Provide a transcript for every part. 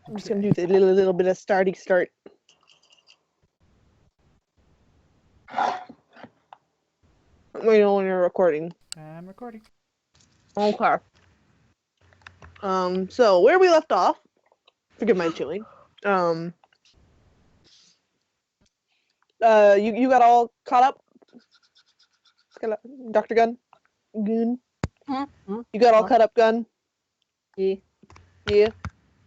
I'm just gonna do the little bit of starty start. We know when you're recording. I'm recording. Okay. So where we left off, forgive my chewing. You got all caught up? Dr. Gunn? Gun? You got all caught up, Gun? Yeah. Yeah.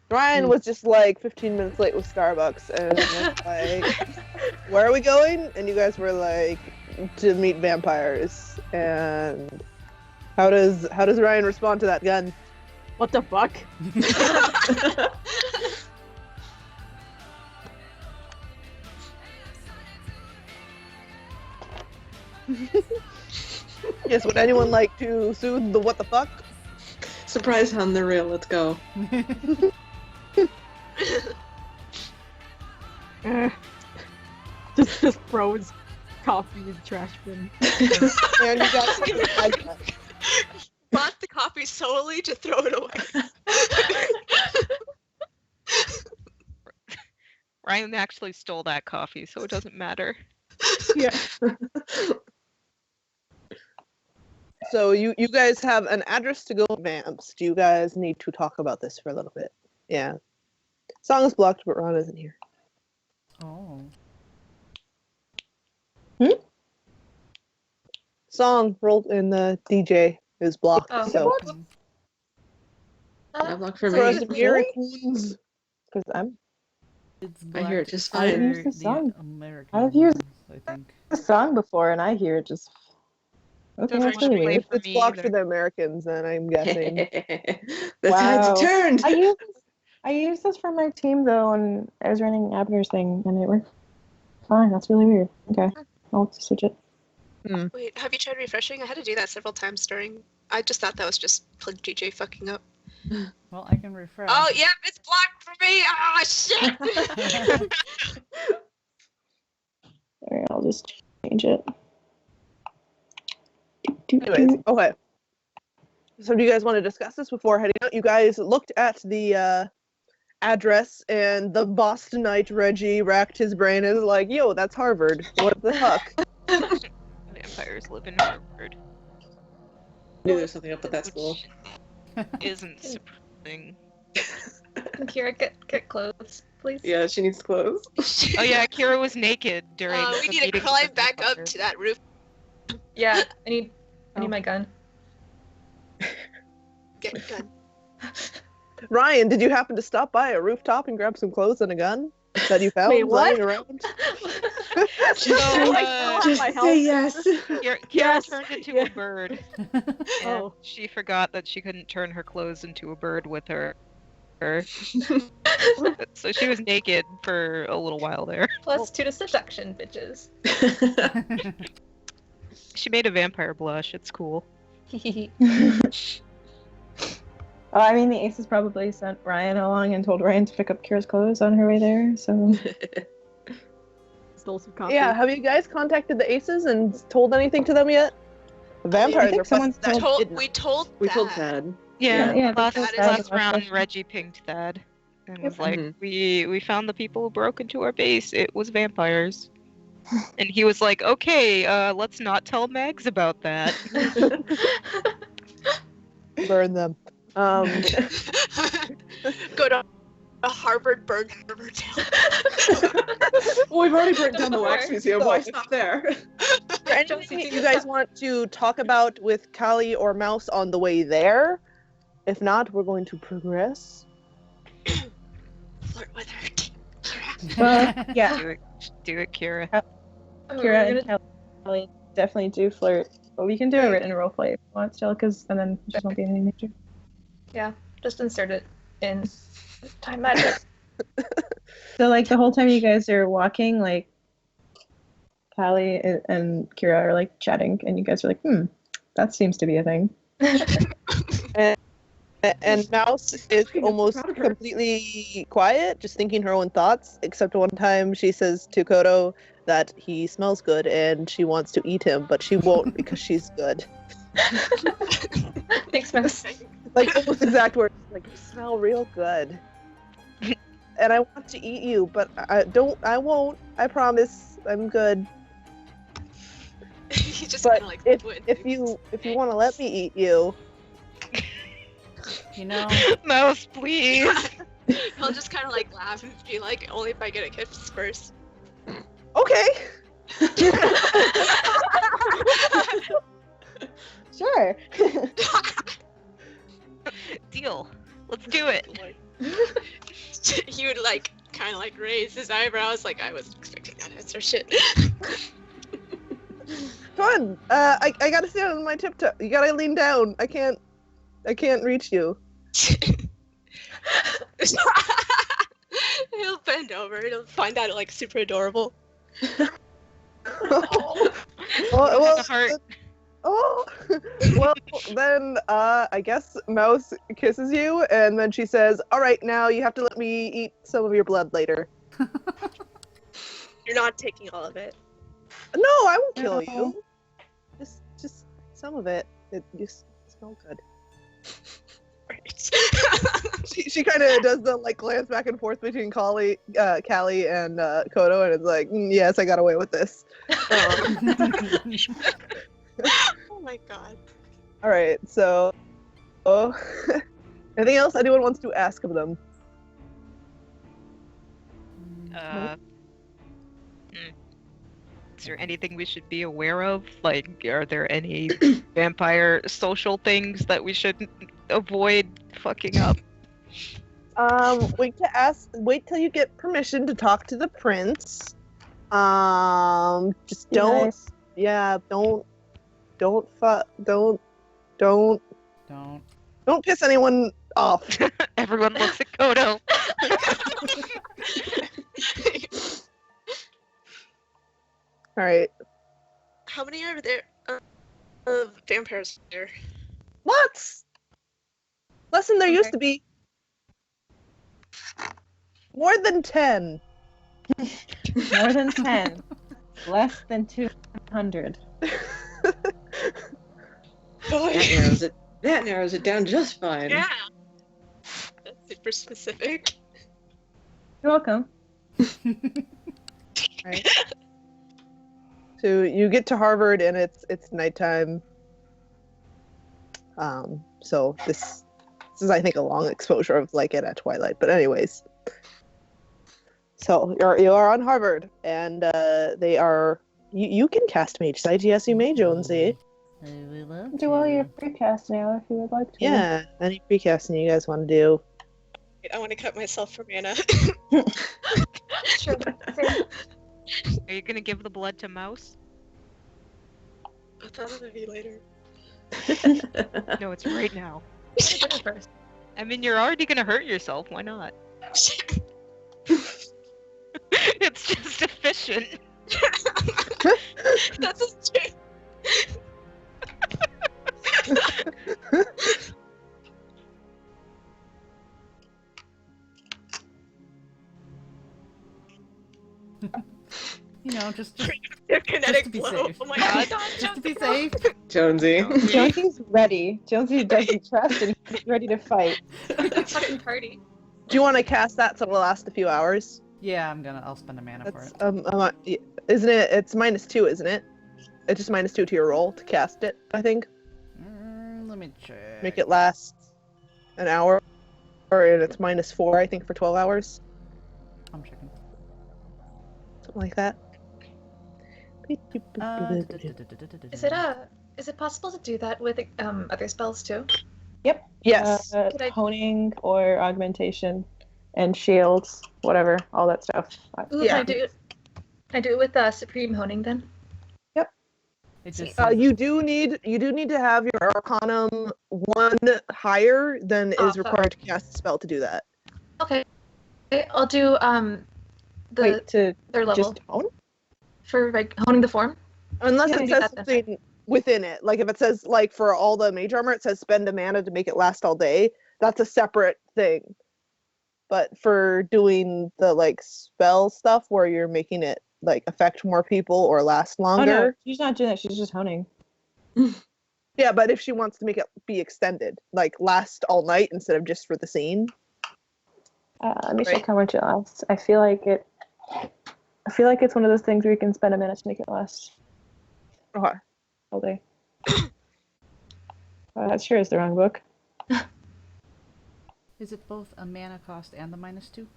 Ryan was just like 15 minutes late with Starbucks, and was like, where are we going? And you guys were like, to meet vampires. And how does Ryan respond to that, Gun? What the fuck? Yes, would anyone like to soothe the what the fuck? Surprise on the real, let's go. Just throws coffee in the trash bin. And you guys Bought the coffee solely to throw it away. Ryan actually stole that coffee, so it doesn't matter. Yeah. So you guys have an address to go to Vamps. Do you guys need to talk about this for a little bit? Yeah. Song is blocked, but Ron isn't here. Oh. Song rolled in the DJ is blocked. Oh. So Not blocked for for us me. Americans, Because I'm It's I hear it just black fine. for I've used the song. American I've used- ones, I think. a song before and I hear it just. Okay, Doesn't that's really play weird. for it's me blocked either. for the Americans, then I'm guessing. The tides Wow. turned. I used this for my team though, and I was running Abner's thing, and it worked fine. That's really weird. Okay, I'll switch it. Wait, have you tried refreshing? I had to do that several times during. I just thought that was just Plug DJ fucking up. Well, I can refresh. Oh, yeah, it's blocked for me! Oh, shit! Alright, I'll just change it. Anyways, okay. So do you guys want to discuss this before heading out? You guys looked at the address, and the Bostonite Reggie racked his brain and is like, yo, that's Harvard. What the fuck? Vampires live in Harvard. I knew there was something up with that school. Which isn't surprising. Kira, get clothes, please. Yeah, she needs clothes. Oh yeah, Kira was naked during We the need to meeting climb with the back up vampire. to that roof. Yeah, I need my gun. Get gun. Ryan, did you happen to stop by a rooftop and grab some clothes and a gun that you found Wait, what? lying around? So, Just my say yes. Kira Yes. turned into Yeah. a bird, and Oh. she forgot that she couldn't turn her clothes into a bird with her. So she was naked for a little while there. Plus 2 to seduction, bitches. She made a vampire blush. It's cool. Oh, I mean, the Aces probably sent Ryan along and told Ryan to pick up Kira's clothes on her way there, so. Stole some coffee. Yeah, have you guys contacted the Aces and told anything to them yet? The vampires think are someone fucking told- didn't. We told We told that. Tad. Yeah, Yeah, last, because Thad last is- round Reggie pinged Thad and was like, Mhm. we found the people who broke into our base. It was vampires. And he was like, okay, let's not tell Megs about that. Burn them. Go to a Harvard burn Harvard down. Well, we've already burnt down the wax museum. Why stop there? Is there anything you guys want to talk about with Callie or Mouse on the way there? If not, we're going to progress. Flirt with her. Yeah. Do it, Kira. Kira and Kelly definitely do flirt, but we can do a written roleplay if you want still, because and then there won't be any nature. Yeah, just insert it in time magic. So, like, the whole time you guys are walking, like, Callie and Kira are, like, chatting, and you guys are like, that seems to be a thing. And Mouse is almost completely quiet, just thinking her own thoughts, except one time she says to Kodo that he smells good and she wants to eat him, but she won't because she's good. Thanks, Mouse. Like, almost exact words. Like, you smell real good. and I want to eat you, but I won't. I promise. I'm good. He just But kind of like if you want to let me eat you, You know, Mouse, please. he'll just kind of like laugh and be like, only if I get a kiss first. okay. Sure. Deal. Let's do it. He would like kind of like raise his eyebrows, like I was expecting that answer. Shit. Come on. I gotta stand on my tiptoe. You gotta lean down. I can't reach you. He'll bend over. He'll find that like super adorable. Well, Heart. oh, well, then I guess Mouse kisses you, and then she says, "All right, now you have to let me eat some of your blood later." You're not taking all of it. No, I won't kill No. you. Just some of it. It just smells good. Right. She kind of does the like glance back and forth between Callie and Kodo, and it's like, yes, I got away with this. Oh my god. All right, so anything else anyone wants to ask of them? Is there anything we should be aware of? Like, are there any vampire social things that we should avoid fucking up? Wait till you get permission to talk to the prince. Just Be don't. nice. Yeah, don't piss anyone off. Everyone looks at Kodo. All right. How many are there vampires there? Lots. Less than there used Okay. to be. More than 10. More than 10. Less than 200. That narrows it down just fine. Yeah. That's super specific. You're welcome. Right. So you get to Harvard and it's nighttime. So this is I think a long exposure of like it at twilight. But anyways. So you are on Harvard and they are you can cast Mage Sight, yes you may, Jonesy. I would love Do all your to. free cast now if you would like to. Yeah. Any precasting you guys want to do? Wait, I want to cut myself for mana. Sure. Same. Are you gonna give the blood to Mouse? I thought it would be later. No, it's right now. Dinner first. I mean, you're already gonna hurt yourself. Why not? It's just efficient. That's a straight. You know, just Kinetic to be blow. safe. Oh my god. just to be safe. Jonesy. Jonesy's ready. Jonesy doesn't trust and he's ready to fight. Fucking party. Do you want to cast that so it'll last a few hours? Yeah, I'll spend a mana for That's it. isn't it? It's -2, isn't it? It's just -2 to your roll to cast it. I think Let me check. make it last an hour, and it's -4. I think for 12 hours, I'm checking. something like that. Is it possible to do that with other spells too? Yes. Could I- Honing or augmentation and shields, whatever, all that stuff. Ooh, Yeah. Can I do it with Supreme Honing then? It just You do need to have your Arcanum 1 higher than Oh, is fuck. required to cast a spell to do that. Okay. I'll do the Wait, to third level just hone? for like honing the form. Unless Yeah, it do says that then. something within it. Like if it says like for all the mage armor, it says spend a mana to make it last all day. That's a separate thing. But for doing the like spell stuff where you're making it like affect more people or last Oh longer. no, she's not doing that. She's just honing. Yeah, but if she wants to make it be extended, like last all night instead of just for the scene. Let me Right. check how much it lasts. I feel like it's one of those things where you can spend a minute to make it last Okay. all day. That sure is the wrong book. Is it both a mana cost and the -2?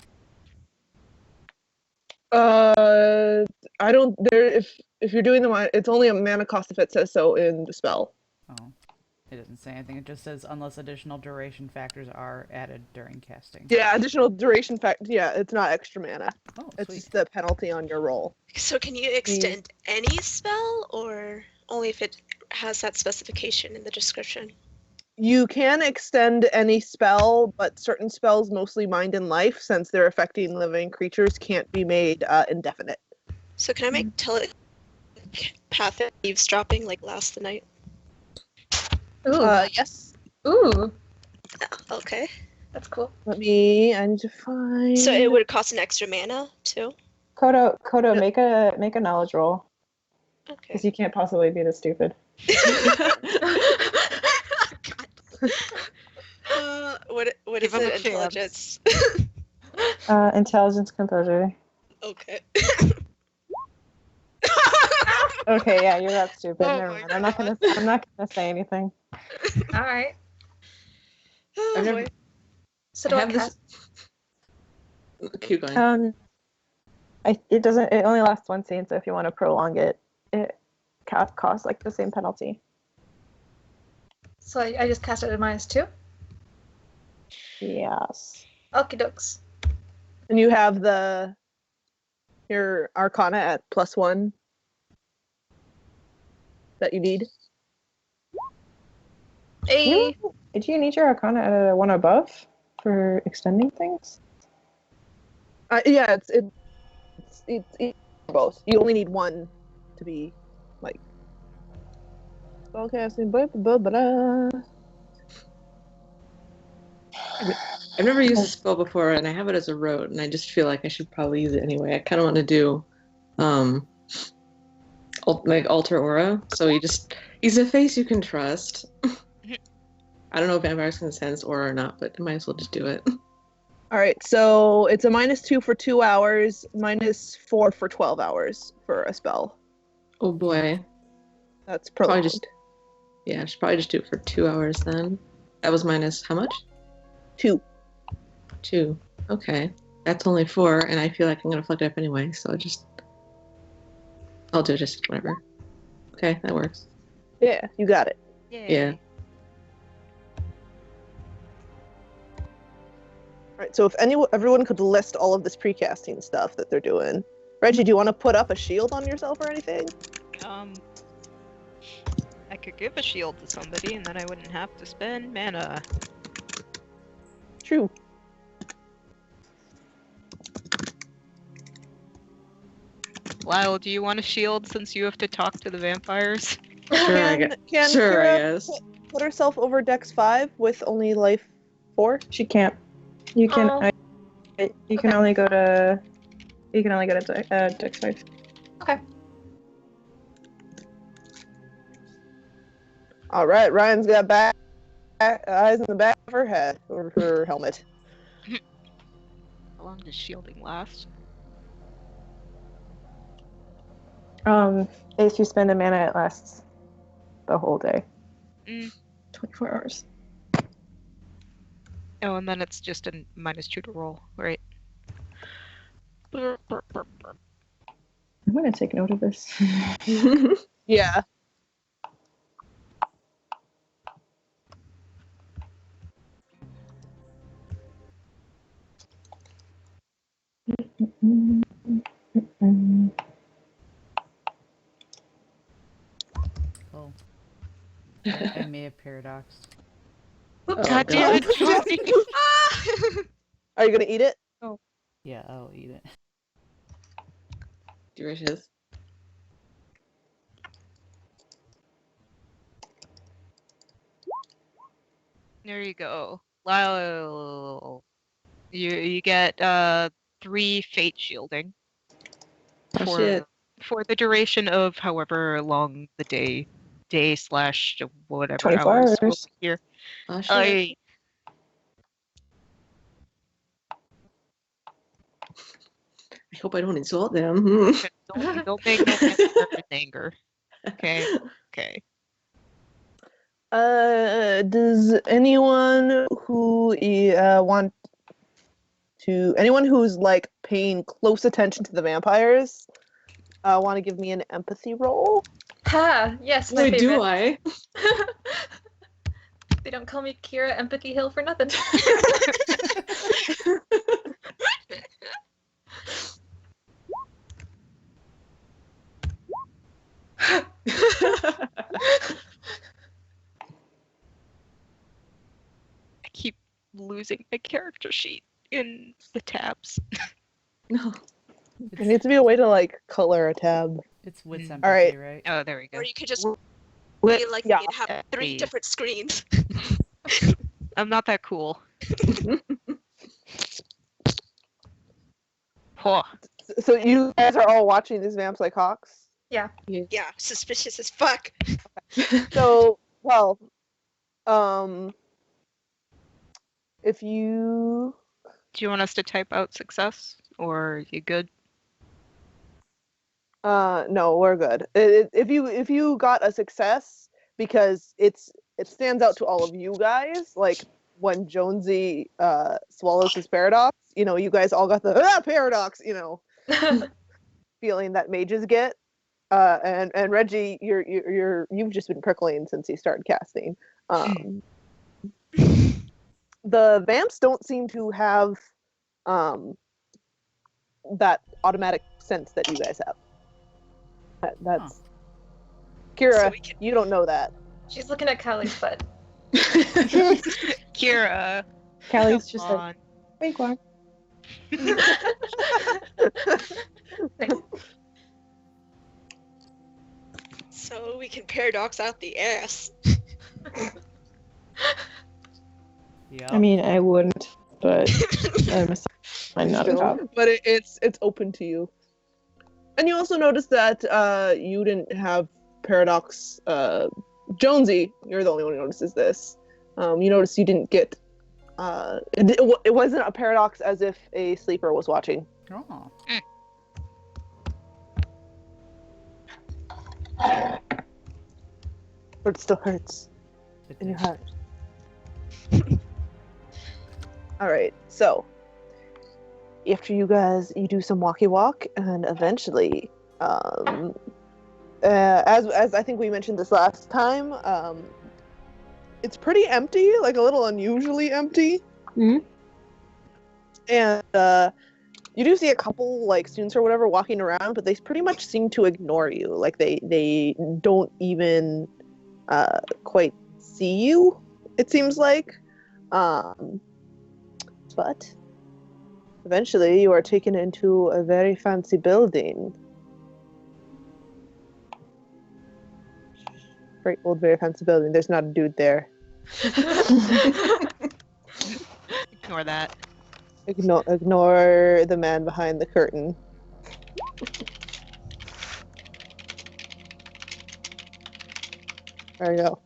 I don't. There. If you're doing it's only a mana cost if it says so in the spell. Oh. It doesn't say anything. It just says unless additional duration factors are added during casting. Yeah, additional duration fact. Yeah, it's not extra mana. Oh, It's sweet. just the penalty on your roll. So can you extend any spell, or only if it has that specification in the description? You can extend any spell, but certain spells, mostly mind and life, since they're affecting living creatures, can't be made indefinite. So can I make telepathic eavesdropping like last the night? Ooh. Yes. Ooh. Okay. That's cool. I need to find. So it would cost an extra mana too? Kodo, make a knowledge roll. Okay. Because you can't possibly be this stupid. What Give is him a it? Intelligence. Intelligence, composure. Okay. Okay, yeah, you're that stupid. Oh Never my mind. I'm not gonna say anything. All right. Oh, I've boy. never- So do I have this- cast? Keep going. It doesn't. It only lasts one scene, so if you want to prolong it, it costs like the same penalty. So I just cast it at -2? Yes. Okie dokes. And you have your Arcana at +1 that you need. Hey. Did you need your Arcana at a 1 above for extending things? Yeah, it's both. You only need one to be like spellcasting. I've never used this spell before, and I have it as a rote, and I just feel like I should probably use it anyway. I kind of want to do, like alter aura. So he's a face you can trust. I don't know if vampires can sense aura or not, but I might as well just do it. All right, so it's a -2 for 2 hours, -4 for 12 hours for a spell. Oh boy. That's Probably prolonged. Yeah, I should probably just do it for 2 hours then. That was minus how much? 2. 2. Okay. That's only 4, and I feel like I'm gonna fuck it up anyway, so I'll do just whatever. Okay, that works. Yeah, you got it. Yeah. All right, so if everyone could list all of this precasting stuff that they're doing. Reggie, do you want to put up a shield on yourself or anything? I could give a shield to somebody, and then I wouldn't have to spend mana. True. Lyle, do you want a shield since you have to talk to the vampires? Sure, I Can guess. Kira put herself over Dex 5 with only life 4? She can't. You can. Oh. You can only go to. You can only go to Dex 5. Okay. All right, Ryan's got eyes in the back of her head or her helmet. How long does shielding last? If you spend a mana, it lasts the whole day. 24 hours. Oh, and then it's just a -2 to roll, right? I'm gonna take note of this. Yeah. Oh. I may have paradoxed. Oh, God damn it, Johnny! Are you gonna eat it? Yeah, I'll eat it. Delicious. There you go. Lyle. You get 3 fate shielding. Oh, shit. For the duration of however long the day / whatever 24 hours will hours. be here. Oh, shit. hope I don't insult them. Don't make no vampire anger. Okay. Okay. Does anyone who anyone who's like paying close attention to the vampires want to give me an empathy roll? Ha! Yes, my Boy, favorite. do I. They don't call me Kira Empathy Hill for nothing. I keep losing my character sheet in the tabs. No. There needs to be a way to like color a tab. It's wits Mm. empathy, Alright. right? Oh, there we go. Or you could just Wit- be like yeah. me and have 3 Please. different screens. I'm not that cool. Oh, So you guys are all watching these vamps like hawks? Yeah, suspicious as fuck. So, well, if you do you want us to type out success, or are you good? no, we're good. If you got a success, because it stands out to all of you guys, like when Jonesy swallows his paradox, you know, you guys all got the paradox, you know, feeling that mages get. And Reggie, you've just been prickling since you started casting. The vamps don't seem to have that automatic sense that you guys have. That's Kira. So we can- You don't know that. She's looking at Callie's butt. Kira, Callie's come just on. like, wait, what? So we can paradox out the ass. Yeah. I mean, I wouldn't, but I'm not a Still, cop. but it's open to you. And you also notice that you didn't have paradox. Jonesy, you're the only one who notices this. You notice you didn't get. It wasn't a paradox as if a sleeper was watching. Oh. But it still hurts It in your did. heart. All right, so after you do some walkie walk, and eventually, as I think we mentioned this last time, it's pretty empty, like a little unusually empty. Mhm. And you do see a couple like students or whatever walking around, but they pretty much seem to ignore you. Like they don't even quite see you. It seems like. But eventually you are taken into a very fancy building. Great old very fancy building. There's not a dude there. Ignore that. Ignore the man behind the curtain. There you go.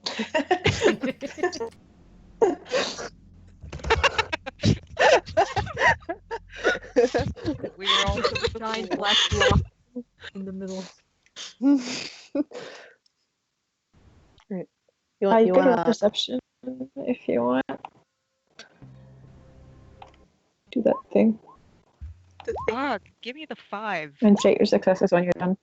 We were all Giant black block in the middle. Right. You You can roll wanna perception if you want. Do that thing. Ah, give me the 5. And check your successes when you're done.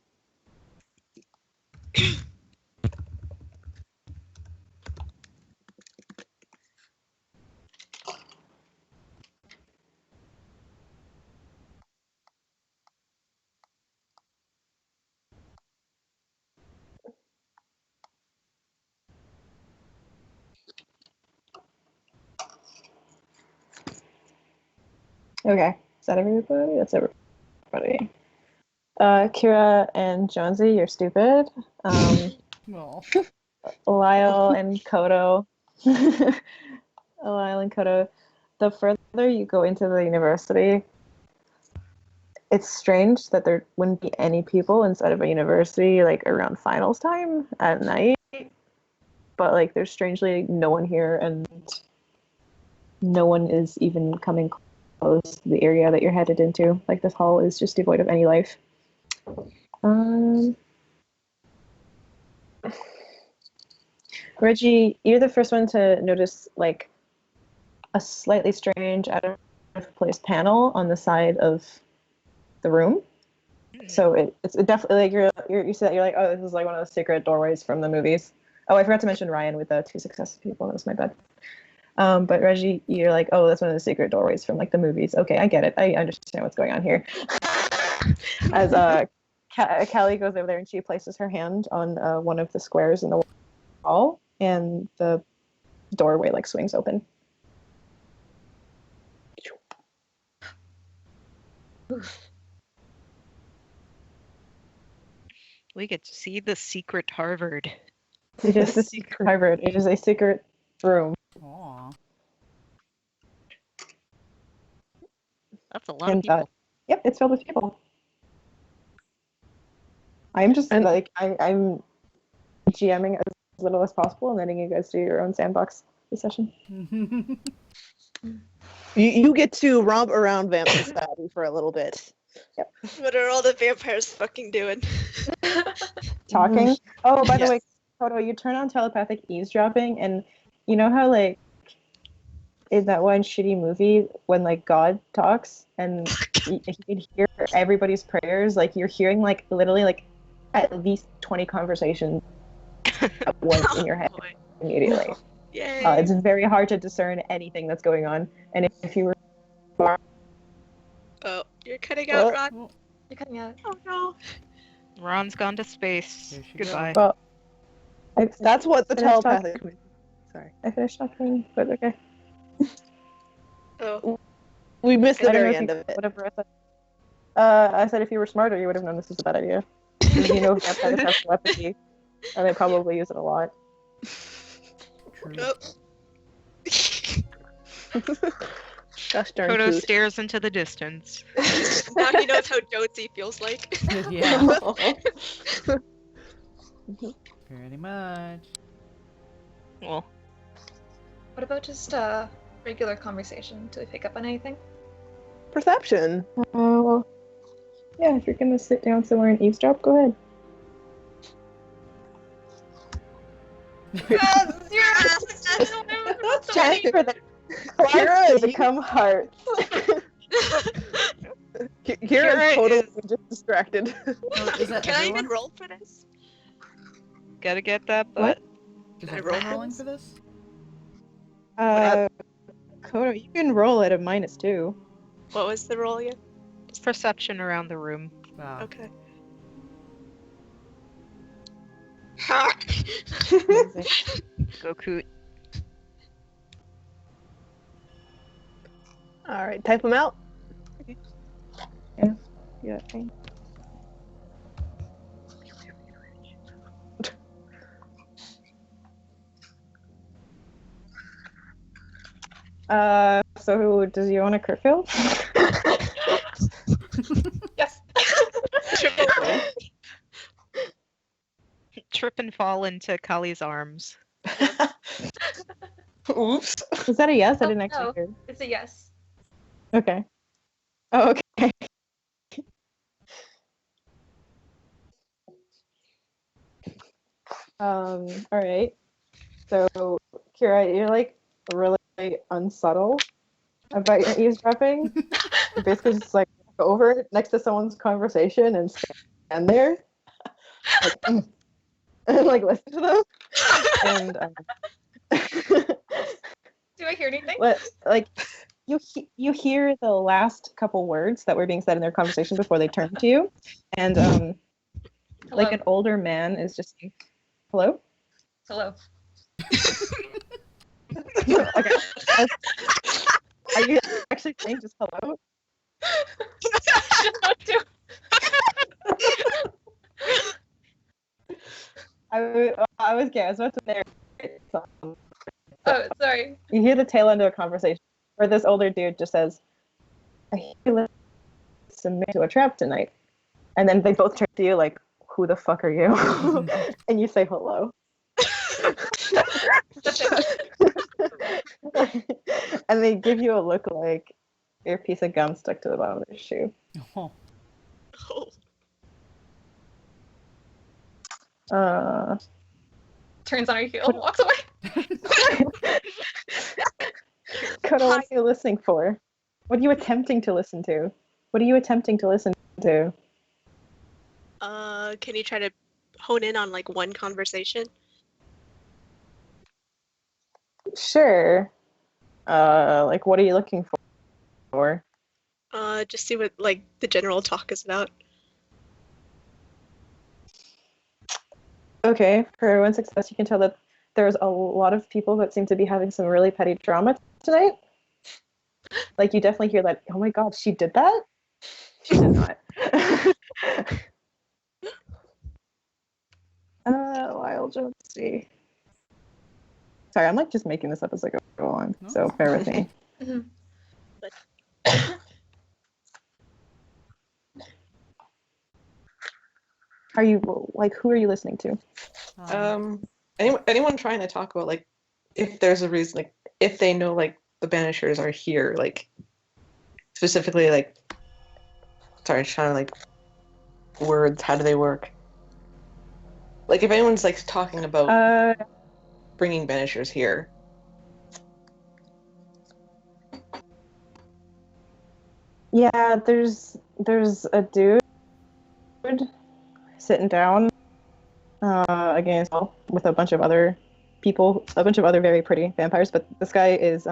Okay. Is that everybody? That's everybody. Kira and Jonesy, you're stupid. Well. Lyle and Kodo. Lyle and Kodo. The further you go into the university, it's strange that there wouldn't be any people inside of a university like around finals time at night. But like there's strangely no one here, and no one is even coming follows the area that you're headed into. Like this hall is just devoid of any life. Reggie, you're the first one to notice like a slightly strange, out of place panel on the side of the room. So it's definitely like you see that you're like, oh, this is like one of those secret doorways from the movies. Oh, I forgot to mention Ryan with the 2 successful people. That was my bad. But Reggie, you're like, oh, that's one of the secret doorways from like the movies. Okay, I get it. I understand what's going on here. As Callie goes over there and she places her hand on one of the squares in the wall, and the doorway like swings open. We get to see the secret Harvard. It is the secret Harvard. It is a secret room. Aw. That's a lot of people. Yep, it's filled with people. I'm just like I'm GMing as little as possible and letting you guys do your own sandbox this session. You get to romp around Vampire Society for a little bit. Yep. What are all the vampires fucking doing? Talking. Oh, by the Yes. way, Toto, you turn on telepathic eavesdropping, and you know how like in that one shitty movie when like God talks and you can hear everybody's prayers, like you're hearing like literally like at least 20 conversations at once in your head immediately. Yay. It's very hard to discern anything that's going on, and if you were Oh, you're cutting out, Ron. Well, You're cutting out. Oh no. Ron's gone to space. Here she Goodbye. well, That's what the Finished telepathic. Sorry, I finished talking, but okay. Oh. we missed the I don't know very if end you, of it. whatever I said. I said if you were smarter, you would have known this is a bad idea. You know, vampires have telepathy, and they probably use it a lot. true. Oh. Gosh darn Toto Coot. stares into the distance. Now he knows how Jonesy feels like. Yeah, pretty much. Well, What about just regular conversation? Do we pick up on anything? Perception. Well, yeah, if you're gonna sit down somewhere and eavesdrop, go ahead. Check for the Kira, clouds to you- become hearts. Kira is totally just distracted. Oh, is that Can I even everyone? roll for this? gotta get that What? butt. Is Can I everyone roll for rolling this? for this? Kodo, you can roll at a -2. What was the roll again? It's perception around the room. Wow. Okay. Go Coot. All right, type them out. Yeah, okay. So does you want a crit fail? Yes. Triple roll. Trip and fall into Kali's arms. Oops. Is that a yes? I Oh, didn't actually no. hear. It's a yes. Okay. Oh, okay. All right. So, Kira, you're like really unsubtle about your eavesdropping. You're basically just like go over next to someone's conversation and stand there, like, and like listen to them, and Do I hear anything? like you hear the last couple words that were being said in their conversation before they turn to you, and like Hello. an older man is just like, hello. Hello. Okay. Are you actually saying just hello? I was about to narrate something. Oh, sorry. You hear the tail end of a conversation where this older dude just says, I hear you submit to a trap tonight. And then they both turn to you like, who the fuck are you? And you say hello. And they give you a look like, Your piece of gum stuck to the bottom of their shoe. Oh, Oh. Turns on her heel, walks away. Koda, what are you listening for? What are you attempting to listen to? What are you attempting to listen to? Can you try to hone in on like one conversation? Sure. Like, what are you looking for? Just see what like the general talk is about. Okay, for everyone's success, you can tell that there's a lot of people that seem to be having some really petty drama tonight. Like, you definitely hear that, oh my god, she did that? She did not. Wild, let's see. Sorry, I'm like just making this up as I go along, so bear with me. Are you, like, who are you listening to? Anyone trying to talk about like if there's a reason, like if they know like the banishers are here, like specifically like sorry, trying to like words, how do they work? Like if anyone's like talking about bringing banishers here. Yeah, there's a dude sitting down against with a bunch of other people, a bunch of other very pretty vampires, but this guy is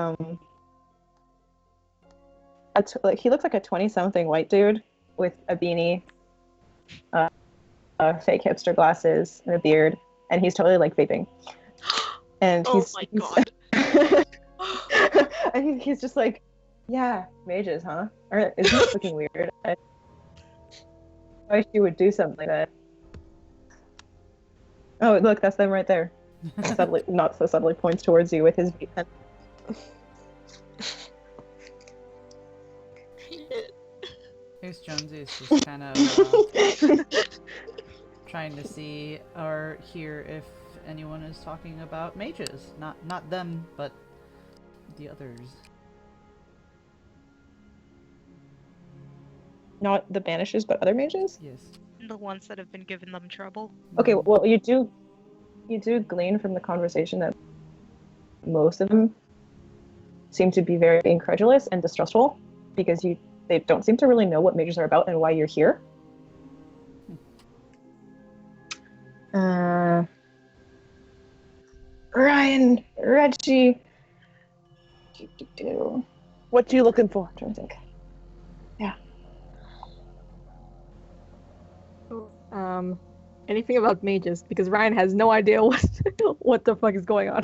like he looks like a 20-something white dude with a beanie, fake hipster glasses, and a beard, and he's totally like vaping. And Oh my god. and he's just like, yeah, mages, huh? Or is this looking weird? Why she would do something like that? Oh, look, that's them right there. Subtly, not so subtly points towards you with his vape pen. here's Jonesy is just kind of trying to see or hear if anyone is talking about mages. Not them, but the others. Not the banishers, but other mages? Yes. The ones that have been giving them trouble. Okay, well, you do glean from the conversation that most of them seem to be very incredulous and distrustful because they don't seem to really know what mages are about and why you're here. Ryan, Reggie. What you looking for? I'm trying to think. Anything about mages, because Ryan has no idea what the fuck is going on.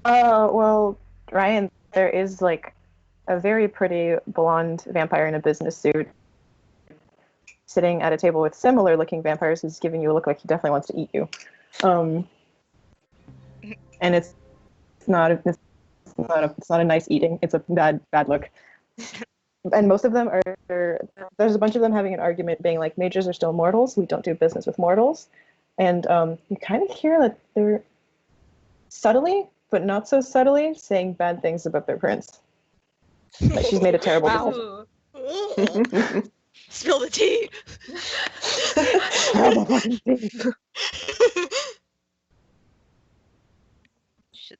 Well, Ryan, there is like a very pretty blonde vampire in a business suit sitting at a table with similar looking vampires who's giving you a look like he definitely wants to eat you. And it's not a nice eating. It's a bad look. And most of them there's a bunch of them having an argument being like, mages are still mortals. We don't do business with mortals. And you kind of hear that they're subtly, but not so subtly, saying bad things about their prince. Like she's made a terrible decision. Spill the tea. Terrible fucking thing. Shit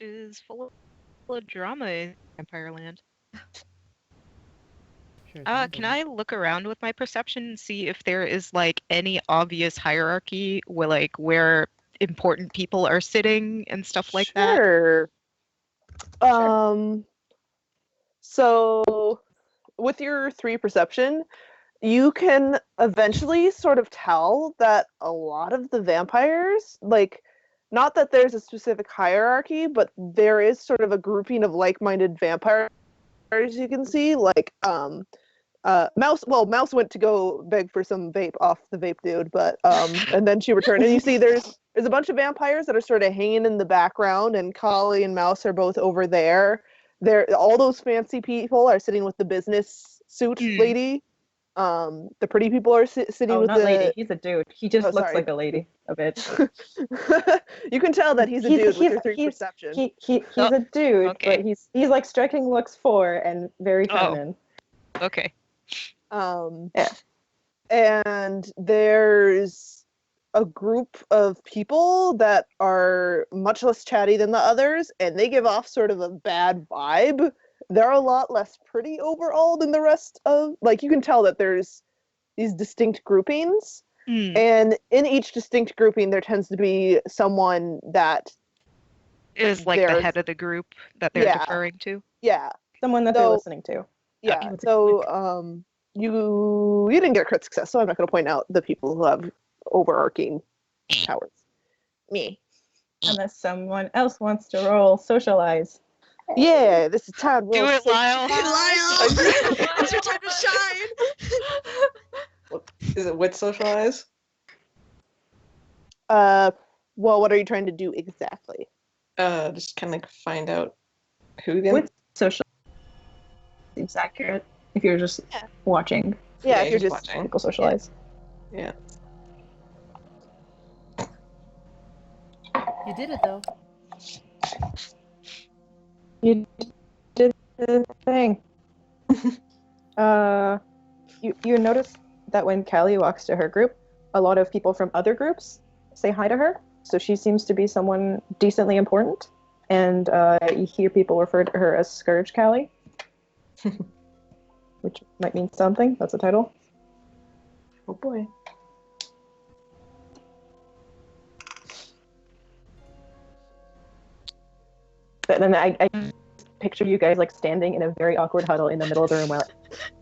is full of drama in Vampire Land. Sure, Can I look around with my perception and see if there is like any obvious hierarchy where important people are sitting and stuff like that? Sure. So with your 3 perception, you can eventually sort of tell that a lot of the vampires, like, not that there's a specific hierarchy, but there is sort of a grouping of like-minded vampires you can see, like, Mouse went to go beg for some vape off the vape dude, but and then she returned, and you see there's a bunch of vampires that are sort of hanging in the background, and Collie and Mouse are both over there. All those fancy people are sitting with the business suit lady. The pretty people are sitting Oh, with not the. lady. He's a dude. He just Oh, looks sorry. like a lady a bit. You can tell that he's a dude with your 3 perception. He's Oh, a dude, okay. but he's like striking looks 4 and very feminine. Okay. Yeah. And there's a group of people that are much less chatty than the others, and they give off sort of a bad vibe. They're a lot less pretty overall than the rest of, like, you can tell that there's these distinct groupings, and in each distinct grouping there tends to be someone that Is like the head of the group that they're deferring to. Yeah. Someone that they're listening to. Yeah. Okay. So you didn't get a crit success, so I'm not going to point out the people who have overarching powers. Me. Unless someone else wants to roll socialize. Yeah, this is time. Do it, Lyle. Lyle! It's your time to shine! Is it wit socialize? Well, what are you trying to do exactly? Just kind of like find out who again? Wit socialize seems accurate if you're just watching. Yeah, if you're just just watching. People socialize. Yeah. You did it though. You did the thing. You notice that when Callie walks to her group, a lot of people from other groups say hi to her. So she seems to be someone decently important. And you hear people refer to her as Scourge Callie, which might mean something. That's the title. Oh boy. But then I picture you guys like standing in a very awkward huddle in the middle of the room while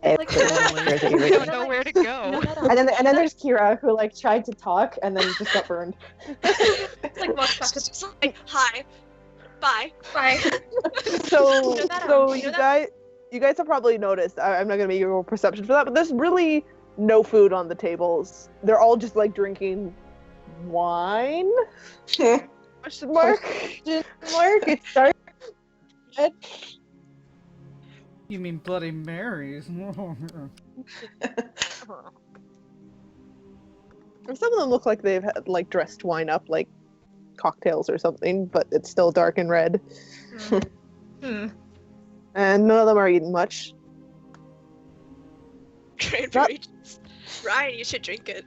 Like, stares at you. I don't know where to go. And then there's Kira who like tried to talk and then just got burned. It's like walks back to Just like, hi. Bye. bye. So, You know that, so you know you that? guys have probably noticed. I'm not gonna make you roll perception for that, but there's really no food on the tables. They're all just like drinking wine. Question mark. Mark, it's dark. You mean Bloody Marys? Some of them look like they've had, like dressed wine up like cocktails or something, but it's still dark and red. Hmm. And none of them are eating much. Train Not- regions. Ryan, you should drink it.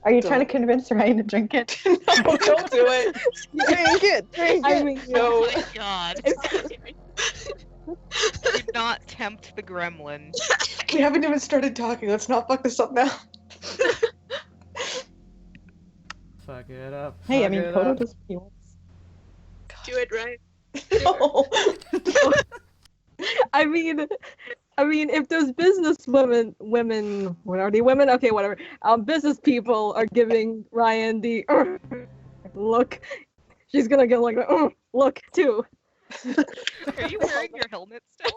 Are you trying to convince Ryan to drink it? No, don't do it. Drink it. Drink I it. mean, Oh my god. Oh, Do not tempt the gremlin. We haven't even started talking. Let's not fuck this up now. Fuck it up. hey, I fuck mean, it Kodo up. just he wants. Do it, Ryan. No. I mean, if those business women, what are they? Women? Okay, whatever. Business people are giving Ryan the look. She's gonna get like the look too. Are you wearing your helmet still?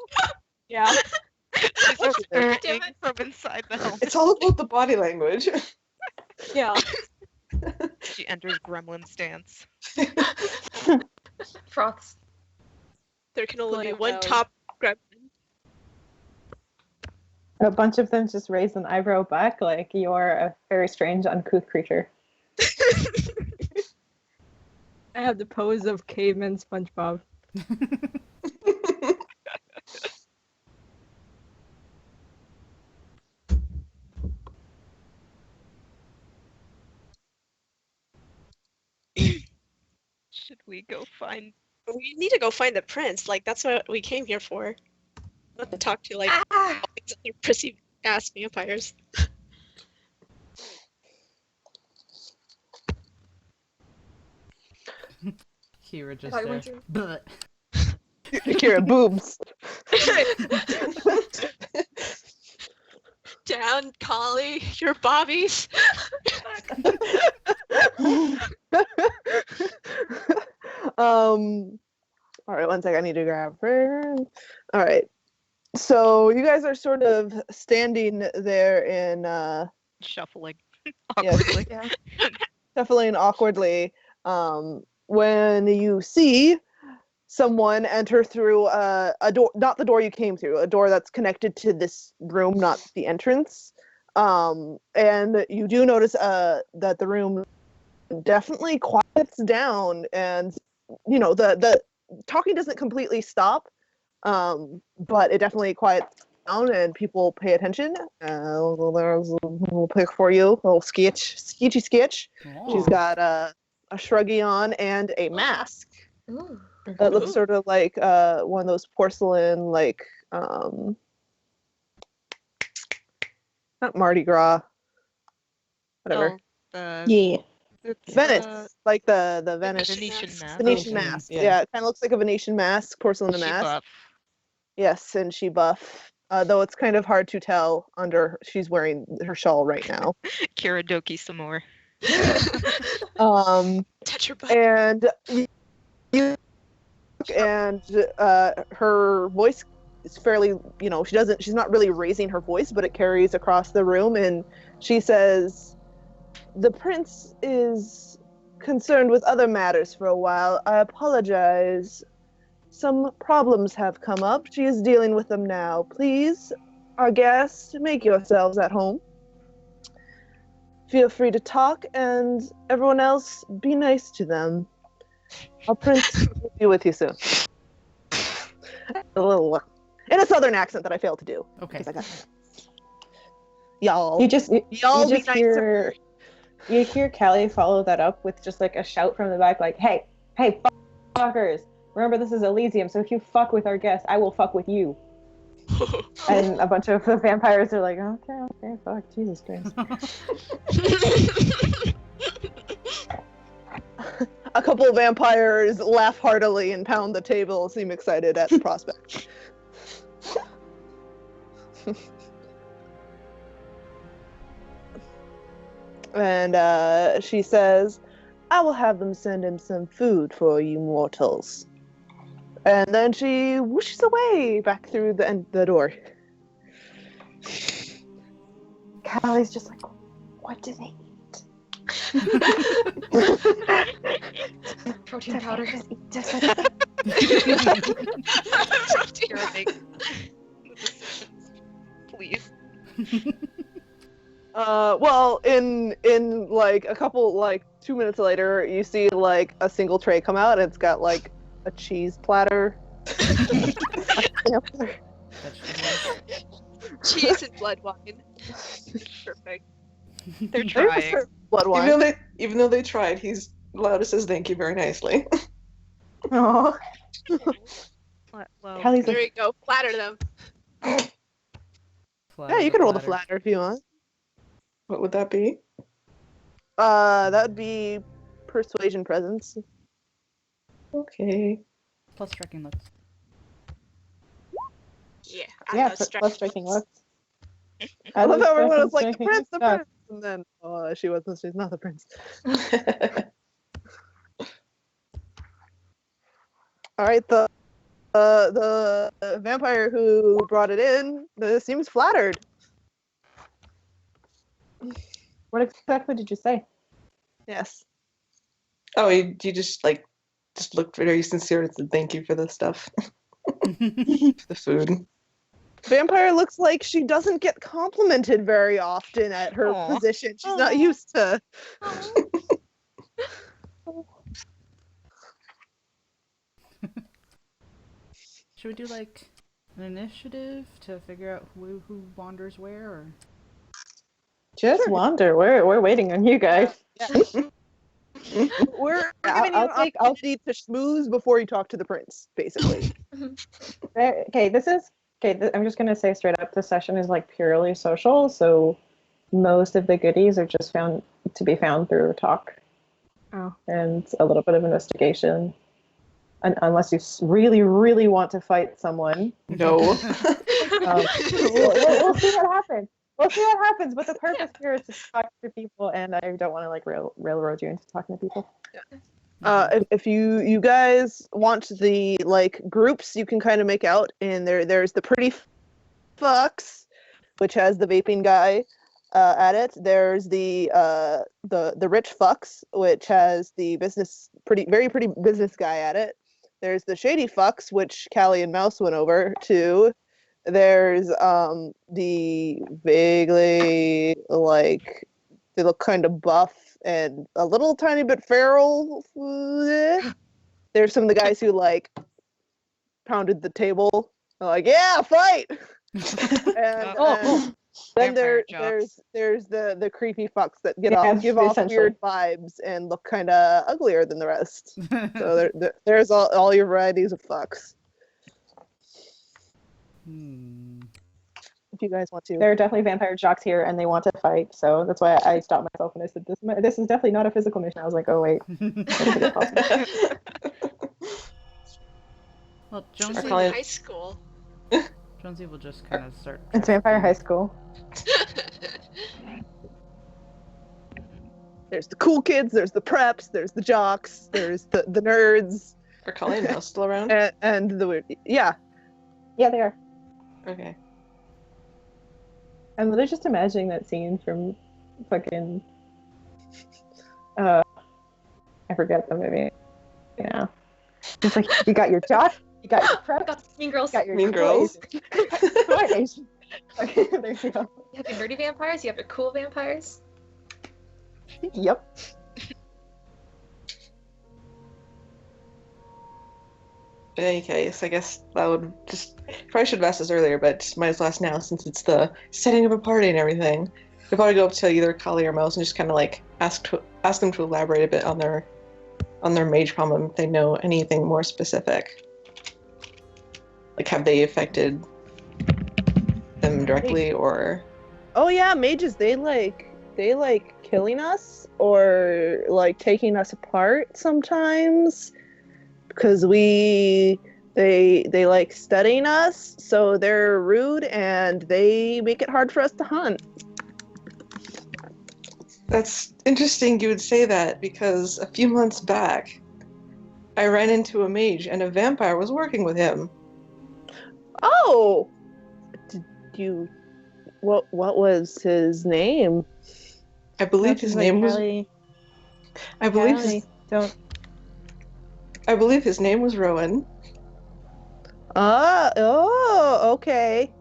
Yeah. She's just Damn speaking it. from inside the helmet. It's all about the body language. Yeah. She enters gremlin stance. Froths. There can only be Like, one top gremlin. A bunch of them just raise an eyebrow back, like you are a very strange, uncouth creature. I have the pose of caveman SpongeBob. Should we go find? We need to go find the prince. Like, that's what we came here for. Not to talk to, like, Ah! all these other prissy ass vampires. Kira just thought you there. went through. But Kira, boobs. Down, Collie, your bobbies. All right, one sec. I need to grab her. All right. So you guys are sort of standing there in Shuffling Yes. awkwardly. shuffling awkwardly when you see someone enter through a door, not the door you came through, a door that's connected to this room, not the entrance. And you do notice that the room definitely quiets down, and the talking doesn't completely stop, but it definitely quiets down, and people pay attention. There's a little pic for you, a little sketchy sketch. Oh. She's got a shruggy on and a mask. Ooh. That looks sort of like one of those porcelain, like not Mardi Gras, whatever. Oh, Yeah. it's, Venice, like the Venice Venetian mask. Venetian Venetian, mask. yeah. Yeah, it kind of looks like a Venetian mask, porcelain She mask. buff. Yes, and she buff. Though it's kind of hard to tell under she's wearing her shawl right now. Kiradoki some more. Touch your butt. And you and her voice is fairly, she's not really raising her voice, but it carries across the room, and she says, "The prince is concerned with other matters for a while. I apologize. Some problems have come up. She is dealing with them now. Please, our guests, make yourselves at home. Feel free to talk, and everyone else, be nice to them. Our prince will be with you soon." A little, in a southern accent that I failed to do. Okay. Because I got y'all. You just Y'all be nice to her. you hear Callie follow that up with just like a shout from the back, like, "Hey, fuckers! Remember, this is Elysium, so if you fuck with our guests, I will fuck with you." And a bunch of the vampires are like, "Okay, fuck, Jesus Christ." A couple of vampires laugh heartily and pound the table, seem excited at the prospect. And she says, "I will have them send in some food for you mortals." And then she whooshes away back through the door. Callie's just like, "What do they Protein powder. just Kira, please. Well, in like a couple, like 2 minutes later, you see like a single tray come out, and it's got like a cheese platter. Cheese and blood wine. Perfect. They're They trying. serve blood wine. Even though they tried, he's Lauda says thank you very nicely. Oh, Well, Callie's There like, you go. Flatter them. Yeah, you can roll the flatter if you want. What would that be? That would be persuasion presence. Okay. Plus striking looks. Yeah. yeah, plus striking looks. I love how everyone was like, Striking "The prince, the stuff. prince," and then, oh, she's not the prince. All right, the vampire who brought it in seems flattered. What exactly did you say? Yes. Oh, you just looked very sincere and said thank you for the stuff. The food. Vampire looks like she doesn't get complimented very often at her Aw. position. She's not used to. Should we do like an initiative to figure out who wanders where? Or... Just wander. We're waiting on you guys. We're I'll- giving you I'll an take- opportunity to schmooze before you talk to the prince, basically. Okay, I'm just gonna say straight up, this session is like purely social, so most of the goodies are just found through talk. Oh. And a little bit of investigation. And unless you really, really want to fight someone, No. we'll see what happens. We'll see what happens. But the purpose here is to talk to people, and I don't want to like railroad you into talking to people. If you guys want the like groups, you can kind of make out, and there's the pretty fucks, which has the vaping guy at it. There's the rich fucks, which has the very pretty business guy at it. There's the shady fucks, which Callie and Mouse went over to. There's the vaguely like they look kind of buff and a little tiny bit feral. There's some of the guys who like pounded the table. They're like, yeah, fight. And then there's the creepy fucks that give off weird vibes and look kind of uglier than the rest. So there's all your varieties of fucks. If you guys want to. There are definitely vampire jocks here, and they want to fight. So that's why I stopped myself and I said, "This is definitely not a physical mission." I was like, "Oh wait." Well, She's Jonesy, in high school. Jonesy will just kind of start. It's vampire high school. There's the cool kids, there's the preps, there's the jocks, there's the nerds. Are Colleen and Mouse still around? And the weird. Yeah. Yeah, they are. Okay. I'm literally just imagining that scene from fucking I forget the movie. Yeah. It's like, you got your jock, you got your prep, Got Mean Girls. you got your Mean Girls. exploitation. Okay, there you go. You have your nerdy vampires. You have your cool vampires. Yep. In any case, I guess that would just probably should have asked this earlier, but just might as well ask now since it's the setting of a party and everything. We'd probably go up to either Kali or Mouse and just kind of like ask them to elaborate a bit on their mage problem if they know anything more specific. Like, have they affected them directly or? Oh yeah, mages. They like killing us or like taking us apart sometimes. Because they like studying us, so they're rude and they make it hard for us to hunt. That's interesting you would say that, because a few months back I ran into a mage and a vampire was working with him. Oh! Did you... What was his name? I believe his name was... I believe his name was Rowan. Oh, okay.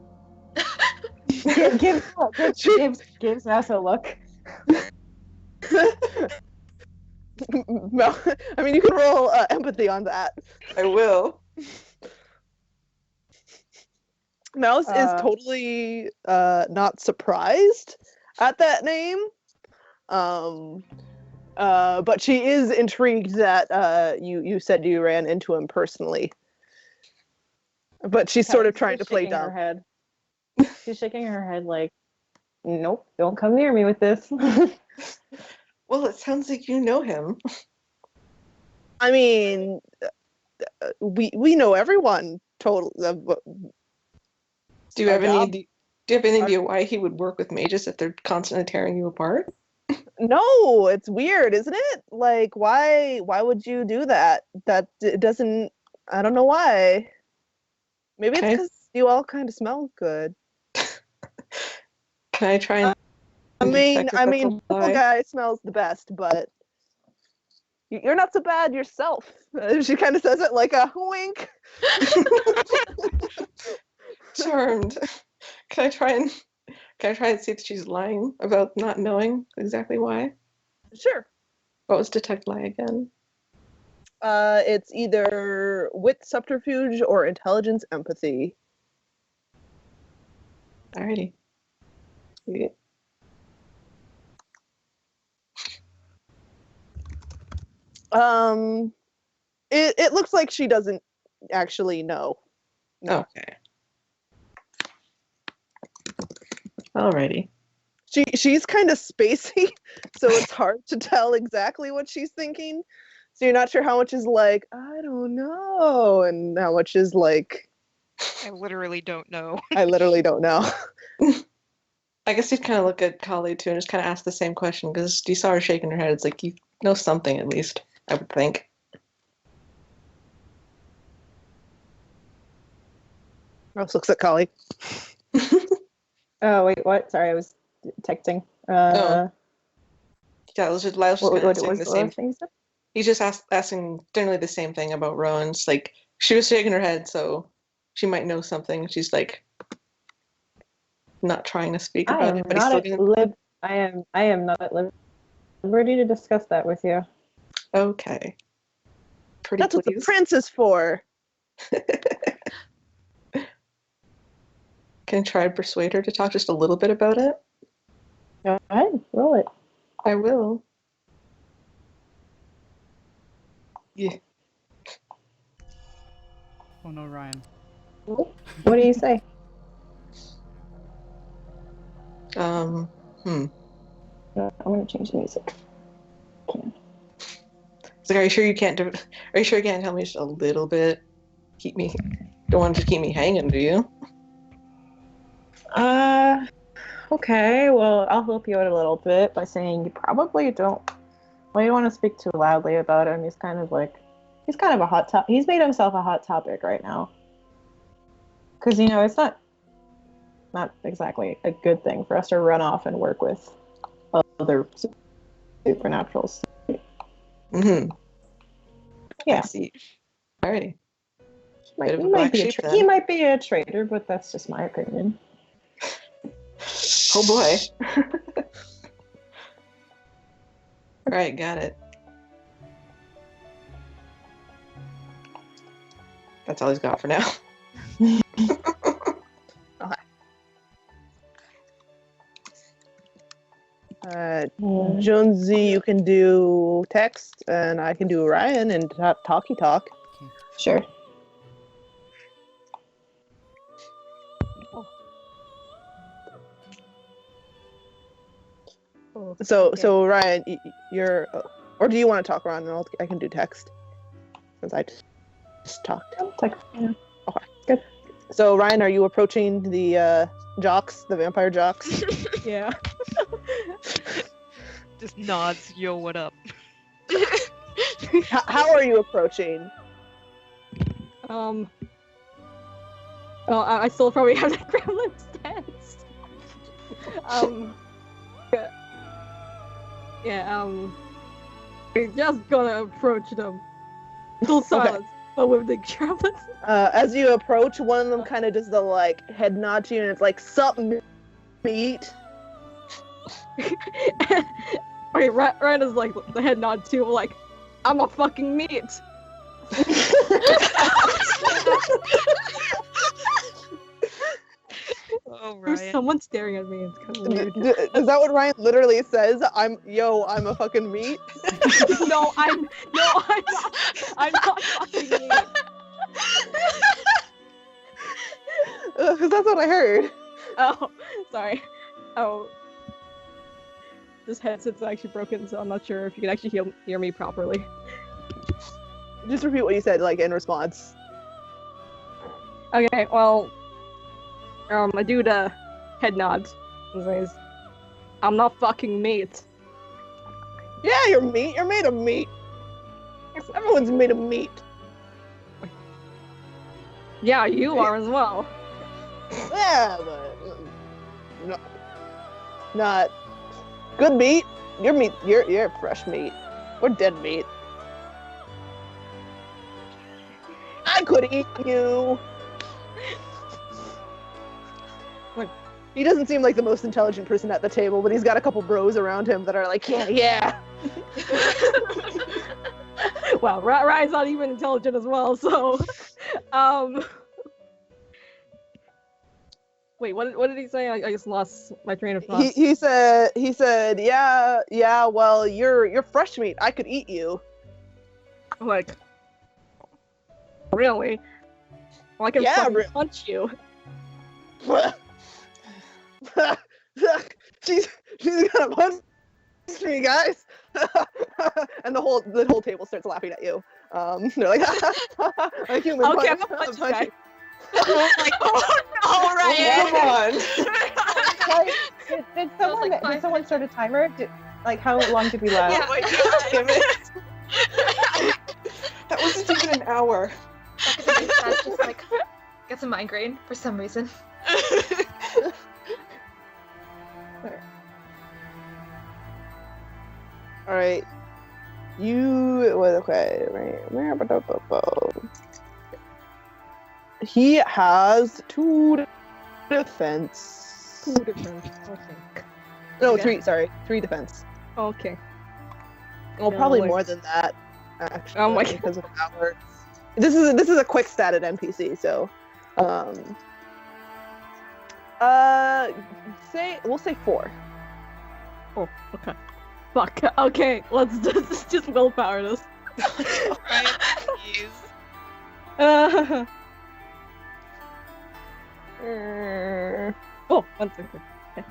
Gives Mouse a look. No, I mean, you can roll empathy on that. I will. Mouse is totally not surprised at that name. But she is intrigued that you said you ran into him personally. But she's sort of trying to play dumb. She's shaking her head like, nope, don't come near me with this. Well, it sounds like you know him. I mean, we know everyone. Totally. Do you have any idea why he would work with mages if they're constantly tearing you apart? No, it's weird, isn't it? Like, why would you do that? That it doesn't. I don't know why. Maybe it's because you all kind of smell good. Can I try and? I mean, purple guy smells the best, but you're not so bad yourself. She kind of says it like a wink. Charmed. Can I try and see if she's lying about not knowing exactly why? Sure. What was detect lie again? It's either wit, subterfuge, or intelligence, empathy. Alrighty. Sweet. It looks like she doesn't actually know. No. Okay. Alrighty. She's kind of spacey, so it's hard to tell exactly what she's thinking. So you're not sure how much is like, I don't know, and how much is like, I literally don't know. I literally don't know. I guess you'd kind of look at Kali too and just kind of ask the same question, because you saw her shaking her head. It's like, you know something at least, I would think. Ross looks at Kali. Oh wait, what? Sorry, I was texting. Yeah, I was just saying the same thing. he's just asking generally the same thing about Rowan's. Like, she was shaking her head, so she might know something. She's like not trying to speak I about am it, but he's not still at gonna. I am not at liberty to discuss that with you. Okay. Pretty That's what the please. prince is for. Can I try and persuade her to talk just a little bit about it? Go ahead, roll it. I will. Yeah. Oh no, Ryan. What do you say? Hmm. I'm gonna change the music. It's like, are you sure you can't do? Are you sure you can't tell me just a little bit? Don't want to keep me hanging, do you? Okay, well, I'll help you out a little bit by saying you probably don't. Well, you don't want to speak too loudly about him. He's kind of a hot topic. He's made himself a hot topic right now. Because, it's not exactly a good thing for us to run off and work with other supernaturals. Mm-hmm. Yeah. I see. Alrighty. He might be a traitor, but that's just my opinion. Oh boy. Alright, got it. That's all he's got for now. Jonesy, you can do text, and I can do Ryan and talkie talk. Okay. Sure. So Ryan, you're, or do you want to talk, Ron? And I can do text, since I just talked. Text. Yeah. Okay, good. So Ryan, are you approaching the jocks, the vampire jocks? Yeah. Just nods, yo, what up? How are you approaching? Well, I still probably have the gremlin stance. We're just gonna approach them. Full silence, but with the gremlins. As you approach, one of them kind of does the head nod to you, and it's like, "Sup, meat?" Okay, Ryan is like the head nod too, like, I'm a fucking meat. Oh, There's Ryan. someone staring at me. It's kind of weird. Is that what Ryan literally says? I'm a fucking meat. No, I'm not. I'm not fucking meat. Because that's what I heard. Oh, sorry. Oh. This headset's actually broken, so I'm not sure if you can actually hear me properly. Just repeat what you said, in response. Okay, well, I do the head nod and says, I'm not fucking meat. Yeah, you're meat. You're made of meat. Everyone's made of meat. Yeah, you are as well. Yeah, but not good meat. You're meat. You're fresh meat. Or dead meat. I could eat you. He doesn't seem like the most intelligent person at the table, but he's got a couple bros around him that are like, yeah. Well, Ryan's not even intelligent as well, so wait, what did he say? I just lost my train of thought. He said, yeah, well, you're fresh meat. I could eat you. Like, really? Well, I can fucking punch you. she's gonna punch me, guys. And the whole table starts laughing at you. They're like, a human okay, punch. I'm gonna punch you guys. Like, oh no, Ryan! Come on. Did someone start a timer? How long did we last? Oh my god! Damn it. That wasn't even an hour. That's just gets a migraine for some reason. All right. He has 2 defense. 2 different. Okay. No, Okay. 3. Sorry, 3 defense. Okay. Well, No, probably like- more than that. Actually, Oh my God. because of power. This is a quick statted NPC, so we'll say 4. Oh, okay. Fuck. Okay, let's just willpower this. Ryan, please. Oh, 1 second. Okay.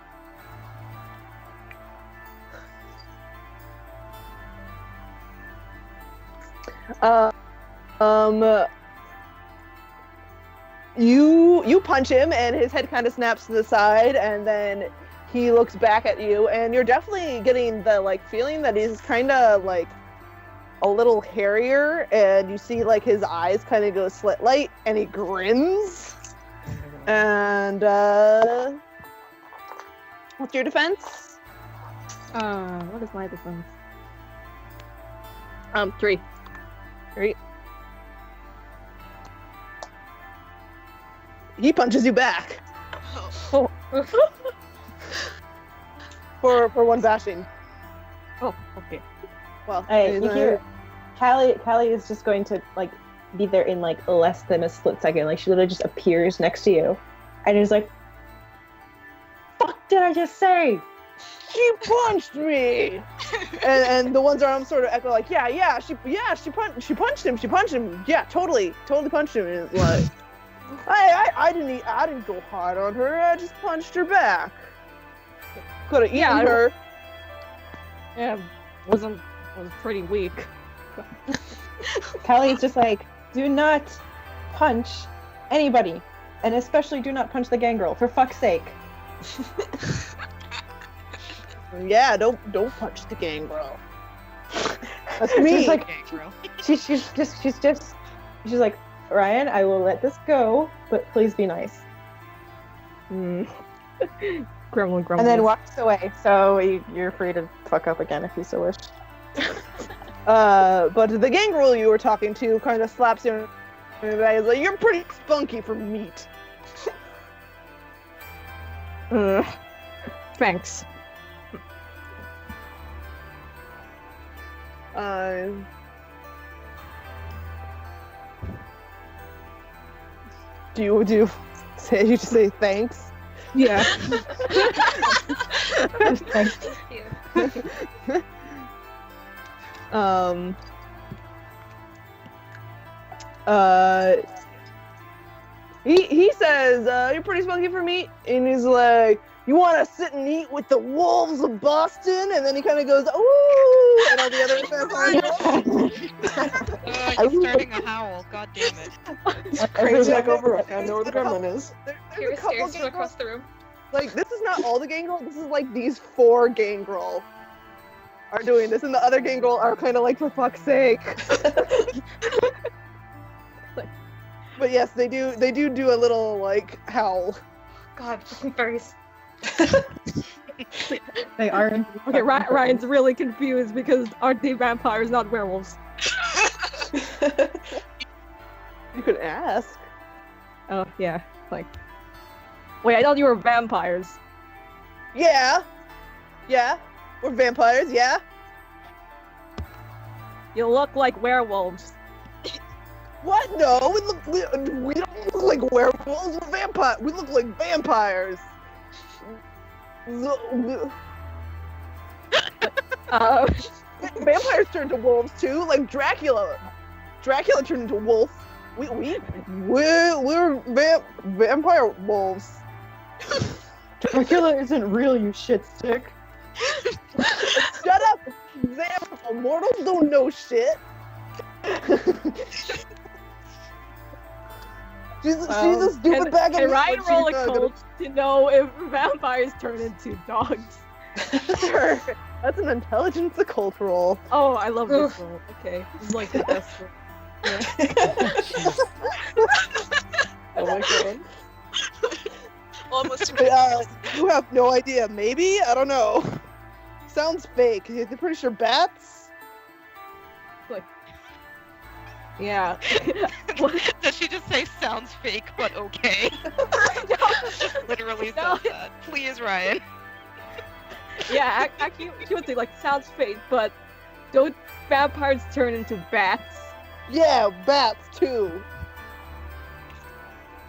You punch him, and his head kind of snaps to the side, and then he looks back at you, and you're definitely getting the feeling that he's kind of a little hairier, and you see his eyes kind of go slit light, and he grins. And what's your defense? What is my defense? 3. 3. He punches you back Oh. for 1 bashing. Oh, okay. Well, Hey, you hear Callie is just going to be there in less than a split second. She literally just appears next to you, and is like, "Fuck did I just say?" She punched me, and the ones around him sort of echo she punched him, yeah, totally punched him. And it's like, I didn't go hard on her, I just punched her back. Could have eaten her. Yeah, was pretty weak. Callie's just like, "Do not punch anybody, and especially do not punch the gangrel, for fuck's sake." Yeah, don't punch the gangrel. That's me. She's like, Gangrel. she's like, "Ryan, I will let this go, but please be nice." Gremlin. And then walks away, so you're free to fuck up again if you so wish. But the gangrel you were talking to kind of slaps you in the back. He's like, "You're pretty spunky for meat." Thanks. Do you say thanks? Yeah. Thanks. He says, "You're pretty spunky for meat," and he's like, "You want to sit and eat with the wolves of Boston?" And then he kind of goes, "Ooh," and all the other He's starting a howl. God damn it. Cranes back over. I know where the gremlin is. There's a Kira couple stares gangrel. across the room. This is not all the gangrel. This is these 4 gangrel are doing this, and the other gangrel are kind of for fuck's sake. But yes, they do a little howl. God, fucking furries. They are. Okay, Ryan's really confused because aren't they vampires, not werewolves? You could ask. Oh, yeah. Wait, I thought you were vampires. Yeah, we're vampires. Yeah. You look like werewolves. What? No, we don't look like werewolves. We're vampires. We look like vampires. Vampires turn to wolves too, like Dracula. Dracula turned into a wolf. We're vampire wolves. Dracula isn't real, you shit stick. Shut up! Example, mortals don't know shit. She's a stupid bag of Can meat, Ryan but roll a she's not cult to know if vampires turn into dogs? Sure. That's an intelligence occult roll. Oh, I love this roll. Okay, this is the best roll. Oh my god. Almost. You have no idea. Maybe? I don't know. Sounds fake. They're pretty sure bats? Yeah. Does she just say sounds fake but okay? Just literally No. says that. Please, Ryan. Yeah, actually, she would say like sounds fake, but don't vampires turn into bats? Yeah, bats too.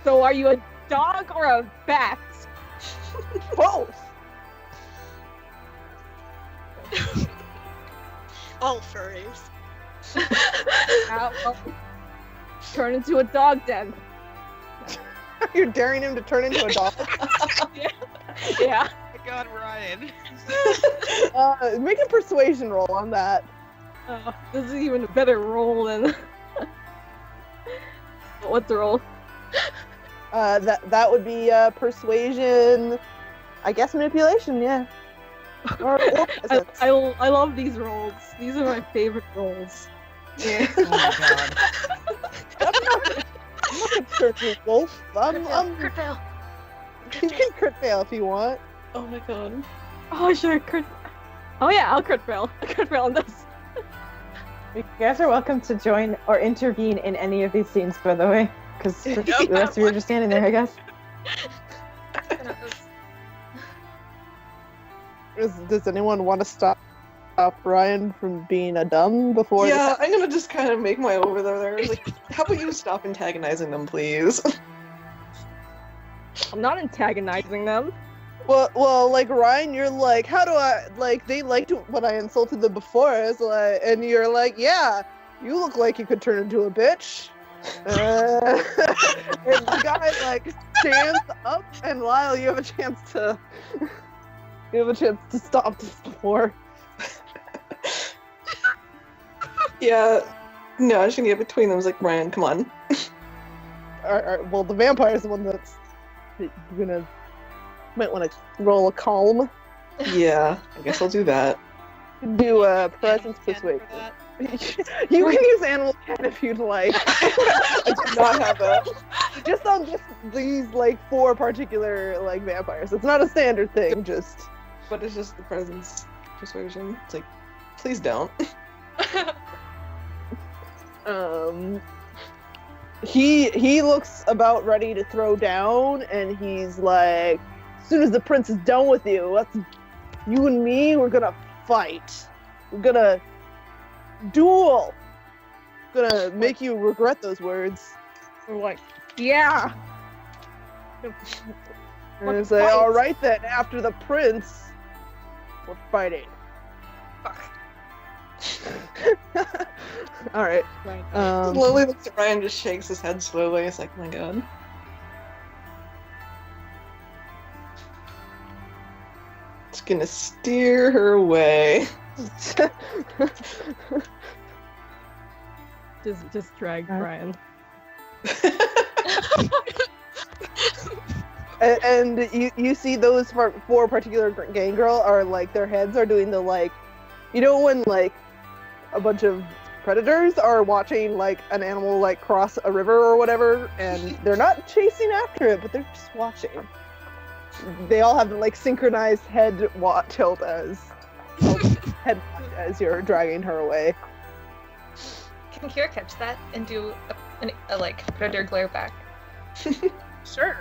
So are you a dog or a bat? Both. All furries. Well, turn into a dog then. You're daring him to turn into a dog. Yeah. Oh my god, Ryan. Make a persuasion roll on that. This is even a better roll than. What's the roll? That would be persuasion. I guess manipulation. Yeah. Or presence. I love these rolls. These are my favorite rolls. Yeah. Oh my god. I'm not a perfect wolf. Crit fail. You can crit fail if you want. Oh my god. Oh sure, crit. Oh yeah, I'll crit fail. I'll crit fail on this. You guys are welcome to join or intervene in any of these scenes, by the way, because the rest of you are just standing there, I guess. Does anyone want to stop Ryan from being a dumb before? Yeah, I'm gonna just kind of make my way over there. Like, how about you stop antagonizing them, please? I'm not antagonizing them. Well, like Ryan, you're like, how do I like? They liked it when I insulted them before, it's like, and you're like, yeah, you look like you could turn into a bitch. And the guy like stands up, and Lyle, you have a chance to stop this before. Yeah. No, I'm just gonna get between them. I was like, Ryan, come on. Alright, well, the vampire's the one that's might want to roll a calm. Yeah, I guess I'll do that. Do a presence persuasion. You can use animal can if you'd like. I do not have that. Just on these like 4 particular like vampires. It's not a standard thing. Just. But it's just the presence persuasion. It's like, please don't. He looks about ready to throw down, and he's like, as soon as the prince is done with you, you and me, we're gonna fight. We're gonna duel. Gonna make you regret those words. We're like, yeah. And it's like, all right then, after the prince, we're fighting. Fuck. All right. Lily looks at Ryan and just shakes his head slowly. It's like, oh my god. It's gonna steer her away. Just drag Brian. And you see those 4 particular gang girl are like, their heads are doing the like, you know when like a bunch of predators are watching like an animal like cross a river or whatever, and they're not chasing after it, but they're just watching. They all have like synchronized head tilt as you're dragging her away. Can Kira catch that and do a like predator glare back? Sure.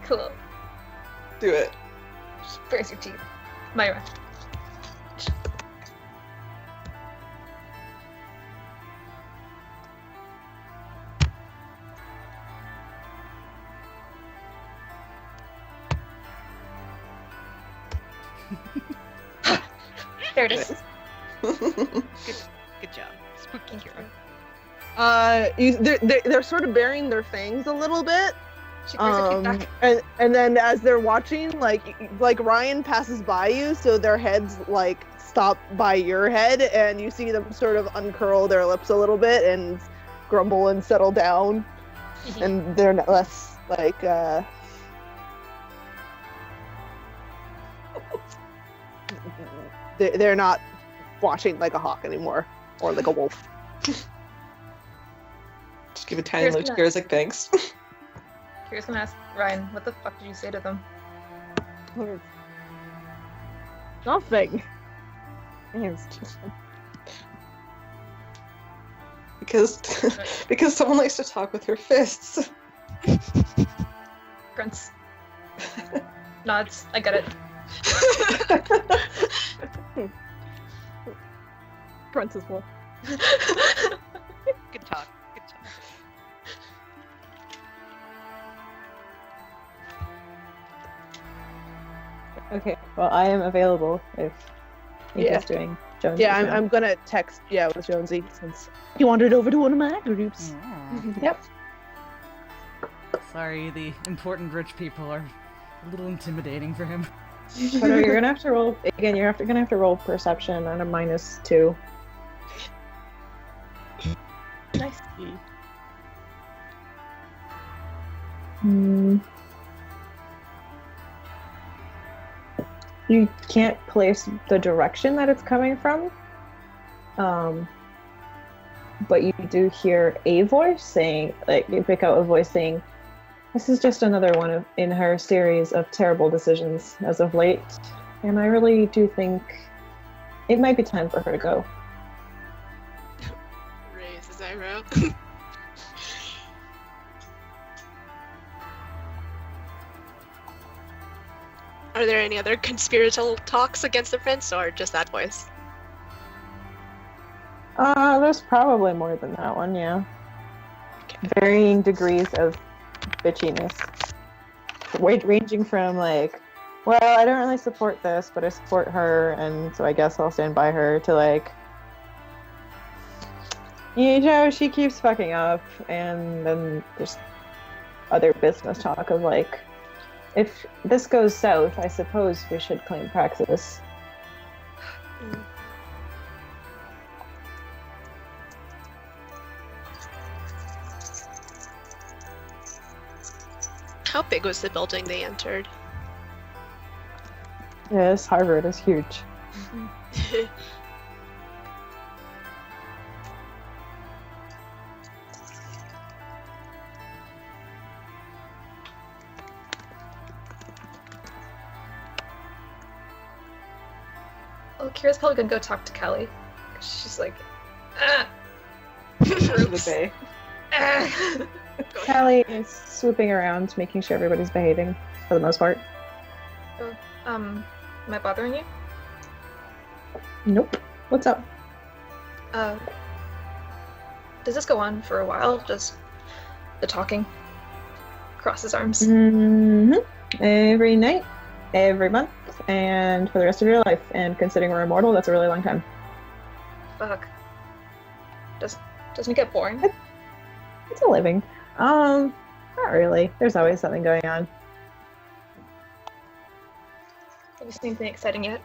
Cool. Do it. Where's your teeth? Myra. There it is. Good job. Spooky Kira. They're sort of burying their fangs a little bit. She brings her teeth back. And then as they're watching, like Ryan passes by you, so their heads like stop by your head, and you see them sort of uncurl their lips a little bit and grumble and settle down, and they're less like they're not watching like a hawk anymore or like a wolf. Just give a tiny look to Kira's like, thanks. Kira's gonna ask Ryan, what the fuck did you say to them? Nothing. because because someone likes to talk with her fists. Grunts. Nods. I get it. Grunts as well. Good talk. Good talk. Okay, well, I am available if you're Yeah. just doing Jones. Yeah, I'm gonna text. Yeah, with Jonesy since he wandered over to one of my groups. Yep. Sorry, the important rich people are a little intimidating for him. But you're gonna have to roll again. Gonna have to roll perception on a -2. Nice. You can't place the direction that it's coming from. But you do hear a voice saying, like, you pick out a voice saying, "This is just another one in her series of terrible decisions as of late, and I really do think it might be time for her to go." Raise his eyebrow. Are there any other conspiratorial talks against the prince, or just that voice? There's probably more than that one, yeah. Varying degrees of bitchiness. Ranging from, like, well, I don't really support this, but I support her, and so I guess I'll stand by her, to, like, you know, she keeps fucking up, and then there's other business talk of, like, if this goes south, I suppose we should claim praxis. How big was the building they entered? Yes, Harvard is huge. Oh, Kira's probably gonna go talk to Kelly. 'Cause she's like, ah. The bay. Ah. Callie is swooping around, making sure everybody's behaving, for the most part. Oh, am I bothering you? Nope. What's up? Does this go on for a while? Just the talking? Cross his arms. Every night, every month, and for the rest of your life. And considering we're immortal, that's a really long time. Fuck. Doesn't it get boring? It's a living. Not really. There's always something going on. Have you seen anything exciting yet?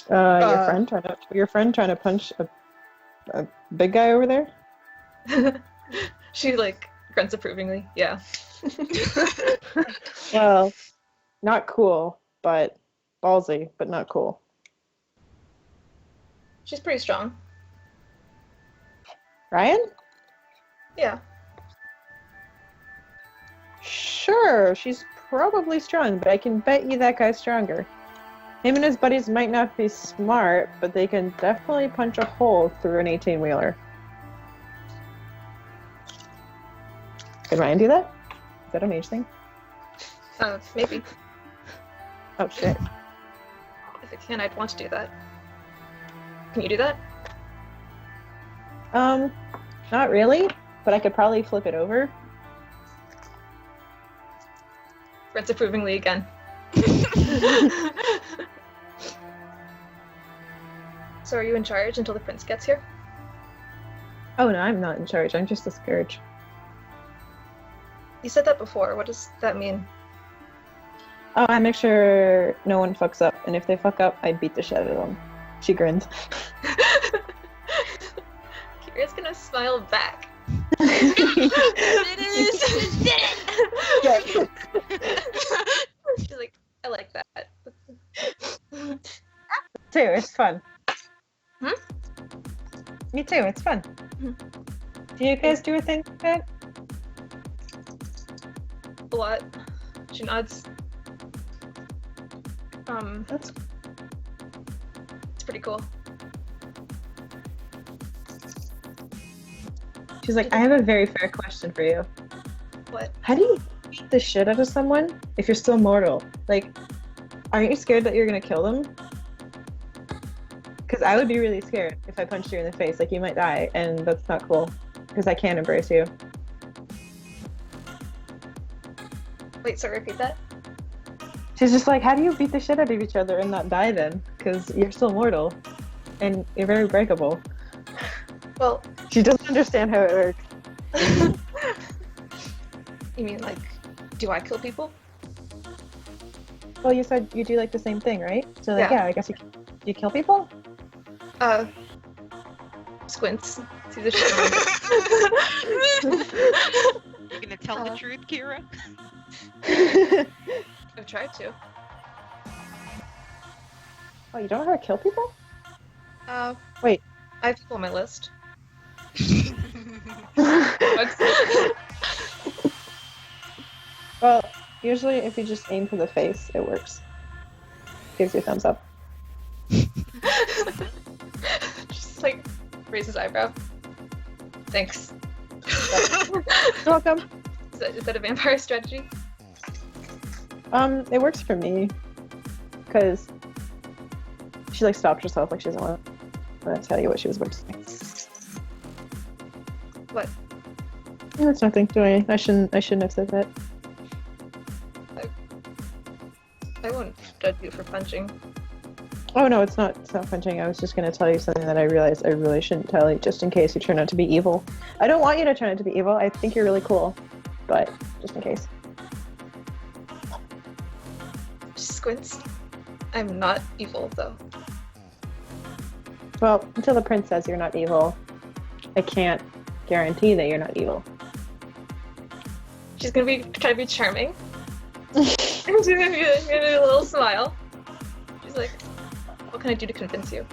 Your friend trying to punch a big guy over there? She like grunts approvingly. Yeah. Well, not cool, but ballsy, but not cool. She's pretty strong. Ryan? Yeah. Sure, she's probably strong, but I can bet you that guy's stronger. Him and his buddies might not be smart, but they can definitely punch a hole through an 18-wheeler. Can Ryan do that? Is that a mage thing? Maybe. Oh shit. If I can, I'd want to do that. Can you do that? Not really, but I could probably flip it over. Grunts approvingly again. So are you in charge until the prince gets here? Oh no, I'm not in charge. I'm just a scourge. You said that before. What does that mean? Oh, I make sure no one fucks up, and if they fuck up, I beat the shit out of them. She grins. Kira's gonna smile back. She's like, I like that. Too, it's fun. Hmm? Me too, it's fun. Do you guys do a thing like that? A lot. She nods. That's It's pretty cool. She's like, I have a very fair question for you. What? How do you beat the shit out of someone if you're still mortal? Like, aren't you scared that you're gonna kill them? Because I would be really scared if I punched you in the face. Like, you might die, and that's not cool. Because I can't embrace you. Wait, sorry, repeat that? She's just like, how do you beat the shit out of each other and not die then? Because you're still mortal. And you're very breakable. Well, She doesn't understand how it works. you mean like, do I kill people? Well, you said you do like the same thing, right? So like, Yeah. I guess you kill people? Squints. See the shit. You gonna tell the truth, Kira? I've tried to. Oh, you don't know how to kill people? I Wait. have people on my list. Well, usually if you just aim for the face, it works. Gives you a thumbs up. Just like raises eyebrow. Thanks. You're welcome. Is that a vampire strategy? It works for me. Because she like stopped herself like she doesn't want to tell you what she was about to say. What? No, it's nothing. Don't worry. I shouldn't have said that. I won't judge you for punching. Oh no, it's not punching. I was just gonna tell you something that I realized I really shouldn't tell you, just in case you turn out to be evil. I don't want you to turn out to be evil. I think you're really cool, but just in case. Squints. I'm not evil though. Well, until the prince says you're not evil, I can't guarantee that you're not evil. She's gonna try to be charming. She's gonna do a little smile. She's like, what can I do to convince you?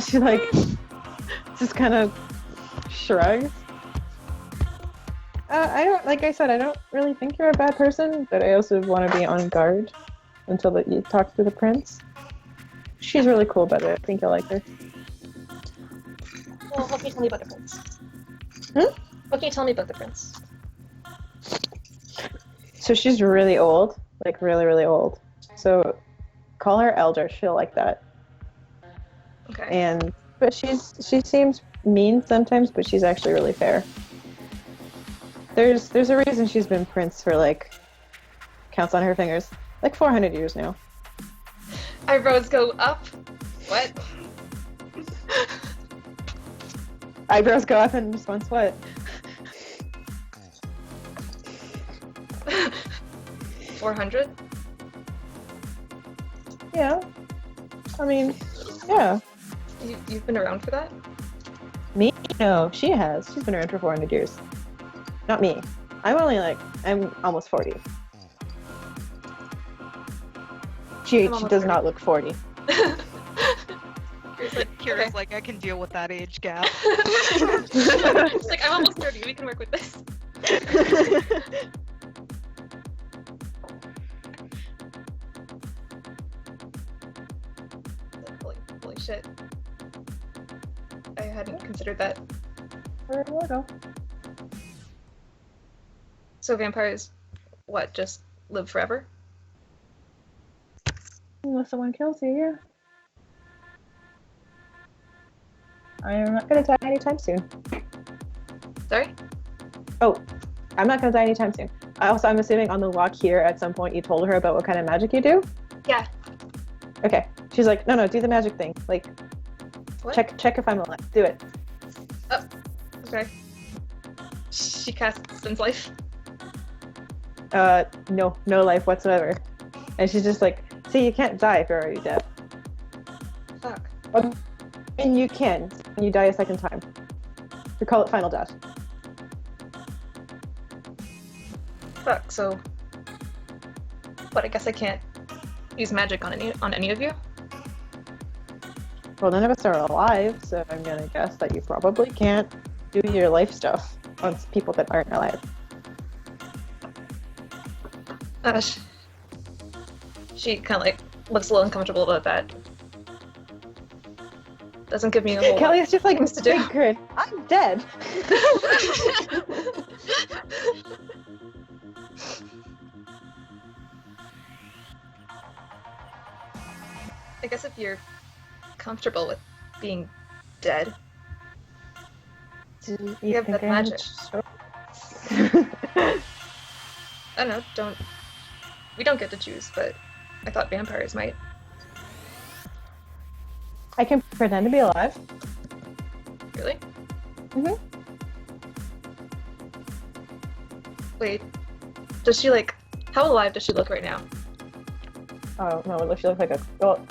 She like just kind of shrugs. I don't, like I said, I don't really think you're a bad person, but I also want to be on guard until that you talk to the prince. She's really cool, by the way. I think you'll like her. Well, what can you tell me about the prince? What can you tell me about the prince? So she's really old, like really, really old. So call her elder. She'll like that. Okay. But she seems mean sometimes, but she's actually really fair. There's a reason she's been prince for like counts on her fingers, like 400 years now. Eyebrows go up. What? Eyebrows go up in response what? 400? Yeah. I mean, yeah. You've been around for that? Me? No, she has. She's been around for 400 years. Not me. I'm almost 40. She does not look 40. Kira's like, I can deal with that age gap. She's like, I'm almost 30. We can work with this. Holy shit. I hadn't considered that. Where do I go? So vampires, what, just live forever? Unless someone kills you, yeah. I am not gonna die anytime soon. Sorry? Oh, I'm not gonna die anytime soon. I'm assuming on the walk here at some point you told her about what kind of magic you do? Yeah. Okay. She's like, no, do the magic thing. Like, What? check if I'm alive. Do it. Oh, okay. She casts Sense Life. No life whatsoever. And she's just like, see, you can't die if you're already dead. Fuck. And you can, when you die a second time. We call it final death. Fuck, so... What, I guess I can't use magic on any of you? Well, none of us are alive, so I'm gonna guess that you probably can't do your life stuff on people that aren't alive. She kind of like looks a little uncomfortable about that. doesn't give me a whole Kelly's just like things to do. big grin. I'm dead. I guess if you're comfortable with being dead, Do you have that I'm magic. sure? I don't know, we don't get to choose, but I thought vampires might. I can pretend to be alive. Really? Mhm. Wait, does she like, how alive does she look right now? Oh no, she looks like a well.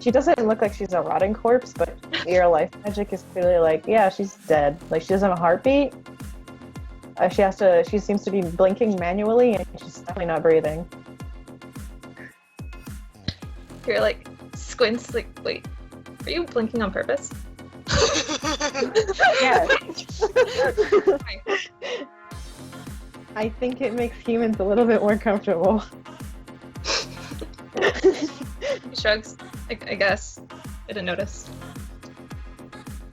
She doesn't look like she's a rotting corpse, but your life magic is clearly like, yeah, she's dead. Like she doesn't have a heartbeat. She seems to be blinking manually, and she's definitely not breathing. You're like squints, like, wait, are you blinking on purpose? Yes. I think it makes humans a little bit more comfortable. He shrugs. I guess. I didn't notice.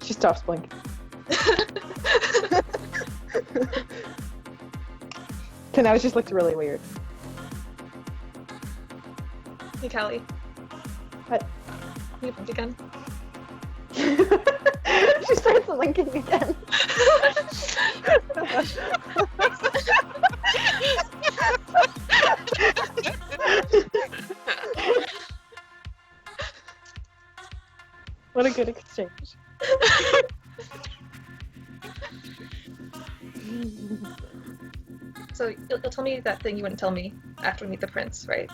She stops blinking. So now it just looks really weird. Hey, Callie. What? Can you blink again? She starts blinking again. What a good exchange. So you'll tell me that thing you wouldn't tell me after we meet the prince, right?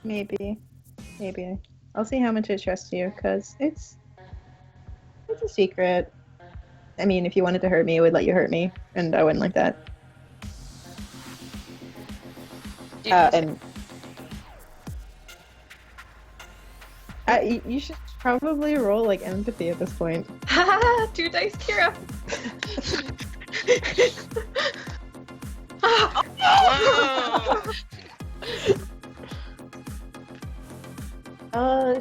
Maybe. I'll see how much I trust you, because it's a secret. I mean, if you wanted to hurt me, I would let you hurt me, and I wouldn't like that. Do you And you should probably roll like empathy at this point. Haha, 2 dice, Kira.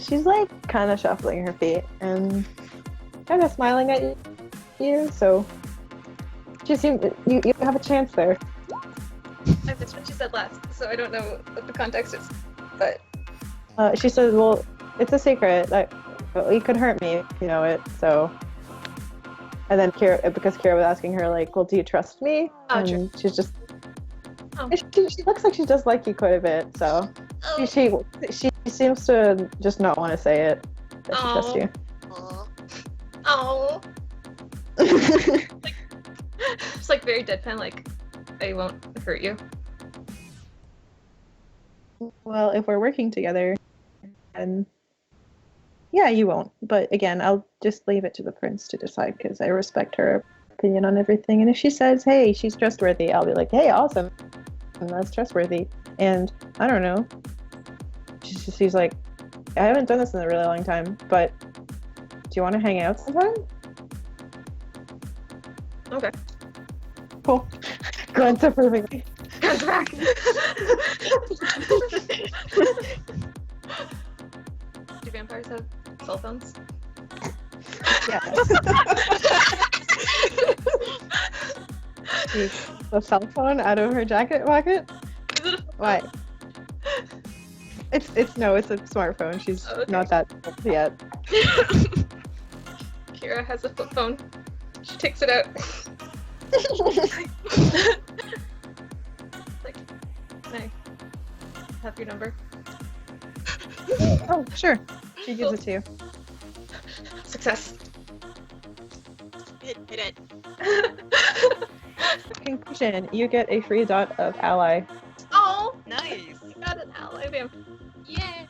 She's like kind of shuffling her feet and kind of smiling at you. So you have a chance there. I missed what she said last, so I don't know what the context is. But She says, "Well, it's a secret. Like, you could hurt me if you know it." So, and then because Kira was asking her, like, "Well, do you trust me?" Oh, and true. she's just. Oh. She looks like she does like you quite a bit. So Oh. she seems to just not want to say it. That she trusts you. Oh. It's like very deadpan, like, I won't hurt you. Well, if we're working together, then yeah, you won't. But again, I'll just leave it to the prince to decide because I respect her opinion on everything. And if she says, "Hey, she's trustworthy," I'll be like, "Hey, awesome, that's trustworthy." And I don't know. She's like, "I haven't done this in a really long time, but do you want to hang out sometime?" Okay. Cool. Glance approvingly. Comes back. Do vampires have cell phones? Yes. She pulls a cell phone out of her jacket pocket. Is it a Why? It's a smartphone. She's Oh, okay. not that old yet. Kira has a flip phone. She takes it out. Like, can I have your number? Oh, sure. She gives it to you. Success. Hit it. Conclusion: you get a free dot of ally. Oh, Nice. got an ally vamp. Yeah.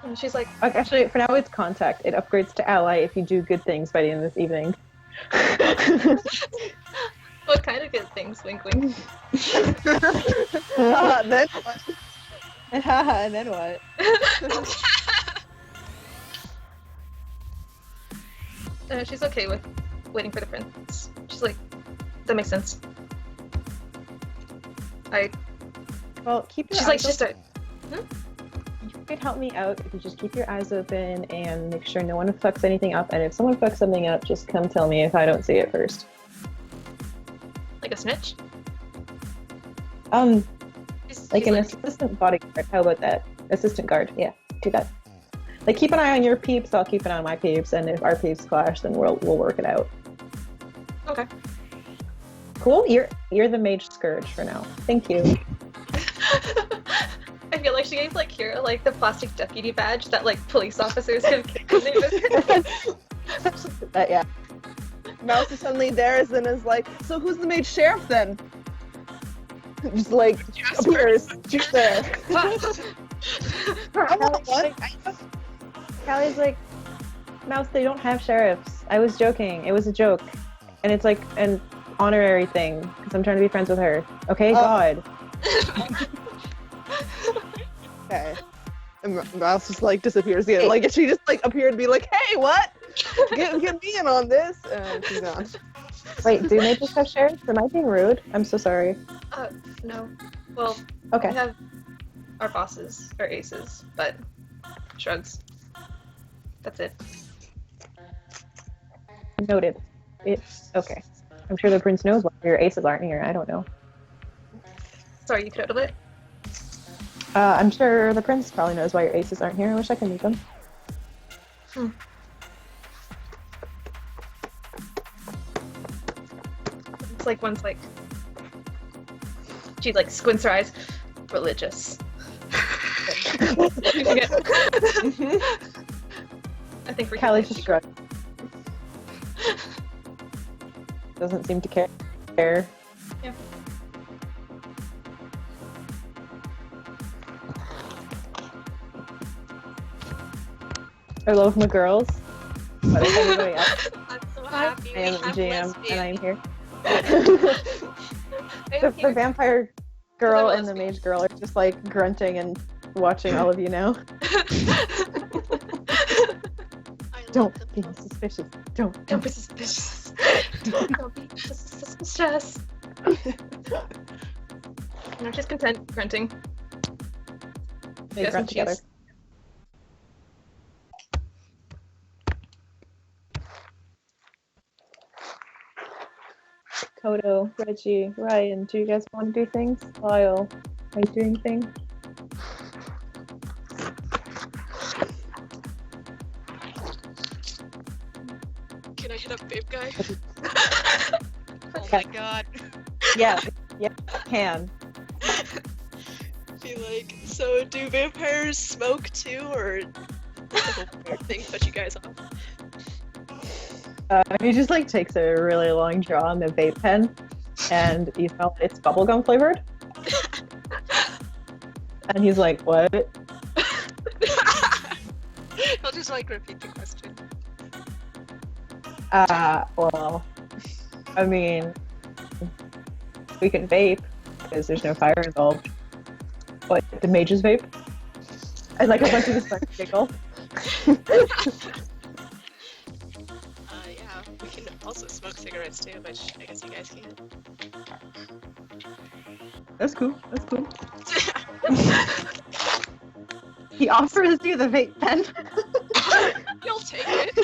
And she's like, Actually, for now it's contact. It upgrades to ally if you do good things by the end of this evening. what kind of good things? Wink, wink. Then what? And then what? She's okay with waiting for the prince. She's like, that makes sense. Well, keep your She's like, eyes You could help me out if you just keep your eyes open and make sure no one fucks anything up. And if someone fucks something up, just come tell me if I don't see it first. Like a snitch? Like an assistant bodyguard. How about that? Assistant guard. Yeah, do that. Like, keep an eye on your peeps. I'll keep an eye on my peeps, and if our peeps clash, then we'll work it out. Okay. Cool. You're the mage scourge for now. Thank you. I feel like she gave like Kira like the plastic deputy badge that like police officers have when they visit. Yeah. Mouse is suddenly there and is like, so who's the mage sheriff then? Just like appears just there. Callie's like, Mouse, they don't have sheriffs. I was joking. It was a joke. And it's like an honorary thing because I'm trying to be friends with her. Okay, God. Okay. And Mouse just like disappears again. Like she just like appeared to be like, hey, what? Get me in on this. And she's gone. Wait, do mages have sheriffs? Am I being rude? I'm so sorry. No. Well, Okay. we have our bosses, our aces, but shrugs. That's it. Noted. It's okay. I'm sure the prince knows why your aces aren't here. I don't know. Sorry, you could it. I'm sure the prince probably knows why your aces aren't here. I wish I could meet them. It's like one's like she like squints her eyes. Religious. I think we're Callie just shrugged. Doesn't seem to care. Yeah. Hello from the girls. What is everybody else? I'm so happy I am we have GM lesbians. and I'm here. I The am here. vampire girl and the lesbian. mage girl are just like grunting and watching all of you now. I love Don't them be both. suspicious. Don't be suspicious. Don't be suspicious. No, she's content grunting. They Yes, grunt and together. she's- Kodo, Reggie, Ryan, do you guys want to do things? Lyle, are you doing things? Can I hit up Babe Guy? Oh my god. Yeah, yeah, can. Be like, so do vampires smoke too, or the whole weird thing put you guys off? He just like takes a really long draw on the vape pen, and you smell it's bubblegum flavored. And he's like, "What?" I'll just like repeat the question. Well, I mean, we can vape because there's no fire involved. But the mages vape. I like a bunch of this like giggle. Yeah, we can also smoke cigarettes too, but I guess you guys can't. That's cool. That's cool. He offers you the vape pen. You'll take it.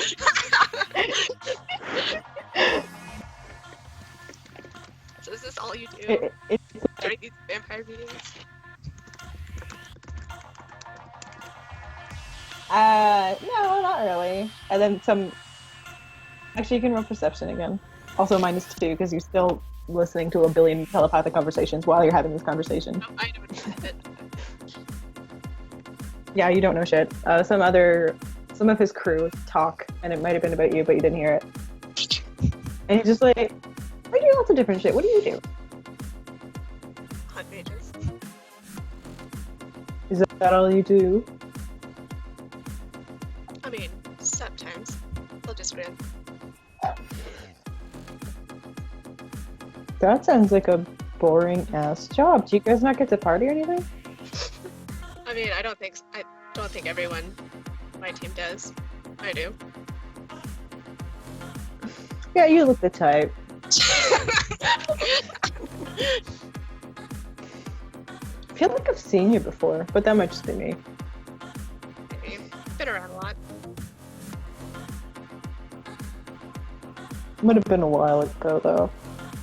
So is this all you do during these vampire meetings? No, not really. And then some. Actually, you can roll perception again. Also -2 because you're still listening to a billion telepathic conversations while you're having this conversation. No, I know what it. Yeah, you don't know shit. Some of his crew talk, and it might have been about you, but you didn't hear it. And he's just like, I do lots of different shit. What do you do? Hunt mages. Is that all you do? I mean, sometimes they'll just grin. That sounds like a boring ass job. Do you guys not get to party or anything? I mean, I don't think everyone on my team does. I do. Yeah, you look the type. I feel like I've seen you before, but that might just be me. Maybe. Been around a lot. Would have been a while ago though,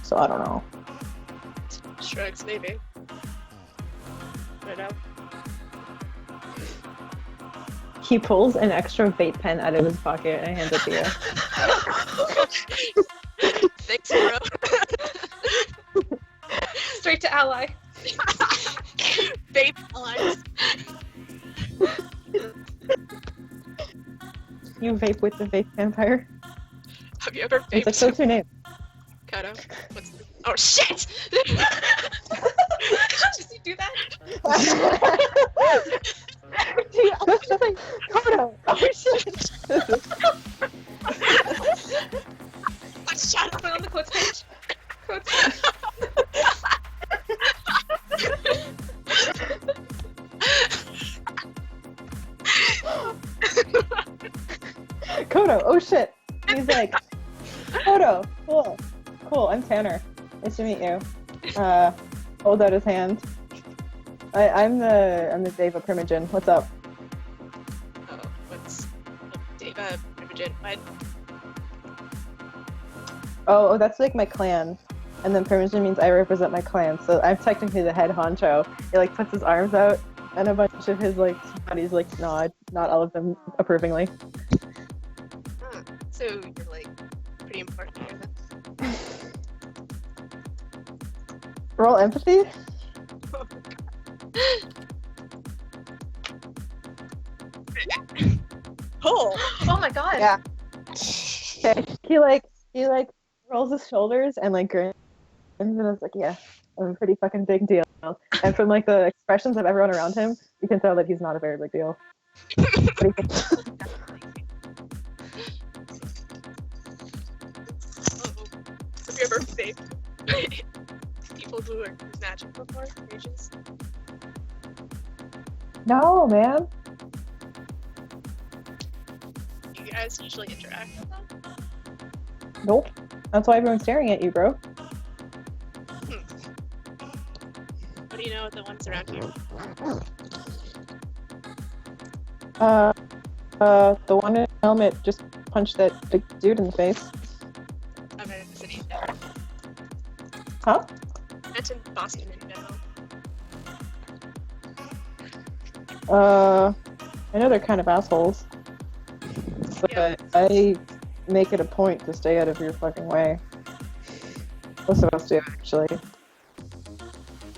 so I don't know. Shrugs, maybe. I don't know. He pulls an extra vape pen out of his pocket and hands it to you. Thanks, bro. Straight to ally. Vape allies. You vape with the vape vampire? Have you ever It's like, vaped? what's your name? Kodo? What's the... Oh shit! Just you do that? Dude, I was just like, Kodo, oh shit! Shut up! Put on the quotes page. Quotes page. Kodo, oh shit! He's like, Kodo, cool, I'm Tanner. Nice to meet you. Hold out his hand. I'm the Deva Primogen. What's up? Oh, what's Deva Primogen? What? Oh, that's like my clan. And then Primogen means I represent my clan, so I'm technically the head honcho. He like puts his arms out, and a bunch of his like buddies like nod, not all of them approvingly. Huh. So you're like pretty important here then. Roll empathy? Oh! Oh my god. Yeah. Okay. He rolls his shoulders and like grins, and I was like, yeah, I'm a pretty fucking big deal. And from like the expressions of everyone around him, you can tell that he's not a very big deal. Have you ever faked people who are magic before? Mages? No, man. You guys usually interact with them? Nope. That's why everyone's staring at you, bro. What do you know of the ones around here? The one in the helmet just punched that big dude in the face. I'm in the city in general. Huh? I meant in Boston in general. I know they're kind of assholes. But Yeah. I make it a point to stay out of your fucking way. Most of us do, actually.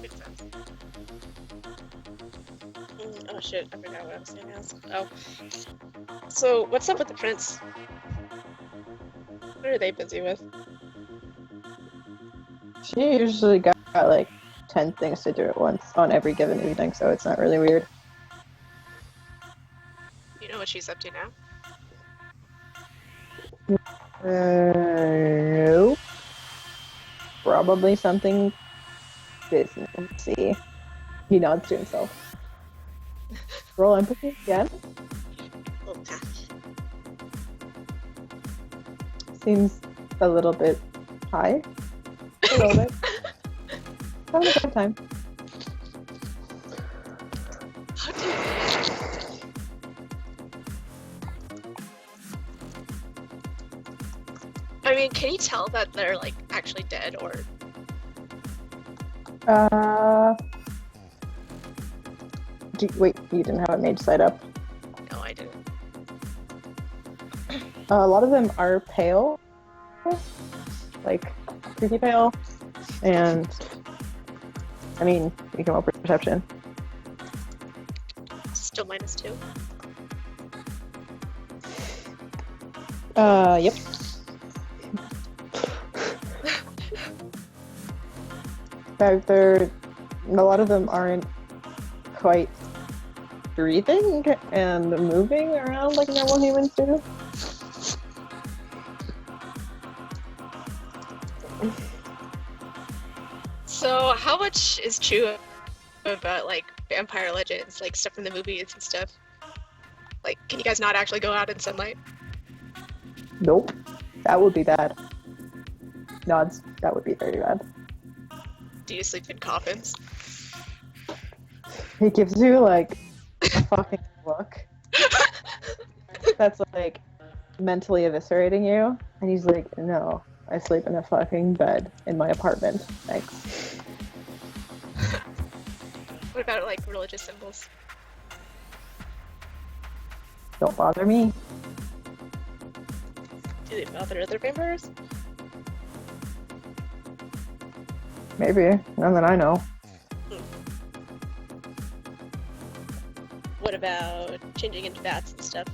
Makes sense. Oh shit, I forgot what I was gonna ask. Oh. So, what's up with the prince? What are they busy with? She usually got like 10 things to do at once on every given evening, so it's not really weird. You know what she's up to now? No. Probably something businessy. He nods to himself. Roll empathy again. Oh, Seems a little bit high. A little bit. Having a good time. how do you... I mean, can you tell that they're like actually dead or Wait, you didn't have a mage side up. no? I didn't. A lot of them are pale, like creepy pale, and I mean, you can roll perception. Still -2. Yep. They're a lot of them aren't quite breathing and moving around like normal humans do. So, how much is true about like vampire legends, like stuff from the movies and stuff? Like, can you guys not actually go out in sunlight? Nope. That would be bad. Nods. That would be very bad. Do you sleep in coffins? He gives you like a fucking look that's like mentally eviscerating you, and he's like, "No, I sleep in a fucking bed in my apartment. Thanks." What about like religious symbols? Don't bother me. Do they bother other vampires? Maybe. None that I know. What about changing into bats and stuff?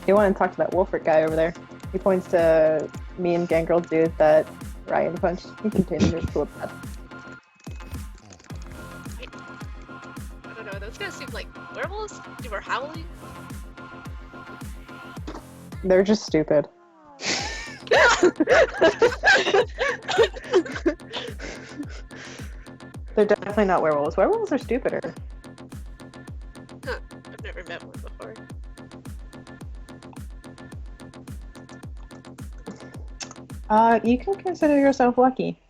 You want to talk to that Wolfert guy over there? He points to me and Gangrel dude that Ryan punched. He continues to look bad. I don't know, those guys seem like werewolves? They were howling? They're just stupid. They're definitely not werewolves. Werewolves are stupider. Huh, I've never met one before. You can consider yourself lucky.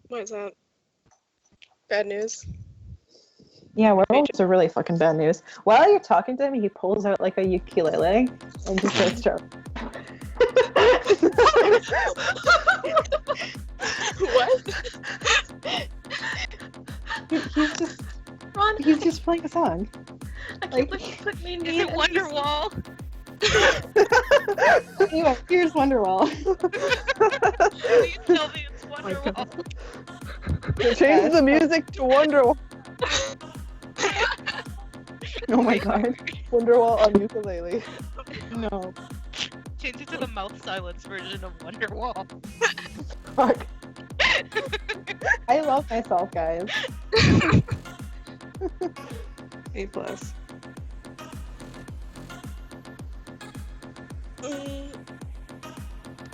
What is that? Bad news? Yeah, werewolves are really fucking bad news. While you're talking to him, he pulls out like a ukulele and just starts strumming. What? He's just playing a song. I can't believe you put me in Is it Wonderwall? Anyway, here's Wonderwall. Please tell me it's my Wonderwall. Change the music to Wonderwall. Oh my god. Wonderwall on ukulele. No. Change it to the mouth silence version of Wonderwall. Fuck. I love myself, guys. A plus.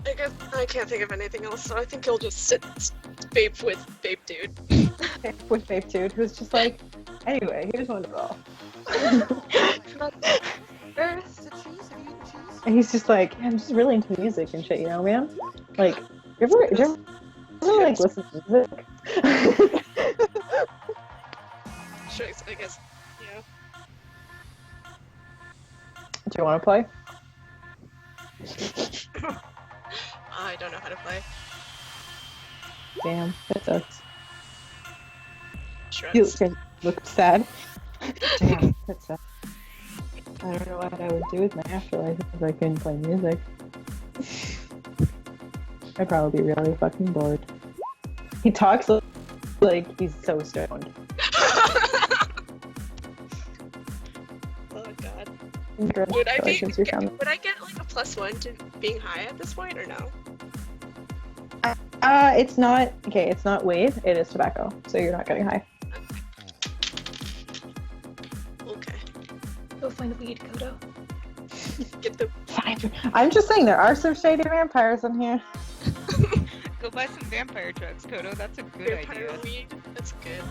I guess I can't think of anything else, so I think he'll just sit vape with Vape Dude. With Faith Dude, who's just like, anyway, here's Wonderwall. And he's just like, yeah, I'm just really into music and shit, you know, man? Like, you ever like, listen to music? Sure, I guess, yeah. Do you want to play? I don't know how to play. Damn, that sucks. Shrugs. You looked sad. Damn, that sucks. I don't know what I would do with my afterlife if I couldn't play music. I'd probably be really fucking bored. He talks like he's so stoned. Oh god. Would Would I get like a +1 to being high at this point or no? It's not okay. It's not weed. It is tobacco, so you're not getting high. Okay. Go find weed, Kodo. Get the Fine. I'm just saying there are some shady vampires in here. Go buy some vampire drugs, Kodo. That's a good vampire idea. weed. That's good.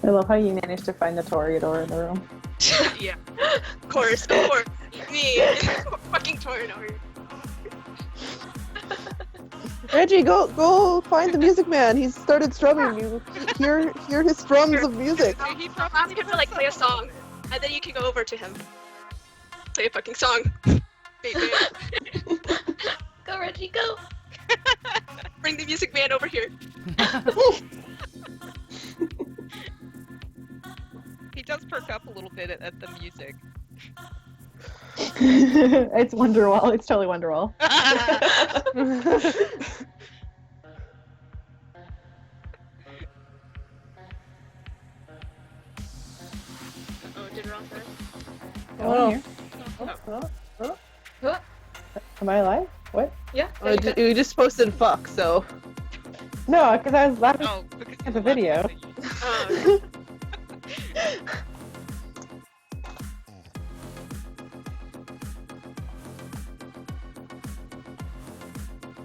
I love how you managed to find the Toreador in the room. Yeah. Of course. Me. Fucking Toreador. Reggie, go find the music man. He's started strumming. You hear his strums of music. He Ask him to like play a song, and then you can go over to him. Play a fucking song. Baby. Go, Reggie, go! Bring the music man over here. He does perk up a little bit at the music. It's Wonderwall. It's totally Wonderwall. Oh, did Ross die? Oh. Here. Huh? Am I alive? What? Yeah. You just posted fuck, so. No, because I was laughing Oh, because at the video. Oh,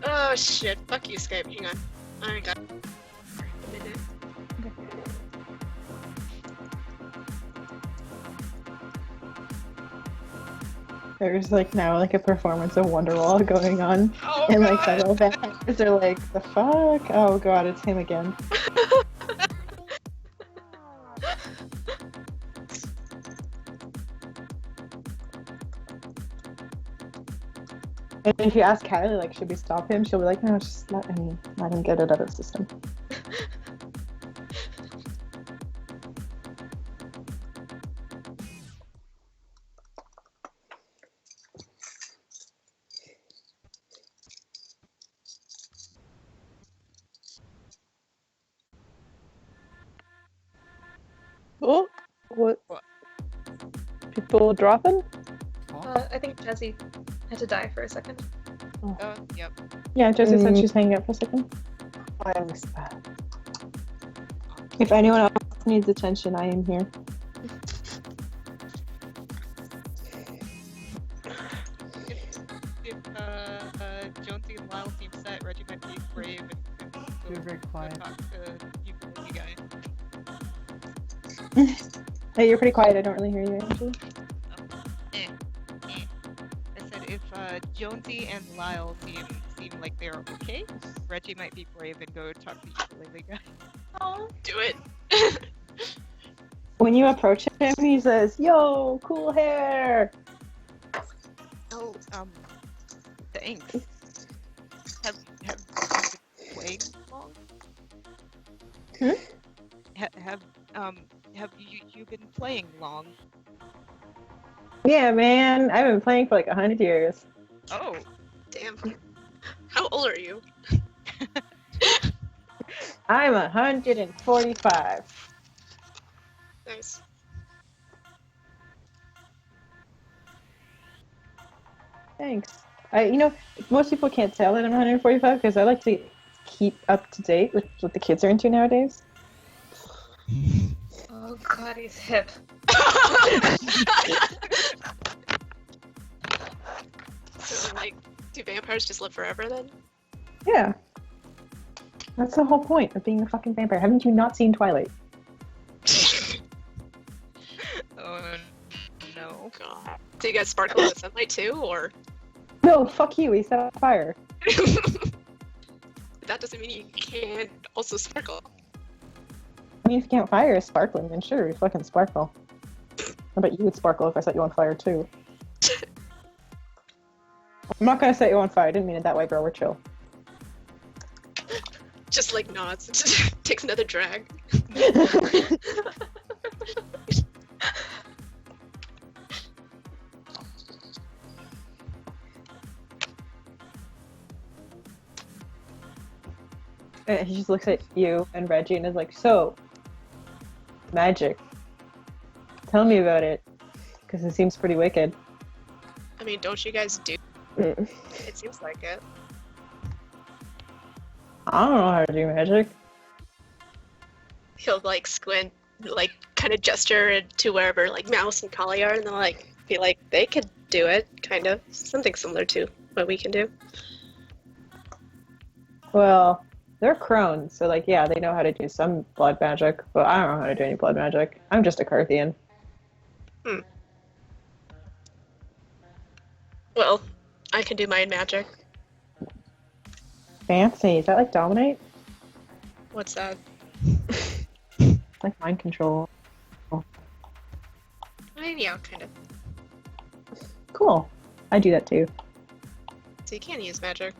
oh shit, fuck you, Skype. Hang on. I got a minute. There's like now like a performance of Wonderwall going on, Oh and like god. several vampires are like, the fuck? Oh god, it's him again. And if you ask Kylie, like, should we stop him? She'll be like, no, just let him get it out of the system. Oh, what? What? People dropping? I think Jazzy had to die for a second. Oh, yep. Yeah, Josie said she's hanging out for a second. I missed that. If anyone else needs attention, I am here. If Jonesy and Lyle seem set, Reggie might be brave and You're very quiet. talk to you guys. Hey, you're pretty quiet. I don't really hear you, actually. I said if Jonesy and Lyle seem like they're okay, Reggie might be brave and go talk to the ukulele guy. Oh, Do it. When you approach him, he says, "Yo, cool hair." Oh, thanks. Have you been playing long? Have you been playing long? Yeah, man. I've been playing for like 100 years. Oh, Damn. How old are you? I'm 145. Nice. Thanks. Most people can't tell that I'm 145 because I like to keep up to date with what the kids are into nowadays. oh god, he's hip. So, like, do vampires just live forever then? Yeah. That's the whole point of being a fucking vampire. Haven't you not seen Twilight? oh no. God. Do you guys sparkle in the sunlight too, or? No, fuck you. We set on fire. That doesn't mean you can't also sparkle. I mean, if you can't fire is sparkling, then sure, we fucking sparkle. I bet you would sparkle if I set you on fire too. I'm not gonna set you on fire. I didn't mean it that way, bro. We're chill. Just like nods. Just takes another drag. And he just looks at you and Reggie and is like, so, magic. Tell me about it. Because it seems pretty wicked. I mean, don't you guys do? Mm. It seems like it. I don't know how to do magic. He'll like squint, like kind of gesture to wherever like Mouse and Collie are, and they'll like be like they could do it, kind of something similar to what we can do. Well, they're crones, so like, yeah, they know how to do some blood magic, but I don't know how to do any blood magic. I'm just a Carthian. Well, I can do mind magic. Fancy. Is that like dominate? What's that? Like mind control. Yeah, kind of. Cool. I do that too. So you can use magic.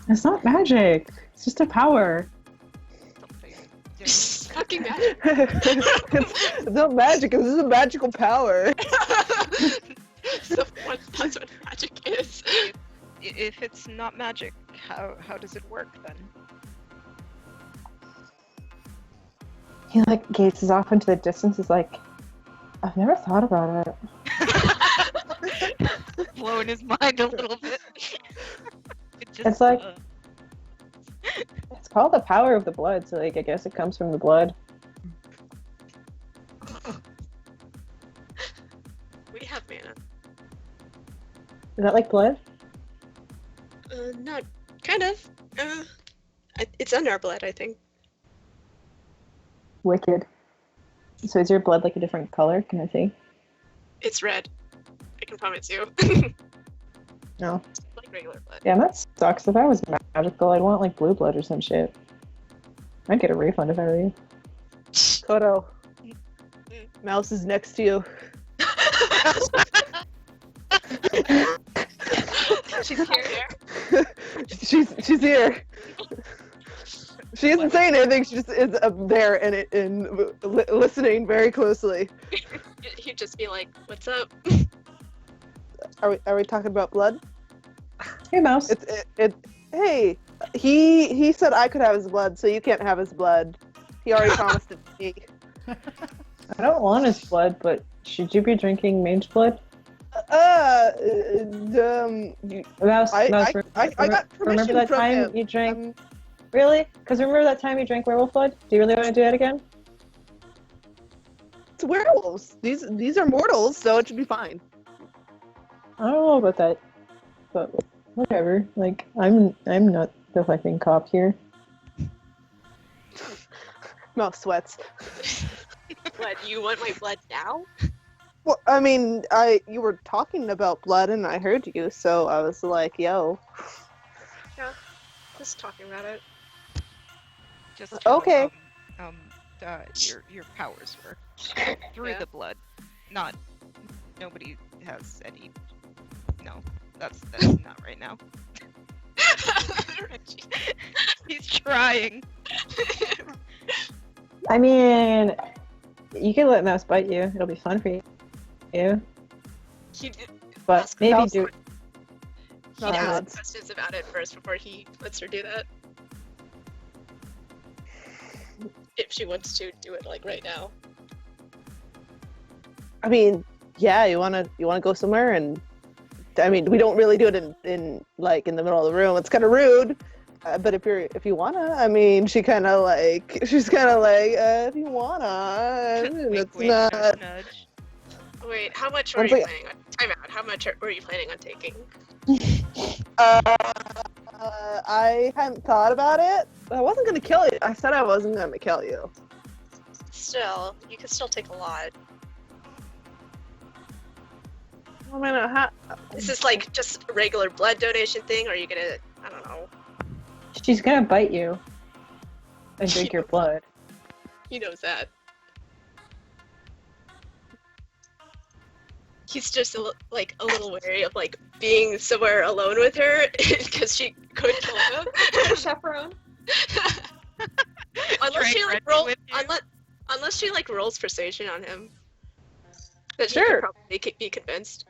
It's not magic. It's just a power. It's fucking magic. It's not magic. This is a magical power. So that's what magic is. If it's not magic, how does it work then? He like gazes off into the distance. Is like, I've never thought about it. Blowing his mind a little bit. It's like it's called the power of the blood. So like, I guess it comes from the blood. We have mana. Is that like blood? Not kind of. It's in our blood, I think. Wicked. So is your blood like a different color? Can I see? It's red. can promise you. No. Like regular blood. Yeah, that sucks. If I was magical, I'd want like blue blood or some shit. I'd get a refund if I were you. Kodo. Mouse is next to you. She's here. she's here. She isn't saying anything. She just is up there and listening very closely. He'd just be like, "What's up?" Are we talking about blood? Hey, Mouse. Hey, he said I could have his blood, so you can't have his blood. He already promised it to me. I don't want his blood, but should you be drinking mage blood? Mouse, I Mouse, got permission remember that from time him. you drank? Really? Because remember that time you drank werewolf blood? Do you really want to do that again? It's werewolves. These are mortals, so it should be fine. I don't know about that, but whatever. Like, I'm not the fucking cop here. Mouse sweats. What? You want my blood now? Well, I mean, you were talking about blood, and I heard you, so I was like, "Yo." Yeah, just talking about it. Just Okay. Your powers work through Yeah. the blood. Nobody has any. No, that's not right now. He's trying. I mean, you can let Mouse bite you. It'll be fun for you. He did. But Ask maybe Mouse. do. He'd ask questions about it first before he lets her do that. If she wants to do it like right now. I mean, yeah, you wanna go somewhere, and I mean, we don't really do it in the middle of the room. It's kind of rude. But if you wanna, I mean, she's kind of like, if you wanna, Wink, it's wink, not. nudge, nudge. Wait, how much were Sounds you like- planning on? Time out. How much were you planning on taking? I hadn't thought about it. I wasn't gonna kill you. I said I wasn't gonna kill you. Still, you could still take a lot. I mean, Is this like just a regular blood donation thing, or are you gonna, I don't know. She's gonna bite you and drink your blood. He knows that. He's just a little wary of like being somewhere alone with her because she could kill him. Chaperone. Unless she Drag like Reggie roll, with you. unless she like rolls persuasion on him. That he Sure. could probably be convinced.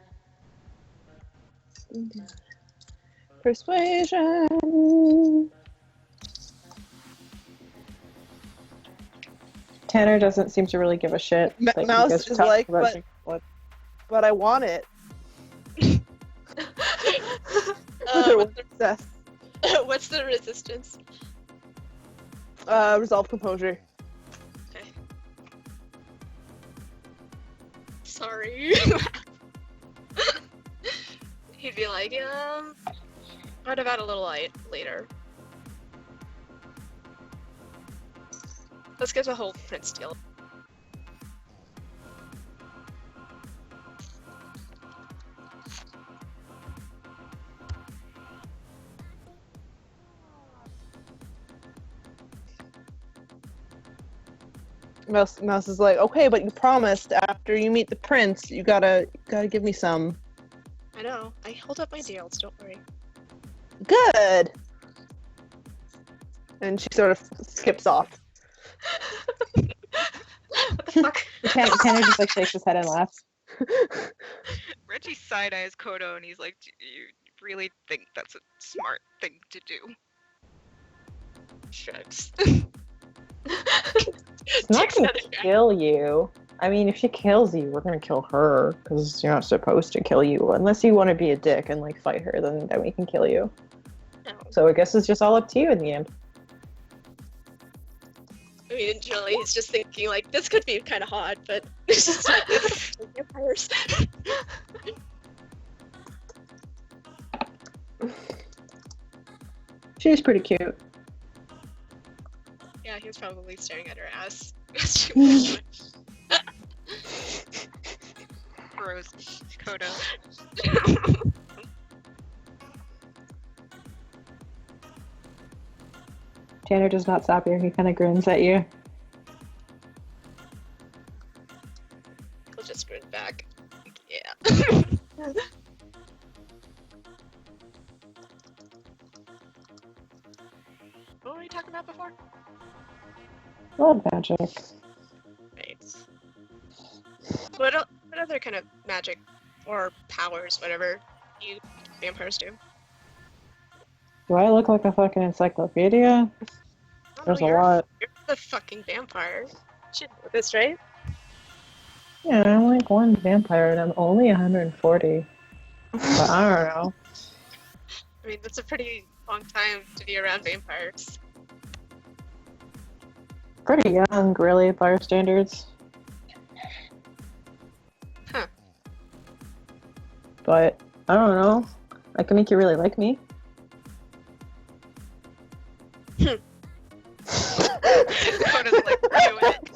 persuasion. Tanner doesn't seem to really give a shit. that you Mouse guys are is talking like, about but- drinking blood. But I want it. What's Success. what's the resistance? Resolve composure. Okay. Sorry. He'd be like, yeah, I'd have had a little light later. Let's get the whole Prince deal. Mouse is like, okay, but you promised after you meet the prince, you gotta give me some. I know. I hold up my deals, don't worry. Good. And she sort of skips off. What the fuck? Tanner just like shakes his head and laughs. Reggie side eyes Kodo and he's like, "Do you really think that's a smart thing to do?" Shrugs. She's not Takes gonna another drag. kill you. I mean, if she kills you, we're gonna kill her because you're not supposed to kill you unless you want to be a dick and like fight her. Then we can kill you. No. So I guess it's just all up to you in the end. I mean, internally, he's just thinking, like, this could be kind of hot, but it's just like, vampires. She's pretty cute. Yeah, he was probably staring at her ass. As she was froze. Kodo. Tanner does not stop here. He kind of grins at you. He'll just grin back. Yeah. What were we talking about before? Blood magic. Right. What other kind of magic or powers, whatever, you vampires do? Do I look like a fucking encyclopedia? Oh, There's a you're lot. You're the fucking vampire. You should know this, right? Yeah, I'm like one vampire and I'm only 140. But I don't know. I mean, that's a pretty long time to be around vampires. Pretty young, really, by our standards. Huh. But I don't know. I can make you really like me. Kodo's like, do it.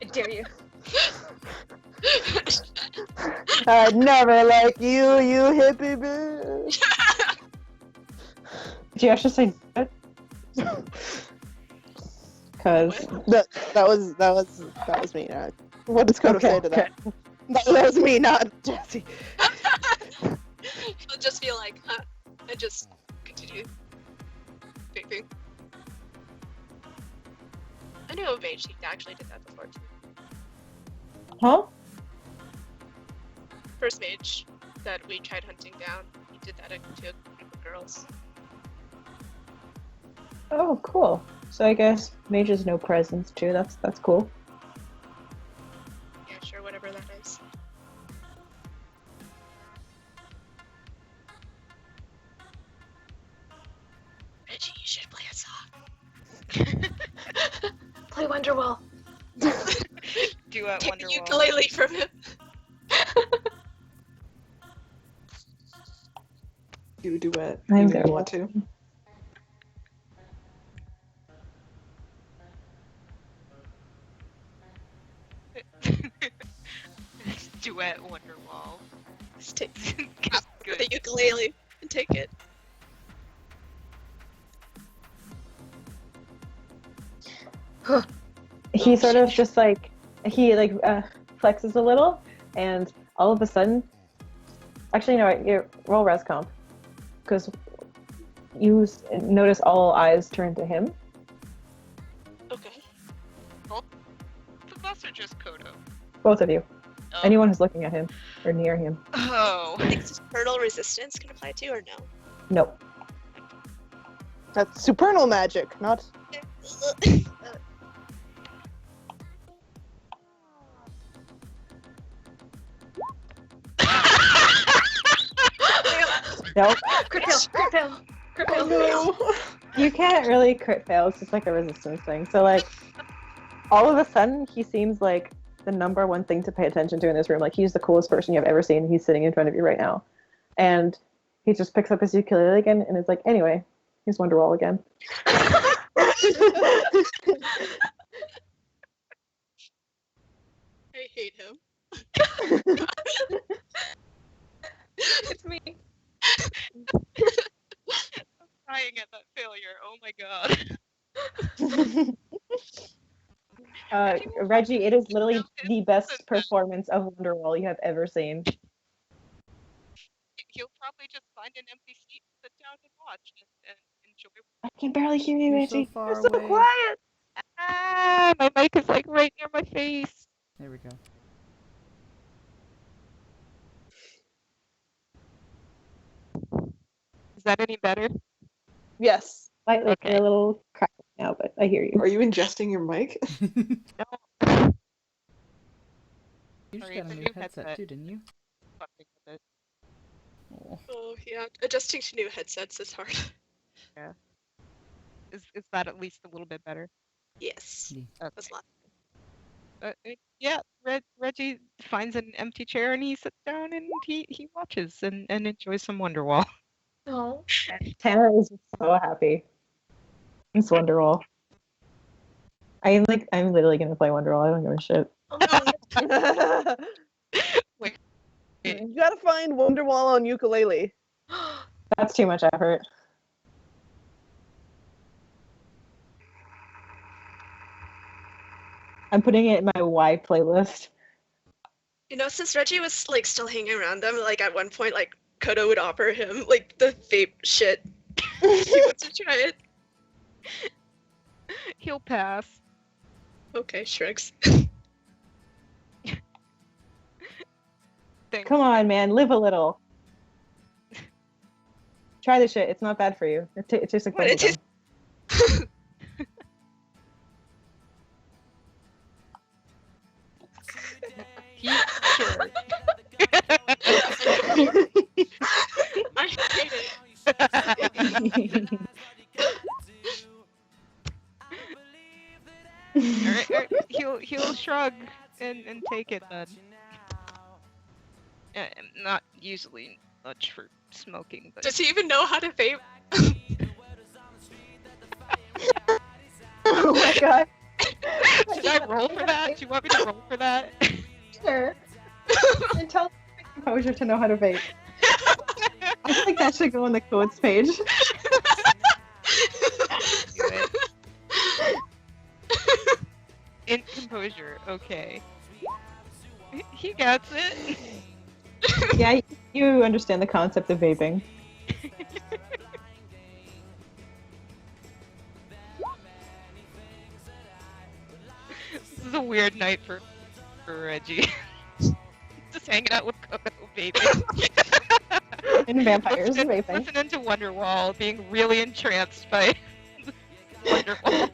I dare you. I'd never like you, you hippie bitch. Did you actually say that? Because That was me. What does Kodo say to that? That was me, not Jesse. He'll just be like, huh, and just continue vaping. I know a mage, he actually did that before too. Huh? First mage that we tried hunting down, he did that to a group of girls. Oh, cool. So I guess mages know presence too. That's cool. Yeah, sure, whatever that is. Reggie, you should play a song. Play Wonderwall. Duet Take the Wonderwall. ukulele from him. Do a duet. I'm You there. want to? Duet Wonderwall. Just take Good. the ukulele and take it. He sort of just like flexes a little, and all of a sudden, actually, no, you roll res comp, because you notice all eyes turn to him. Okay. Both of us or just Kodo? Both of you. Oh. Anyone who's looking at him or near him. Oh. I think supernal resistance can apply to, or no? Nope. That's supernal magic, not. Nope. Crit fail. Crit fail. Crit fail. No. You can't really crit fail. It's just like a resistance thing. So like, all of a sudden, he seems like the number one thing to pay attention to in this room. Like he's the coolest person you've ever seen. He's sitting in front of you right now, and he just picks up his ukulele again, and it's like, anyway, here's Wonderwall again. I hate him. It's me. Crying at that failure. Oh my god. Reggie, it is literally the best performance of Wonderwall you have ever seen. He'll probably just find an empty seat, sit down and watch and enjoy. I can barely hear you, You're Reggie. so far You're so away. quiet. Ah, my mic is like right near my face. There we go. Is that any better? Yes. Slightly, Okay. you're a little cracked now, but I hear you. Are you ingesting your mic? You just Sorry, got a it's a new new headset headset. too, didn't you? Fucking with it. Oh. Oh yeah, adjusting to new headsets is hard. Is that at least a little bit better? Yes, Yeah. that's a lot. Yeah, Reggie finds an empty chair and he sits down and he watches and enjoys some Wonderwall. Oh. Tanner is so happy. It's Wonderwall. I'm literally gonna play Wonderwall. I don't give a shit. Oh no. gotta find Wonderwall on ukulele. That's too much effort. I'm putting it in my Y playlist. You know, since Reggie was like still hanging around them, like at one point, like Kodo would offer him like the vape shit. He wants to try it. He'll pass. Okay, shrugs. Thanks. Come on, man, live a little. Try this shit. It's not bad for you. It tastes like What, it bubblegum. Sure. I hate it. Alright, he'll shrug and take it then. Not usually much for smoking, but Does he even know how to vape? Oh my god. should I roll for that? Do you want me to roll for that? Sure. And tell composure to know how to vape. I think that should go on the codes page. Do it. In composure, okay. He gets it. Yeah, you understand the concept of vaping. This is a weird night for Reggie. Just hanging out with Coco vaping. And vampires and vaping. Listening to Wonderwall, being really entranced by Wonderwall.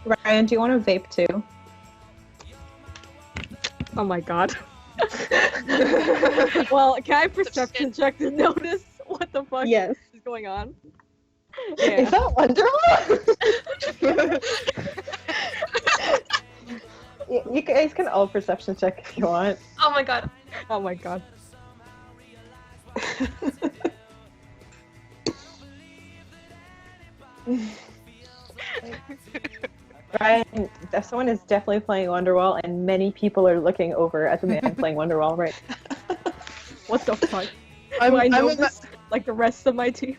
Ryan, do you want to vape too? Oh my god. Well, can I perception check to notice what the fuck Yes. is going on? Is that Wonderwall? You guys can all perception check if you want. Oh my god. Oh my god. Ryan, someone is definitely playing Wonderwall, and many people are looking over at the man playing Wonderwall right now. What the fuck? I'm, Do I I'm, know ima- this like the rest of my team?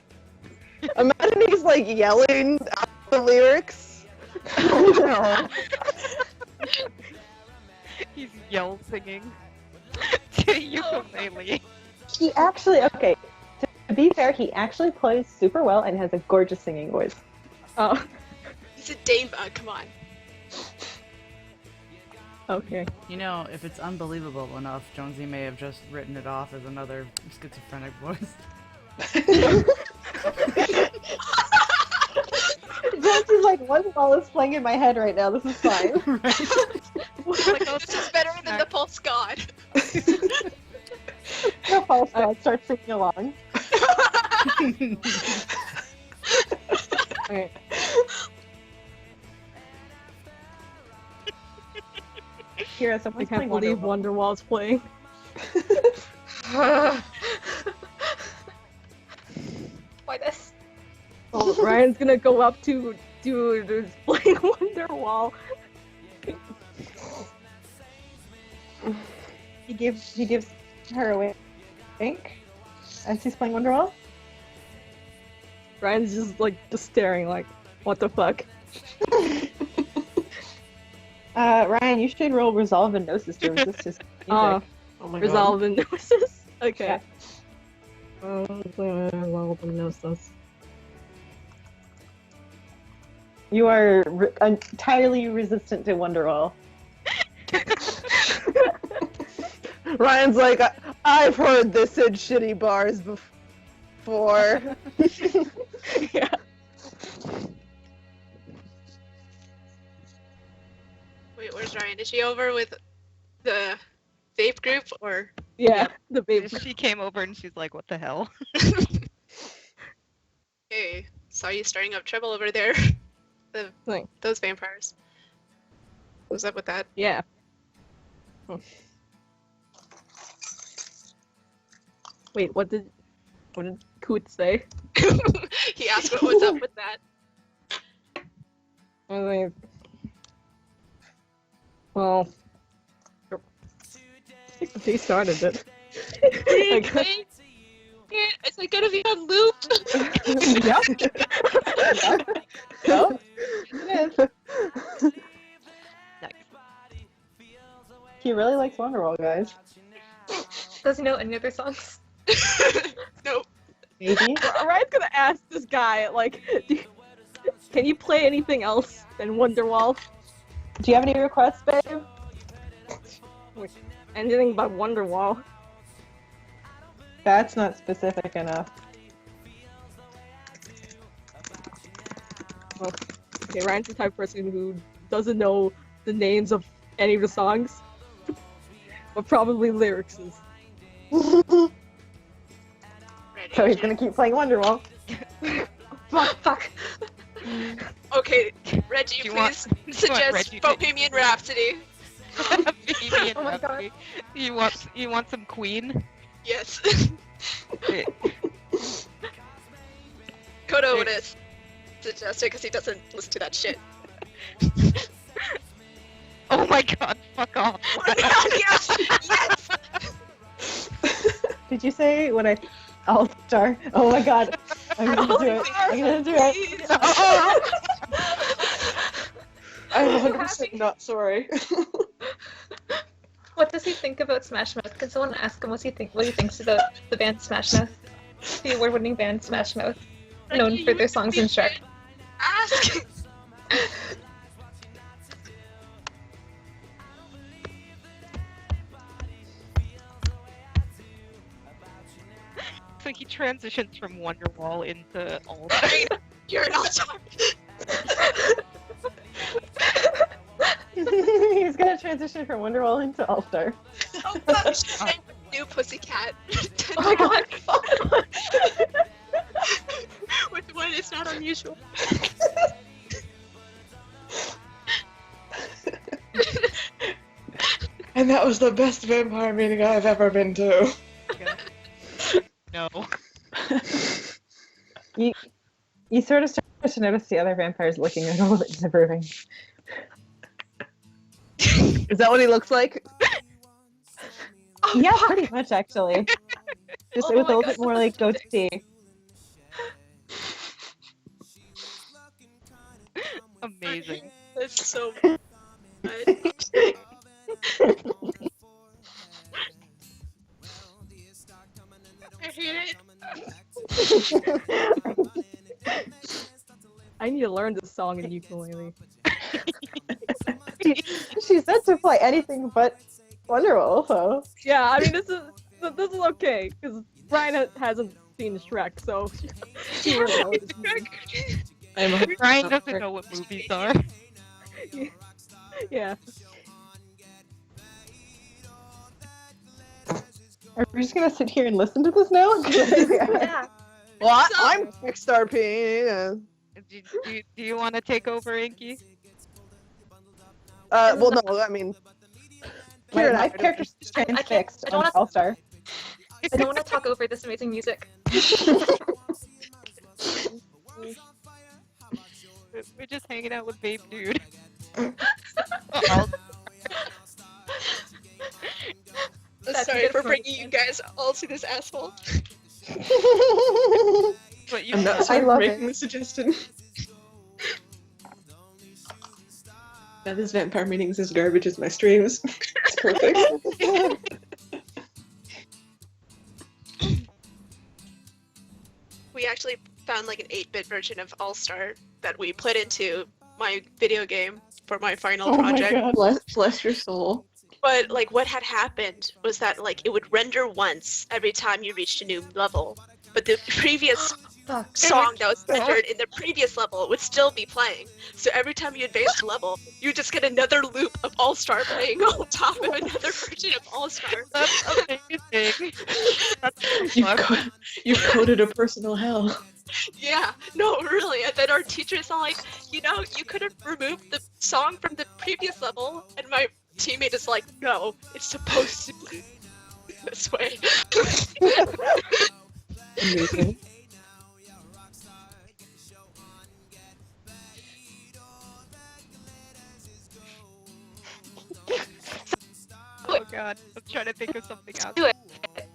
imagining he's like yelling out the lyrics. Oh, He's yell singing to ukulele. He actually, okay, to be fair, he actually plays super well and has a gorgeous singing voice. Oh, He's a Dane bug, come on. okay. You know, if it's unbelievable enough, Jonesy may have just written it off as another schizophrenic voice. Jones is like, Wonderwall is playing in my head right now, this is fine. Like, oh, this is better than the Pulse God. No false god, start singing along. Okay. Kira, I someone's can't playing believe Wonderwall. Wonderwall's playing. Why this? Oh, Ryan's gonna go up to dude who's playing Wonderwall. He gives her a wink as he's playing Wonderwall. Ryan's just staring like, what the fuck? Ryan, you should roll Resolve and Gnosis to resist his music. Oh my Resolve and Gnosis? Okay. Resolve and Gnosis. You are entirely resistant to Wonderwall. Ryan's like, I've heard this in shitty bars before. Yeah. Wait, where's Ryan? Is she over with the vape group or? Yeah, the baby. She came over and she's like, what the hell? Hey, saw you starting up trouble over there. Those vampires. What's up with that? Yeah. Wait, what did Coot say? He asked what was up with that. I was like, Well, he started it. I guess- Is it gonna be on loop? Yep. It is. Nice. He really likes Wonderwall, guys. Does he know any other songs? Nope. Maybe. Ryan's gonna ask this guy, like, can you play anything else than Wonderwall? Do you have any requests, babe? Anything but Wonderwall? That's not specific enough. Okay, Ryan's the type of person who doesn't know the names of any of the songs, but probably lyrics. So he's gonna keep playing Wonderwall. Fuck. Okay, Reggie, Do you please want suggest Reggie to- Bohemian Rhapsody. Bohemian Oh my God. Rhapsody. You want some Queen? Yes. Okay. Kodo would have suggested because he doesn't listen to that shit. Oh my god, fuck off. Oh my god, yes! Yes! Did you say what I? All-Star. Oh my god. I'm gonna do it. I'm gonna do it. Please. I'm 100% not sorry. What does he think about Smash Mouth? Can someone ask him what he thinks about the band Smash Mouth? The award-winning band Smash Mouth, known for their songs in Shrek. Ask! So he transitions from Wonderwall into all. You're not sorry. He's gonna transition from Wonderwall into All-Star. Oh fuck! New Pussycat. Oh my god! With one, it's not unusual. And that was the best vampire meeting I've ever been to. No. You sort of start to notice the other vampires looking a little bit disapproving. Is that what he looks like? Yeah, pretty much actually. Just Oh with a my little God, bit more like that's goatee. Amazing. That's so good. I hate it. I need to learn this song in ukulele. She said to play anything but Wonderwall, so. Yeah, I mean this is okay because Ryan hasn't seen Shrek, so she won't know this movie. I'm Ryan doesn't know what movies are. Yeah. Are we just gonna sit here and listen to this now? Yeah. Well, I'm next RP. Yeah. Do you want to take over, Inky? Well, no, I mean, Kieran, my I have characters I can't- transfixed I don't on wanna- All-Star. I don't want to talk over this amazing music. We're just hanging out with Babe Dude. That's Sorry good for for bringing me. you guys all to this asshole. But you I'm not I sorry for love making it. the suggestion. Now this vampire meetings is garbage as my streams. It's perfect. We actually found like an 8-bit version of All-Star that we put into my video game for my final Oh my project. god. Bless your soul. But like what had happened was that like it would render once every time you reached a new level. But the previous Fuck. song that was rendered in the previous level would still be playing. So every time you advanced a level, you just get another loop of All-Star playing on top of another version of All-Star. That's amazing. That's You've coded a personal hell. Yeah, no, really. And then our teacher's all like, you know, you could have removed the song from the previous level. And my teammate is like, no, it's supposed to be this way. Amazing. god, I'm trying to think of something else. Do it.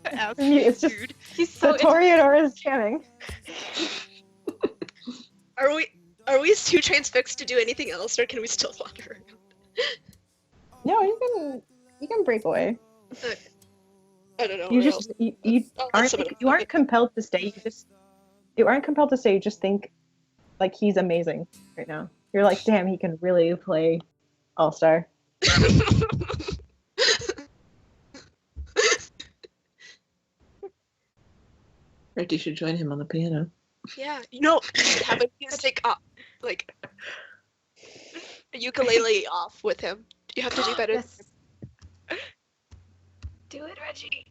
to ask It's just dude. He's so the Toreador is jamming. Are we too transfixed to do anything else, or can we still wander around? No, you can break away. I don't know. You what just else. you I'll let someone else aren't compelled to stay. You aren't compelled to stay. You just think like he's amazing right now. You're like, damn, he can really play All-Star. Reggie should join him on the piano. Yeah, have a music off, like a ukulele off with him. You have to do better. Yes. Do it, Reggie.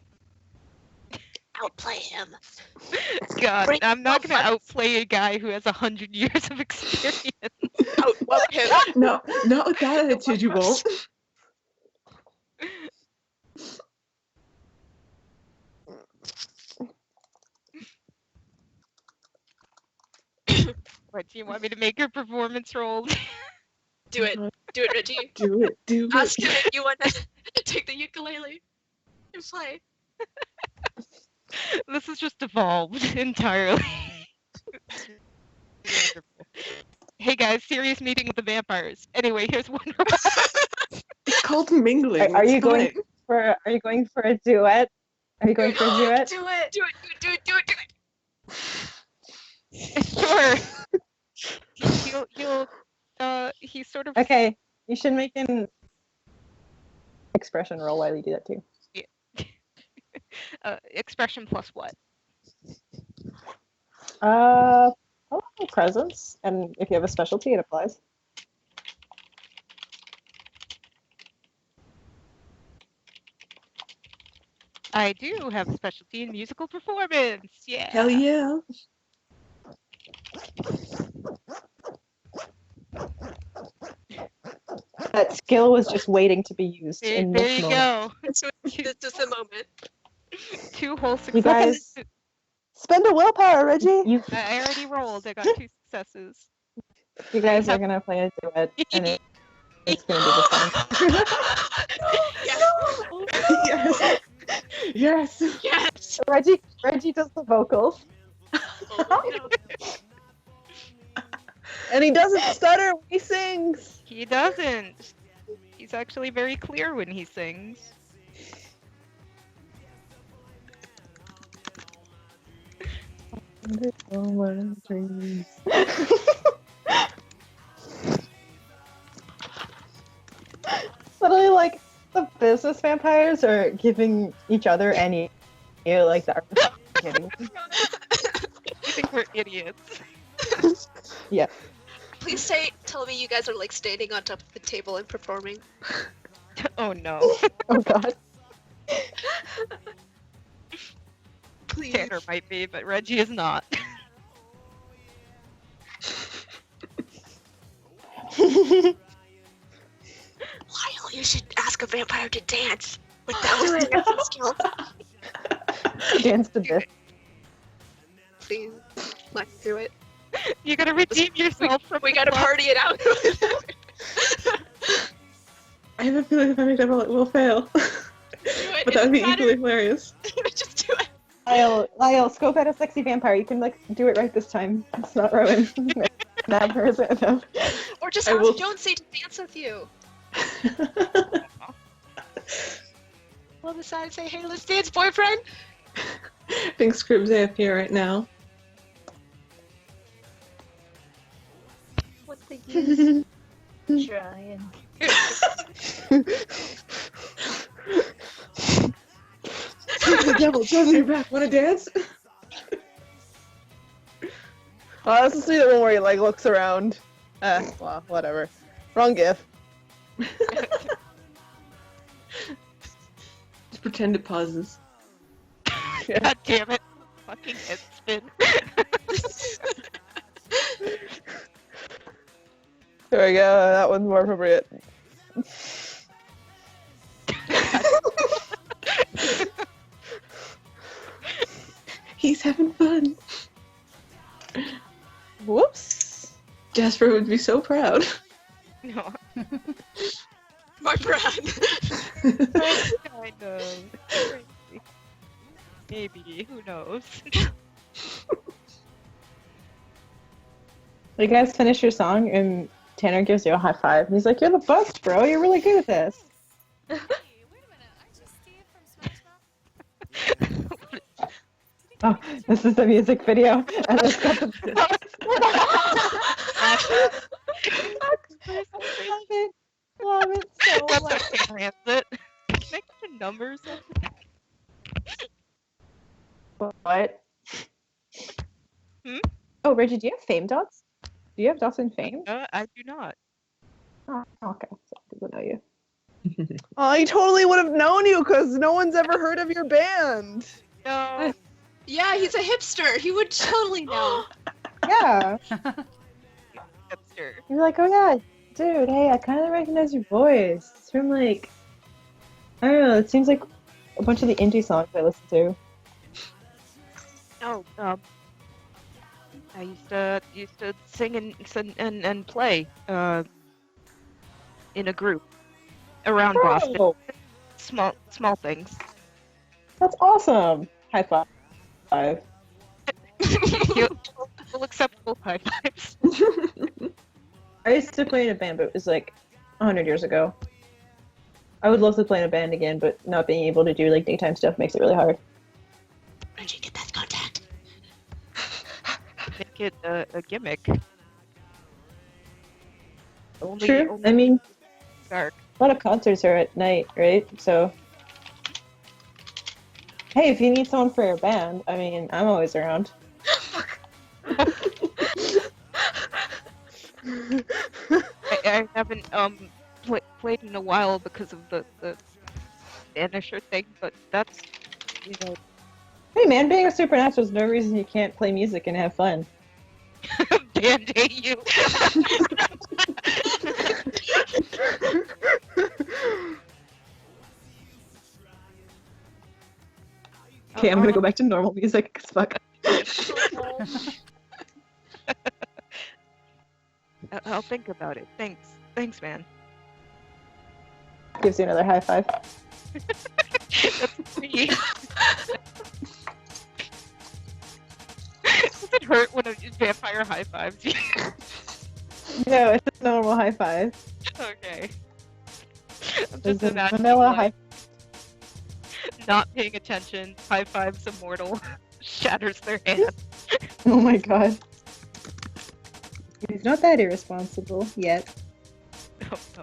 Outplay him. God, Bring I'm not gonna someone- outplay a guy who has 100 years of experience. Outwhelp him. No, not with that attitude, you won't. What, do you want me to make a performance roll? Do it, Reggie. Do it, do it. Ask him if you want to take the ukulele and play. This has just evolved entirely. Hey guys, serious meeting with the vampires. Anyway, here's one. It's called mingling. Are it's you going fine. for? Are you going for a duet? Are you going for a duet? Do it. Do it. Sure. He's sort of Okay, you should make an expression roll while you do that too. expression plus what? Probably presence, and if you have a specialty, it applies. I do have a specialty in musical performance. Yeah. Hell yeah. That skill was just waiting to be used There, in there this you moment. go. This is the moment. 2 whole You guys, successes. Spend a willpower, Reggie. I already rolled. I got 2 successes. you guys are gonna play a duet, and it's gonna be the Yes. Yes. Yes. fun. Reggie does the vocals. Oh, no. And he doesn't stutter when he sings. He doesn't. He's actually very clear when he sings. Literally, like the business vampires are giving each other any, like the artists are giving. I think we're idiots. Yeah. Please tell me you guys are like standing on top of the table and performing. Oh no. Oh god. Please. Tanner might be, but Reggie is not. Lyle, you should ask a vampire to dance. Like that was dancing skills. Dance to this. Please, let's do it. You gotta redeem yourself from We the gotta club. party it out. I have a feeling if I make that roll, it will fail. Do it. But that would be It doesn't equally hilarious. matter. Just do it. Lyle, scope out a sexy vampire. You can like do it right this time. It's not Rowan. Not person. No. Or just I ask will- Jonesy to dance with you. We'll decide and say, hey, let's dance, boyfriend. I think Scribs AFK right now. What's the use? Trying. The devil, Josie, you're back. Wanna dance? Oh, this is the one where he like looks around. Well, whatever. Wrong gif. Just pretend it pauses. God damn it. Fucking head spin. There we go. That one's more appropriate. He's having fun. Whoops. Jasper would be so proud. No. My friend. Kind of. Maybe. Who knows? You guys finish your song, and Tanner gives you a high five. And he's like, "You're the best, bro. You're really good at this." Hey, wait a minute. Aren't you Steve from Smash Mouth? Oh, this is the music video, and it's got the. Love it so That's much. our transit. Can I get the numbers? What? Hmm? Oh, Reggie, do you have fame dots? Do you have dots in fame? I do not. Oh, okay. So I didn't know you. I totally would have known you because no one's ever heard of your band. No. Yeah, he's a hipster. He would totally know. Yeah. Hipster. You're like, oh yeah, dude. Hey, I kind of recognize your voice. It's from like, I don't know. It seems like a bunch of the indie songs I listen to. Oh, I used to sing and play in a group around Boston. Oh, Small things. that's awesome. High five. We'll accept both high fives. I used to play in a band, but it was like 100 years ago. I would love to play in a band again, but not being able to do like daytime stuff makes it really hard. Reggie, get that contact. Make it a gimmick. True. I mean, dark. a lot of concerts are at night, right? So, hey, if you need someone for your band, I mean, I'm always around. I haven't played in a while because of the Vanisher thing, but that's, you know. Hey man, being a supernatural is no reason you can't play music and have fun. Band-aid you. Okay, I'm gonna go back to normal music, 'cause fuck. I'll think about it. Thanks, man. Gives you another high five. That's free. Does it hurt when a vampire high fives you? No, it's a normal high five. Okay. I'm It's just a imagining vanilla like, high. not paying attention, high fives a mortal, shatters their hand. Oh my god. He's not that irresponsible yet. Oh no.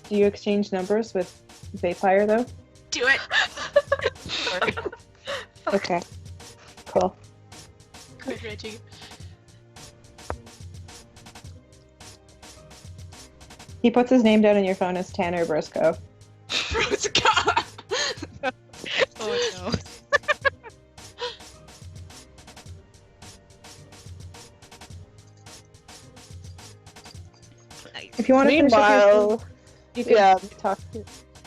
Do you exchange numbers with Vampire though? Do it. Sorry. Okay. Cool. Good, Reggie. He puts his name down in your phone as Tanner Briscoe. Rosca. Oh no. Nice. If you want to finish up your Meanwhile, thing, you can yeah. talk.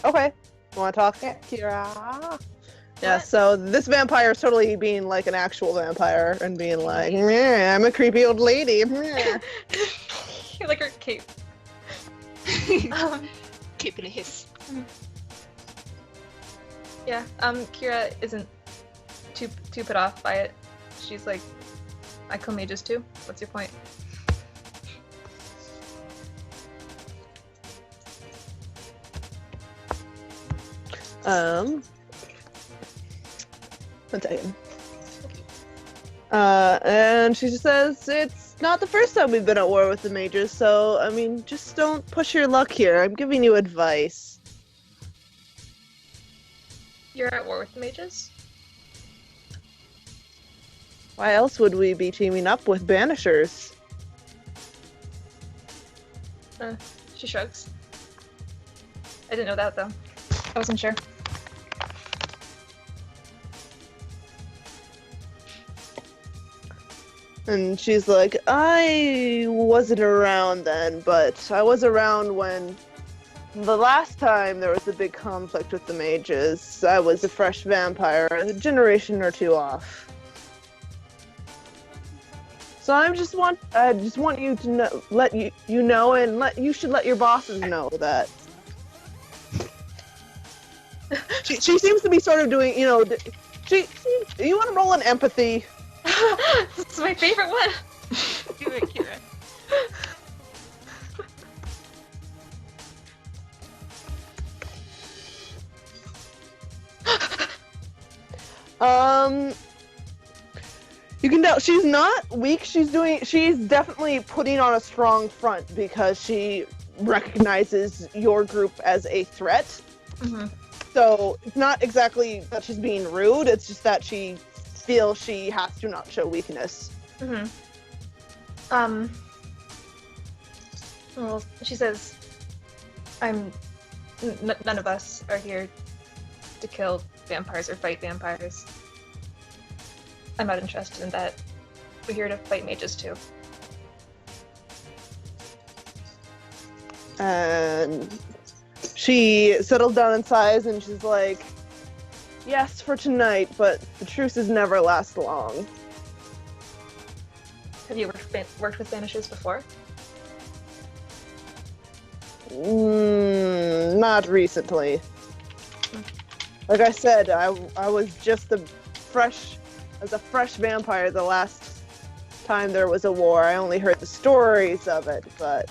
Okay. You want to talk, Kira? Yeah, so this vampire is totally being like an actual vampire and being like, "Meh, I'm a creepy old lady. Meh." You like her cape. Keeping a hiss. Yeah, Kira isn't too put off by it. She's like, I kill mages too. What's your point? One second. And she just says, it's not the first time we've been at war with the mages, so, I mean, just don't push your luck here. I'm giving you advice. You're at war with the mages? Why else would we be teaming up with banishers? She shrugs. I didn't know that though. I wasn't sure. And she's like, I wasn't around then, but I was around when The last time there was a big conflict with the mages, I was a fresh vampire, a generation or two off. So I just want you to know, let you know, and you should let your bosses know that. She seems to be sort of doing, you know, you want to roll an empathy? It's my favorite one. Do it, Kira. You can tell she's not weak. She's definitely putting on a strong front because she recognizes your group as a threat. Mm-hmm. So it's not exactly that she's being rude. It's just that she feels she has to not show weakness. Mm-hmm. Well, she says, none of us are here to kill vampires or fight vampires. I'm not interested in that. We're here to fight mages too. And she settled down in size and she's like, yes, for tonight, but the truces never last long. Have you worked with banishers before? Not recently. Like I said, I was just a fresh vampire the last time there was a war. I only heard the stories of it, but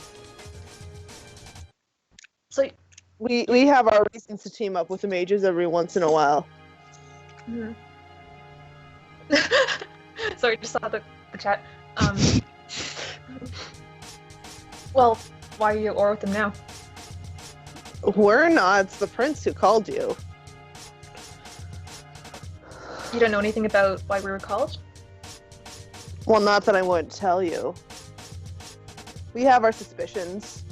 So we have our reasons to team up with the mages every once in a while. Mm-hmm. Sorry, just saw the chat. Well, why are you at war with them now? We're not. It's the prince who called you. You don't know anything about why we were called? Well, not that I wouldn't tell you. We have our suspicions.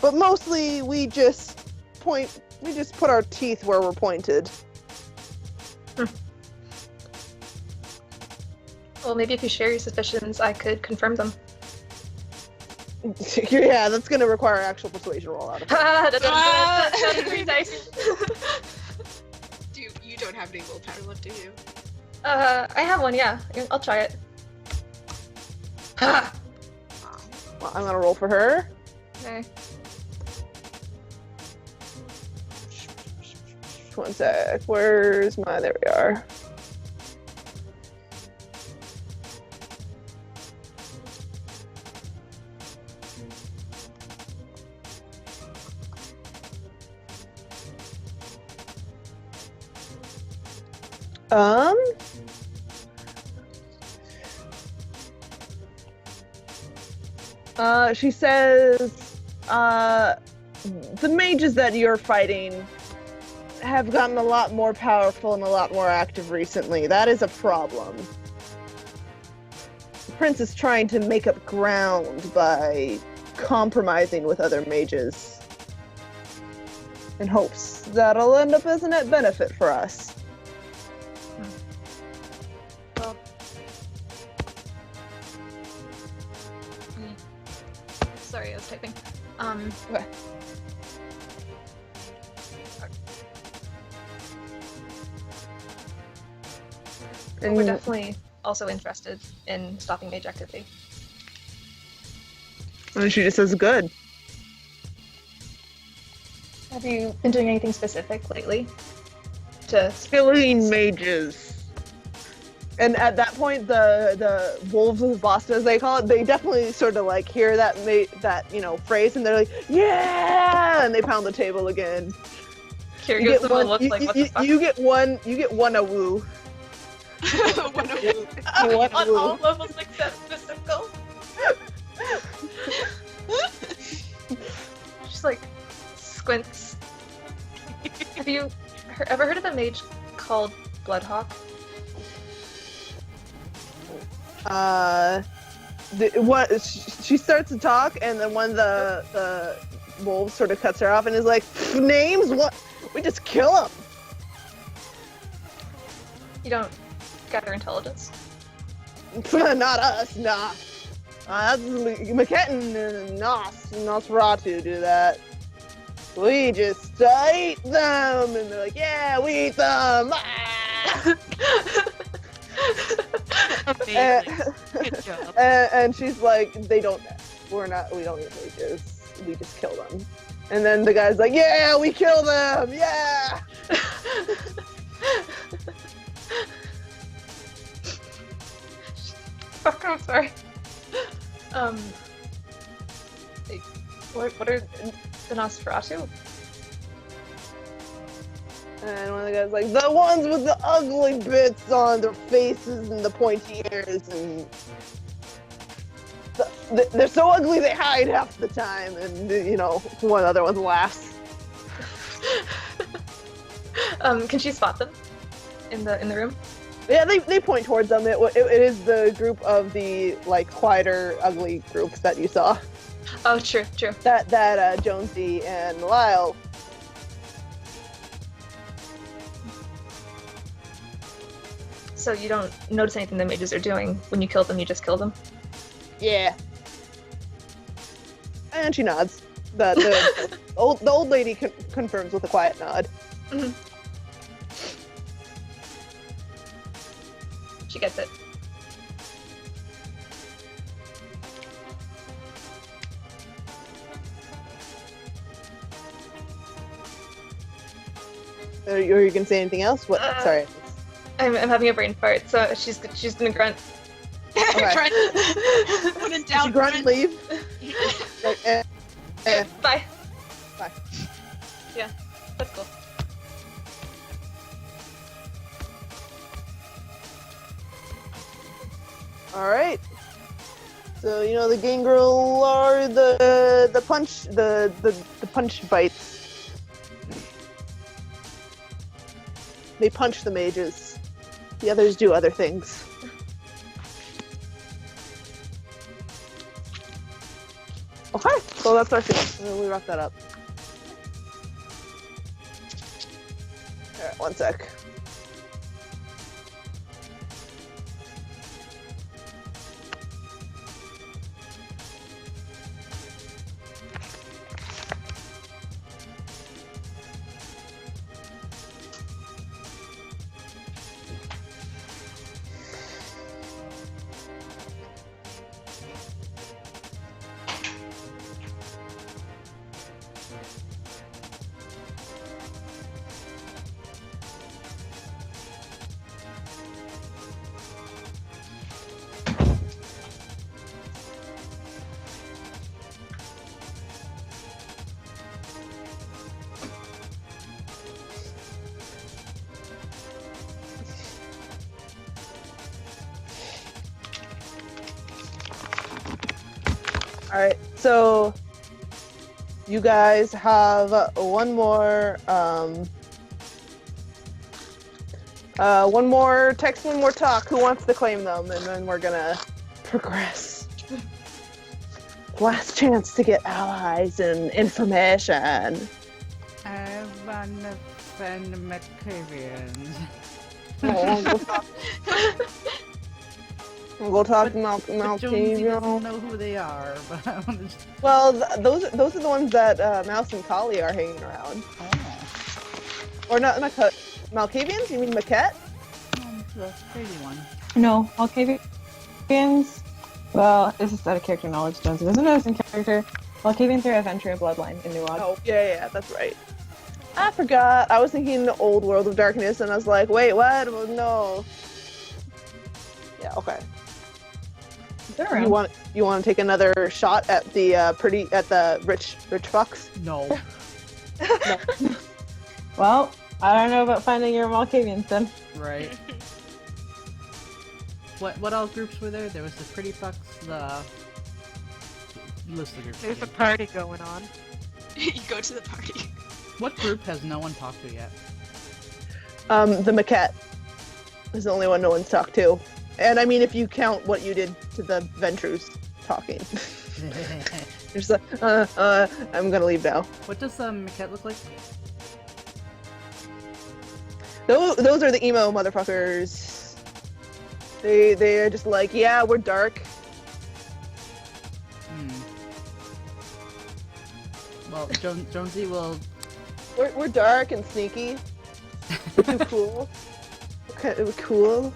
But mostly we just put our teeth where we're pointed. Well, maybe if you share your suspicions, I could confirm them. Yeah, that's gonna require an actual persuasion roll out of it. That's 3 dice. You don't have any willpower left, do you? I have one, yeah. I'll try it. Well, I'm gonna roll for her. Okay. One sec. Where's my? There we are. She says, the mages that you're fighting have gotten a lot more powerful and a lot more active recently. That is a problem. The prince is trying to make up ground by compromising with other mages in hopes that'll end up as a net benefit for us. Well, sorry, I was typing. Okay. Well, we're definitely also interested in stopping mage activity. And she just says, good. Have you been doing anything specific lately? To Killing mages. And at that point, the wolves of Boston, as they call it, they definitely sort of like hear that phrase, and they're like, yeah, and they pound the table again. Kira gives them a look like, what the fuck? You get one a woo. One of you. One On woo. all levels except physical. Just like squints. Have you ever heard of a mage called Bloodhawk? She starts to talk, and then one of the wolves sort of cuts her off and is like, names? What? We just kill them. You don't gather intelligence? Not us, nah. That's McKetton and Nosferatu do that. we just eat them, and they're like, yeah, we eat them. Ah! Amazing. Good job. And she's like, we don't eat mages, we just kill them. And then the guy's like, yeah, we kill them, yeah. Fuck, I'm sorry. What are the Nosferatu? And one of the guys like, the ones with the ugly bits on their faces and the pointy ears, and they're so ugly they hide half the time. And one other one laughs. Can she spot them in the room? Yeah, they point towards them. It is the group of the quieter, ugly groups that you saw. Oh, true. That Jonesy and Lyle. So you don't notice anything the mages are doing when you kill them. You just kill them. Yeah. And she nods. The old lady confirms with a quiet nod. Mm-hmm. She gets it. Are you gonna say anything else? What? Sorry. I'm having a brain fart, so she's gonna grunt. Okay. When in Did doubt, you grunt and leave? Bye. Bye. Yeah, that's cool. All right. So the gangrel are the punch bites. They punch the mages. The others do other things. Okay, so that's our scene. We wrap that up. Alright, one sec. Alright, so you guys have one more text, one more talk. Who wants to claim them? And then we're gonna progress. Last chance to get allies and information. I wanna find Macavians. We'll talk to Jonesy doesn't Malkavian. know who they are, but I want to. Well, those are the ones that Mouse and Kali are hanging around. Oh, Or not Malkavians? You mean Maquette? the crazy one. No, Malkavians. Well, this is out of character knowledge. Jonesy doesn't know this in character. Malkavians are Adventure bloodline in Nuad. Oh, yeah, that's right. I forgot. I was thinking the old World of Darkness, and I was like, wait, what? Well, no. Yeah, okay. They're around. You want to take another shot at the rich fox? No. Well, I don't know about finding your Malkavians then. Right. What else groups were there? There was the Pretty Fucks, the list of groups. There's a again. party going on. You go to the party. What group has no one talked to yet? The Maquette is the only one no one's talked to. And I mean, if you count what you did to the Ventrus talking. You're just like, I'm gonna leave now. What does Maquette look like? Those are the emo motherfuckers. They are just like, yeah, we're dark. Well, Well, Jonesy will. We're dark and sneaky. We're too cool. Okay, we're cool.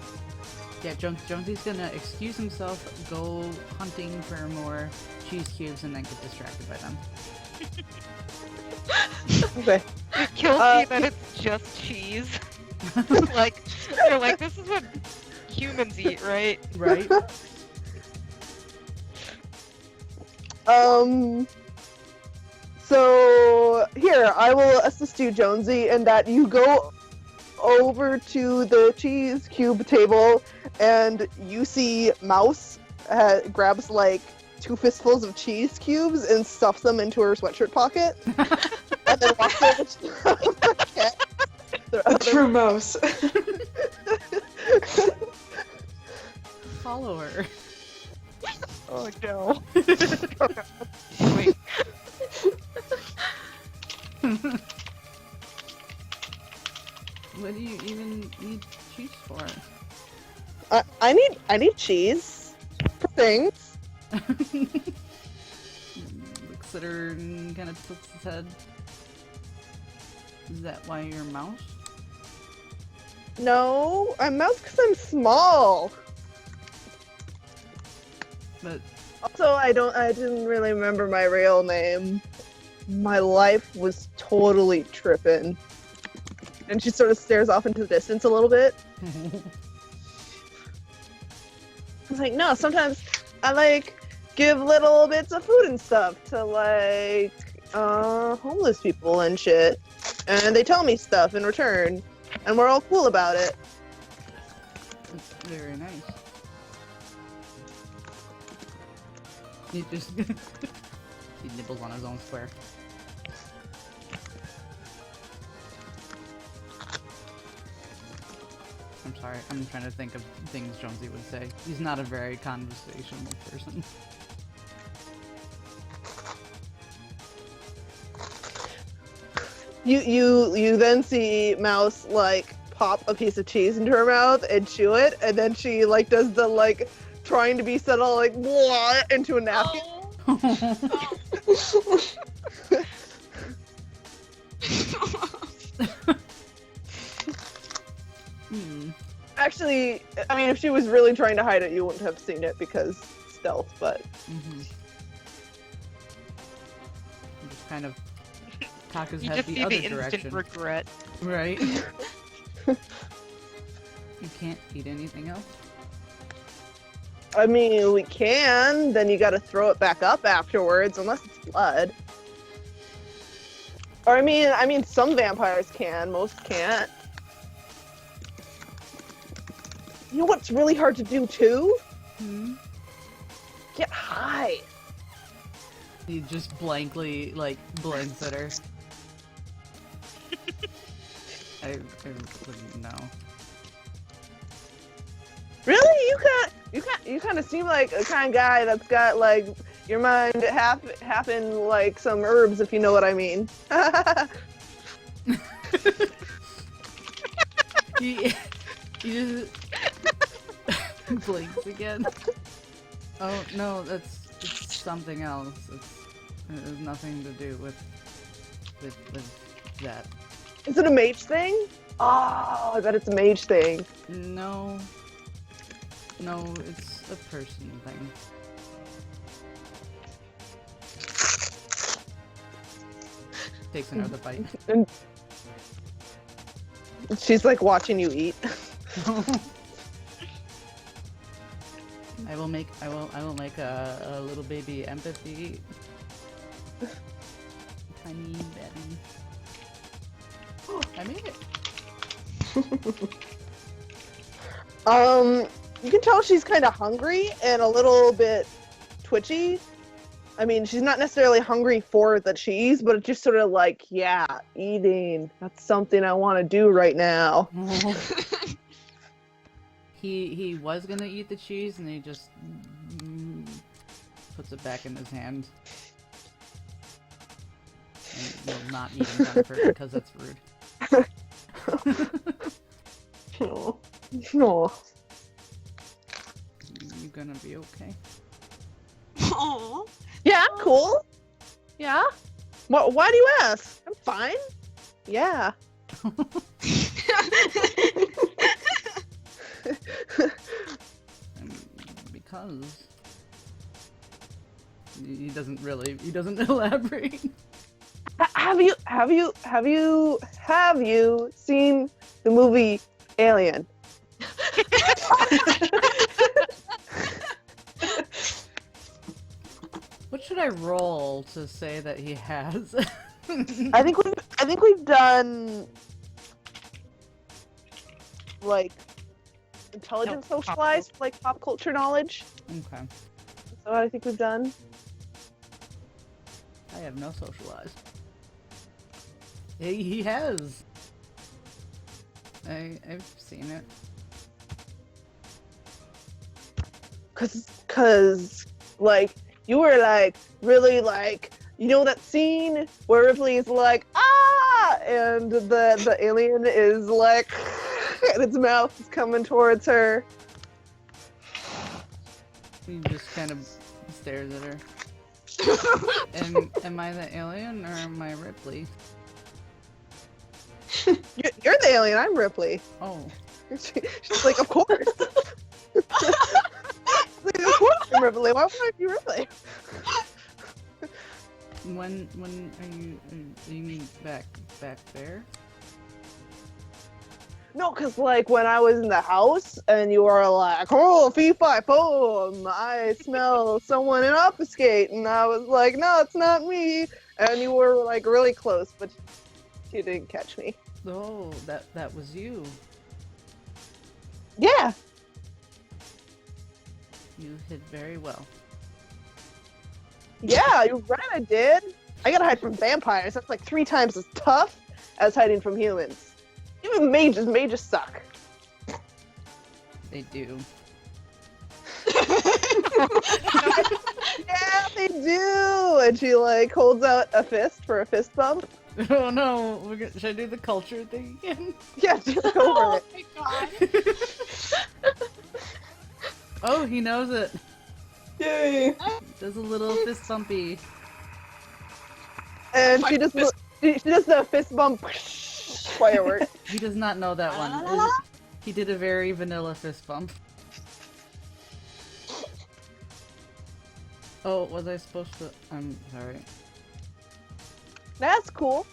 Yeah, Jonesy's gonna excuse himself, go hunting for more cheese cubes, and then get distracted by them. Okay. It kills me that it's just cheese. Like, they're like, this is what humans eat, right? Right? So here, I will assist you, Jonesy, in that you go over to the cheese cube table, and you see Mouse grabs like 2 fistfuls of cheese cubes and stuffs them into her sweatshirt pocket, and then walks over to the cat. A true mouse. Follow her. Oh no. Wait. What do you even need cheese for? I need cheese for things. Looks at her and kind of tilts his head. Is that why you're a mouse? No, I'm Mouse because I'm small. But Also, I didn't really remember my real name. My life was totally tripping. And she sort of stares off into the distance a little bit. I was like, no, sometimes I like give little bits of food and stuff to like homeless people and shit. And they tell me stuff in return. And we're all cool about it. it's very nice. He just he nibbles on his own square. I'm sorry, I'm trying to think of things Jonesy would say. He's not a very conversational person. You then see Mouse like pop a piece of cheese into her mouth and chew it, and then she like does the like trying to be subtle like blah, into a napkin. Actually, I mean, if she was really trying to hide it, you wouldn't have seen it because stealth. But Just kind of cock his You head just the see other the instant direction. regret. Right? You can't eat anything else? I mean, we can. Then you got to throw it back up afterwards, unless it's blood. Or I mean, some vampires can. Most can't. You know what's really hard to do too? Get high. He just blankly, like, blinks at her. I wouldn't know. Really? You kind of seem like a kind of guy that's got like your mind half in like some herbs, if you know what I mean. He just blinks again. Oh no, it's something else. It has nothing to do with that. Is it a mage thing? Oh, I bet it's a mage thing. No, it's a person thing. Takes another bite. And she's like watching you eat. I will make a little baby empathy. Tiny baby. Oh, I made it. You can tell she's kind of hungry and a little bit twitchy. I mean, she's not necessarily hungry for the cheese, but it's just sort of like, yeah, eating. That's something I want to do right now. He was gonna eat the cheese and he just puts it back in his hand. And will not eat in front of her because that's rude. No. No. You gonna be okay? Aww. Yeah, cool. Yeah. Why do you ask? I'm fine. Yeah. Because he doesn't elaborate. Have you seen the movie Alien? What should I roll to say that he has? I think we've done like intelligent No, pop socialized, like pop culture knowledge. Okay. So I think we've done. I have no socialized. He has. I've seen it. Cause like you were like really like, you know that scene where Ripley's like ah, and the alien is like and its mouth is coming towards her. He just kind of stares at her. Am I the alien or am I Ripley? You're the alien. I'm Ripley. Oh. She's like, of course. Like, of course I'm Ripley. Why would I be Ripley? When are you back there? No, cause like when I was in the house and you were like, oh, fee fi foam, I smell someone in obfuscate, and I was like, no, it's not me, and you were like really close, but you didn't catch me. Oh, that was you. Yeah. You hid very well. Yeah, you're right, I did. I gotta hide from vampires. That's like 3 times as tough as hiding from humans. Even mages suck. They do. Yeah, they do. And she like holds out a fist for a fist bump. Oh no, should I do the culture thing again? Yeah, just go for it. my god. Oh, he knows it. Yay! Does a little fist bumpy. And she does the fist bump firework. He does not know that one. He did a very vanilla fist bump. Oh, was I supposed to? I'm sorry. That's cool.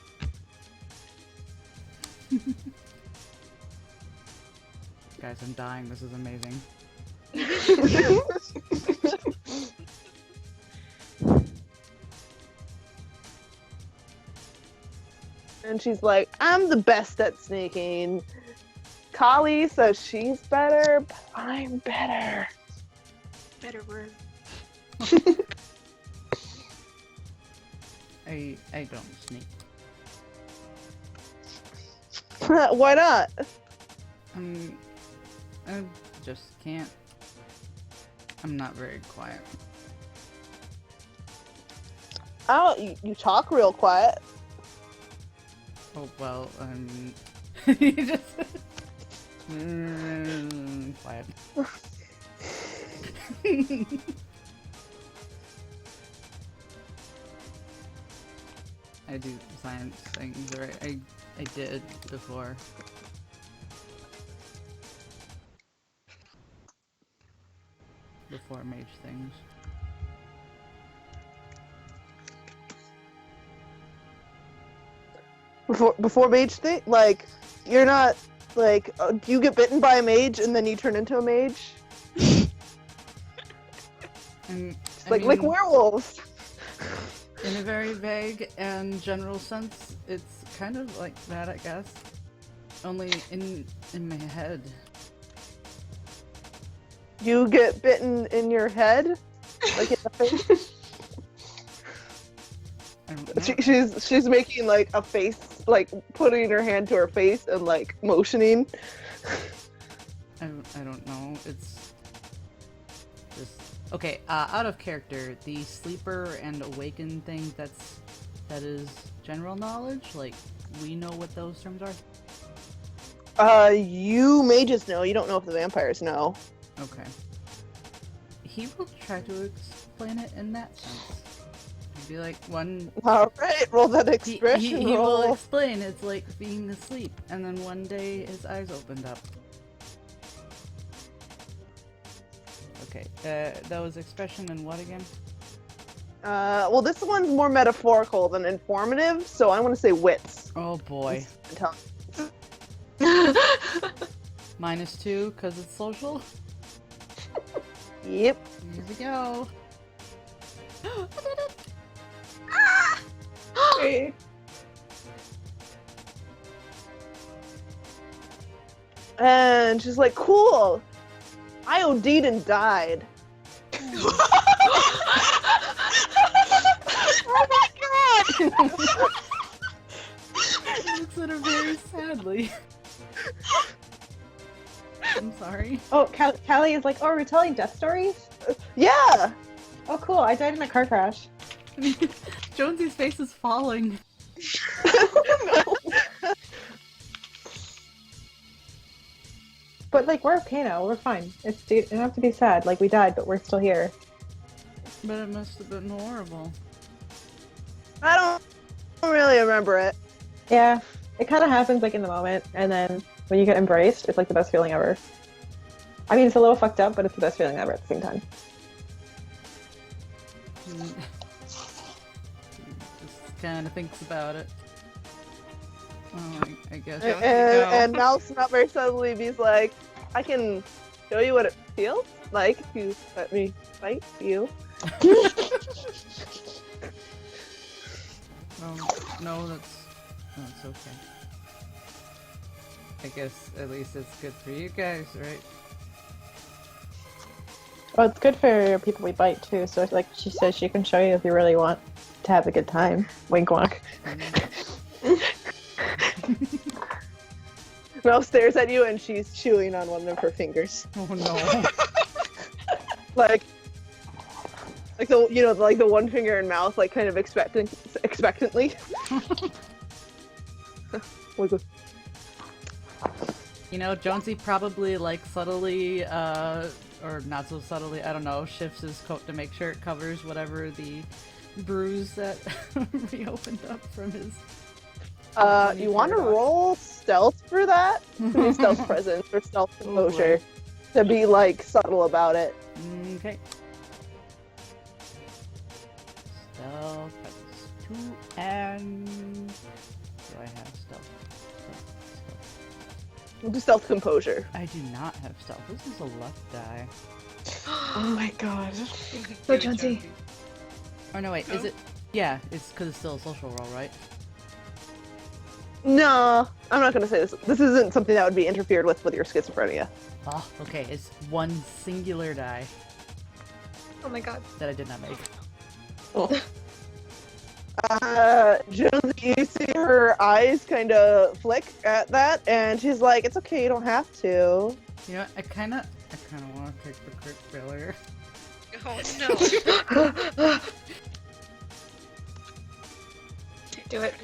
Guys, I'm dying. This is amazing. And she's like, I'm the best at sneaking. Kali says she's better, but I'm better. Better word. I don't sneak. Why not? I just can't. I'm not very quiet. Oh, you talk real quiet. Oh well, you just quiet. I do science things, or I did before. Before mage things. Before mage thing? Like, you're not, like, do you get bitten by a mage and then you turn into a mage? Like werewolves! In a very vague and general sense, it's kind of like that, I guess. Only in my head. You get bitten in your head? Like in the face? I don't know. She's making like a face, like putting her hand to her face and like motioning. I don't know. It's just okay. Out of character, the sleeper and awaken thing. That is general knowledge. Like we know what those terms are. You mages know. You don't know if the vampires know. Okay. He will try to explain it in that sense. Be like one. All right, roll that He expression will roll. explain. It's like being asleep, and then one day his eyes opened up. Okay, that was expression and what again? Well, this one's more metaphorical than informative, so I want to say wits. Oh boy. -2 because it's social. Yep. Here we go. And she's like, "Cool. I OD'd and died." Oh my god! He looks at her very sadly. I'm sorry. Oh, Callie is like, oh, we're telling death stories? Yeah. Oh, cool. I died in a car crash. Jonesy's face is falling. But, like, we're okay now. We're fine. You don't have to be sad. Like, we died, but we're still here. But it must have been horrible. I don't really remember it. Yeah. It kind of happens, like, in the moment. And then when you get embraced, it's, like, the best feeling ever. I mean, it's a little fucked up, but it's the best feeling ever at the same time. Just kind of thinks about it. Oh, I guess. And Mouse not very subtly be's like, "I can show you what it feels like if you let me fight you." No, that's okay. I guess at least it's good for you guys, right? Well, it's good for people we bite, too. So, like she says, she can show you if you really want to have a good time. Wink, wink. Mouse stares at you and she's chewing on one of her fingers. Oh no. like the one finger in mouth, like kind of expectantly. You know, Jonesy probably like subtly, or not so subtly, I don't know, shifts his coat to make sure it covers whatever the bruise that reopened up from his. You want to roll stealth for that? To be stealth presence or stealth composure. To be like subtle about it. Okay. Stealth presence 2 and do I have stealth? We'll do stealth composure. I do not have stealth. This is a luck die. Oh my god. Go, Jonesy. Oh no, wait, is it? Yeah, it's because it's still a social roll, right? No, I'm not gonna say this. This isn't something that would be interfered with your schizophrenia. Oh, okay, it's one singular die Oh my god. that I did not make. Jonesy, you see her eyes kind of flick at that, and she's like, "It's okay, you don't have to." You know what, I kinda want to take the crit failure. Oh no. Do it.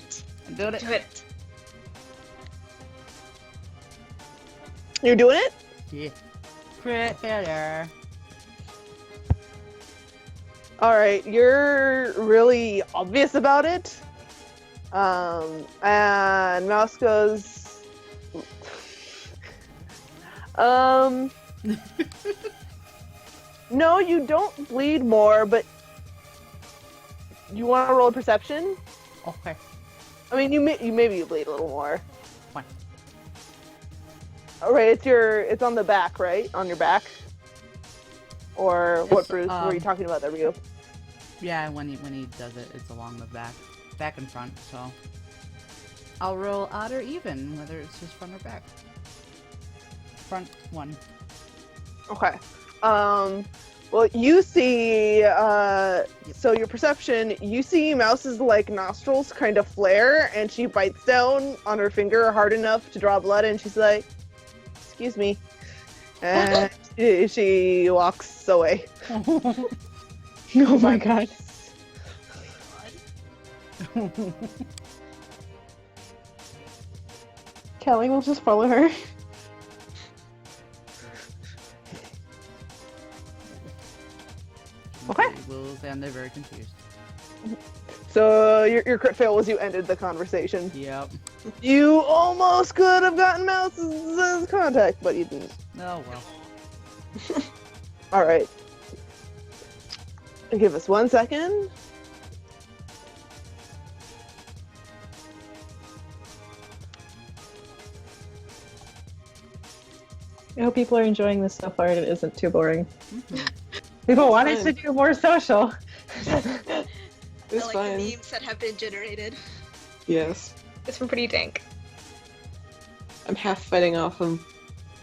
I'm doing it. Do it. You're doing it? Yeah. Crit failure. Alright, you're really obvious about it. And Mouse goes, no, you don't bleed more, but you want to roll a perception? Okay. I mean, you maybe bleed a little more. Fine. Alright, it's on the back, right? On your back? Or what bruise were you talking about there, Ryu? Yeah, when he does it, it's along the back and front. So I'll roll odd or even, whether it's just front or back. Front 1. Okay. Well, you see, so your perception, you see Mouse's, like, nostrils kind of flare, and she bites down on her finger hard enough to draw blood, and she's like, "Excuse me." And she walks away. Oh my god. Kelly will just follow her. Okay. Will stand there very confused. So your crit fail was you ended the conversation. Yep. You almost could have gotten Mouse's contact, but you didn't. Oh well. All right. Give us 1 second. I hope people are enjoying this so far and it isn't too boring. Mhm. People It's want us to fine. do more social. It's I like fine. the memes that have been generated. Yes. It's been pretty dank. I'm half fighting off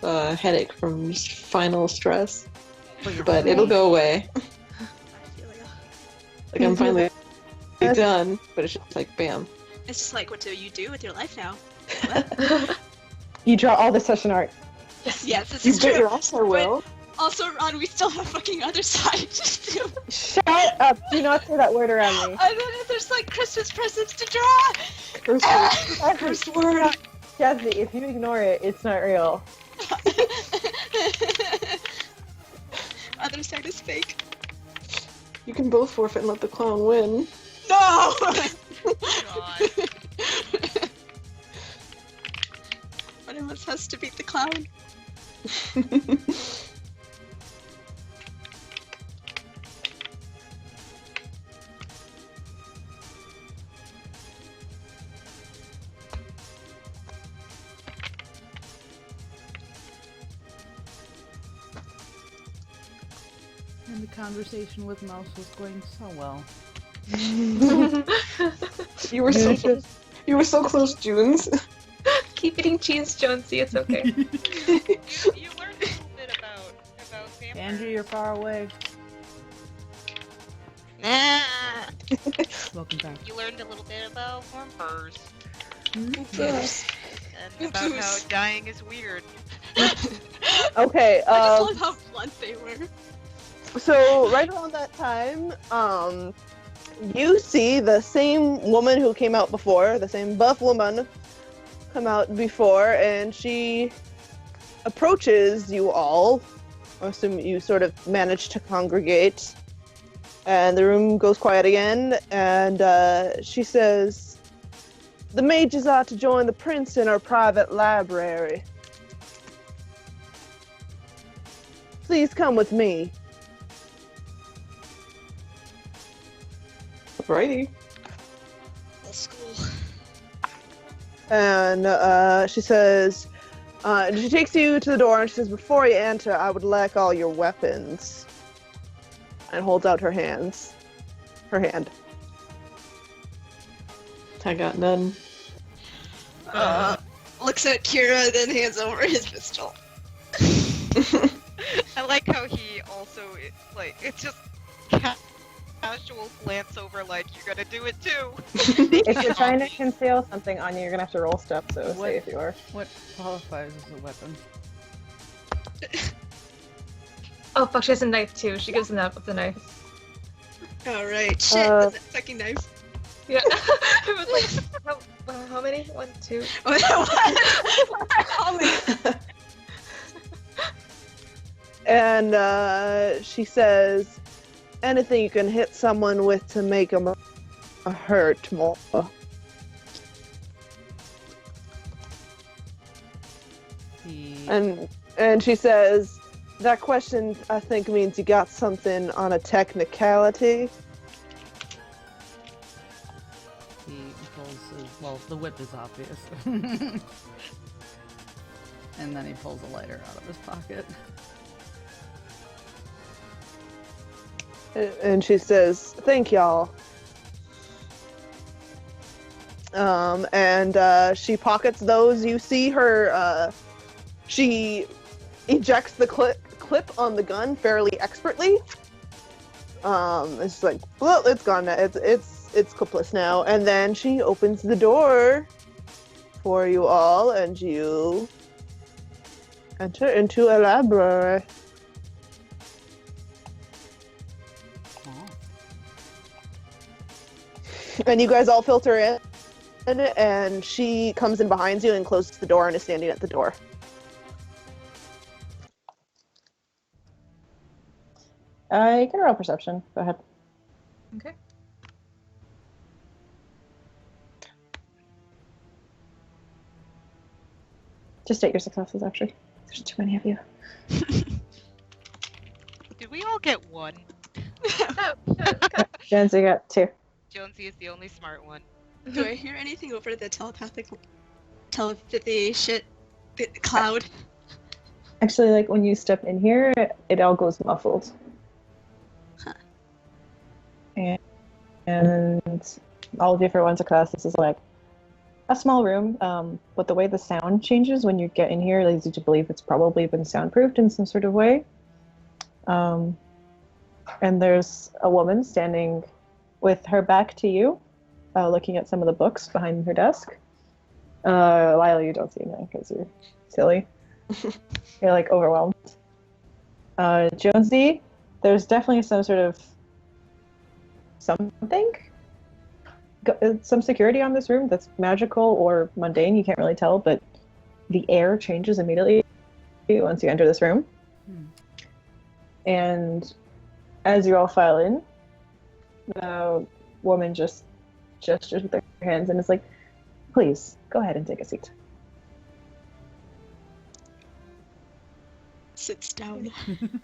a headache from final stress, but it'll go away. I feel ya. Like I'm finally done, but it's just like bam. It's just like, what do you do with your life now? You draw all the session art. Yes, this You is bet true. your ass I will. Also, Ron, we still have fucking other side to do. Shut up! Do not say that word around me. And then there's like Christmas presents to draw. First word. Jazzy, if you ignore it, it's not real. Other side is fake. You can both forfeit and let the clown win. No! God. One of us has to beat the clown. And the conversation with Mouse was going so well. You were so close, Junes. Keep eating cheese, Jonesy. It's okay. You learned a little bit about vampires. Andrew, you're far away. Nah. Welcome back. You learned a little bit about vampires Yes. and about how dying is weird. Okay. I just love how blunt they were. So right around that time, you see the same woman who came out before, the same buff woman, come out before, and she approaches you all. I assume you sort of manage to congregate, and the room goes quiet again. And she says, "The mages are to join the prince in our private library. Please come with me." Righty. School. And she says, she takes you to the door and she says, "Before you enter, I would like all your weapons." And holds out her hands. Her hand. I got none. Looks at Kira, then hands over his pistol. I like how he also it's just casual glance over, like you're gonna do it too. If you're trying to conceal something on you, you're gonna have to roll stuff, so What? say if you are. What qualifies as a weapon? Oh fuck, she has a knife too. She gives him that with the knife. Alright, shit, that's a fucking knife. Yeah. I was like, how many? 1, 2. How many? And she says, "Anything you can hit someone with to make them hurt more." And she says, "That question, I think, means you got something on a technicality." He pulls his, well, the whip is obvious. And then he pulls a lighter out of his pocket. And she says, "Thank y'all." And she pockets those. You see her, she ejects the clip on the gun fairly expertly. It's like, well, it's gone now. It's clipless now. And then she opens the door for you all, and you enter into a library. And you guys all filter in, and she comes in behind you and closes the door and is standing at the door. You can roll perception. Go ahead. Okay. Just state your successes, actually. There's too many of you. Did we all get one? Jonesy got 2. Jonesy is the only smart one. Do I hear anything over the telepathy shit cloud? Actually, like, when you step in here, it all goes muffled. Huh. And all different ones across, this is like a small room, but the way the sound changes when you get in here leads you to believe it's probably been soundproofed in some sort of way. And there's a woman standing with her back to you, looking at some of the books behind her desk. Lyle, you don't see anything because you're silly. You're like overwhelmed. Jonesy, there's definitely some sort of something, some security on this room that's magical or mundane. You can't really tell, but the air changes immediately once you enter this room. And as you all file in, the woman just gestures with her hands and is like, please, go ahead and take a seat. Sits down.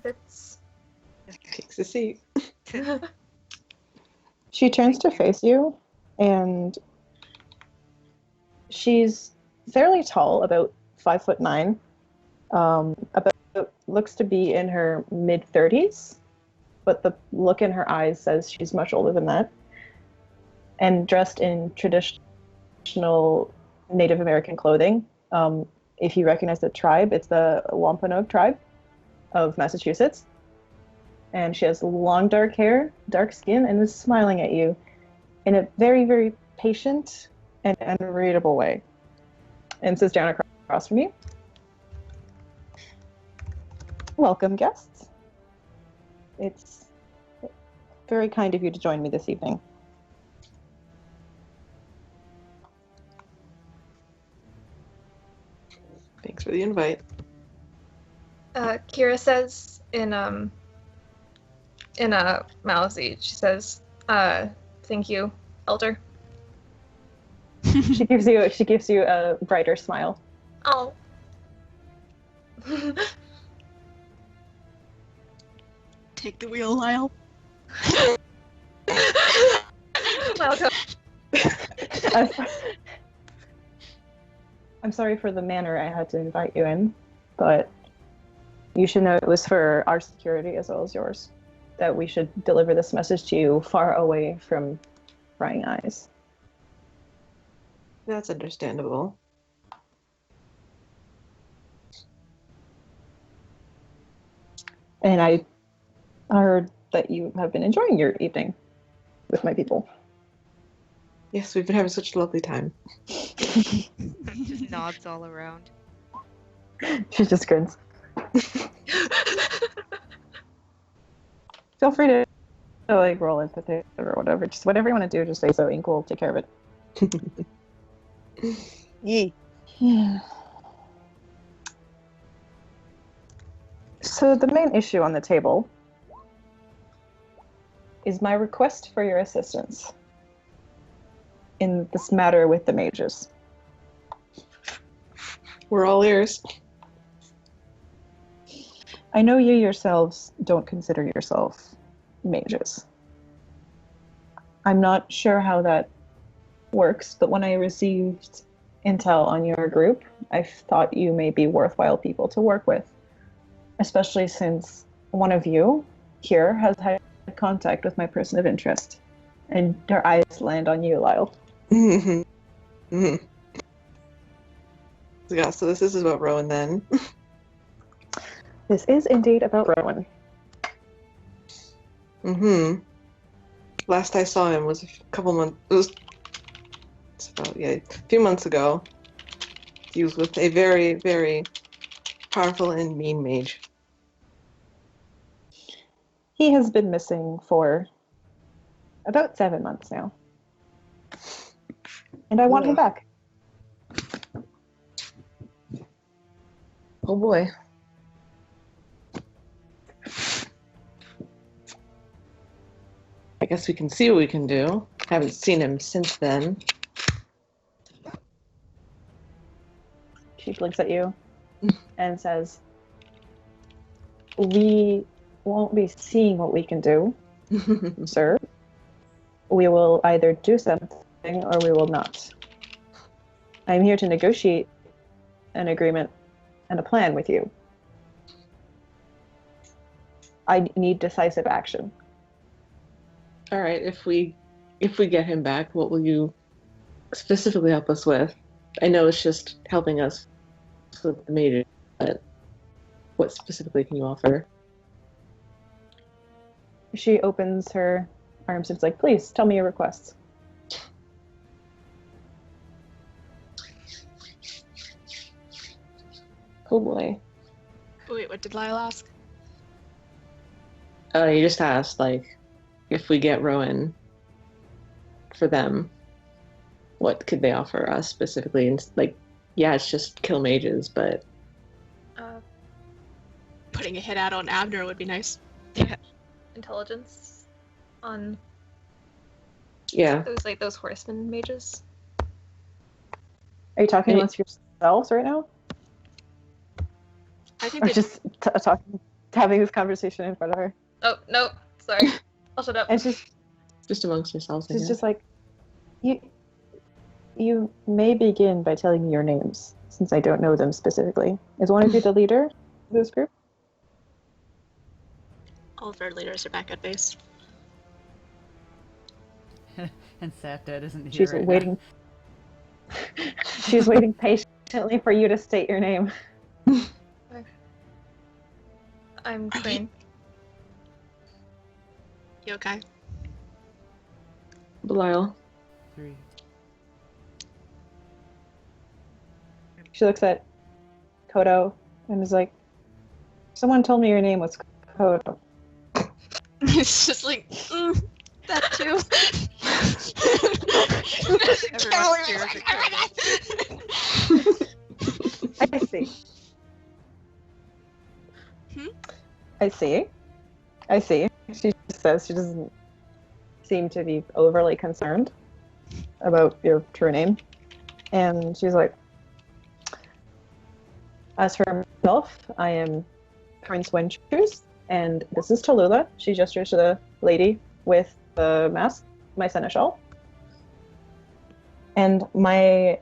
It's Takes a seat. She turns to face you, and she's fairly tall, about 5'9", about looks to be in her mid-30s, but the look in her eyes says she's much older than that, and dressed in traditional Native American clothing. If you recognize the tribe, it's the Wampanoag tribe of Massachusetts. And she has long dark hair, dark skin, and is smiling at you in a very, very patient and readable way. And sits down across from you. Welcome, guests. It's very kind of you to join me this evening. Thanks for the invite. Kira says in Malazee, she says, thank you, Elder. She gives you a brighter smile. Oh. Take the wheel, Lyle. Welcome. I'm sorry for the manner I had to invite you in, but you should know it was for our security as well as yours, that we should deliver this message to you far away from prying eyes. That's understandable. And I heard that you have been enjoying your evening with my people. Yes, we've been having such a lovely time. Just nods all around. She just grins. Feel free to like roll empathy or whatever. Just whatever you want to do, just say so. Ink will take care of it. Yee. Yeah. So the main issue on the table is my request for your assistance in this matter with the mages. We're all ears. I know you yourselves don't consider yourself mages. I'm not sure how that works, but when I received intel on your group, I thought you may be worthwhile people to work with, especially since one of you here has had contact with my person of interest, and her eyes land on you, Lyle. Yeah, so this is about Rowan then. This is indeed about Rowan. Last I saw him was a few months ago. He was with a very, very powerful and mean mage. He has been missing for about 7 months now. And I want him back. Oh boy. I guess we can see what we can do. Haven't seen him since then. She blinks at you and says, "We won't be seeing what we can do, sir. We will either do something or we will not. I'm here to negotiate an agreement and a plan with you. I need decisive action." All right, if we get him back, what will you specifically help us with? I know it's just helping us with the mages, but what specifically can you offer? She opens her arms and is like, "Please tell me your requests." Oh boy. Wait, what did Lyle ask? You just asked, like, if we get Rowan for them, what could they offer us specifically? And, like, yeah, it's just kill mages, but... Putting a hit out on Abner would be nice. Yeah. Intelligence on Yeah. those horseman mages. Are you talking amongst yourselves right now? I think Or they just having this conversation in front of her? Oh no, sorry. I'll shut up. And she's Just amongst yourselves, I She's guess. just like, you may begin by telling me your names, since I don't know them specifically. Is one of you the leader of this group? all of our leaders are back at base. And Sat Dead isn't here. She's right waiting. She's waiting patiently for you to state your name. I'm Crane. You okay? Belial. now. 3. She looks at Kodo and is like, "Someone told me your name was Kodo." It's just like, that too. Everyone stares at I see. Hmm? I see. She just says she doesn't seem to be overly concerned about your true name. And she's like, "As for myself, I am Prince Winters, and this is Tallulah." She gestures to the lady with the mask, my seneschal. "And my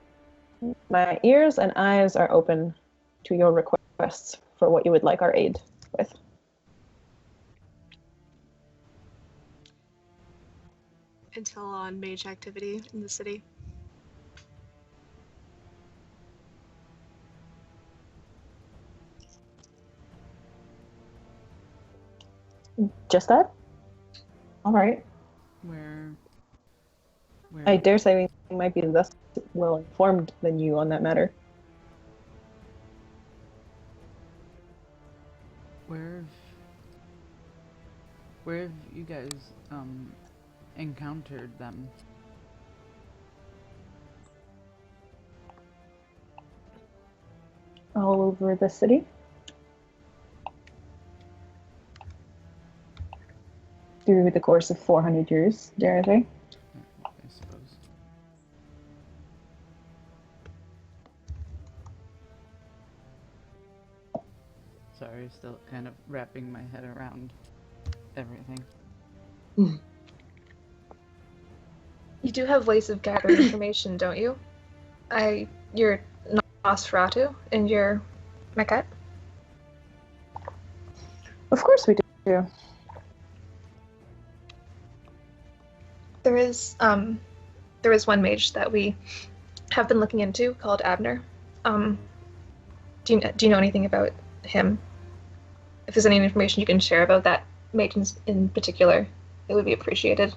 ears and eyes are open to your requests for what you would like our aid with." Intel on mage activity in the city. Just that? All right. Where I dare say we might be less well informed than you on that matter. Where have you guys encountered them? All over the city. Through the course of 400 years, dare I say. I suppose. Sorry, still kind of wrapping my head around everything. You do have ways of gathering information, don't you? You're Nosferatu and you're Maquette? Of course we do. There is one mage that we have been looking into called Abner. Do you know anything about him? If there's any information you can share about that mage in particular, it would be appreciated.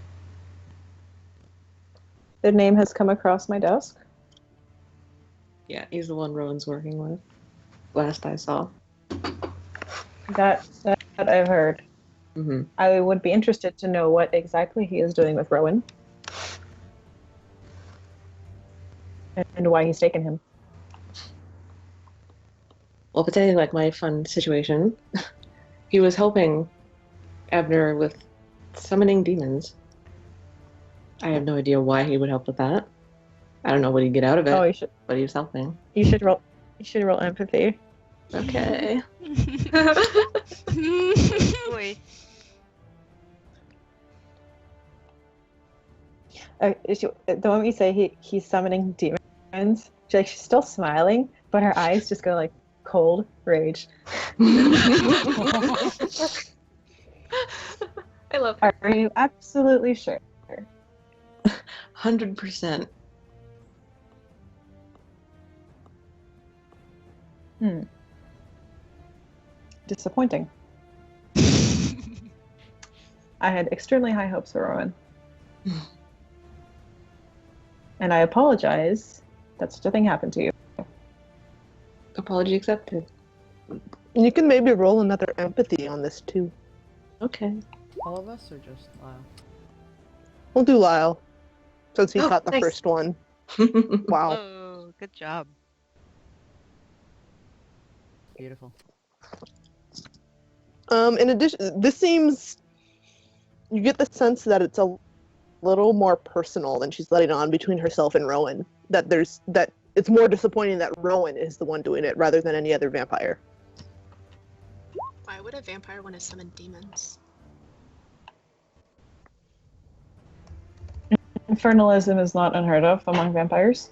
The name has come across my desk. Yeah, he's the one Rowan's working with. Last I saw. That I've heard. Mm-hmm. I would be interested to know what exactly he is doing with Rowan. And why he's taken him. Well, potentially, like, my fun situation, he was helping Abner with summoning demons. I have no idea why he would help with that. I don't know what he'd get out of it, Oh, but he was helping. you should roll You should roll empathy. Okay. Boy. The moment you say he's summoning demons, she's still smiling, but her eyes just go like cold rage. I love her. Are you absolutely sure? 100%. Disappointing. I had extremely high hopes for Rowan. And I apologize that such a thing happened to you. Apology accepted. You can maybe roll another empathy on this too. Okay. All of us or just Lyle? We'll do Lyle, since he Oh, caught the nice. first one. Wow. Oh, good job. Beautiful. In addition, this seems, you get the sense that it's a little more personal than she's letting on between herself and Rowan. That it's more disappointing that Rowan is the one doing it rather than any other vampire. Why would a vampire want to summon demons? Infernalism is not unheard of among vampires.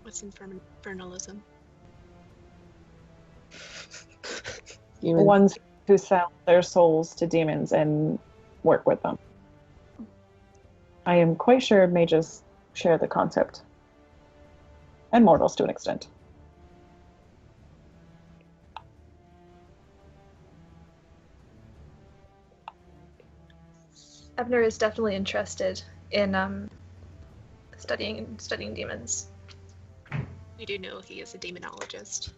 What's infernalism? Demons. Ones who sell their souls to demons and work with them. I am quite sure mages share the concept. And mortals to an extent. Abner is definitely interested in studying demons. We do know he is a demonologist.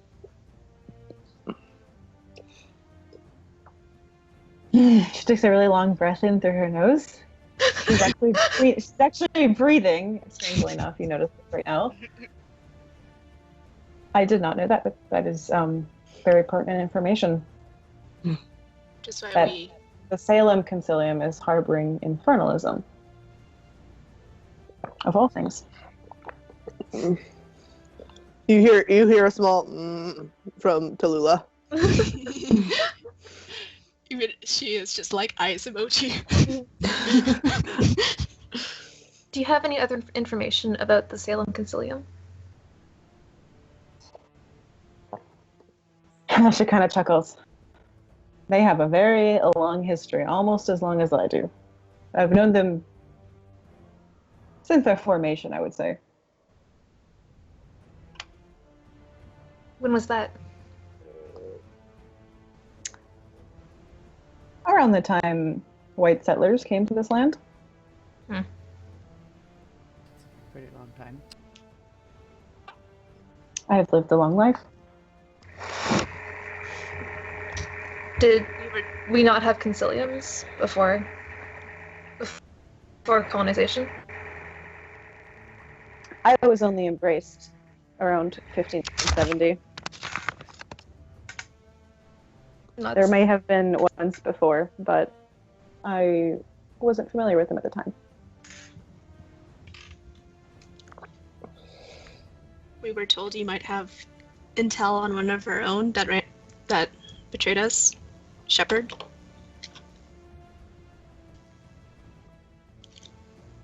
She takes a really long breath in through her nose. She's actually breathing, strangely enough, you notice this right now. I did not know that, but that is very pertinent information. Just why That- we The Salem Concilium is harboring infernalism. Of all things. You hear a small from Tallulah. even she is just like eyes emoji. Do you have any other information about the Salem Concilium? She kind of chuckles. They have a very long history, almost as long as I do. I've known them since their formation, I would say. When was that? Around the time white settlers came to this land. It's a pretty long time. I have lived a long life. Did we not have conciliums before colonization? I was only embraced around 1570. There may have been ones before, but I wasn't familiar with them at the time. We were told you might have intel on one of our own that betrayed us. Shepherd.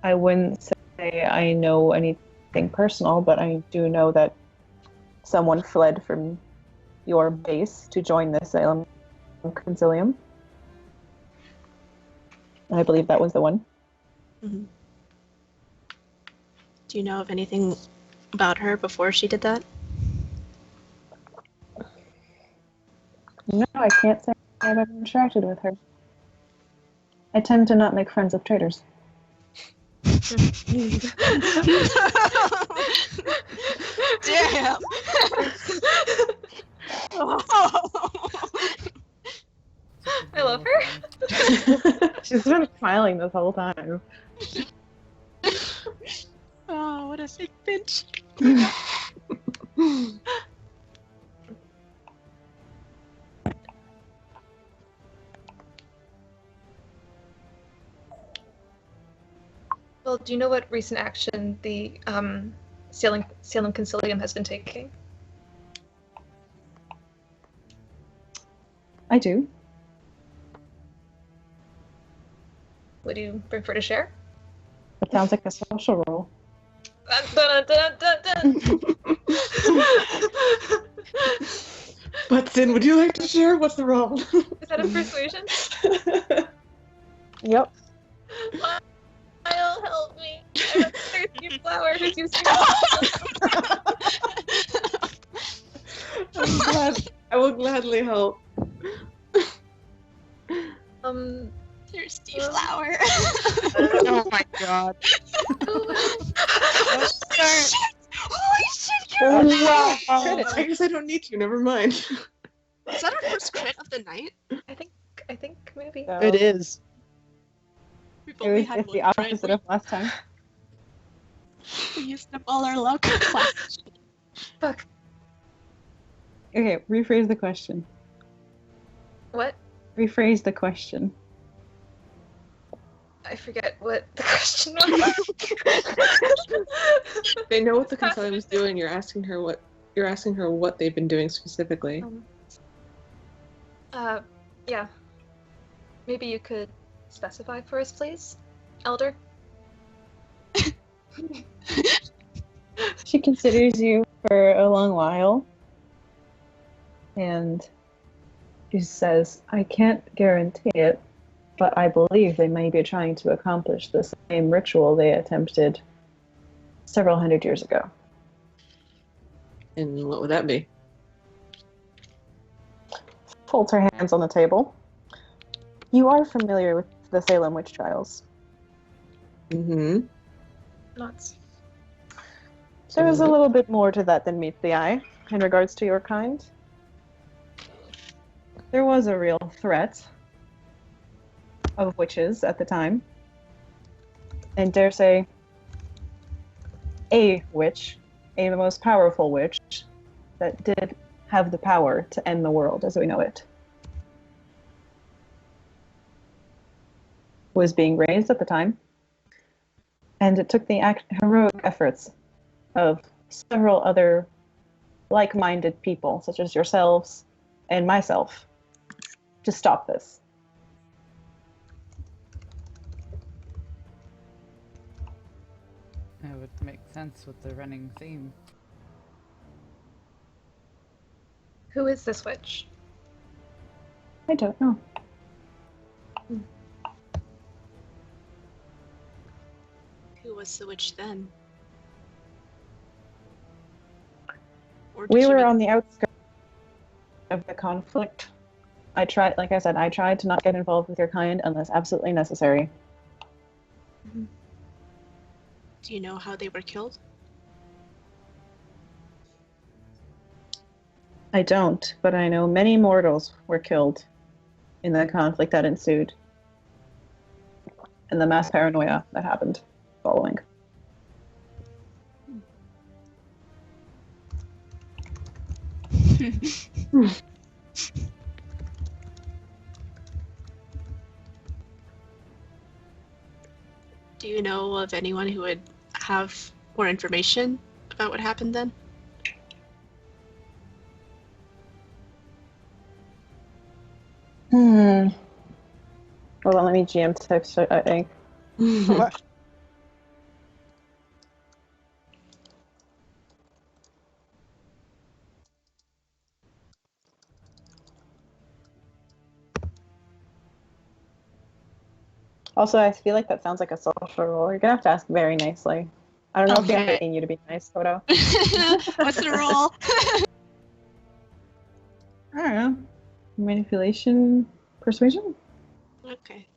I wouldn't say I know anything personal, but I do know that someone fled from your base to join the Salem Concilium. And I believe that was the one. Mm-hmm. Do you know of anything about her before she did that? No, I can't say I've ever interacted with her. I tend to not make friends with traitors. Damn! I love her. She's been smiling this whole time. Oh, what a big bitch. Well, do you know what recent action the Salem Concilium has been taking? I do. Would you prefer to share? It sounds like a social role. Dun, dun, dun, dun, But Sin, would you like to share? What's the role? Is that a persuasion? Yep. Lyle, help me. I have a thirsty flower who's used I'm glad. I will gladly help. Thirsty flower. Oh my god. Holy shit! Oh, wow. I guess I don't need to. Never mind. Is that our first crit of the night? I think maybe. So, It is. We've It only was, had it's the one crit. opposite of last time. We used up all our luck. Fuck. Okay, rephrase the question. What? Rephrase the question. I forget what the question was. They know what the Concilium is doing. You're asking her what they've been doing specifically. Yeah. Maybe you could specify for us, please, Elder? She considers you for a long while. And she says, I can't guarantee it, but I believe they may be trying to accomplish the same ritual they attempted several hundred years ago. And what would that be? Folds her hands on the table. You are familiar with the Salem witch trials. Mm-hmm. Nuts. There is a little bit more to that than meets the eye in regards to your kind. There was a real threat of witches at the time. And dare say, a witch, a most powerful witch, that did have the power to end the world as we know it, was being raised at the time. And it took the heroic efforts of several other like-minded people, such as yourselves and myself, to stop this. That would make sense with the running theme. Who is this witch? I don't know. Who was the witch then? Or did We you were make- on the outskirts of the conflict. I tried to not get involved with your kind unless absolutely necessary. Do you know how they were killed? I don't, but I know many mortals were killed in the conflict that ensued. And the mass paranoia that happened following. Do you know of anyone who would have more information about what happened then? Hold on, let me GM text I think. Also, I feel like that sounds like a social role. You're gonna have to ask very nicely. I don't know if you have Okay. it in you to be nice, Toto. What's the rule? I don't know. Manipulation, persuasion? Okay.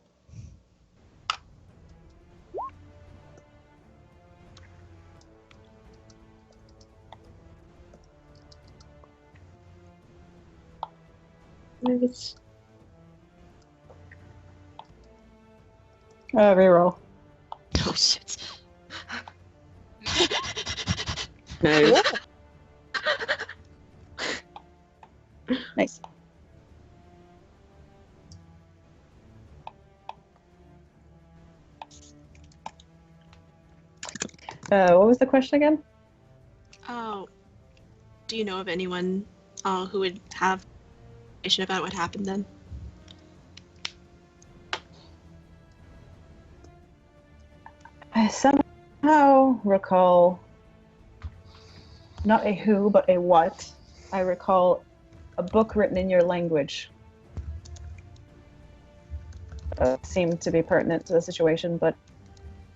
Nice. Reroll. Oh shit. Nice. Nice. What was the question again? Oh, do you know of anyone who would have information about what happened then? I somehow recall not a who, but a what. I recall a book written in your language. Seemed to be pertinent to the situation, but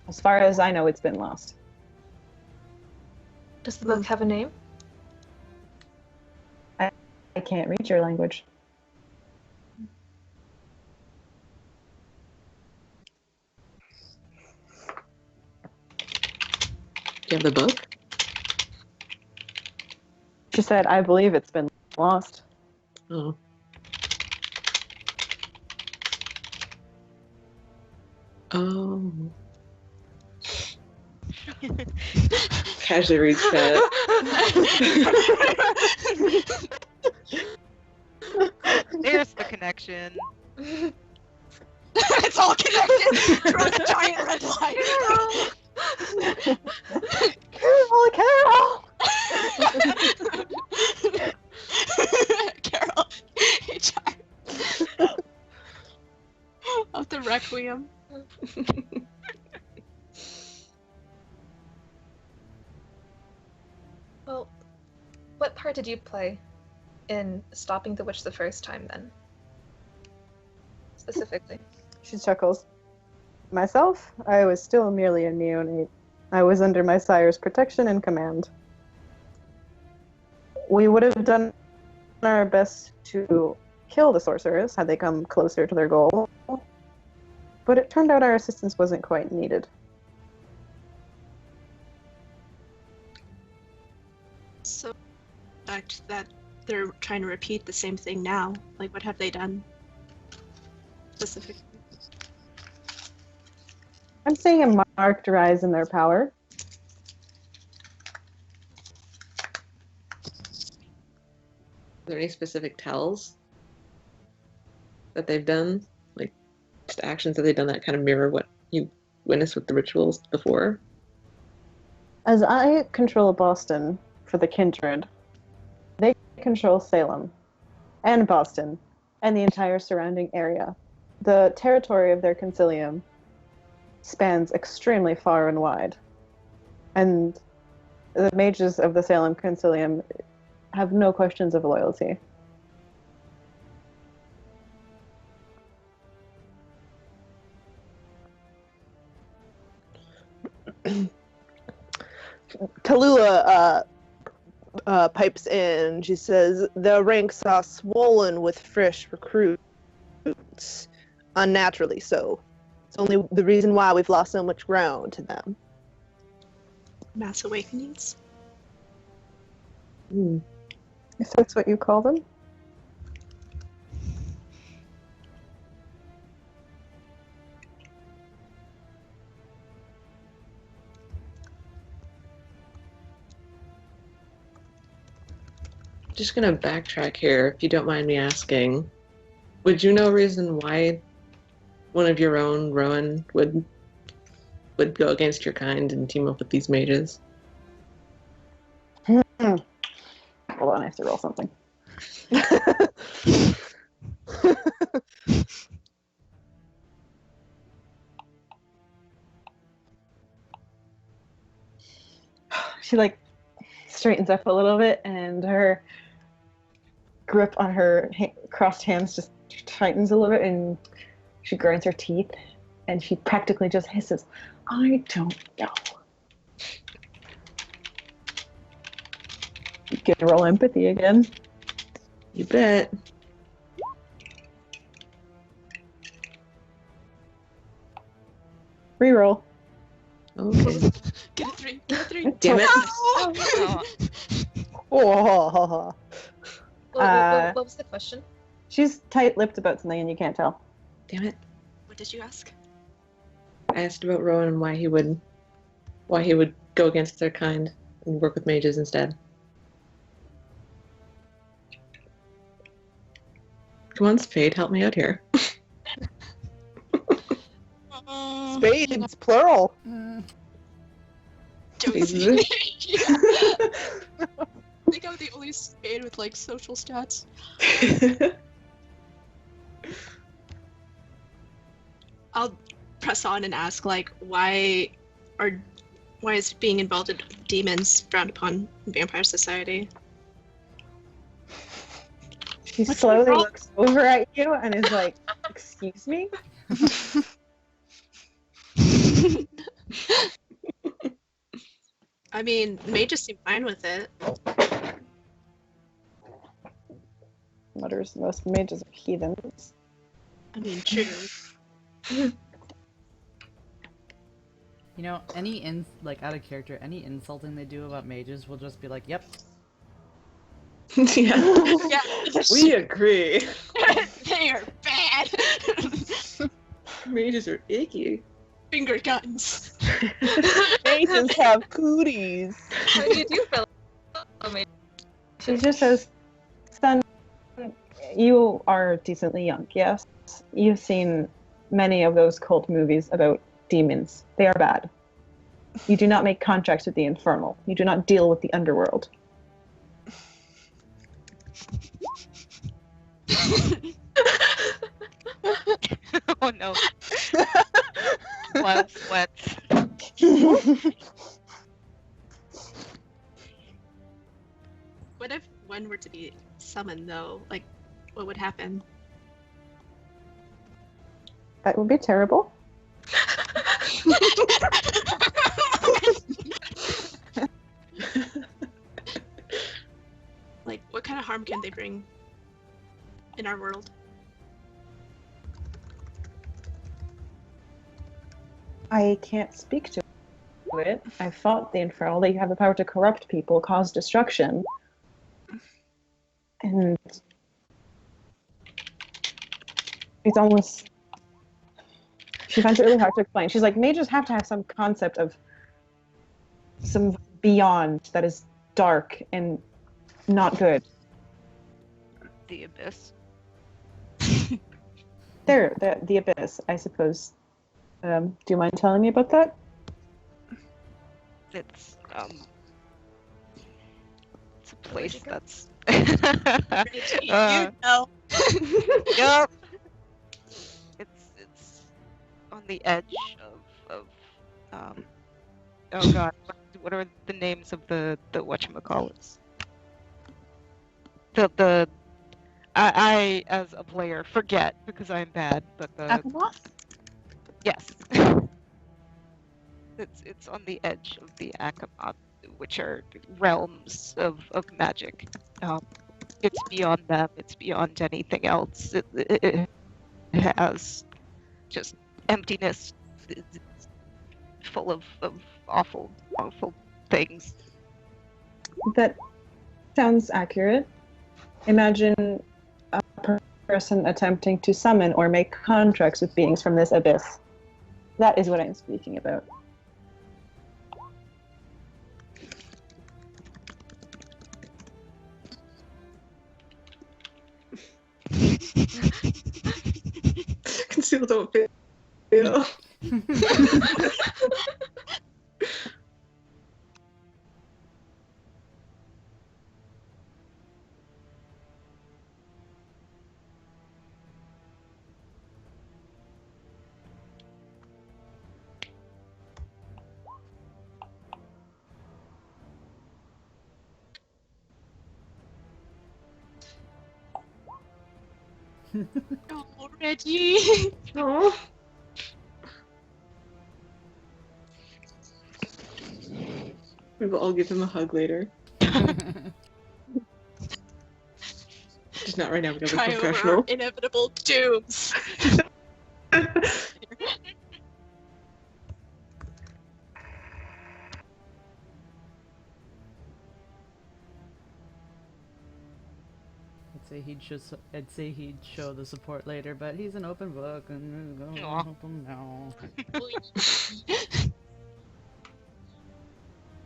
as far as I know, it's been lost. Does the book have a name? I can't read your language. Do you have the book? She said, I believe it's been lost. Oh. Oh. Casually read chat. There's the connection. It's all connected through a giant red light. Carol! Carol, hey, child. Of the Requiem. Well, what part did you play in stopping the witch the first time then? Specifically. She chuckles. Myself, I was still merely a neonate. I was under my sire's protection and command. We would have done our best to kill the sorcerers had they come closer to their goal, but it turned out our assistance wasn't quite needed. So, the fact that they're trying to repeat the same thing now, like what have they done specifically? I'm seeing a marked rise in their power. Are there any specific tells that they've done? Like, just actions that they've done that kind of mirror what you witnessed with the rituals before? As I control Boston for the Kindred, they control Salem and Boston and the entire surrounding area. The territory of their concilium spans extremely far and wide. And the mages of the Salem concilium have no questions of loyalty. Tallulah pipes in. She says, the ranks are swollen with fresh recruits. Unnaturally so. It's only the reason why we've lost so much ground to them. Mass awakenings? If that's what you call them. Just gonna backtrack here, if you don't mind me asking. Would you know a reason why one of your own, Rowan, would go against your kind and team up with these mages? Hold on, I have to roll something. She straightens up a little bit, and her grip on her crossed hands just tightens a little bit, and she grinds her teeth, and she practically just hisses, I don't know. You can roll empathy again. You bet. Reroll. Okay. Get a 3, get a 3. Damn it. Oh, Oh. What was the question? She's tight-lipped about something, and you can't tell. Damn it. What did you ask? I asked about Rowan and why he would go against their kind and work with mages instead. Come on, Spade, help me out here. Spades, plural. Josie. spade with like social stats. I'll press on and ask like why is being involved in demons frowned upon in vampire society? She What's slowly wrong? looks over at you and is like, "Excuse me?" I mean, mages seem fine with it. Mutters, most mages are heathens. I mean, true. You know, like out of character, any insulting they do about mages will just be like, "Yep." Yeah. Yeah, We agree. they are bad. Mages are icky. Finger guns. Mages have cooties. How do you do, Philip? Oh, my. She just says, "Son, you are decently young, yes? You've seen many of those cult movies about demons. They are bad. You do not make contracts with the infernal. You do not deal with the underworld." Oh no. Blood sweats. What if one were to be summoned though? Like, what would happen? That would be terrible. Like, what kind of harm can they bring in our world? I can't speak to it. I fought the infernal. They have the power to corrupt people, cause destruction. And it's almost... She finds it really hard to explain. She's like, mages have to have some concept of some beyond that is dark and not good. The abyss. There, the abyss, I suppose. Do you mind telling me about that? It's a place that's You know. Yup. It's on the edge of oh god, what are the names of the whatchamacallits? I as a player forget because I'm bad, but Akamoth? yes. It's on the edge of the Akamoth, which are realms of magic. It's beyond them. It's beyond anything else. It has just emptiness, it's full of awful things. That sounds accurate. Imagine a person attempting to summon or make contracts with beings from this abyss. That is what I'm speaking about. Conceal, don't fail. Oh, Reggie. Aww. We will all give him a hug later. Just not right now, we gotta be Try over our professional. inevitable dooms. I'd say he'd show the support later, but he's an open book and we're Aw. gonna help him now.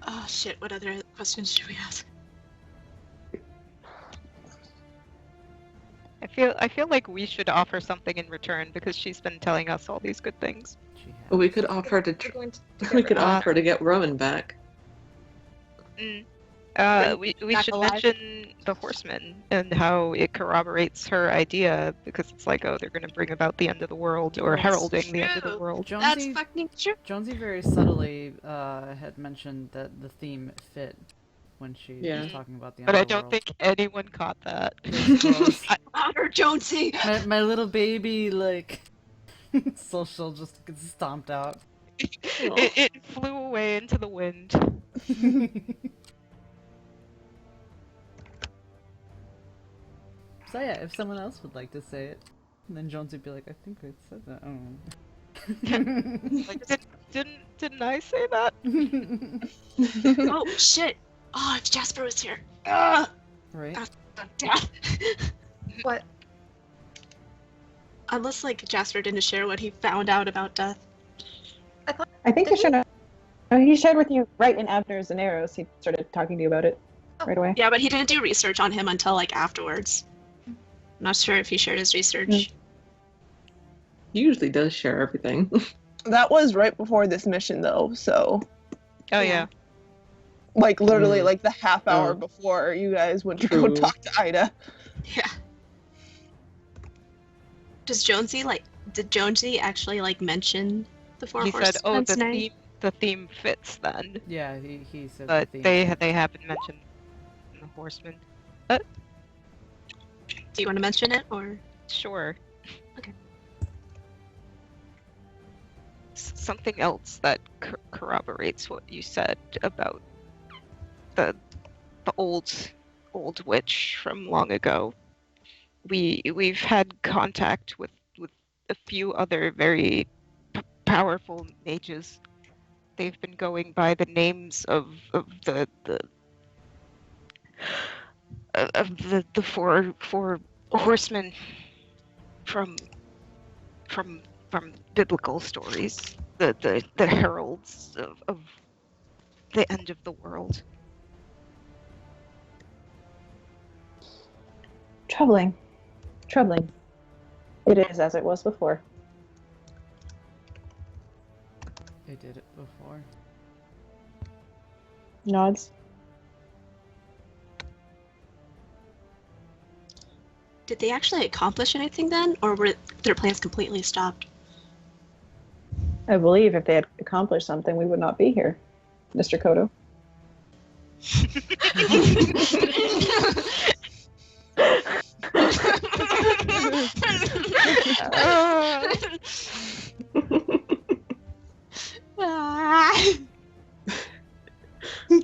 Oh shit, what other questions should we ask? I feel like we should offer something in return because she's been telling us all these good things. She has. But we could offer to We're going to we could Uh, offer to get Rowan back. Mm. We back should alive. mention the horseman and how it corroborates her idea because it's like, oh, they're going to bring about the end of the world or That's heralding the end of the true. world. That's Jonesy, fucking true. Jonesy very subtly had mentioned that the theme fit when she Yeah. was talking about the end But I of the don't world. think anyone caught that. It was close. Honor Jonesy. my little baby, like, social just gets stomped out. It flew away into the wind. So yeah, if someone else would like to say it, and then Jones would be like, I think I said that. Like, didn't I say that? Oh shit. Oh, if Jasper was here. Ugh. Right? Death. What? Unless like Jasper didn't share what he found out about death. I think he Did shared. No, he shared with you right in Abner's and Arrows. He started talking to you about it right away. Yeah, but he didn't do research on him until like afterwards. I'm not sure if he shared his research. He usually does share everything. That was right before this mission, though. So, Oh yeah. like, literally, Mm. like the half hour Oh. before you guys went to go True. talk to Ida. Yeah. Did Jonesy actually like mention the four He said, "Oh, horsemen? the theme fits then." Yeah, he said But the theme. they haven't mentioned the horseman. Do you want to mention it or? Sure. Okay. Something else that corroborates what you said about the old witch from long ago. We've had contact with a few other very powerful mages. They've been going by the names of the four horsemen from biblical stories, the heralds of the end of the world. Troubling. It is as it was before. They did it before. Nods. Did they actually accomplish anything then, or were their plans completely stopped? I believe if they had accomplished something, we would not be here, Mr. Kodo.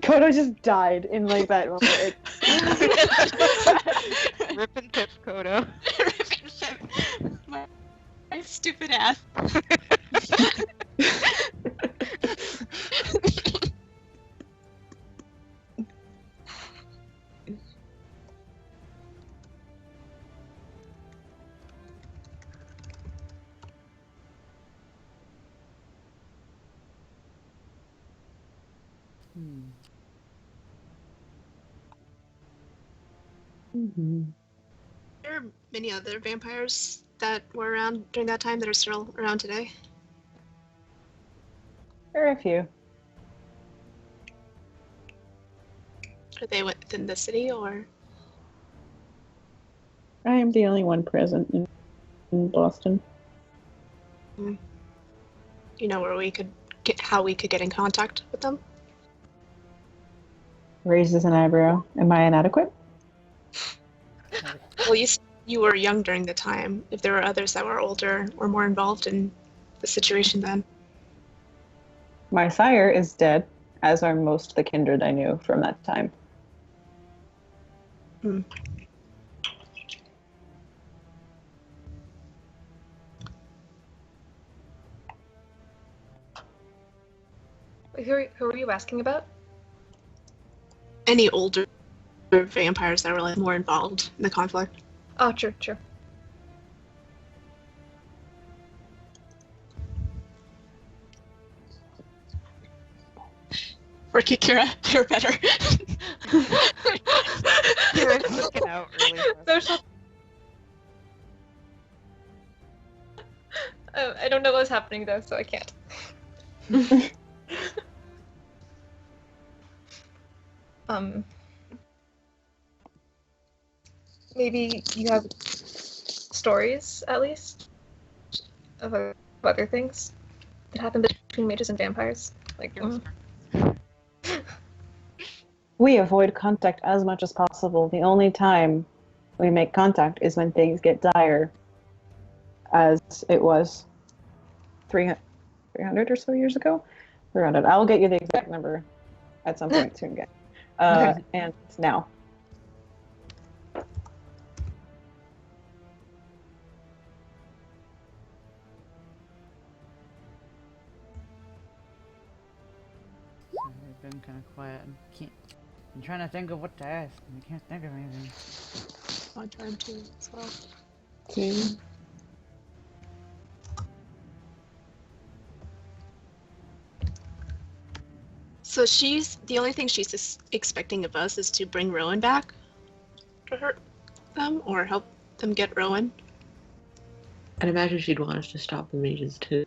Kodo just died in like that moment. Rip and tip, Kodo. My stupid ass. There are many other vampires that were around during that time that are still around today. There are a few. Are they within the city or? I am the only one present in Boston. You know where we could how we could get in contact with them? Raises an eyebrow. Am I inadequate? Well, you were young during the time. If there were others that were older or more involved in the situation then. My sire is dead, as are most of the kindred I knew from that time. Who are you asking about? Any older vampires that were like more involved in the conflict. Oh, true. Ricky, Kira, you're better. You're freaking out really fast. I don't know what's happening though, so I can't. maybe you have stories, at least, of other things that happen between mages and vampires. Like, We avoid contact as much as possible. The only time we make contact is when things get dire, as it was 300 or so years ago. 300. I'll get you the exact number at some point soon, guys. And it's now. I've been kind of quiet. I'm trying to think of what to ask, and I can't think of anything. My turn too, as well. So the only thing she's expecting of us is to bring Rowan back to them, or help them get Rowan. I'd imagine she'd want us to stop the mages too,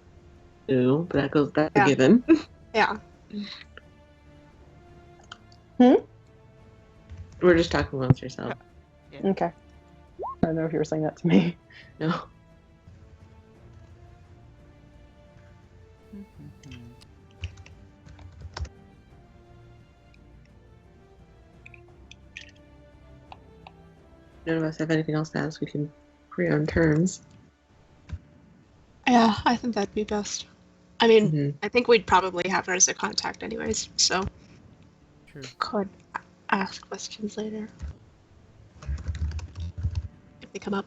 but that's a given. Yeah. We're just talking amongst ourselves. Yeah. Okay. I don't know if you were saying that to me. No. None of us have anything else to ask. We can agree on terms. Yeah, I think that'd be best. I mean, I think we'd probably have her as a contact anyways, so True. could ask questions later if they come up.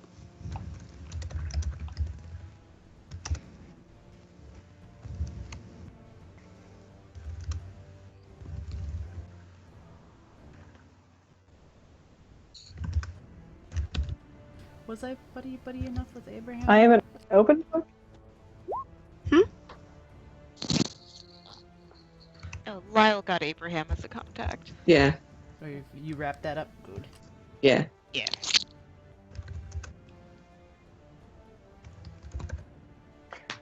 Was I buddy enough with Abraham? I haven't opened book. Oh, Lyle got Abraham as a contact. Yeah. Or you wrapped that up? Good. Yeah. Yeah.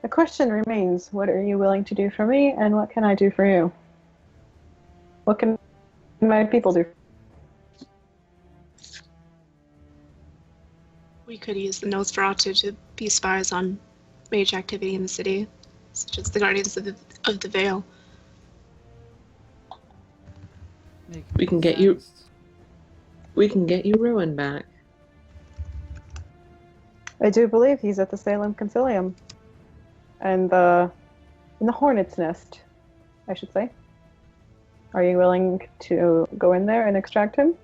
The question remains, what are you willing to do for me, and what can I do for you? What can my people do? We could use the Nosferatu to be spies on mage activity in the city, such as the Guardians of the Veil. We can get you Rowan back. I do believe he's at the Salem Concilium. And in the Hornet's Nest, I should say. Are you willing to go in there and extract him?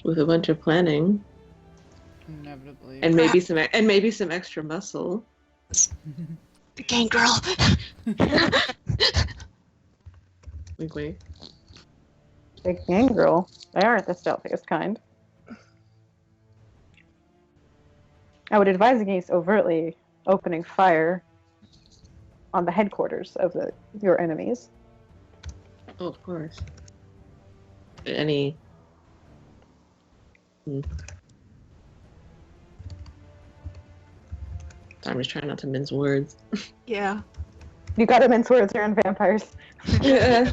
With a bunch of planning. Inevitably. And maybe some extra muscle. The gang girl. Wink, wink. Big gang girl. They aren't the stealthiest kind. I would advise against overtly opening fire on the headquarters of your enemies. Oh, of course. I'm just trying not to mince words. Yeah. You gotta mince words around vampires. Yeah.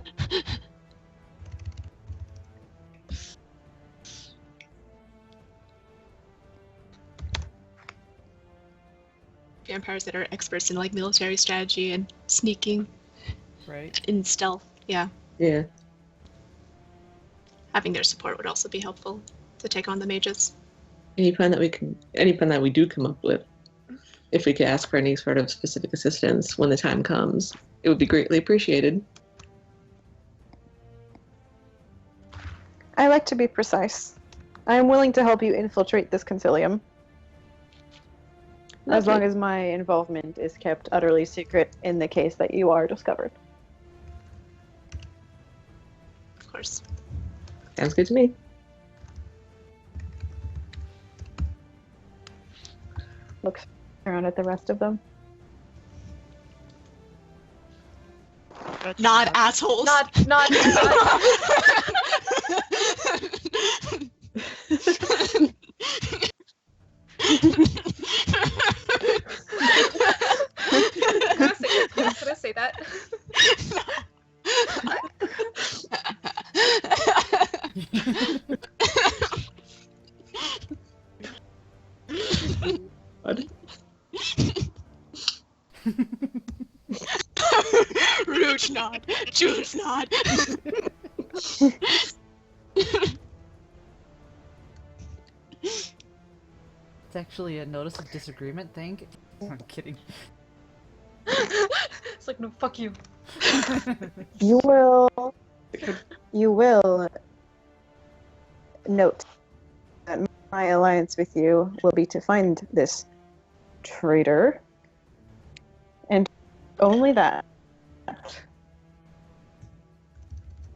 Vampires that are experts in like military strategy and sneaking. Right. In stealth. Yeah. Yeah. Having their support would also be helpful to take on the mages. Any plan that we do come up with, if we could ask for any sort of specific assistance when the time comes, it would be greatly appreciated. I like to be precise. I am willing to help you infiltrate this concilium. As long as my involvement is kept utterly secret in the case that you are discovered. Of course. Sounds good to me. Looks around at the rest of them. Not assholes. Not. Could I say that? June's not. June's not. It's actually a notice of disagreement thing. I'm kidding. It's like, no, fuck you. You will note that my alliance with you will be to find this traitor, and only that.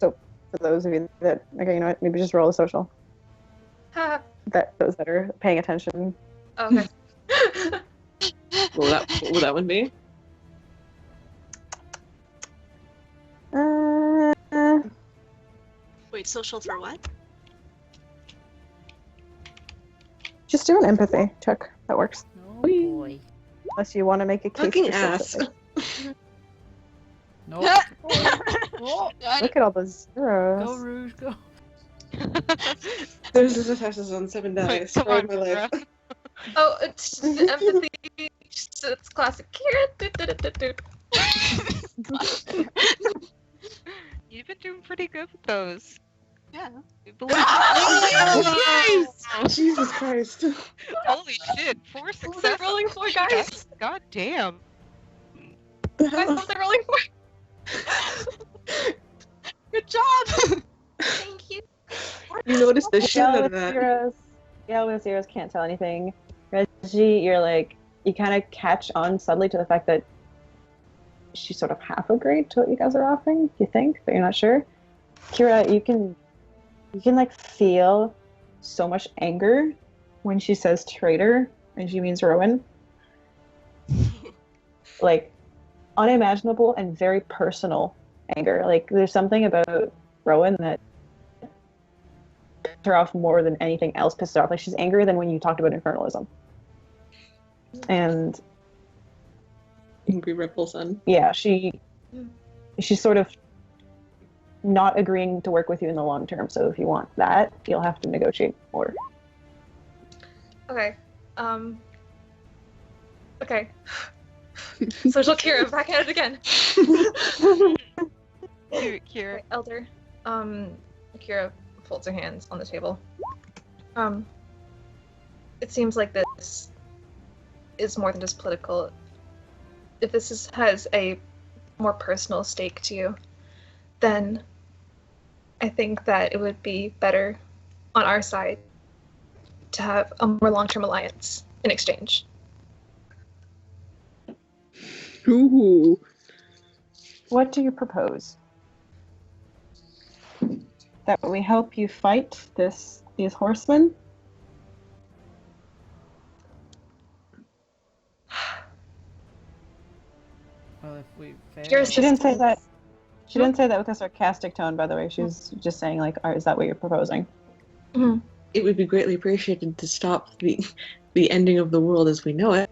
So, for those of you that, okay, you know what, maybe just roll a social. Ha. Those that are paying attention. Okay. What would that one be? Wait, social for what? Just do an empathy check. That works. Oh boy. Unless you want to make a case Fucking for ass. sympathy. Nope. Oh, Look at all those go zeros. Rouge, go. There's this attachment on 7 dice. Come Ruin on, my life. Kira. Oh, it's the empathy. It's classic. Kira. You've been doing pretty good with those. Yeah. We believe Jesus Christ. Holy shit, 4 What was I successes. rolling for, guys? God damn. Guys, what was I rolling for? Good job. Thank you. You noticed the shit out of that. With zeros can't tell anything. Reggie, you're like, you kind of catch on subtly to the fact that she sort of half agreed to what you guys are offering, you think, but you're not sure. Kira, you can like feel so much anger when she says traitor and she means Rowan. Like unimaginable and very personal anger. Like there's something about Rowan that pissed her off more than anything else pissed her off. Like she's angrier than when you talked about infernalism. And Angry Ripple Son. yeah, she's sort of not agreeing to work with you in the long term. So if you want that, you'll have to negotiate more. Okay. Okay. Social Kira, back at it again. Do it, Kira. Okay, Elder. Kira folds her hands on the table. It seems like this is more than just political. If this has a more personal stake to you, then I think that it would be better on our side to have a more long-term alliance in exchange. Ooh. What do you propose? That we help you fight these horsemen? Well, if we fail... Yours She didn't say that. She didn't say that with a sarcastic tone, by the way. She was just saying, like, is that what you're proposing? Mhm. It would be greatly appreciated to stop the ending of the world as we know it.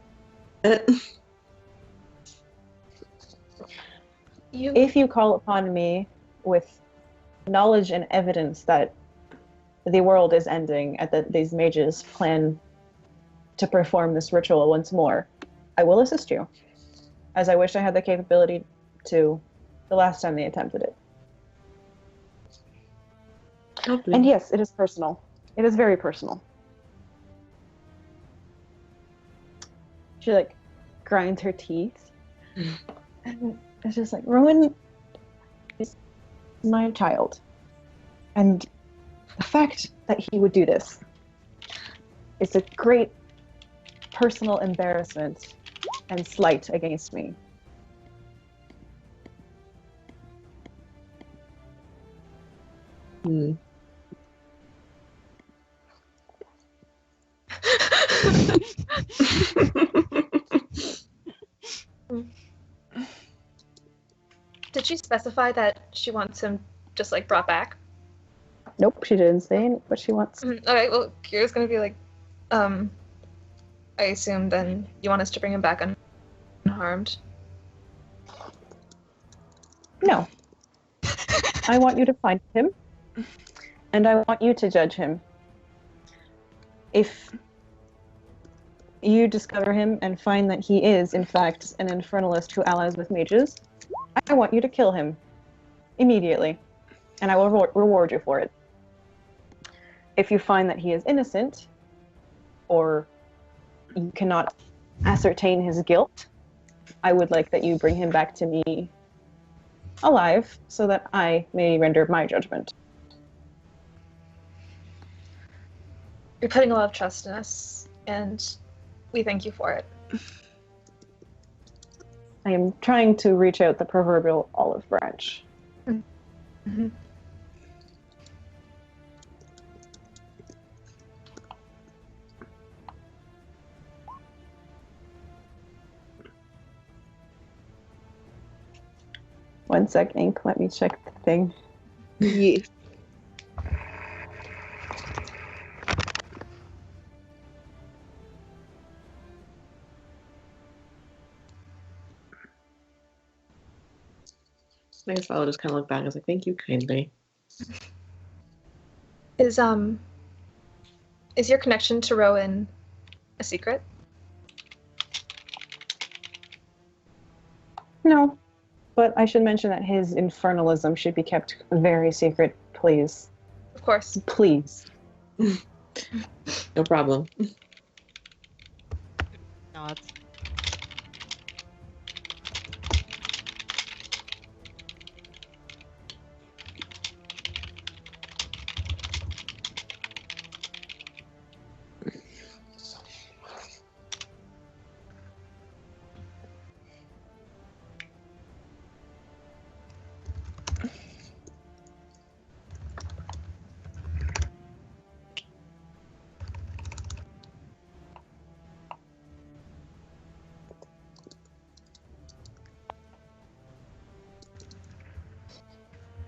If you call upon me with knowledge and evidence that the world is ending and that these mages plan to perform this ritual once more, I will assist you, as I wish I had the capability to the last time they attempted it. Lovely. And yes, it is personal. It is very personal. She like grinds her teeth. And it's just like, Rowan is my child. And the fact that he would do this is a great personal embarrassment and slight against me. Hmm. Did she specify that she wants him just like brought back? Nope, she didn't say what she wants. Okay, well, Kira's gonna be like, I assume then you want us to bring him back unharmed. No. I want you to find him, and I want you to judge him. If you discover him and find that he is, in fact, an infernalist who allies with mages, I want you to kill him immediately, and I will reward you for it. If you find that he is innocent, or you cannot ascertain his guilt, I would like that you bring him back to me alive so that I may render my judgment. You're putting a lot of trust in us, and we thank you for it. I am trying to reach out the proverbial olive branch. Mm-hmm. One sec, Ink. Let me check the thing. Yeah. I guess I'll just kind of look back and was like, thank you kindly. Is your connection to Rowan a secret? No, but I should mention that his infernalism should be kept very secret, please. Of course. Please. No problem. Nods.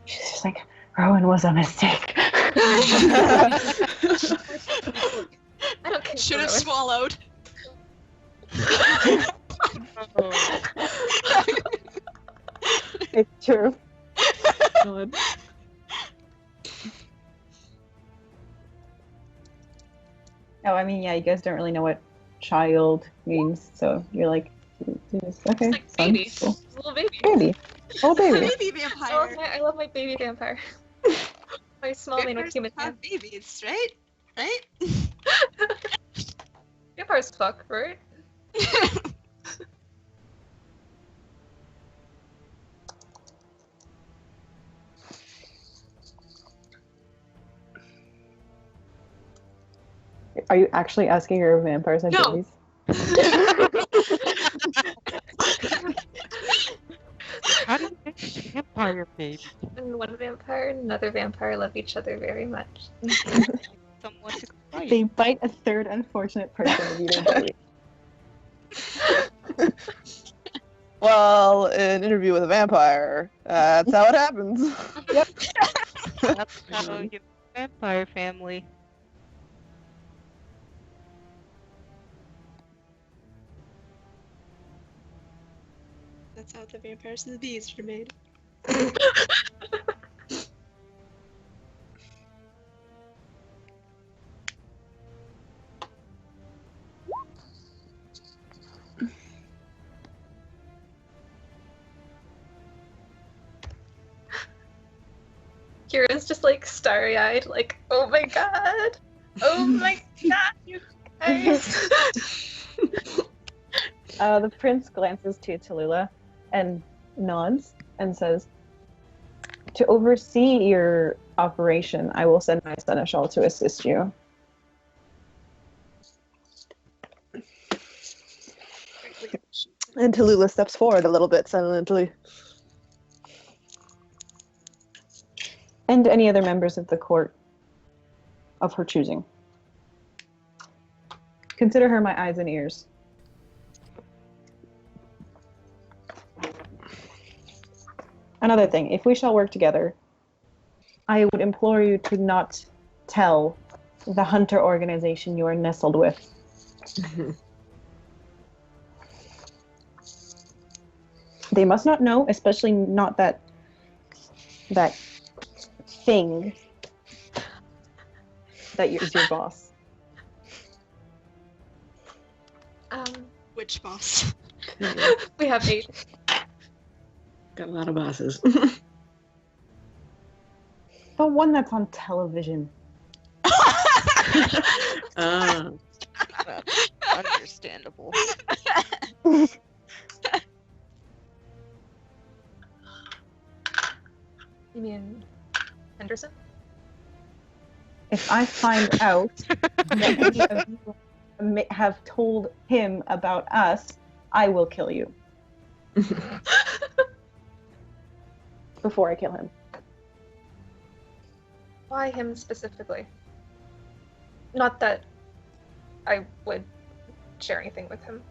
She's just like, Rowan was a mistake. I don't care. Should have Rowan. swallowed. It's true. God. Oh, I mean, yeah, you guys don't really know what child means, so you're like, okay. Like son, baby. cool. It's a little baby. Baby. Oh, baby. Baby vampire. I love my baby vampire. My small man with human hand. Babies, right? Right? Vampires fuck, right? Are you actually asking her if vampires have No. babies? How do you make a vampire baby? And one vampire and another vampire love each other very much. Someone to fight. They bite a third unfortunate person to be their baby. Well, an interview with a vampire. That's how it happens. Yep. That's how you vampire family. That's how the vampires and the bees are made. Kira's just like starry-eyed, like, oh my god! Oh my god, you guys! The prince glances to Tallulah and nods and says, to oversee your operation, I will send my seneschal to assist you. And Tallulah steps forward a little bit silently. And any other members of the court of her choosing. Consider her my eyes and ears. Another thing, if we shall work together, I would implore you to not tell the hunter organization you are nestled with. They must not know, especially not that thing that is your boss. Which boss? We have 8. Got a lot of bosses. The one that's on television. Ah. That's understandable. You mean Henderson? If I find out that any of you have told him about us, I will kill you. Before I kill him. Why him specifically? Not that I would share anything with him.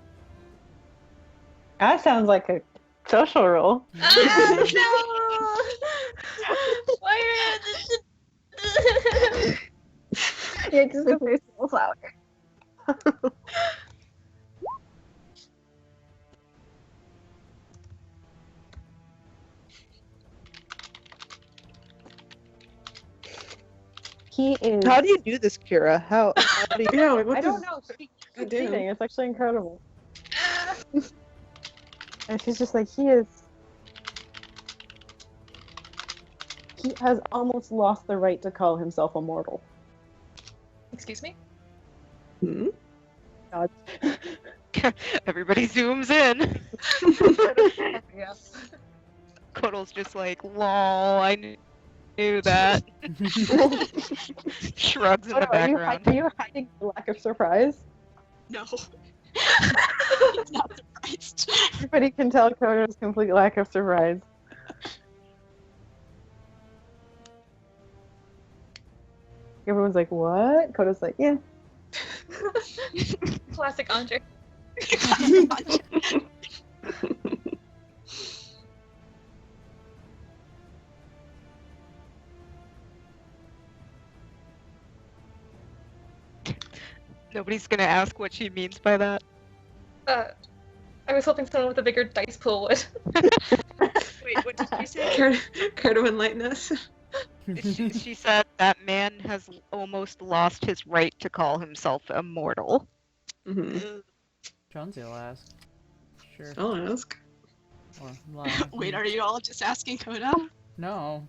That sounds like a social role. Ah, no! Why Yeah, just a very small flower. He is. How do you do this, Kira? How do you? Yeah, like, what I don't does know. She's it do? cheating. It's actually incredible. And she's just like, he has almost lost the right to call himself immortal. Excuse me? Hmm? God. Everybody zooms in. Yeah. Kotal's just like, lol, I knew that. Shrugs in the background. Are you hiding the lack of surprise? No. I'm not surprised. Everybody can tell Kota's complete lack of surprise. Everyone's like, what? Kota's like, yeah. Classic Andre. Nobody's gonna ask what she means by that. I was hoping someone with a bigger dice pool would. Wait, what did you say? Care to enlighten us? She said that man has almost lost his right to call himself immortal. Mm-hmm. Jonesy will ask. Sure. I'll ask. Or lie. Wait, are you all just asking Coda? No.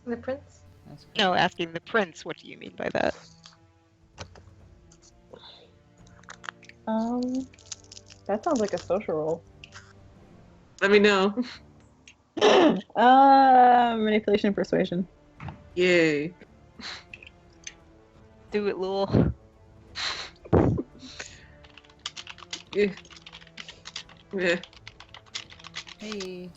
The prince? That's cool. No, asking the prince, what do you mean by that? That sounds like a social role. Let me know. Manipulation and persuasion. Yay. Do it, Lul. Yeah. Yeah. Hey.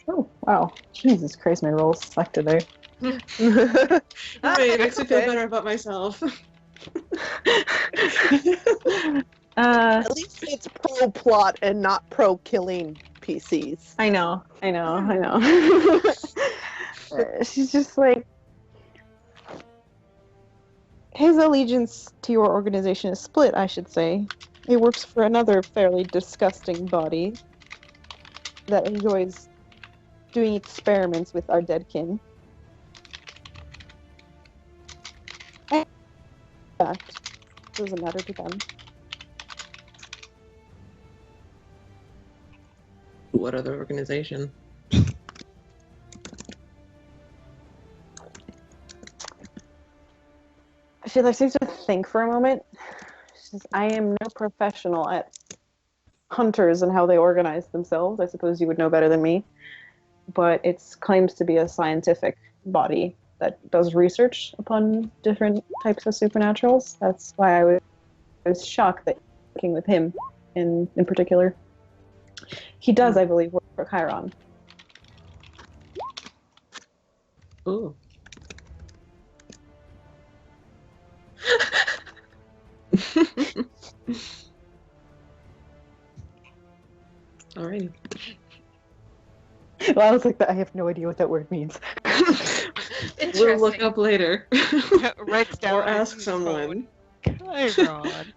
Oh, wow. Jesus Christ, my rolls suck today. Wait, it makes me feel Okay. better about myself. At least it's pro plot and not pro killing PCs. I know. She's just like, his allegiance to your organization is split, I should say. He works for another fairly disgusting body that enjoys doing experiments with our dead kin. In fact, doesn't matter to them. What other organization? She like seems to think for a moment. She says, I am no professional at hunters and how they organize themselves. I suppose you would know better than me. But it claims to be a scientific body that does research upon different types of supernaturals. That's why I was shocked that working with him in particular. He does, I believe, work for Chiron. Ooh. Alrighty. Well, I was like, I have no idea what that word means. We'll look up later. Writes down Or on ask his someone. phone. Chiron.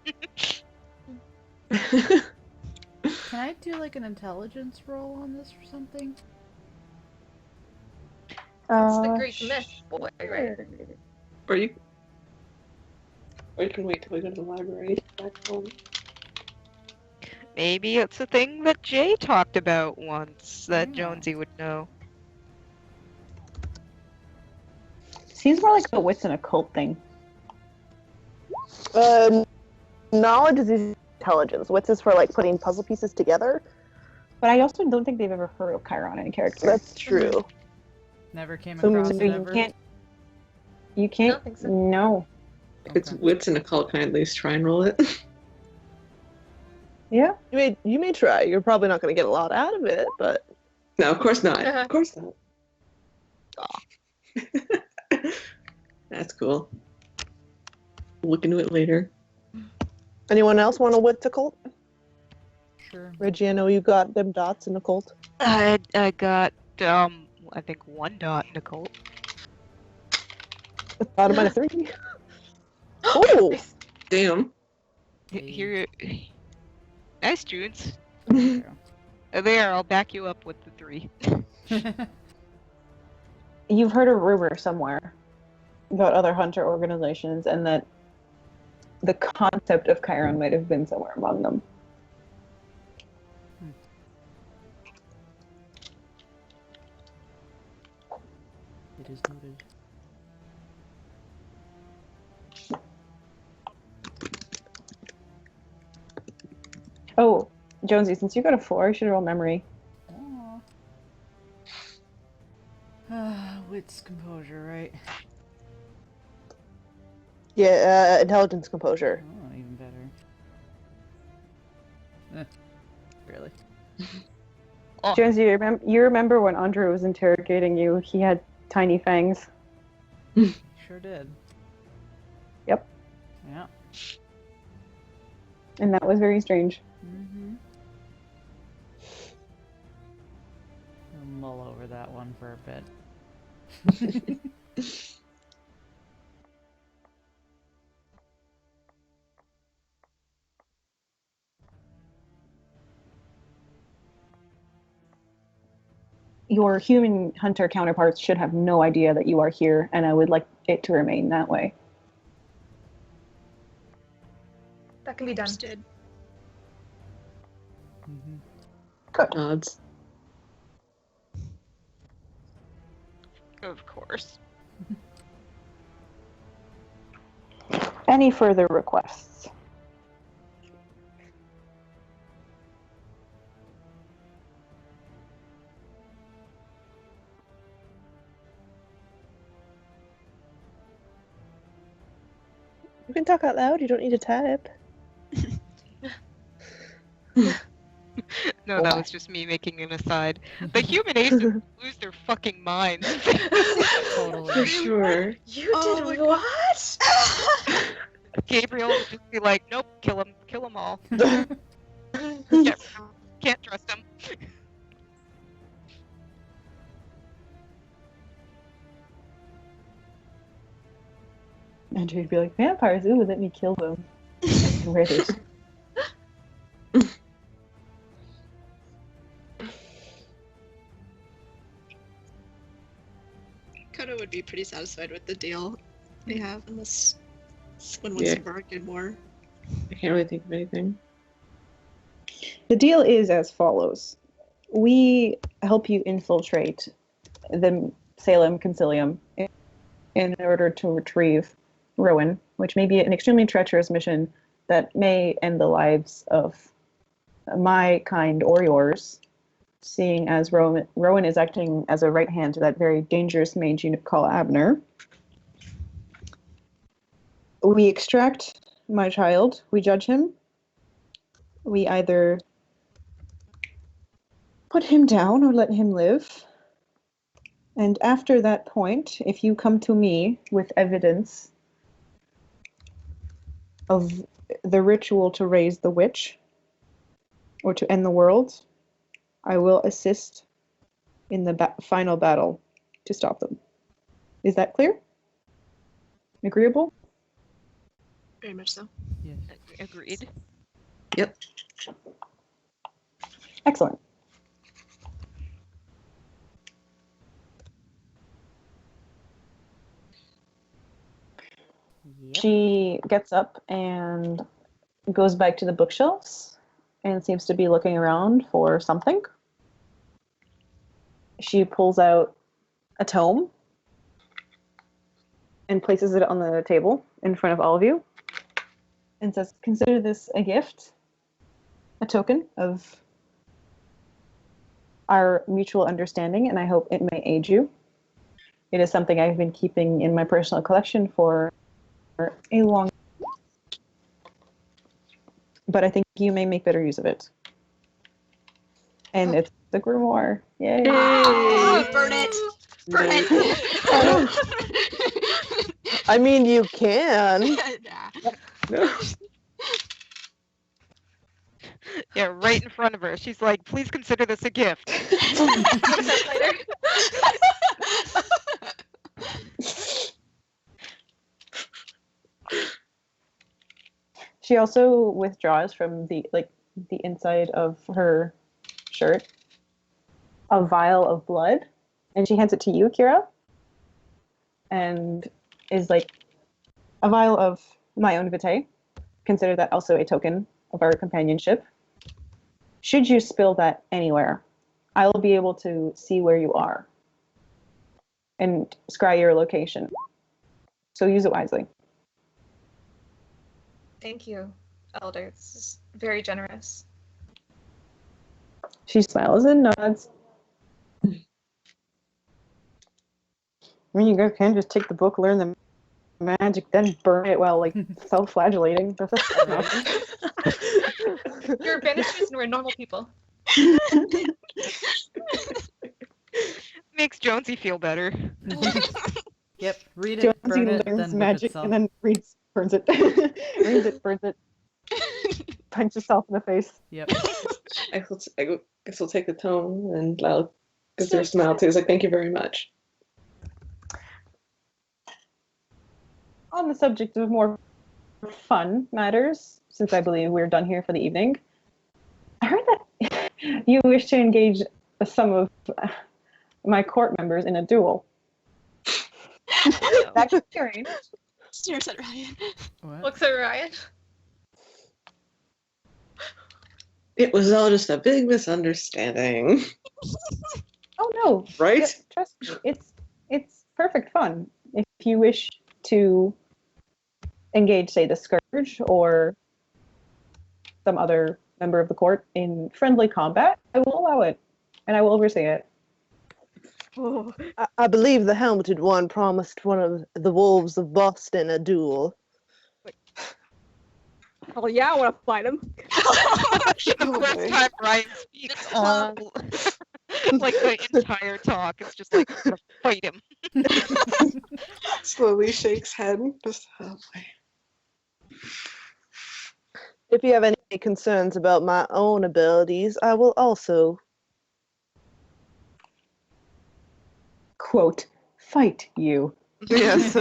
Can I do like an intelligence roll on this or something? It's the Greek myth, boy, right? Or you can wait till we go to the library back home. Maybe it's a thing that Jay talked about once that Yeah. Jonesy would know. Seems more like a wits and occult thing. Knowledge is intelligence. Wits is for like putting puzzle pieces together. But I also don't think they've ever heard of Chiron in a character. That's true. Never came So across So it you ever. can't. You I can't. don't think so. No. It's Okay. wits and occult. Can I at least try and roll it? Yeah. You may try. You're probably not going to get a lot out of it, but No, of course not. Of course not. That's cool. Look into it later. anyone else want a wits occult? Sure. Reggie, I know you got them dots in occult. I got I think 1 dot in occult. Out of minus 3. Oh, Damn. Hey. Here, nice, Junes. There There, I'll back you up with the 3. you go. You've heard a rumor somewhere about other hunter organizations, and that the concept of Chiron might have been somewhere among them. It is noted. Oh, Jonesy, since you got a 4, you should roll memory. Wits, composure, right? yeah, intelligence, composure. Oh, even better. Barely. Jonesy, you remember when Andrew was interrogating you? He had tiny fangs. Sure did. Yep. Yeah. And that was very strange. Mm-hmm. I'll mull over that one for a bit. Your human hunter counterparts should have no idea that you are here, and I would like it to remain that way. That can be done. Understood. Mm-hmm. Good. Odds. Of course. Any further requests? You can talk out loud. You don't need to type. No, that was just me making an aside. The human aces lose their fucking minds. Totally. For sure. You Oh my did what? Gabriel would just be like, nope, kill them all. Can't trust them. Andrew would be like, vampires, ooh, let me kill them. British. Kodo would be pretty satisfied with the deal they have, unless someone wants Yeah. to bargain more. I can't really think of anything. The deal is as follows. We help you infiltrate the Salem Concilium in order to retrieve Rowan, which may be an extremely treacherous mission that may end the lives of my kind or yours, seeing as Rowan is acting as a right hand to that very dangerous mage you call Abner. We extract my child, we judge him, we either put him down or let him live. And after that point, if you come to me with evidence of the ritual to raise the witch or to end the world, I will assist in the final battle to stop them. Is that clear? Agreeable? Very much so. Yes. Agreed. Yep. Excellent. Yep. She gets up and goes back to the bookshelves and seems to be looking around for something. She pulls out a tome and places it on the table in front of all of you and says, "Consider this a gift, a token of our mutual understanding, and I hope it may aid you. It is something I've been keeping in my personal collection for a long time, but I think you may make better use of it." And it's the grimoire. Yay! Oh, burn it! Burn it! I mean, you can. Nah. Yeah, right in front of her. She's like, please consider this a gift. Later. She also withdraws from the inside of her shirt a vial of blood, and she hands it to you, Kira, and is like, "A vial of my own vitae. Consider that also a token of our companionship. Should you spill that anywhere, I will be able to see where you are and scry your location. So use it wisely." Thank you, Elder. This is very generous. She smiles and nods. I mean, you guys can just take the book, learn the magic, then burn it while self-flagellating. That's an option. You're banishers and we're normal people. Makes Jonesy feel better. Yep, read it, Jonesy burn it, learns then magic itself. and then burns it. Reads it, burns it. Punch yourself in the face. Yep. I guess we'll take the tone, and Lyle gives her a smile too. He's like, "Thank you very much." On the subject of more fun matters, since I believe we're done here for the evening, I heard that you wish to engage some of my court members in a duel. That could be arranged. Stares at Ryan. What? Looks at Ryan. It was all just a big misunderstanding. Oh no! Right? Yeah, trust me, it's perfect fun. If you wish to engage, say, the Scourge or some other member of the court in friendly combat, I will allow it, and I will oversee it. Oh, I believe the helmeted one promised one of the wolves of Boston a duel. hell yeah, I want to fight him. The first time Ryan speaks all like the entire talk, it's just like, I'm gonna fight him. Slowly shakes head. Just, oh boy. If you have any concerns about my own abilities, I will also Quote, "Fight you." Yes.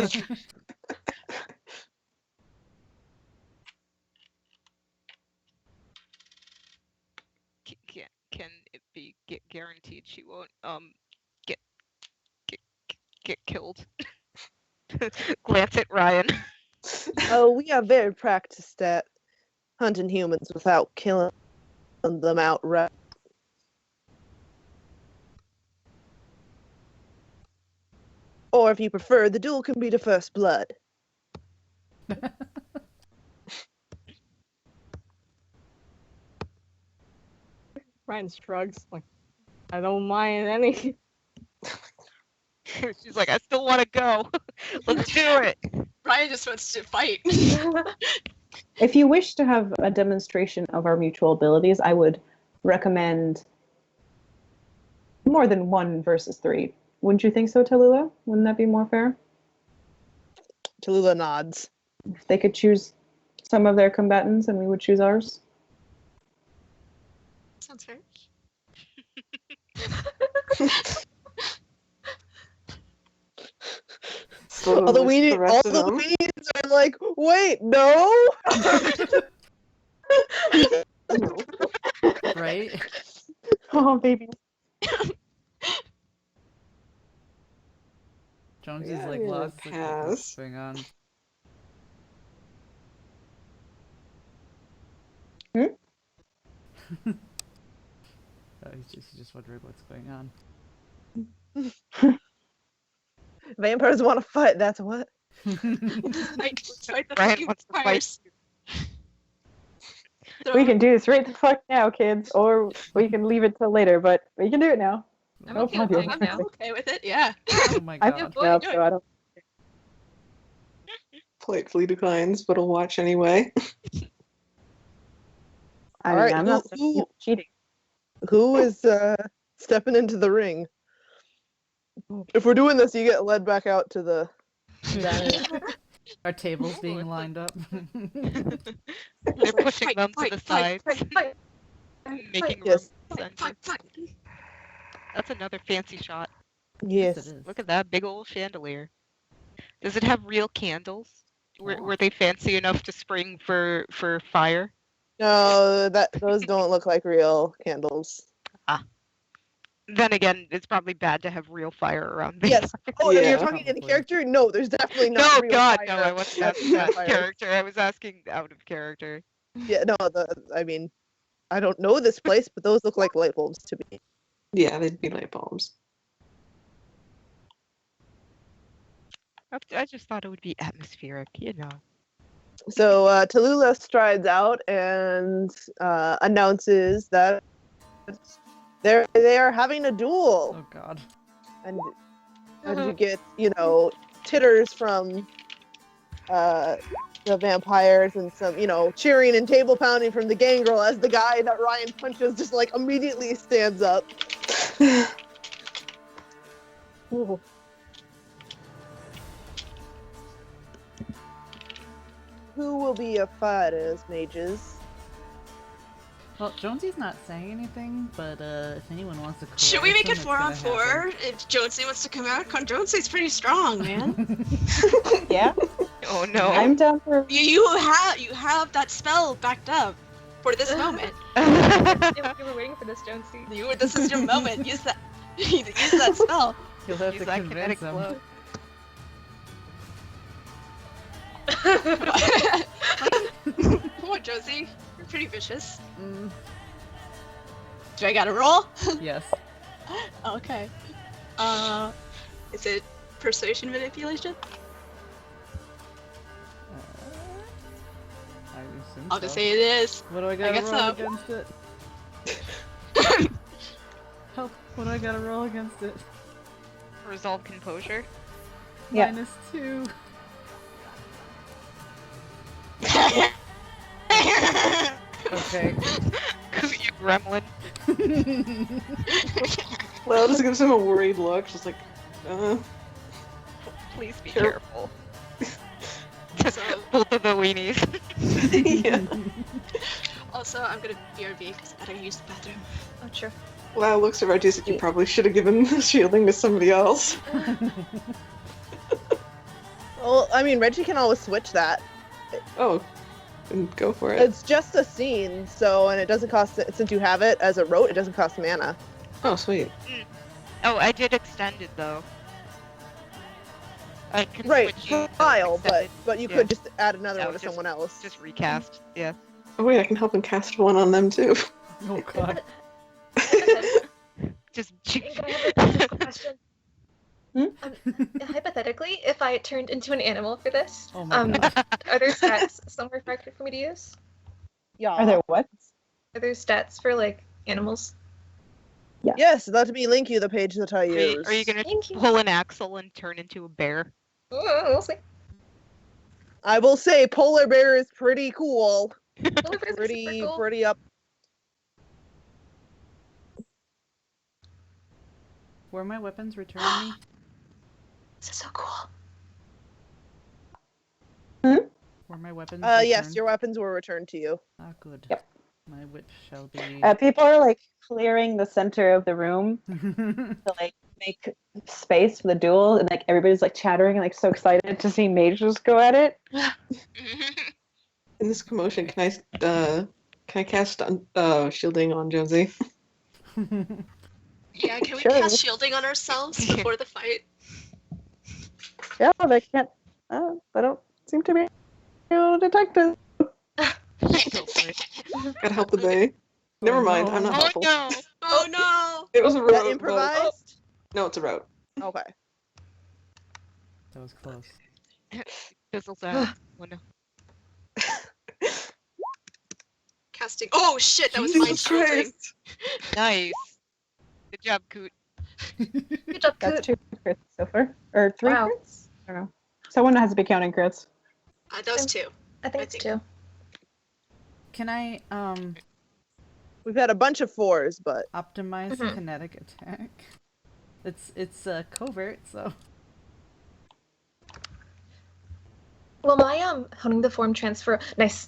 Can it be guaranteed she won't get get killed? Glance at Ryan. Oh, we are very practiced at hunting humans without killing them outright. Or if you prefer, the duel can be to first blood. Ryan shrugs, like, I don't mind any. She's like, I still want to go. Let's do it. Ryan just wants to fight. If you wish to have a demonstration of our mutual abilities, I would recommend more than 1 versus 3. Wouldn't you think so, Tallulah? Wouldn't that be more fair? Tallulah nods. If they could choose some of their combatants and we would choose ours. Sounds fair. Slowly All the looks at the rest of them. Weeds are like, wait, no. Right? Oh, baby. Jones Yeah, is like I'm gonna lost like, pass. what's going on. He's just wondering what's going on. Vampires want to fight. That's what. Fight the Ryan fucking wants to fight. vampires. We can do this right the fuck now, kids, or we can leave it till later. But we can do it now. I'm No okay with problem. it. I'm okay with it. Yeah. Oh my I'm god. What are you up, doing? so I don't. Politely declines, but will watch anyway. I All mean, right, I'm who- not who- cheating. Who is stepping into the ring? If we're doing this, you get led back out to the. Our tables being lined up. They're pushing them to the sides, making room Yes. for the center. That's another fancy shot. Yes, Yes. it is. Look at that big old chandelier. Does it have real candles? Were they fancy enough to spring for fire? No, those don't look like real candles. Then again, it's probably bad to have real fire around me. Yes. Oh, no, Yeah. you're talking in Probably. character? No, there's definitely No, not real God, fire. no, I wasn't That's asking out of vampires. character. I was asking out of character. Yeah, no, I mean, I don't know this place, but those look like light bulbs to me. Yeah, they'd be light bulbs. I just thought it would be atmospheric, you know. So Tallulah strides out and announces that they are having a duel, Oh god. and you get titters from the vampires and some cheering and table pounding from the gangrel as the guy that Ryan punches just like immediately stands up. Ooh. Who will be your fighters, mages? Well, Jonesy's not saying anything, but if anyone wants to Should we make it coerce him, 4-on-4? If Jonesy wants to come out, Jonesy's pretty strong, man. Yeah, Oh no. I'm down for. you have that spell backed up for this moment. Yeah, we were waiting for this, Jonesy. This is your moment. Use that. Use that spell. You'll have Use to that convince kinetic him. blow. Come on, Jonesy. You're pretty vicious. Mm, Do I gotta roll? yes. Okay. Is it persuasion manipulation? I assume I'll just so. say it is. What do I gotta guess roll so. against it? Help! What do I gotta roll against it? Resolve composure. Yeah. -2. Okay. You gremlin. Well, just gives him a worried look, just like, Please be Sure. careful. So, Both of the weenies. yeah. also, I'm gonna BRB because I gotta use the bathroom. Oh, true. Wow, looks at Reggie like you probably should have given the shielding to somebody else. Well, I mean, Reggie can always switch that. Oh, then go for it. It's just a scene, and it doesn't cost. Since you have it as a rote, it doesn't cost mana. Oh, sweet. Oh, I did extend it though. I can Right, switch you to trial, extended. but you Yeah. could just add another Yeah, one to just- someone else. Just recast. Yeah. Oh wait, I can help him cast one on them too. Oh god. Just. Can I have a question? Hmm? Hypothetically, if I turned into an animal for this, Oh my god. are there stats somewhere for me to use? Yeah. Are there what? Are there stats for like animals? Yes, let me link you the page that I use. Are you gonna Thank you. pull an axle and turn into a bear? We'll see. I will say, polar bear is pretty cool. Polar bears are Pretty, super cool. pretty up. Were my weapons returned me? This is so cool. Were my weapons Yes, returned? your weapons were returned to you. Ah, good. Yep. My whip shall be... People are like clearing the center of the room to like make space for the duel, and like everybody's like chattering and like so excited to see mages go at it. In this commotion, can I cast shielding on Jonesy? Yeah, can we Sure. cast shielding on ourselves before the fight? Yeah, they can't. They don't seem to be able to detect it. Go for it. Gotta help the bay. Never mind, I'm not Oh helpful. no! Oh no! It was a That road. improvised? No, it's a road. Okay. That was close. Fizzles out. Oh no. Casting. Oh shit, that was Jesus mind shielding. Christ. Nice. Good job, Coot. Good job, That's Coot. 2 crits so far. Or 3 Wow. crits? I don't know. Someone has to be counting crits. That was 2. I think I it's think- 2. Can I We've had a bunch of 4s, but optimize Mhm. kinetic attack? It's covert, so Well, my honing the form transfer. Nice.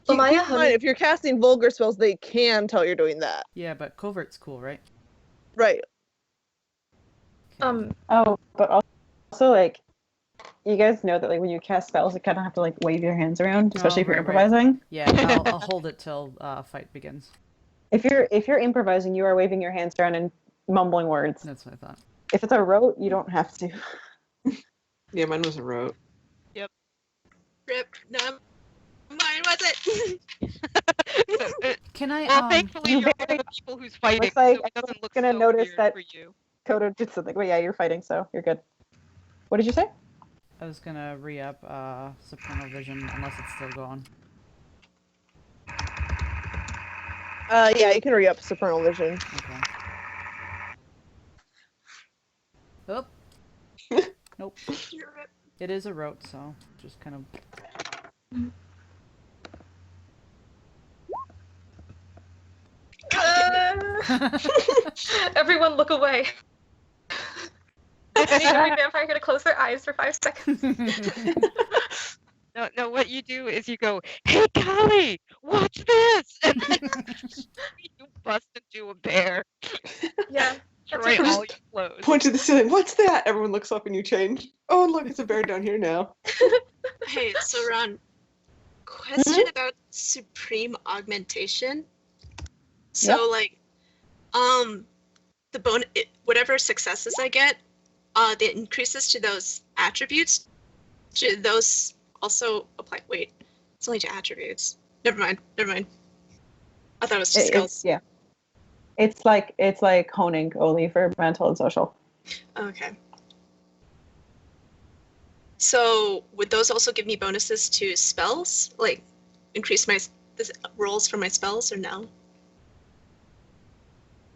Well, keep my in mind, honing. if you're casting vulgar spells, they can tell you're doing that. yeah, but covert's cool, right? Right. Okay. Oh, but also, like, you guys know that, like, when you cast spells, you kind of have to, like, wave your hands around, especially if you're right, right. improvising. Yeah, I'll hold it till fight begins. If you're improvising, you are waving your hands around and mumbling words. That's what I thought. If it's a rote, you don't have to. Yeah, mine was a road. Rip. No, mine was it. Can I Well, thankfully you're one of very- the people who's fighting, Looks like so it doesn't look gonna so notice weird that- for you. Kodo did something. But yeah, you're fighting, so you're good. What did you say? I was gonna re-up Supernal Vision unless it's still going. Yeah, you can re-up Supernal Vision. Okay. Oh. Nope. You're rip. It is a rote, so just kind of. Everyone look away. I need every vampire here to close their eyes for 5 seconds. No, what you do is you go, "Hey, Callie, watch this!" And then you bust into a bear. Yeah. That's Destroy what all your clothes. Point to the ceiling. What's that? Everyone looks up and you change. Oh, look, it's a bear down here now. Hey, so Ron, question about supreme augmentation. So like, the whatever successes I get, the increases to those attributes, should those also apply? Wait, it's only to attributes. Never mind. I thought it was just skills. Yeah. It's like honing only for mental and social. Okay. So would those also give me bonuses to spells? Like increase my rolls for my spells or no?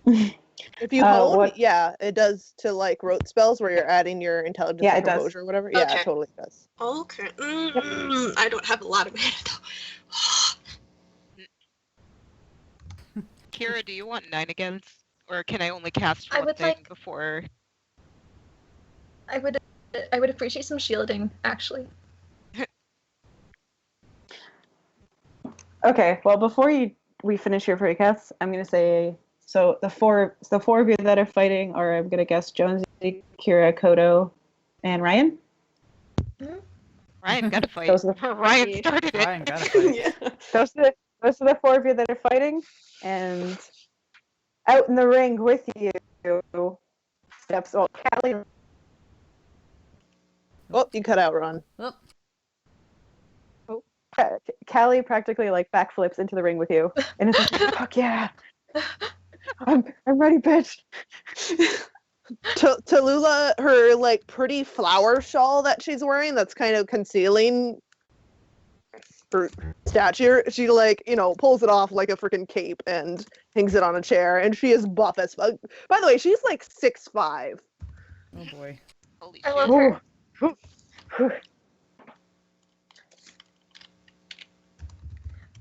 If you hone, what- yeah, it does to like rote spells where you're adding your intelligence Yeah, or it does. composure or whatever. Yeah, Okay. it totally does. Okay. I don't have a lot of mana though. Kira, do you want 9 against? Or can I only cast I one would thing like- before? I would appreciate some shielding, actually. Okay, well, before we finish your precasts, I'm gonna say so the four of you that are fighting are, I'm gonna guess, Jonesy, Kira, Kodo, and Ryan. Ryan gotta fight. Those are Ryan started it. Ryan gotta fight. Yeah. Those are the 4 of you that are fighting, and out in the ring with you steps Callie. Oh, you cut out, Ron. Oh, Callie practically like backflips into the ring with you, and it's like, fuck yeah, I'm ready, bitch. Tallulah, her like pretty flower shawl that she's wearing that's kind of concealing her stature, she like, pulls it off like a freaking cape and hangs it on a chair, and she is buff as fuck. By the way, she's like 6'5". oh boy. Holy I shit. love her.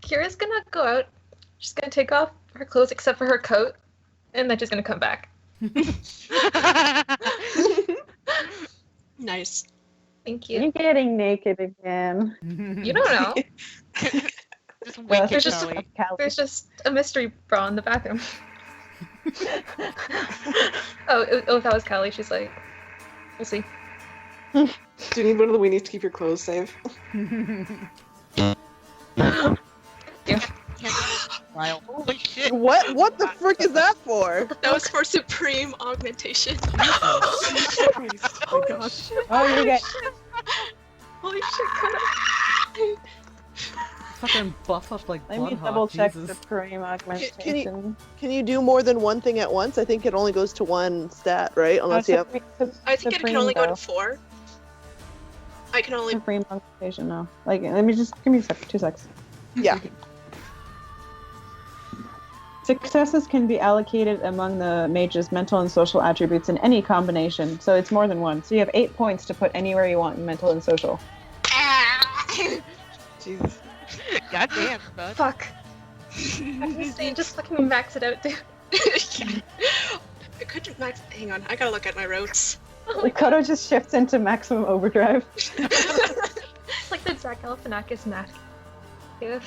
Kira's gonna go out. She's gonna take off her clothes except for her coat, and then she's gonna come back. Nice. Thank you. You're getting naked again. You don't know. Just Well, wink There's at just- Callie. Callie. There's just a mystery bra in the bathroom. Oh, that was Callie. She's like, we'll see. Do you need one of the weenies to keep your clothes safe? Wow. Holy shit. What the frick is that for? That was for supreme augmentation. Oh my gosh. Oh, you get Holy shit, Kodo. fucking buff up like Let me Bloodhawk, double check Jesus. the Kareem augmentation. Can you do more than one thing at once? I think it only goes to one stat, right? Unless you have. I think it can only go to 4. I can only. Supreme augmentation, no. Like, let me just give me a sec, 2 seconds. Yeah. Successes can be allocated among the mage's mental and social attributes in any combination, so it's more than one. So you have 8 points to put anywhere you want in mental and social. Jesus. Goddamn, bud. Fuck. I'm just saying, just fucking max it out, dude. I couldn't max. Hang on, I gotta look at my rotes. Kodo just shifts into maximum overdrive. It's like the Zach Galifianakis nat. Yeah.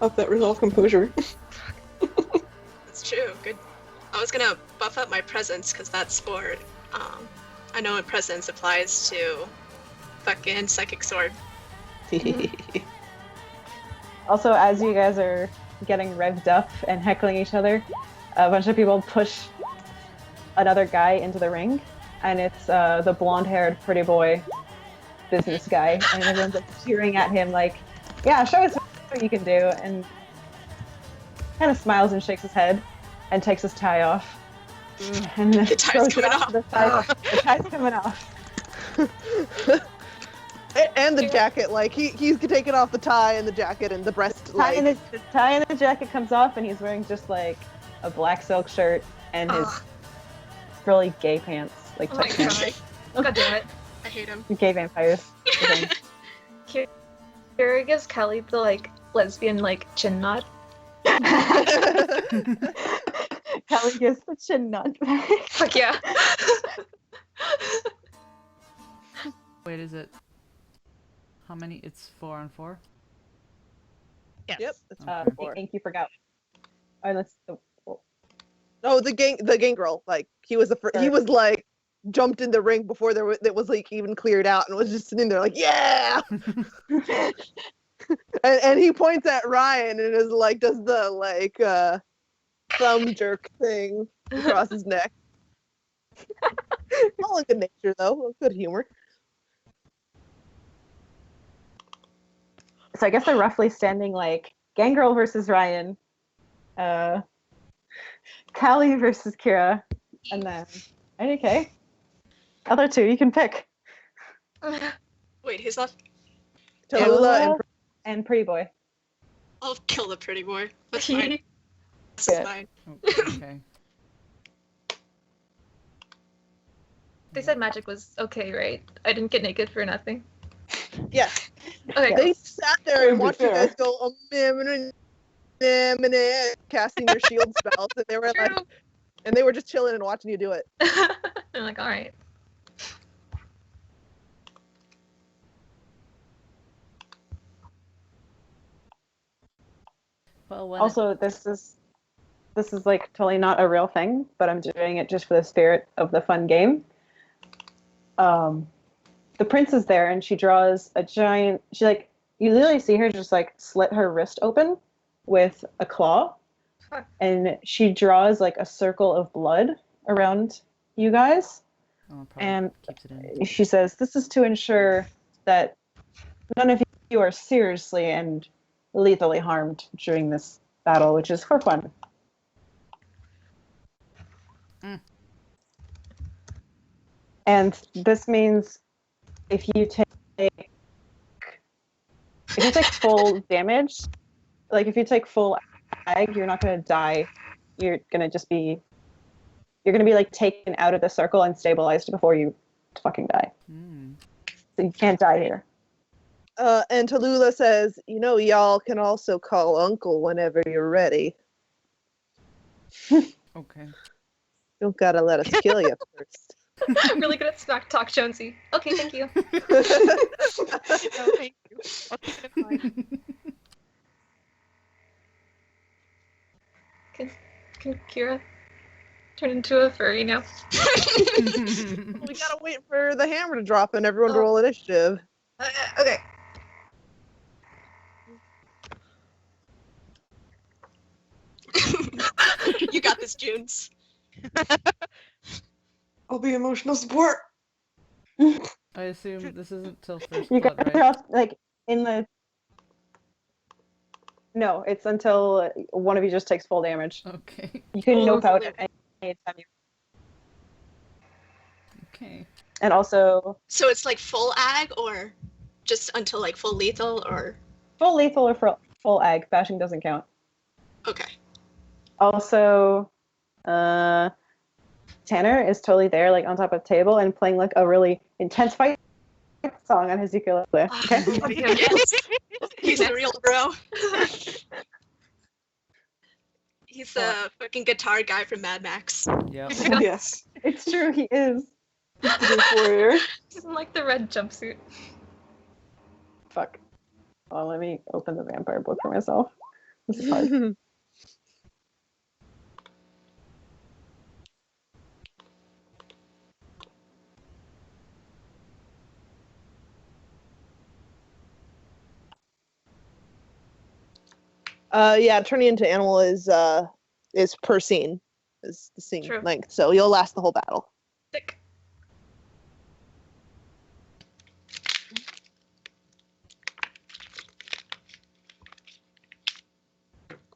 Of that resolve composure. That's true. Good. I was gonna buff up my presence because that's for. I know what presence applies to fucking psychic sword. Also, as you guys are getting revved up and heckling each other, a bunch of people push another guy into the ring, and it's the blonde-haired pretty boy business guy, and everyone's like cheering at him like, yeah, show us what you can do, and kind of smiles and shakes his head and takes his tie off. And then The tie's coming off. The tie's coming off. And the jacket, like he's taking off the tie and the jacket and the breast, The like. tie and the jacket comes off, and he's wearing just like a black silk shirt and his really gay pants, like Oh my tight pants. god. God damn it. I hate him. Gay vampires. Kira gives Kelly the like lesbian like chin nod. Kelly gives the chin nod. Fuck yeah. Wait, is it? How many? It's 4 on 4? Yes. Yep. That's Okay. four. Ink, you forgot. Oh, that's No, the gang girl, like he was he was like jumped in the ring before it was like even cleared out and was just sitting there like, yeah. and he points at Ryan and is like, does the like thumb jerk thing across his neck. All in good nature though, good humor. So I guess they're roughly standing like Gangrel versus Ryan, Callie versus Kira, and then okay, other two you can pick. Wait, who's left? Tallulah and Pretty Boy. I'll kill the pretty boy. That's fine. This Good. is fine. Okay. They said magic was okay, right? I didn't get naked for nothing. Yeah. Okay, They sat there and To be watched you fair. guys go casting your shield spells, and they were like, True. and they were just chilling and watching you do it. I'm like, alright. Well, when Also, this is like totally not a real thing, but I'm doing it just for the spirit of the fun game. The prince is there, and she draws a giant. She like you literally see her just like slit her wrist open with a claw, Fuck. and she draws like a circle of blood around you guys. oh, probably and keeps it in. She says, "This is to ensure that none of you are seriously and lethally harmed during this battle, which is for fun." And this means if you take full damage, like if you take full ag, you're not gonna die. You're gonna be like taken out of the circle and stabilized before you fucking die. Hmm. So you can't die here. And Tallulah says, y'all can also call Uncle whenever you're ready. Okay. Don't gotta let us kill you first. I'm really good at smack talk, Jonesy. Okay, thank you. No, thank you. I'll keep it in mind. Can Kira turn into a furry now? We gotta wait for the hammer to drop and everyone to Oh. roll initiative. Okay. You got this, Junes. I'll be emotional support. I assume this isn't till first You blood, guys right? are all like in the No, it's until one of you just takes full damage. Okay. You can Oh, nope out fully. any time you. Okay. And also, So it's like full ag or just until like full lethal or full lethal or full ag. Bashing doesn't count. okay. Also, Tanner is totally there, like on top of the table and playing like a really intense fight song on his ukulele. Okay. Yes. He's a real bro. He's a fucking guitar guy from Mad Max. Yep. Yes. It's true, he is. Good warrior. Doesn't like the red jumpsuit. Fuck. Well, let me open the vampire book for myself. This is hard. Yeah, turning into animal is per scene, is the scene True. length. So you'll last the whole battle. Sick.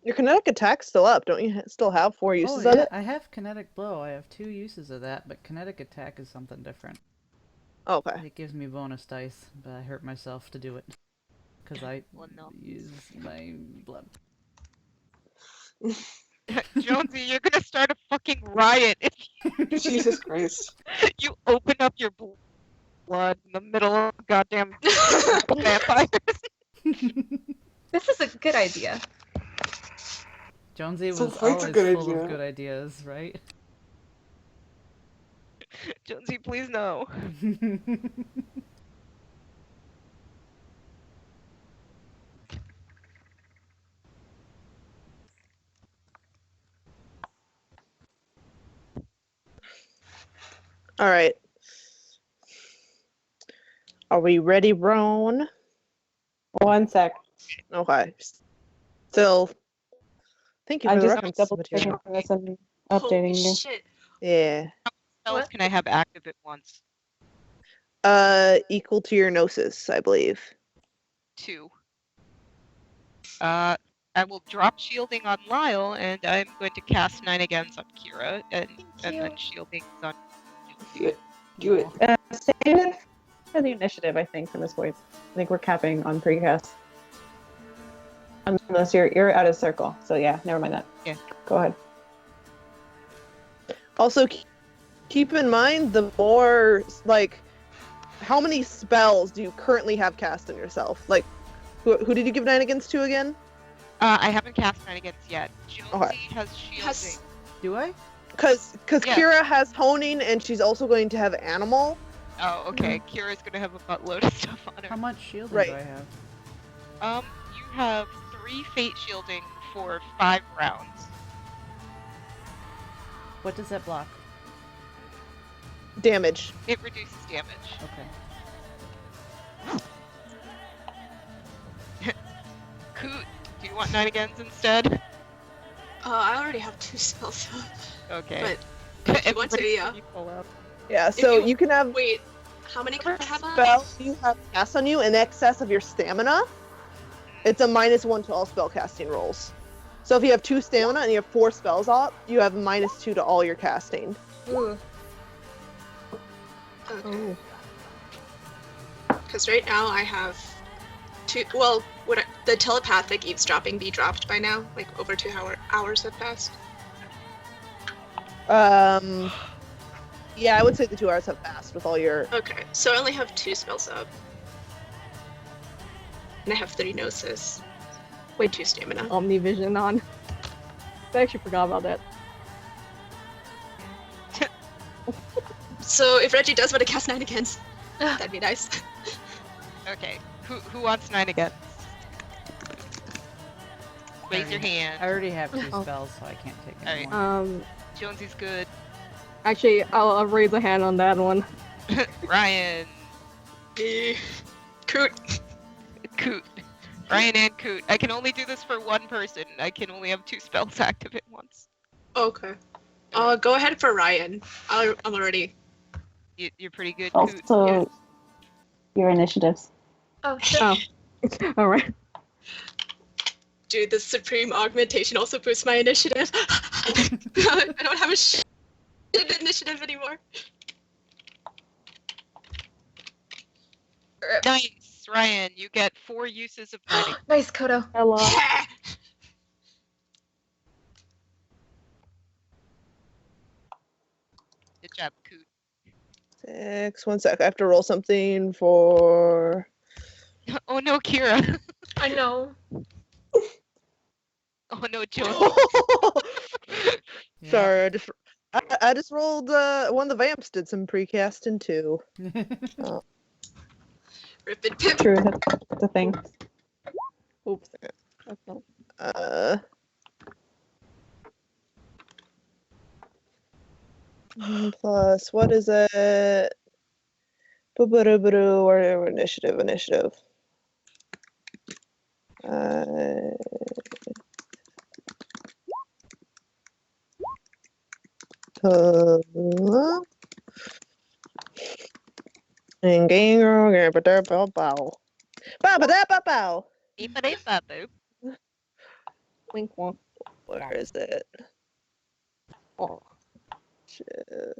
Your kinetic attack's still up, don't you? Still have 4 Oh uses of yeah, it? I have kinetic blow. I have 2 uses of that, but kinetic attack is something different. Okay. It gives me bonus dice, but I hurt myself to do it because I Well, no. use my blood. Jonesy, you're gonna start a fucking riot if Jesus Christ. you open up your blood in the middle of goddamn vampires. This is a good idea. Jonesy So was fight's a always good full idea. of good ideas, right? Jonesy, please no. All right. Are we ready, Roan? One sec. Okay. Still. Thank you for I'm the just reference double checking material. for this and Holy updating you. shit. Yeah. Spells What? can I have active at once? Equal to your gnosis, I believe. 2. I will drop shielding on Lyle, and I'm going to cast 9 against on Kira, and then shielding on Jonesy. Do it. Save it for the initiative, I think, from this point. I think we're capping on precast. Unless you're out of circle. So yeah, never mind that. Yeah. Go ahead. Also, keep in mind the more, like, how many spells do you currently have cast on yourself? Like, who did you give 9 against to again? I haven't cast 9 against yet. Jonesy Okay. has shielding. Has- Do I? Because Yeah. Kira has honing and she's also going to have animal. Oh, okay. Kira's gonna have a buttload of stuff on her. How much shielding Right. do I have? You have 3 fate shielding for 5 rounds. What does that block? Damage. It reduces damage. Okay. Coot, do you want 9 agains instead? I already have 2 spells up. Okay. But if you want to, Everybody's yeah. equal up. Yeah, so you can have Wait, how many can I have up? spells you have cast on you in excess of your stamina. It's a -1 to all spell casting rolls. So if you have 2 stamina and you have 4 spells up, you have -2 to all your casting. Ooh. Okay. Because right now I have 2. Well, the telepathic eavesdropping be dropped by now? Like over 2 hours have passed. Yeah, I would say the 2 hours have passed with all your. Okay, so I only have 2 spells up. And I have 3 gnosis. Wait, 2 stamina. Omnivision on. I actually forgot about that. So if Reggie does want to cast 9 against, that'd be nice. Okay. Who wants 9 again? Raise your I hand. already have 2 Oh. spells, so I can't take Alright. any more. Jonesy's good. Actually, I'll raise a hand on that one. Ryan. Coot. Coot. Ryan and Coot. I can only do this for one person. I can only have 2 spells active at once. Okay. Go ahead for Ryan. I'm already. You're pretty good, Coot. Also, your initiatives. Oh, sure. Oh. All right. Dude, the supreme augmentation also boosts my initiative. I don't have a shit initiative anymore. Nice, Ryan. You get 4 uses of mining. Nice, Kodo. Hello. Good job, Coot. 6. 1 sec. I have to roll something for. Oh no, Kira. I know. Oh no, Joe. Yeah. Sorry, I just rolled one of the vamps did some precasting too. Rip and pip. True, that's a thing. Oops. That's not. Plus, what is it? Or initiative. And game bow. Beep-a-dee-ba-boo. Wink wonk. Where is it? Oh. Shit.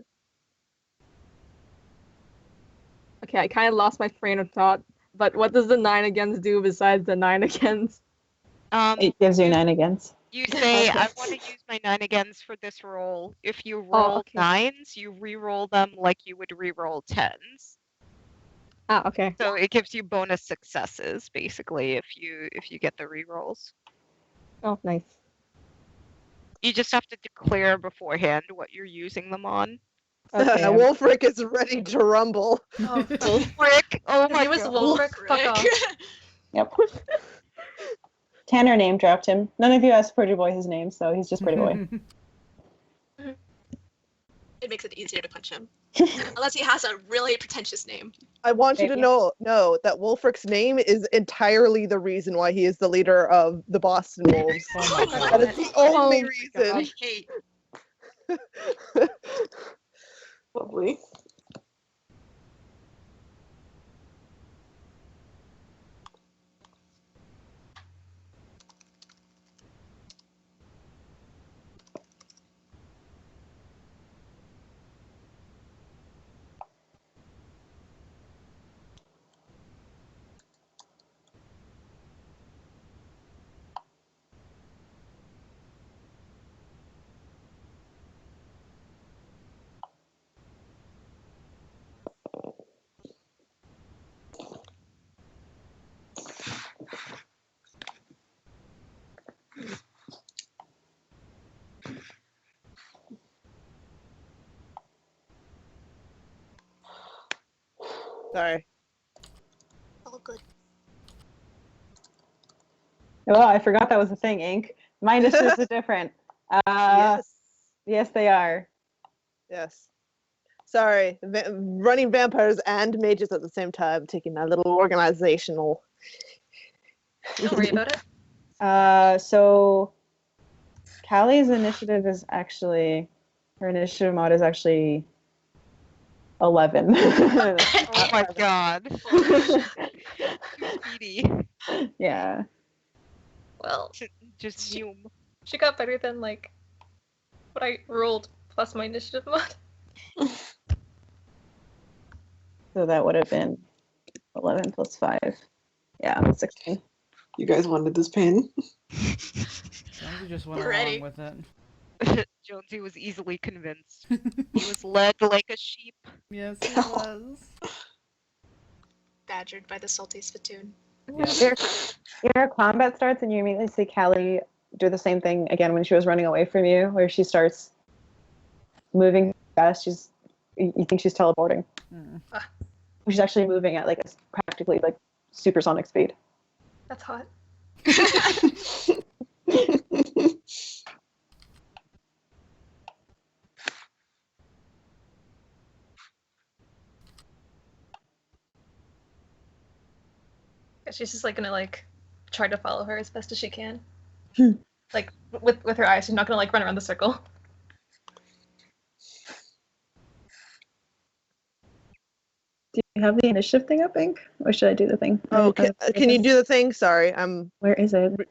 Okay, I kind of lost my train of thought. But what does the 9 against do besides the 9 against? It gives you 9 against. You say, Okay. I want to use my 9 against for this roll. If you roll okay. 9s, you re-roll them like you would re-roll 10s. Ah, okay. So it gives you bonus successes, basically, if you get the re-rolls. Oh, nice. You just have to declare beforehand what you're using them on. Okay. Wolfric is ready to rumble. Oh, Frick! Oh his my name was god. Wolfric. Fuck off. Yep. Tanner name dropped him. None of you asked Pretty Boy his name, so he's just Pretty Boy. It makes it easier to punch him. Unless he has a really pretentious name. I want you to know that Wolfric's name is entirely the reason why he is the leader of the Boston Wolves. Oh my Oh my That god. is the only my reason. God. Hate. Lovely. Sorry. All good. Oh, I forgot that was a thing, Ink. My initiatives are different. Yes, they are. Yes. Sorry. Running vampires and mages at the same time, taking that little organizational. Don't worry about it. So Callie's initiative is actually, her initiative mod is actually 11. Oh my god. Too speedy. Yeah. Well, Just zoom. she got better than like what I rolled plus my initiative mod. So that would have been 11 plus 5. Yeah, 16. You guys wanted this pain. Jonesy just went We're ready. along with it. Jonesy was easily convinced. He was led like a sheep. Yes, he was. Badgered by the salty spittoon. Yeah. Your combat starts and you immediately see Callie do the same thing again when she was running away from you, where she starts moving fast. You think she's teleporting. Mm. She's actually moving at like practically like supersonic speed. That's hot. Yeah, she's just like gonna like try to follow her as best as she can. Like with her eyes, she's not gonna like run around the circle. Do you have the initiative thing up, Ink? Or should I do the thing? Oh, can you do the thing? Sorry, I'm. Where is it?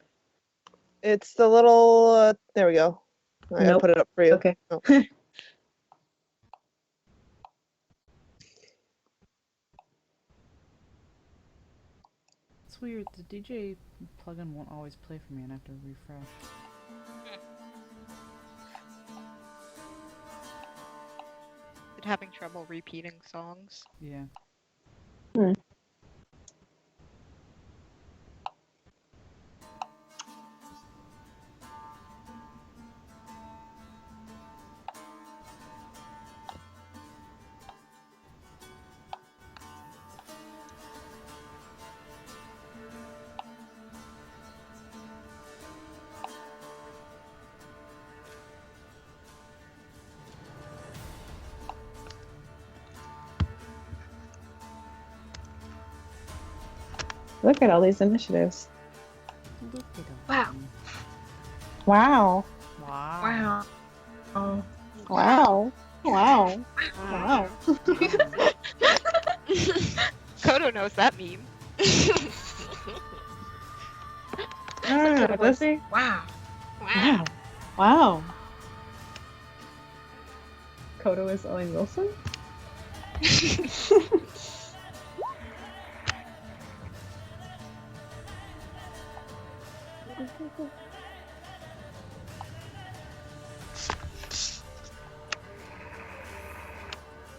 It's the little. There we go. I gotta Nope. put it up for you. Okay. Oh. It's weird. The DJ plugin won't always play for me, and I have to refresh. Is it having trouble repeating songs? Yeah. Look at all these initiatives. Look at Wow. them. Wow. Wow. Wow. Wow. Wow. Wow. Kodo knows that meme. Does he? Wow. Wow. Wow. Kodo is Owen Wilson?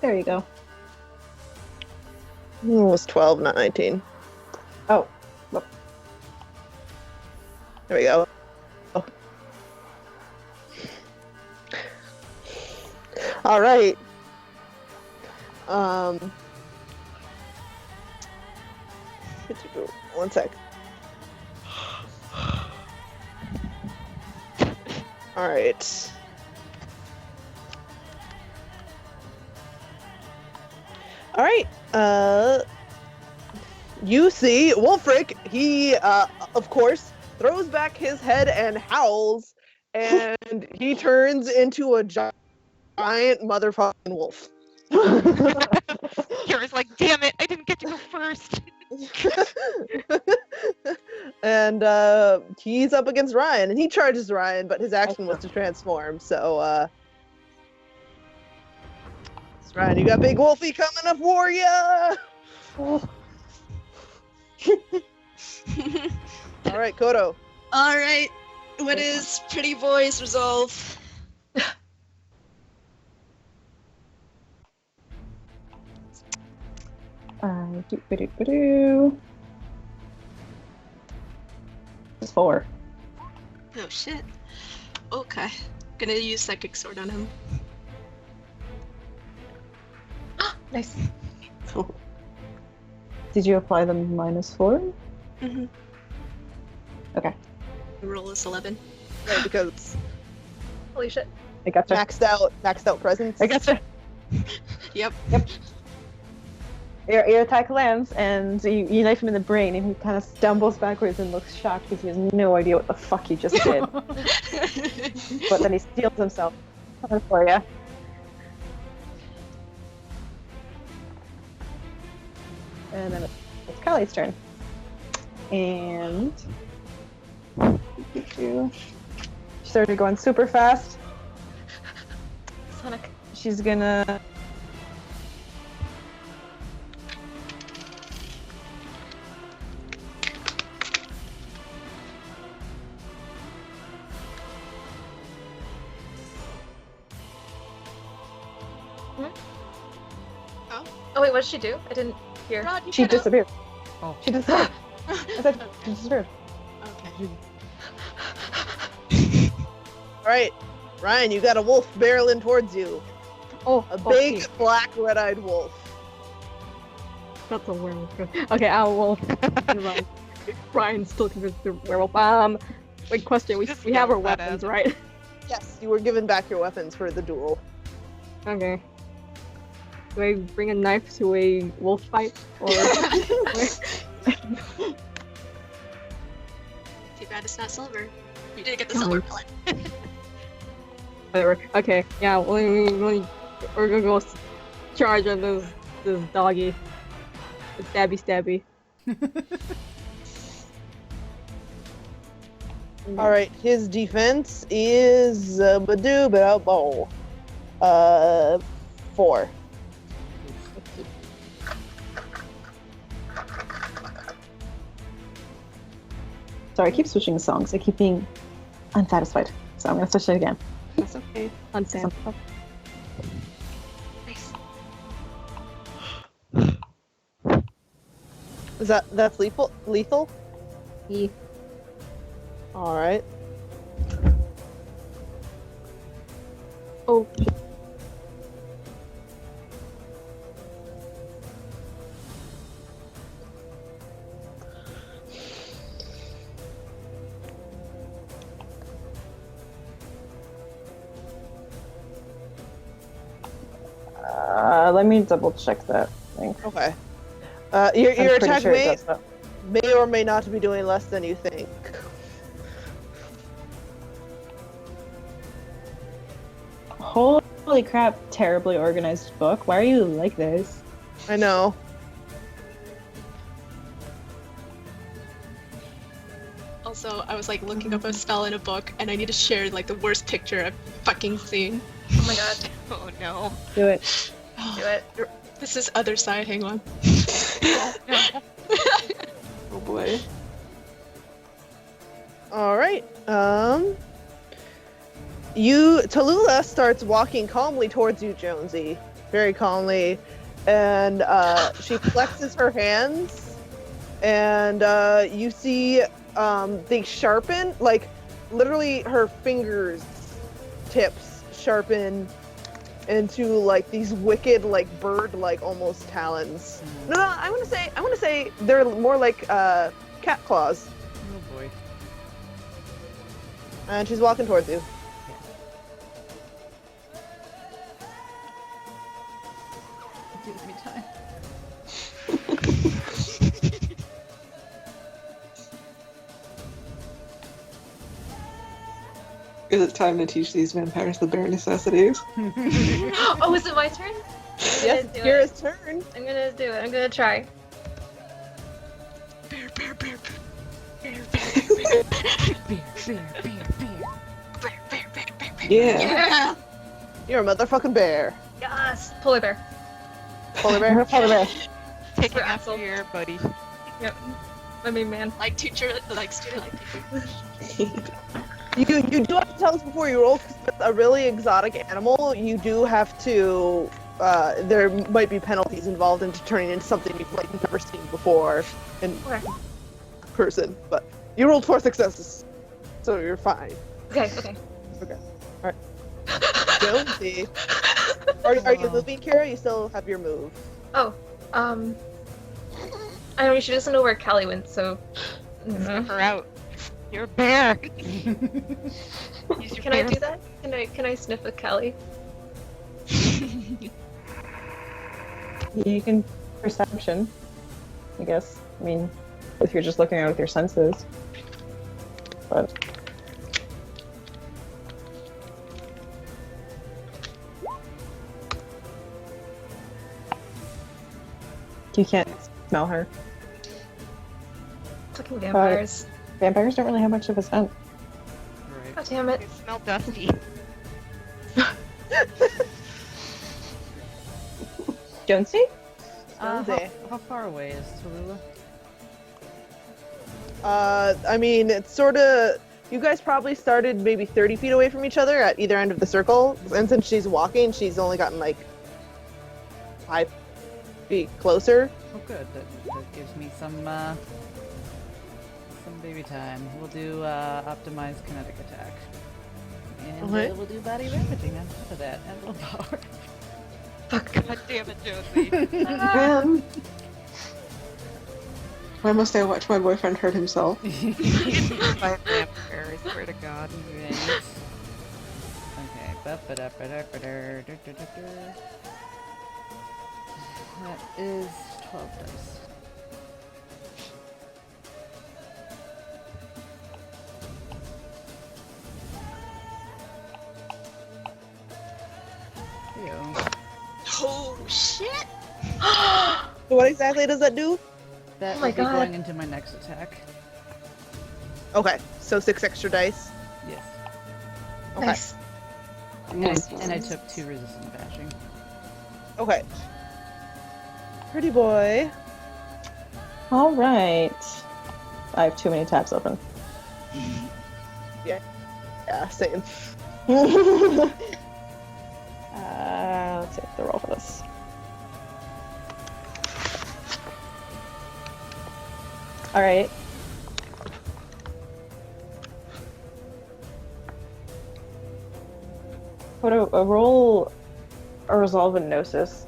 There you go. It was 12, not 19. Oh. There we go. Oh. All right. One sec. All right. All right. You see Wolfric. He, of course, throws back his head and howls, and he turns into a giant motherfucking wolf. Kira's like, damn it, I didn't get to go first. And he's up against Ryan, and he charges Ryan, but his action was to transform. So, Ryan, you got Big Wolfie coming up for ya. All right, Kodo. All right. What is Pretty Boy's resolve? It's 4. Oh shit. Okay. Gonna use Psychic Sword on him. Nice. Did you apply the -4? Mm-hmm. Okay. The roll is 11. Yeah, because Holy shit. I gotcha. maxed out presence. I gotcha. Yep. Your attack lands, and you knife him in the brain, and he kind of stumbles backwards and looks shocked because he has no idea what the fuck he just did. But then he steals himself. Coming for you. And then it's Kylie's turn. And she started going super fast. Sonic. She's gonna Oh wait, what did she do? I didn't hear. Rod, you She cut out. disappeared. Oh. She disappeared. I said she disappeared. Okay. All right, Ryan, you got a wolf barreling towards you. Oh, A big, black, red-eyed wolf. That's a werewolf. Okay, I will. Brian's still convinced the werewolf. Wait, question. We Just have our yells that weapons, at him. right? Yes, you were given back your weapons for the duel. Okay. Do I bring a knife to a wolf fight? Or Too bad it's not silver. You didn't get the silver pellet. whatever. Okay, yeah, we're gonna go charge on this doggy. The stabby. All right, his defense is 4. Sorry, I keep switching songs. I keep being unsatisfied. So I'm gonna switch it again. That's okay. Unsam. Is that's lethal? Lethal? Yeah. All right. Oh. Let me double check that thing. Okay. Your I'm pretty attack sure it does that. may or may not be doing less than you think. Holy crap, terribly organized book. Why are you like this? I know. Also, I was like looking up a spell in a book, and I need to share like the worst picture I've fucking seen. Oh my god. Oh no. Do it. Do it. This is other side. Hang on. Oh boy. All right. Tallulah starts walking calmly towards you, Jonesy, very calmly, and she flexes her hands, and you see they sharpen, like literally her fingers tips sharpen into like these wicked, like bird-like almost talons. No, I want to say they're more like cat claws. Oh boy. And she's walking towards you. Gives me time. Is it time to teach these vampires the bare necessities? Oh, is it my turn? Yes, do Kira's it. turn. I'm gonna do it. I'm gonna try. Bear, bear, bear, bear, Yeah. yeah. You're a motherfucking bear. Yes. Polar bear. Polar bear. Polar bear. Taking For after Axel. your buddy. Yep. I mean, man. Like teacher, like student, like teacher. You do have to tell us before you roll, 'cause it's a really exotic animal. You do have to. There might be penalties involved into turning into something you've like never seen before in Okay. person. But you rolled 4 successes, so you're fine. Okay. Okay. Okay. All right. Jonesy, are you moving, Kira? You still have your move. Oh. I know you should just know where Callie went. So. Sniff her out. You're a bear. Use your Can I bear do that? Can I sniff a Callie? You can perception, I guess. I mean, if you're just looking at it with your senses. But you can't smell her. Fucking vampires. Vampires don't really have much of a scent. Right. God damn it. You smell dusty. Jonesy? Jonesy. How far away is Tallulah? I mean, it's sort of. You guys probably started maybe 30 feet away from each other at either end of the circle, and since she's walking, she's only gotten like 5 feet closer. Oh, good. That gives me some baby time. We'll do optimized kinetic attack, and Okay. we'll do body ravaging on top of that and willpower. God damn it, Josie. Man. Why must I watch my boyfriend hurt himself? By a vampire, I swear to God. Right. Okay. Ba-ba-da-ba-da-ba-da-da-da-da. That is 12 dice. Ew. Oh shit! So what exactly does that do? That Oh my will be God. going into my next attack. Okay, So 6 extra dice. Yes. Okay. Nice. And I took 2 resistant bashing. Okay. Pretty boy. All right. I have too many tabs open. Yeah, same. Let's see the roll for this. All right. What a roll a resolve in gnosis.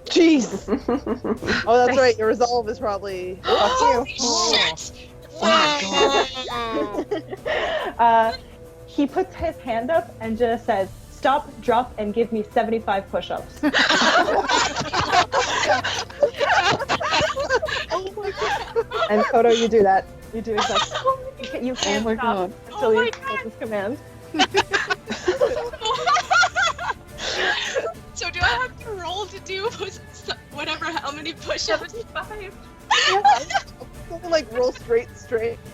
Jeez. Oh, that's right. Your resolve is probably. Fuck Holy you. shit! He puts his hand up and just says, "Stop, drop, and give me 75 push-ups." Oh my god. And Kodo, you do that. You do exactly. You can't my stop God. until Oh my you God. get this command. So do I have to roll to do whatever? How many push-ups? 5. Something like roll strength,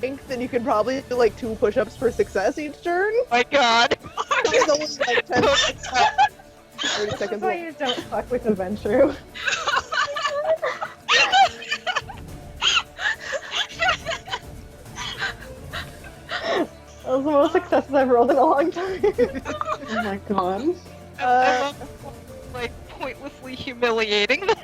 and you can probably do like 2 push-ups per success each turn. Oh my god. It's only like 10 seconds. 30 That's seconds. why you don't fuck with Adventure. That was the most successes I've rolled in a long time. Oh my god. I love like pointlessly humiliating them.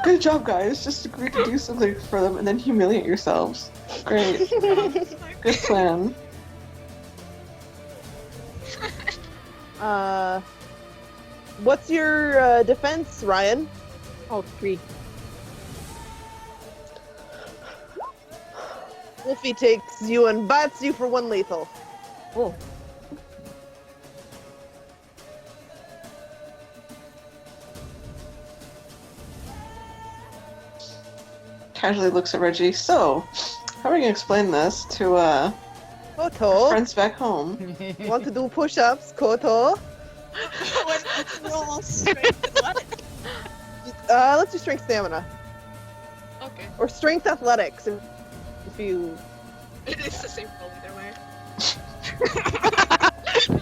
Good job, guys. Just agree to do something for them and then humiliate yourselves. Great. Good plan. What's your defense, Ryan? Oh, 3. Wolfie takes you and bats you for 1 lethal. Oh. Casually looks at Reggie. So, how are we gonna explain this to Koto, friends back home? want to do push-ups, Koto? Let's roll strength and what? Let's do strength stamina. Okay. Or strength athletics, if you... It's the same roll either way.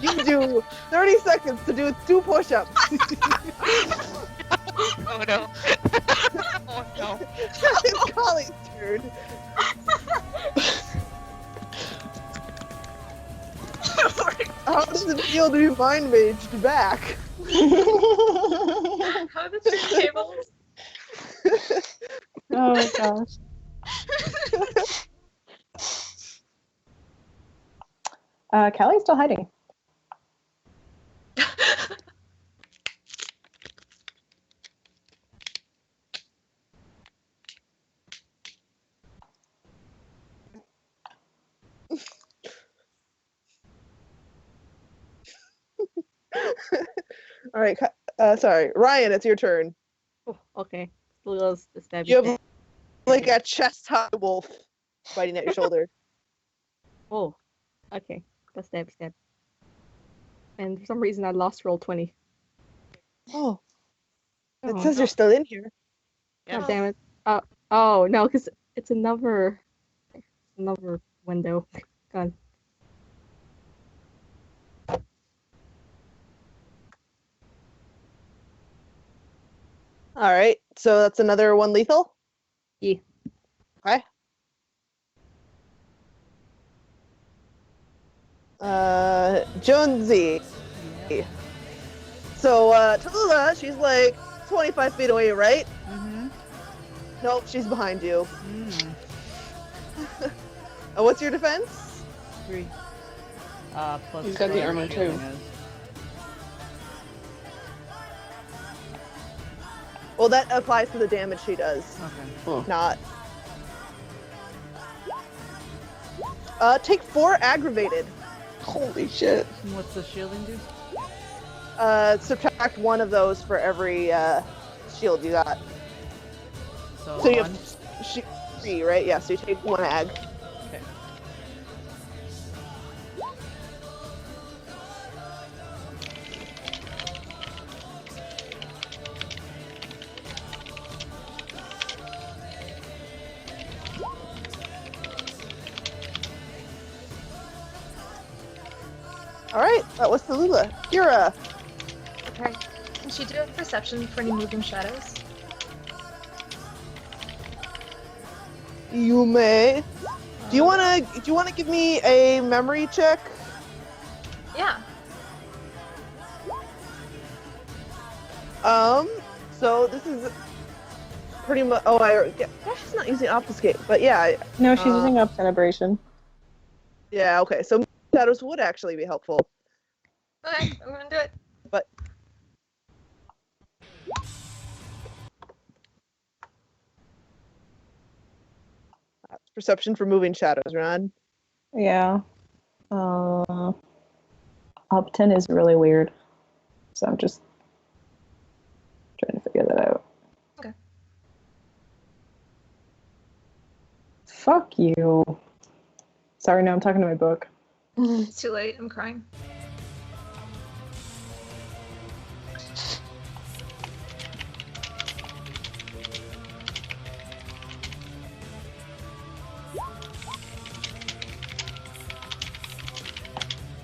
You do 30 seconds to do 2 push-ups. Oh no. Oh no. It's Collie's turn. How does it feel to be mind maged back? How are the 2 tables? Oh my gosh. Callie's still hiding. All right, sorry, Ryan, it's your turn. Oh, okay. Still goes the stabby. You have like a chest-high wolf biting at your shoulder. Oh, okay. That's stab. And for some reason, I lost roll 20. Oh, it Oh, says you're still in here. God damn it. Oh no, because it's another window. God. All right, so that's another 1 lethal. Yeah. Okay. Jonesy. So, Tallulah, she's like 25 feet away, right? Mm-hmm. Nope, she's behind you. Mm. What's your defense? 3. Plus He's got the whatever armor, shielding too. is. Well, that applies to the damage she does, Okay. Oh. not. Take 4 aggravated. Holy shit. What's the shielding do? Subtract 1 of those for every shield you got. So, So you 1. have 3, right? Yeah, so you take 1 ag. Okay. All right, that was Tallulah. Kira. Okay. Can she do a perception for any moving shadows? You may. Do you wanna give me a memory check? Yeah. So this is pretty much. Oh, she's not using obfuscate, but yeah. No, she's using obscenibration. Yeah. Okay. So shadows would actually be helpful. Okay, I'm gonna do it. But perception for moving shadows, Ron. Yeah. Obten is really weird. So I'm just trying to figure that out. Okay. Fuck you. Sorry, now I'm talking to my book. It's too late. I'm crying.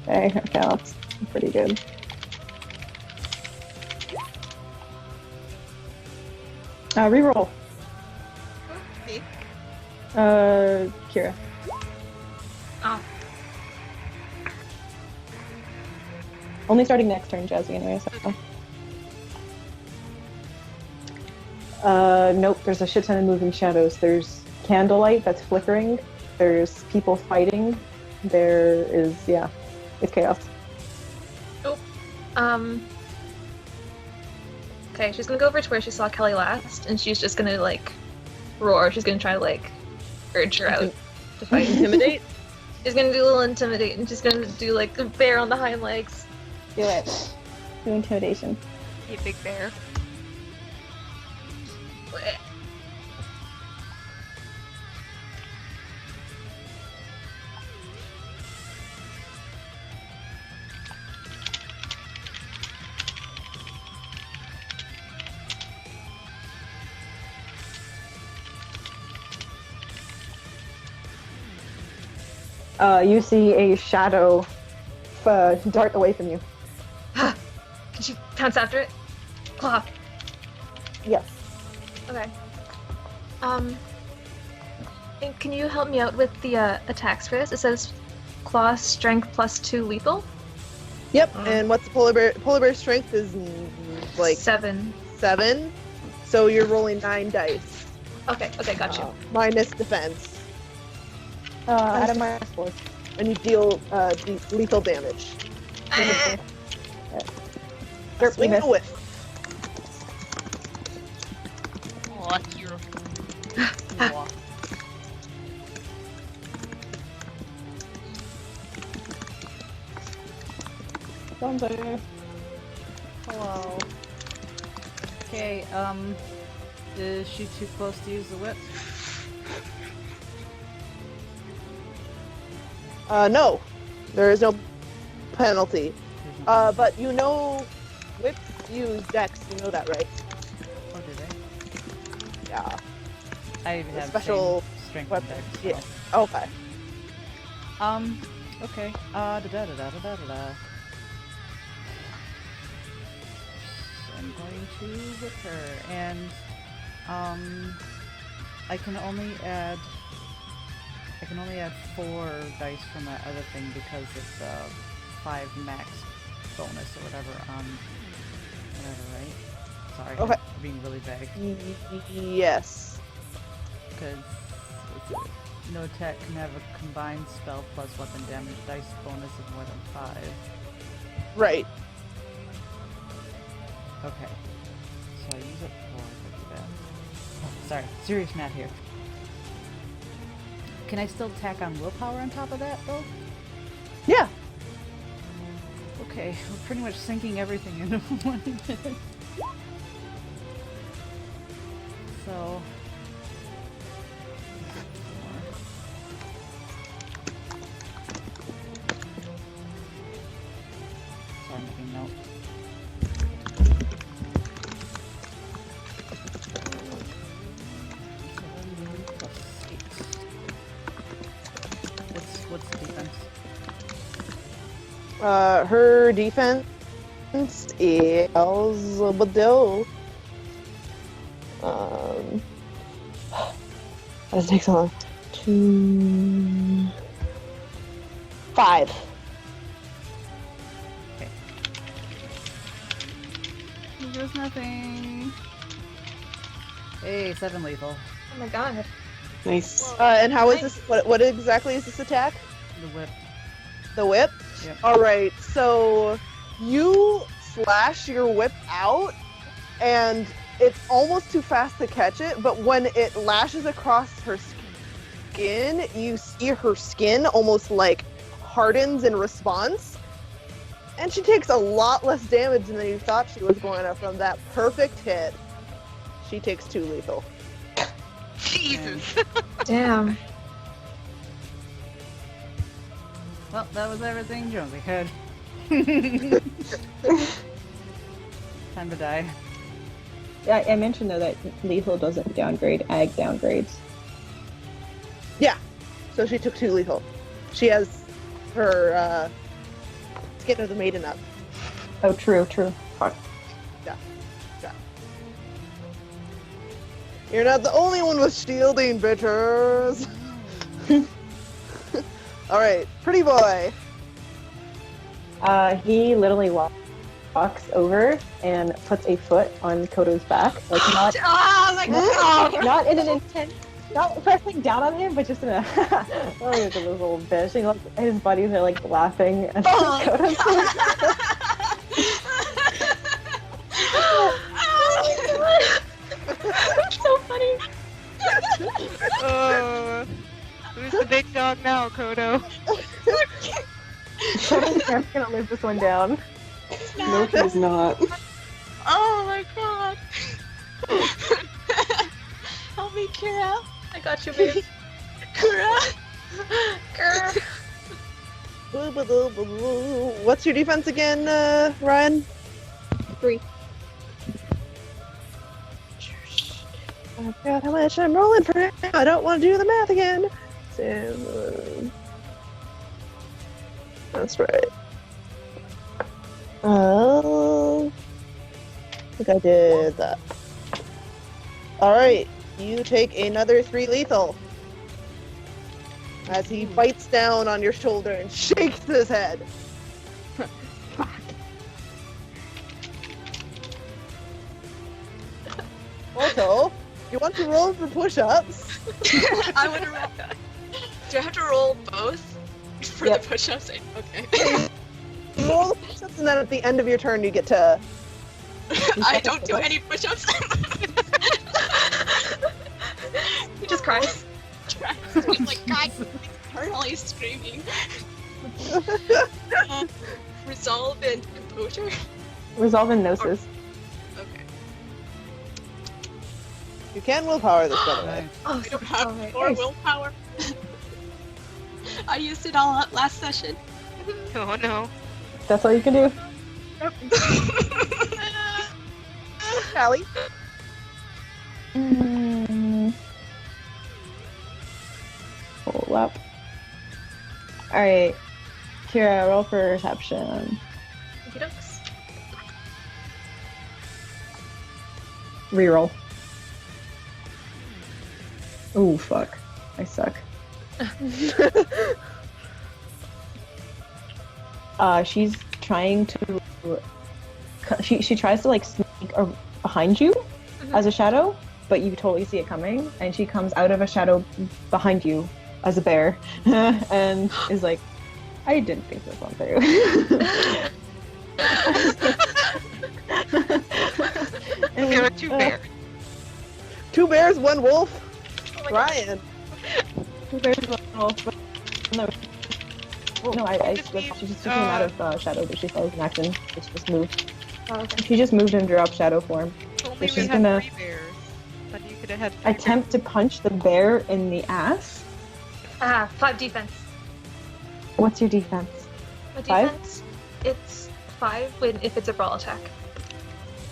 Okay, that's pretty good. Reroll. Me? Kira. Oh. Only starting next turn, Jazzy, anyway, so. Nope, there's a shit ton of moving shadows. There's candlelight that's flickering. There's people fighting. There is, yeah, it's chaos. Oh. Okay, she's gonna go over to where she saw Kelly last, and she's just gonna, like, roar. She's gonna try to, like, urge her out to fight. Intimidate? She's gonna do a little intimidate, and she's gonna do, like, a bear on the hind legs. Do it. Do intimidation. You big bear. You see a shadow dart away from you. Can she pounce after it? Claw. Yes. Okay. And can you help me out with the attacks for this? It says claw strength +2 lethal. Yep. And what's the polar bear strength is like 7. 7. So you're rolling 9 dice. Okay, got you. Minus defense. Out of my -4. And you deal lethal damage. Swing and a whiff. Oh, you're. Hello. Okay, is she too close to use the whip? No. There is no penalty. But you know, whips use dex, you know that, right? Oh, do they? Yeah. I have special same strength weapon. and dex, Yeah. so. Okay. Okay. Da-da-da-da-da-da-da. I'm going to whip her, and, I can only add 4 dice from that other thing because it's a 5 max bonus or whatever on whatever, right? Sorry, Okay. I'm being really vague. Yes. Because no attack can have a combined spell plus weapon damage dice bonus of more than 5. Right. Okay. So I use it for that. Oh, sorry, serious math here. Can I still tack on willpower on top of that, though? Yeah. Okay, we're pretty much sinking everything into one minute. So... Sorry, I'm making note. What's the defense? Her defense is Badil. That takes so long. 2, 5. There's nothing. Hey, 7 lethal. Oh my god. Nice. And how is this? What exactly is this attack? The whip. The whip? Yep. Alright, so you slash your whip out, and it's almost too fast to catch it, but when it lashes across her skin, you see her skin almost like hardens in response, and she takes a lot less damage than you thought she was going to from that perfect hit. She takes 2 lethal. Jesus. Damn. Well, that was everything Jonesy had. Time to die. Yeah, I mentioned though that lethal doesn't downgrade, ag downgrades. Yeah, so she took 2 lethal. She has her Skin of the Maiden up. Oh, true. Fuck. Yeah. You're not the only one with shielding, bitches. Alright, pretty boy. He literally walks over and puts a foot on Koto's back, like not, Oh my god! not in an intense, not pressing down on him, but just in a oh, look at this little bitch. And, like, his buddies are like laughing at Koto's. So funny. Who's the big dog now, Kodo? I'm gonna live this one down. No, he's not. Oh my god. Help me, Kira. I got you, babe. Kira. Grr. What's your defense again, Ryan? 3. I forgot how much I'm rolling for now. I don't want to do the math again. 7. That's right. Oh, I think I did that. Alright, you take another 3 lethal. As he bites down on your shoulder and shakes his head. Also, you want to roll for push-ups? I want to roll. Do I have to roll both for Yep. the push-ups? Okay. Roll the push-ups, and then at the end of your turn, you get to. I don't do any push-ups. He just cries. He's like, God, eternally screaming. Resolve and composure? Resolve and gnosis. Okay. You can willpower this, by the way. Nice. Oh, I don't have alright. more Nice. willpower. I used it all up last session. Oh no. That's all you can do. Callie? Hold up. Alright. Kira, roll for reception. Okey dokes. Reroll. Ooh, fuck. I suck. She's trying to. She tries to like sneak behind you as a shadow, but you totally see it coming, and she comes out of a shadow behind you as a bear, and is like, "I didn't think this one through." There are 2 bears. 2 bears, 1 wolf. Oh my god. Ryan. Two bears, one wolf. No, I slipped. She just took him out of shadow, but she saw an action. She just moved. Oh, okay. She just moved into drop shadow form. If only she's we had gonna 3 bears. Then you could have had 3 Attempt to punch the bear in the ass. 5 defense. What's your defense? My 5? defense, it's 5 if it's a brawl attack.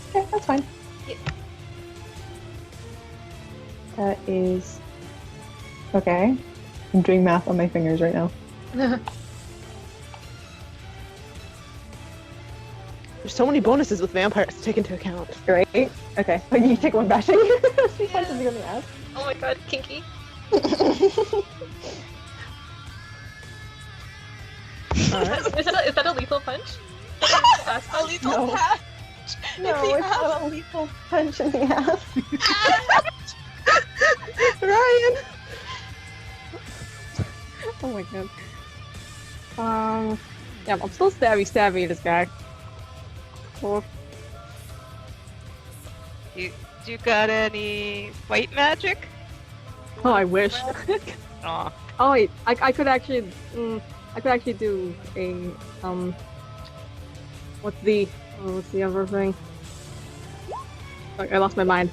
Okay, that's fine. Yeah. That is okay. I'm doing math on my fingers right now. There's so many bonuses with vampires to take into account. Right? Okay. But you take one bashing. She punches you in the ass. Oh my god, kinky. Alright. Is that a lethal punch? A lethal No. punch. No, it's not a lethal punch in the ass. Ryan! Oh my god. Yeah, I'm still stabby this guy. Oh, Do you got any fight magic? oh I wish. Aw. Oh wait, I could actually, I could actually do a, what's the other thing? Fuck, I lost my mind.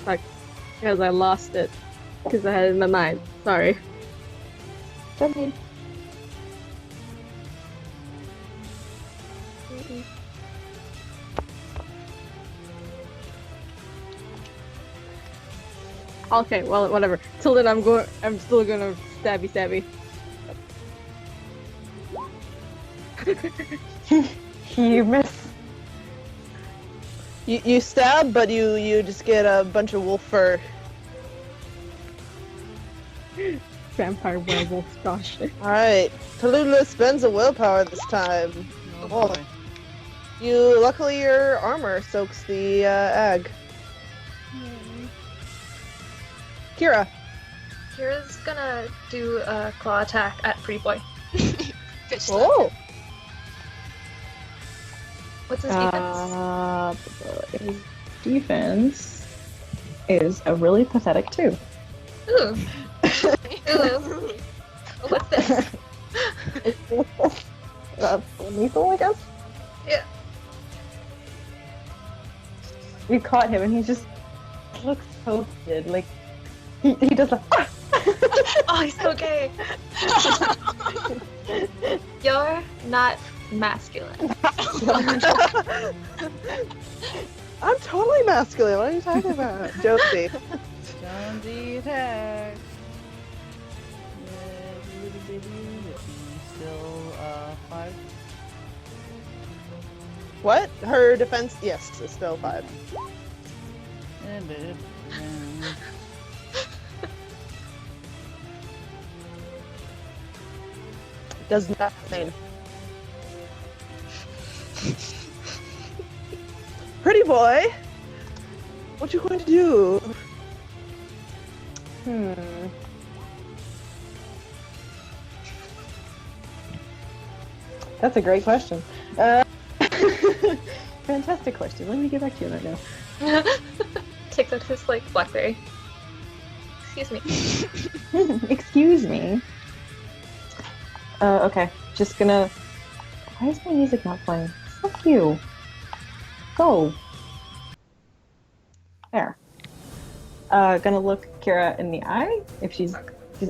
Fuck, because I lost it, because I had it in my mind. Sorry. Okay, well, whatever. Till then, I'm still gonna stabby. You miss. You stab, but you just get a bunch of wolf fur. Vampire werewolf, gosh. Alright. Tallulah spends a willpower this time. Oh, boy. Luckily your armor soaks the egg. Kira. Kira's gonna do a claw attack at Pretty Boy. Bitch slap. Oh! What's his defense? His defense is a really pathetic 2. Ooh. Ooh. What's this? Lethal, I guess? Yeah. You caught him and he just looks so good. Like, he does like, Oh, he's so gay. You're not masculine. I'm totally masculine. What are you talking about? Josie. Jonesy attacks. Little baby, still 5. What? Her defense, yes, is still 5. Does nothing. Pretty boy! What you going to do? That's a great question. Fantastic question. Let me get back to you right now. Takes out his like BlackBerry. Excuse me. Excuse me. Okay. Just gonna. Why is my music not playing? Fuck you. Go. There. Gonna look Kira in the eye. If she's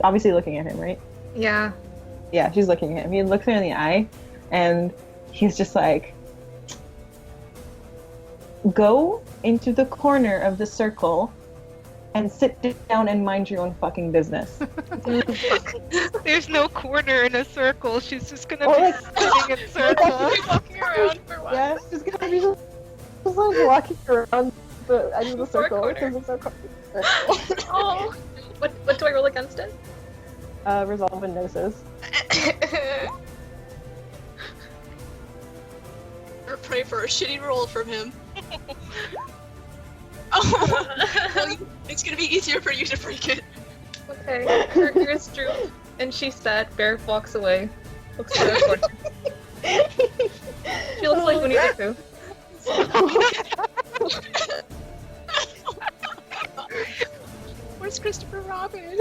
obviously looking at him, right? Yeah. Yeah, she's looking at him. He looks her in the eye, and he's just like, go into the corner of the circle and sit down and mind your own fucking business. There's no corner in a circle. She's just gonna Or be like- sitting in circles. Walking around for what? Yeah, she's gonna be just like walking around the edge of the Four circle corner. because it's so corner. Oh. What do I roll against it? Resolve and gnosis. Or pray for a shitty roll from him. Oh, well, it's gonna be easier for you to break it. Okay. Her ears droop, and she's sad. Bear walks away. Looks to the corner. She looks like Winnie the Pooh. Where's Christopher Robin?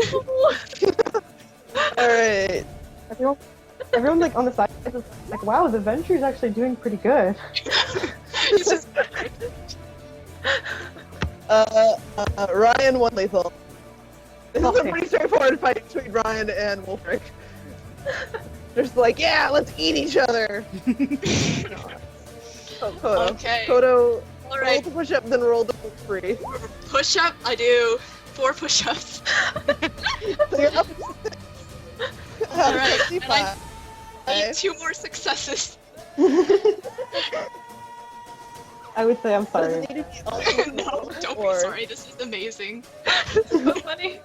Alright. Everyone like on the side is like, wow, the venture's actually doing pretty good. He's just Ryan one lethal. This is a Okay. pretty straightforward fight between Ryan and Wolfric. Just like, yeah, let's eat each other. Oh, Kodo. Okay. Kodo, all roll right. to push up, then roll to push free. Push up. I do 4 push-ups. So you're up to 6. All right. And 55. I need 2 more successes. I would say I'm Does sorry. it need to be all in one No, roll, don't be or- sorry. This is amazing. So funny.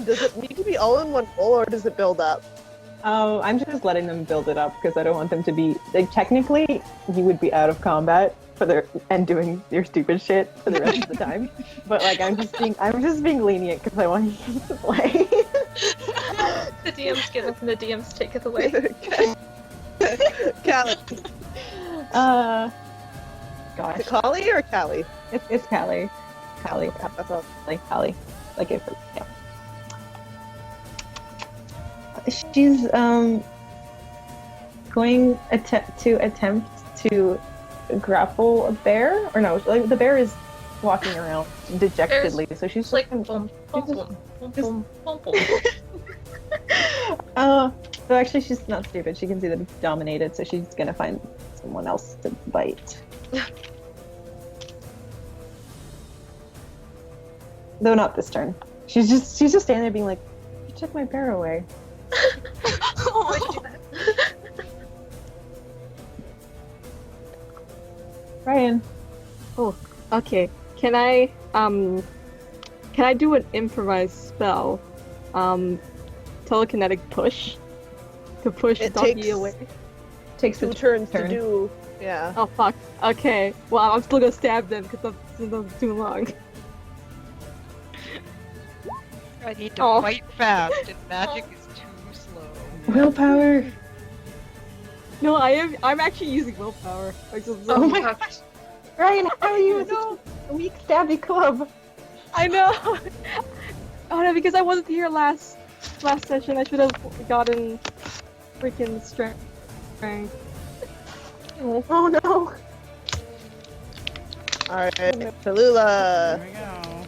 Does it need to be all in one roll, or does it build up? I'm just letting them build it up because I don't want them to be like technically you would be out of combat for their and doing your stupid shit for the rest of the time. But like I'm just being lenient because I want you to play. The DM's give and the DM's take it away. Callie. Gosh, Is it Callie or Callie? it's Callie. Callie. That's all. Callie. Like it. Yeah. She's going to attempt to grapple a bear, or no, like the bear is walking around dejectedly, so she's It's like just boom, boom, boom, boom, boom, boom, boom. so actually she's not stupid. She can see that it's dominated, so she's gonna find someone else to bite. Though not this turn. She's just standing there being like, "You took my bear away." Why'd you do that? Ryan. Okay. Can I do an improvised spell? Telekinetic push to push It Ducky takes- away. Takes 2 a turns turn. to do. Yeah. Oh fuck. Okay. Well, I'm still gonna stab them because that's too long. I need to Oh. fight fast, and magic is too slow. Willpower. No, I'm actually using willpower. Like, Oh my gosh. Ryan, how are you? No. A weak stabby club. I know. Oh no, because I wasn't here last session. I should have gotten freaking strength. Oh no. Alright. Tallulah. Here we go.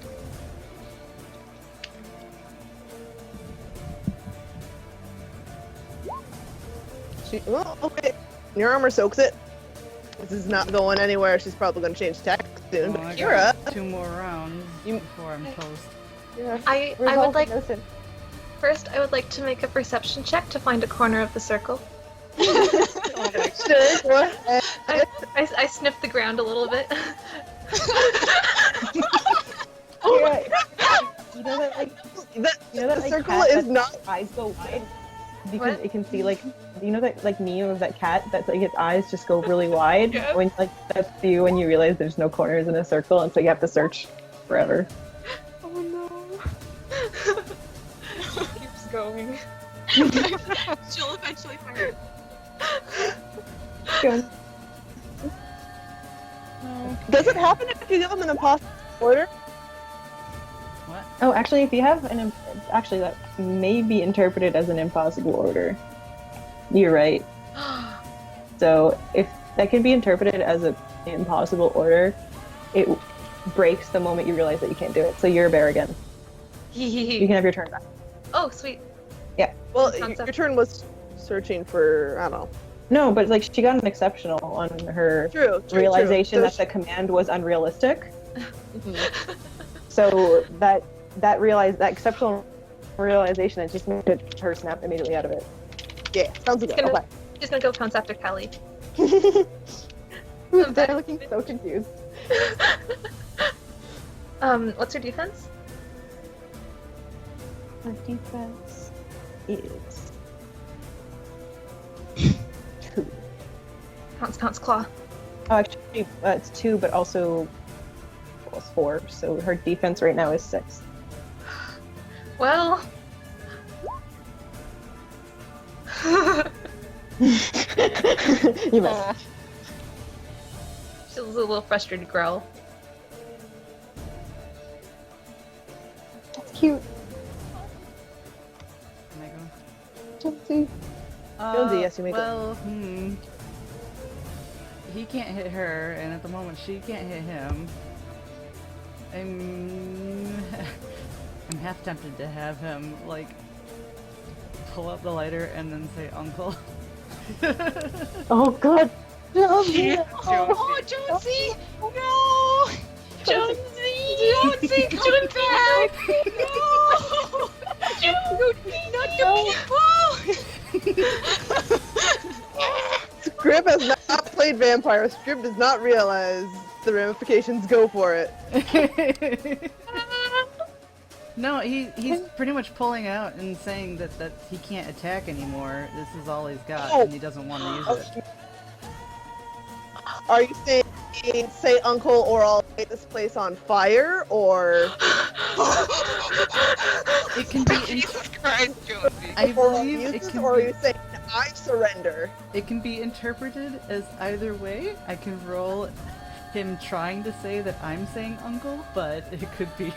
Well, okay. Your armor soaks it. This is not going anywhere. She's probably going to change tack soon. Well, But I Kira, got 2 more rounds You- before I'm toast. I would like first. I would like to make a perception check to find a corner of the circle. sure, go ahead. I sniffed the ground a little bit. Oh, you know that like The, you know that the like circle cat is that's not. eyes go wide because What? it can see like you know that like meme of that cat that's like its eyes just go really wide Yes. when like that's you when you realize there's no corners in a circle and so you have to search forever. Oh no. Keeps going. She'll eventually find it. Go. Does it happen if you give them an impossible order? What? Oh, actually, if you have actually that may be interpreted as an impossible order. You're right. So if that can be interpreted as an impossible order, it breaks the moment you realize that you can't do it. So you're a bear again. You can have your turn back. Oh, sweet. Well, Sounds your up. turn was searching for, I don't know. No, but like she got an exceptional on her True. realization true. that the command was unrealistic. Mhm. So that exceptional realization, it just made her snap immediately out of it. Yeah, sounds good. Gonna- Okay. She's gonna go pounce after Callie. They're looking so confused. What's her defense? Her defense is 2. Pounce, claw. Oh, actually, it's 2, but also plus 4. So her defense right now is 6. Well. You missed. She's a little frustrated growl. That's cute. Can I go? Jonesy? Jonesy, yes, you may go. Well, he can't hit her, and at the moment she can't hit him. I'm half tempted to have him, like, pull up the lighter and then say uncle. Oh god. Jonesy! Oh, Jonesy! No! Jonesy, come back! No! Jonesy, not the people! Scrib has not played vampire. Scrib does not realize the ramifications. Go for it. No, he's pretty much pulling out and saying that he can't attack anymore. This is all he's got, and he doesn't want to use it. Are you saying say uncle or I'll light this place on fire, or It can be. Jesus Christ, Jonesy. I or I'll believe use it this, can or are be. you saying I surrender? It can be interpreted as either way. I can roll him trying to say that I'm saying uncle, but it could be.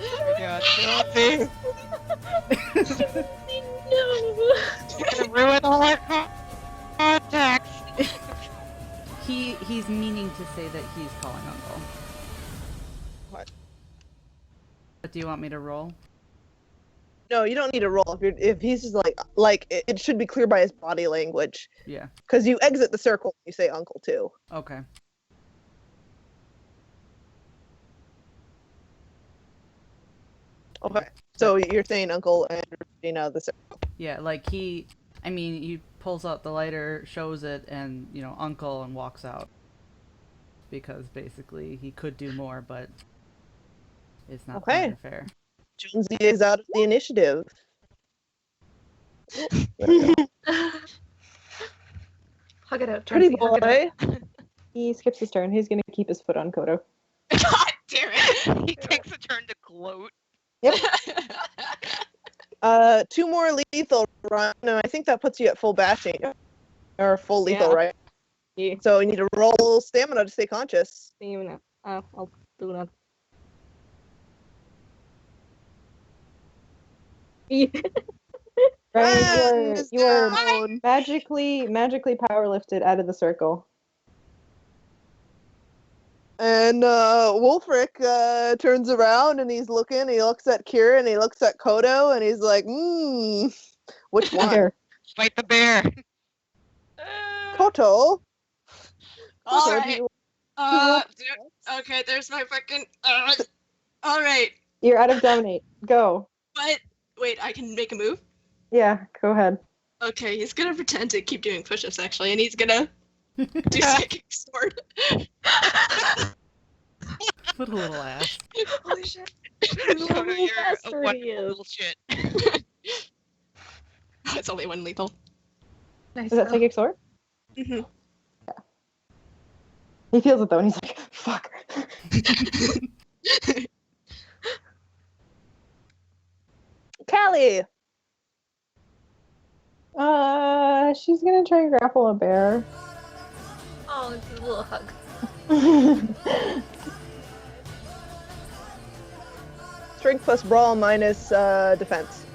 Oh God, Jonesy. You're gonna ruin all our contacts. He's meaning to say that he's calling uncle. What? But do you want me to roll? No, you don't need to roll. If he's just like it should be clear by his body language. Yeah. Because you exit the circle, you say uncle too. Okay. Okay. So you're saying uncle and you're out of the circle. Yeah, like he pulls out the lighter, shows it, and, uncle, and walks out. Because basically he could do more, but it's not Okay. fair. Jonesy is out of the initiative. Hug it out, Pretty Jonesy. Hug it out. boy. He skips his turn. He's gonna keep his foot on Kodo. God damn it! He takes a turn to gloat. Two more lethal run, and I think that puts you at full bashing. Or full lethal, Yeah. right? Yeah. So you need to roll stamina to stay conscious. Even I'll do that. Ryan, And you are down. magically power lifted out of the circle. And Wolfric turns around and he's looking. He looks at Kira and he looks at Kodo and he's like, which one? Here. Fight the bear. Koto. All Koto, do right. you- Okay, there's my fucking. All right, You're out of dominate. Go. but wait, I can make a move. Yeah, go ahead. Okay, he's gonna pretend to keep doing push-ups actually, and he's gonna do psychic sword. What a little ass. Holy shit! Show you're a faster he wonderful is. little shit. It's only one lethal. Nice. Is that psychic sword? hmm He feels it though, and he's like, "Fuck." Callie. She's gonna try and grapple a bear. Oh, do a little hug. Strength plus brawl minus defense.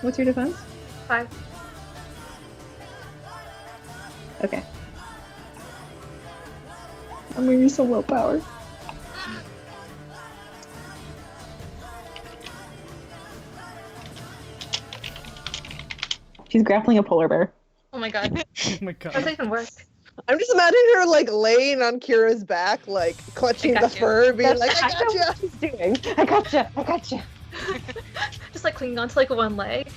What's your defense? 5. Okay. I'm gonna use some willpower. She's grappling a polar bear. Oh my god. Oh my How does that god. even work? I'm just imagining her like laying on Kira's back, like clutching I the got you. fur, being like, I That's kind of gotcha. what she's doing. I gotcha. Just like clinging onto like one leg.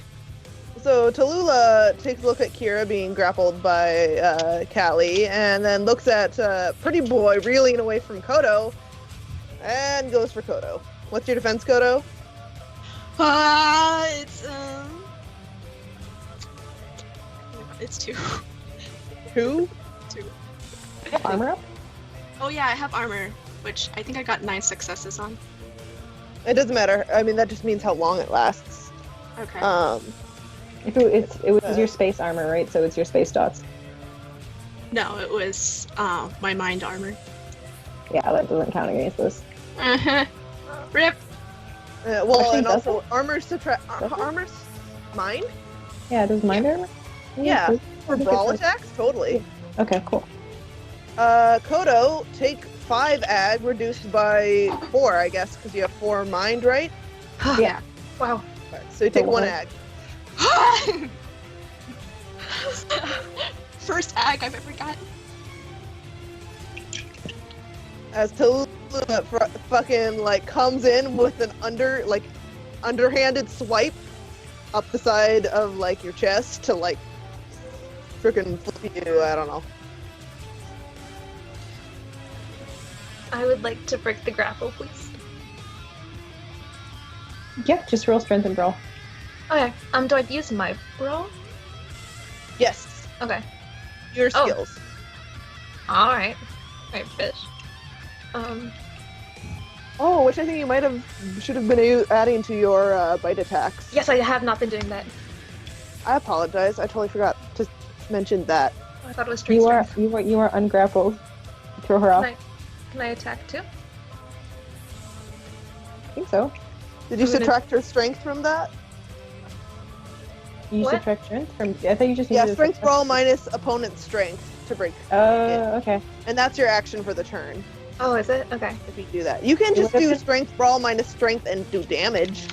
So Tallulah takes a look at Kira being grappled by Callie, and then looks at Pretty Boy reeling away from Kodo, and goes for Kodo. What's your defense, Kodo? It's 2. 2? 2. Armor up? Oh yeah, I have armor, which I think I got 9 successes on. It doesn't matter. I mean, that just means how long it lasts. Okay. It was your space armor, right? So it's your space dots. No, it was my mind armor. Yeah, that doesn't count against this. Uh-huh. Rip. Well, Actually, and does also armor's Does it? armor's mine. Yeah, does mine armor? Yeah, does- for I think brawl it's like- attacks, totally. Okay, cool. Kodo, take 5 ag, reduced by 4, I guess, because you have 4 mind, right? Yeah. Wow. Alright, so you take 1 Okay. ag. First ag I've ever gotten. As Tallulah fucking, like, comes in with an underhanded swipe up the side of, like, your chest to, like, freaking flip you, I don't know. I would like to break the grapple, please. Yeah, just roll strength and brawl. Okay. Do I use my brawl? Yes, Okay. your Oh. skills. Alright. Alright, fish. Oh, which I think you should have been adding to your bite attacks. Yes, I have not been doing that. I apologize. I totally forgot to mention that. I thought it was straight You are strength. you are ungrappled. Throw her off. Can I attack too? I think so. Did you I'm gonna- subtract her strength from that? You What? subtract strength from. I thought you just. Yeah, needed to strength subtract- roll minus opponent's strength to break. Okay. And that's your action for the turn, Oh, is it? Okay. if you do that. You can You just look at do the- strength brawl minus strength and do damage.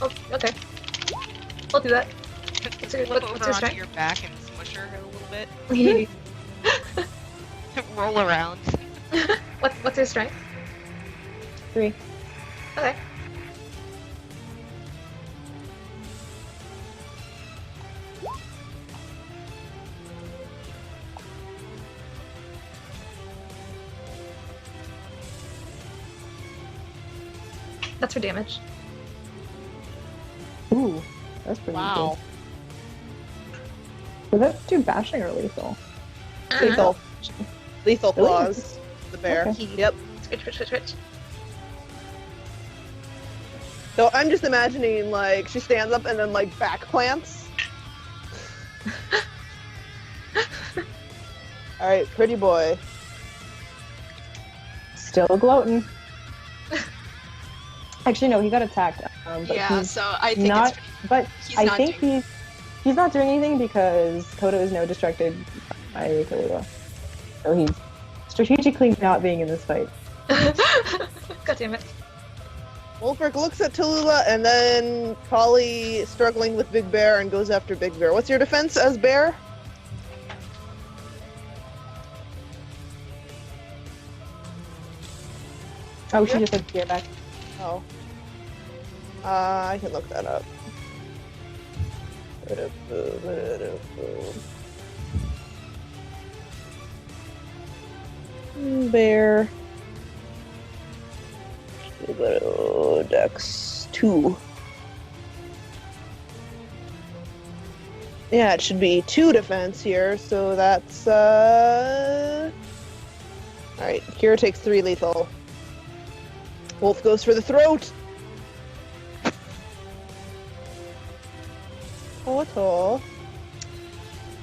Oh, okay. I'll do that. Flip what's over your onto strength? your back and smush her a little bit. What, Roll around. what's your strength? 3. Okay. That's for damage. Ooh, that's pretty Wow. good. Was that too bashing or lethal? Lethal. Lethal Really? claws. The bear. Okay. Yep. Switch. So I'm just imagining, like, she stands up and then, like, back plants. Alright, pretty boy. Still gloating. Actually, no, he got attacked. But Yeah, he's so I think not. it's But he's I not think doing he's not doing anything because Kodo is now distracted by Tallulah. So he's strategically not being in this fight. God damn it. Wolfric looks at Tallulah and then Polly struggling with Big Bear and goes after Big Bear. What's your defense as Bear? Oh, she just had gear back. Oh. I can look that up. Bear. Dex 2. Yeah, it should be 2 defense here, so that's Alright, Kira takes 3 lethal. Wolf goes for the throat. Total.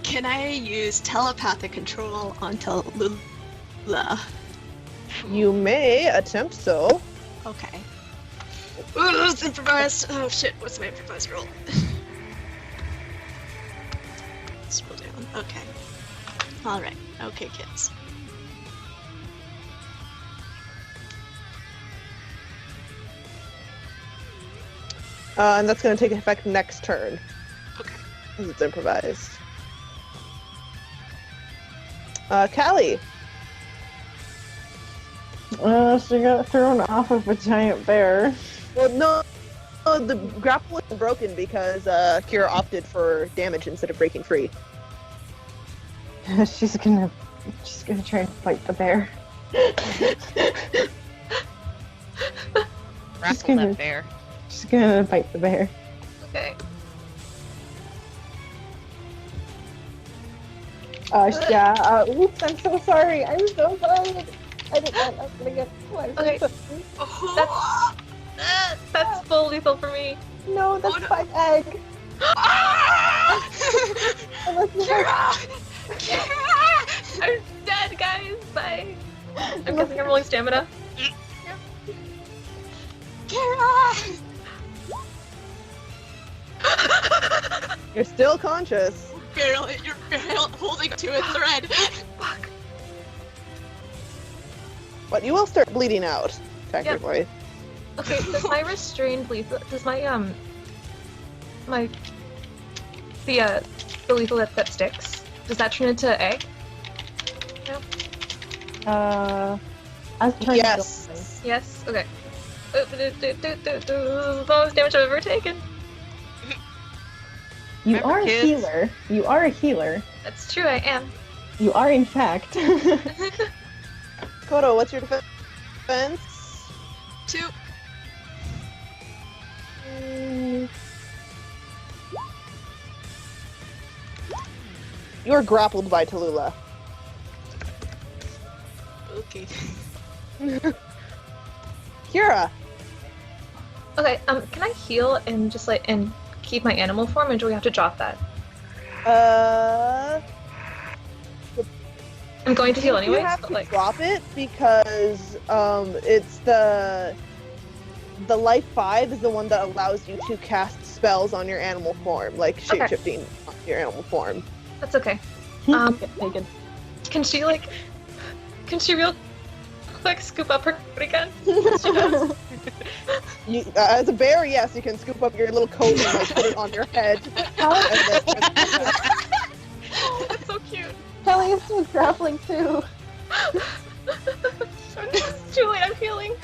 Can I use telepathic control on Tallulah? You may attempt so. Okay. Ooh, it's improvised. Oh shit, what's my improvised roll? Scroll down. Okay. Alright. Okay, kids. And that's going to take effect next turn, Okay. because it's improvised. Callie. She got thrown off of a giant bear. Well, no, the grapple is broken because Kira opted for damage instead of breaking free. she's gonna try and fight the bear. Grapple gonna- that bear. She's gonna fight the bear. Okay. Oops, I'm so sorry. I'm so sorry. I didn't know I was gonna get. Okay. Oh, That's full lethal for me. No, that's Oh, no. 5 egg. ah! Unless you have- Kira! I'm dead, guys. Bye. I'm guessing I'm rolling stamina. Kara! You're still conscious. You're barely holding to a thread. Fuck. But you will start bleeding out, technically. Okay, does my restrained lethal, does my, the lethal that sticks, does that turn into egg? No? As turned Yes. Yes? Okay. The most damage I've ever taken. You Remember, are a kids? healer. You are a healer. That's true, I am. You are, in fact. Kodo, what's your defense? 2. You're grappled by Tallulah. Okay. Kira. Okay, can I heal and just and keep my animal form, or do we have to drop that? I'm going to heal You anyways, have but to drop it because it's the life 5 is the one that allows you to cast spells on your animal form, like shapeshifting on your animal form. that's okay. Taken. Can she real quick scoop up her coat again? You, as a bear, yes, you can scoop up your little coat and like, put it on your head. That's so cute. Kelly is still grappling too. It's too late, I'm healing.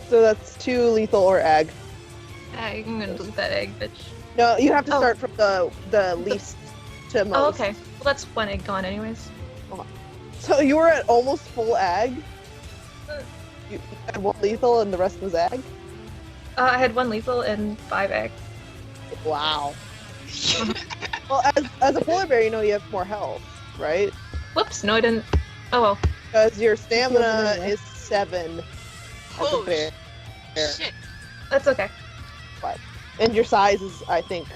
So that's 2 lethal or egg. I'm gonna delete that egg, bitch. No, you have to Oh. start from the least to most. Oh, okay. Well, that's one egg gone anyways. So you were at almost full ag? You had 1 lethal and the rest was ag? I had 1 lethal and 5 egg. Wow. Well, as a polar bear, you know you have more health, right? Whoops, no I didn't. Oh well. Because your stamina is 7 as Oh, a bear. Shit. That's okay. And your size is, I think,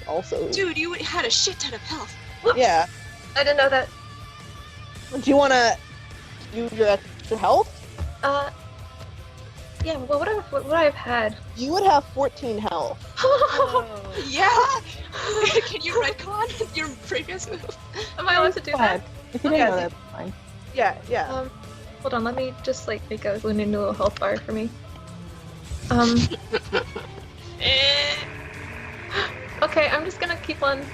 also... Dude, you had a shit ton of health. Whoops. Yeah. I didn't know that. Do you want to use your extra health? Yeah, well, what would I have had? You would have 14 health. Yeah! Can you retcon your previous move? Am I allowed to do that? If you didn't know Okay. that, that's fine. Yeah. Hold on, let me just make a new little health bar for me. Okay, I'm just gonna keep on.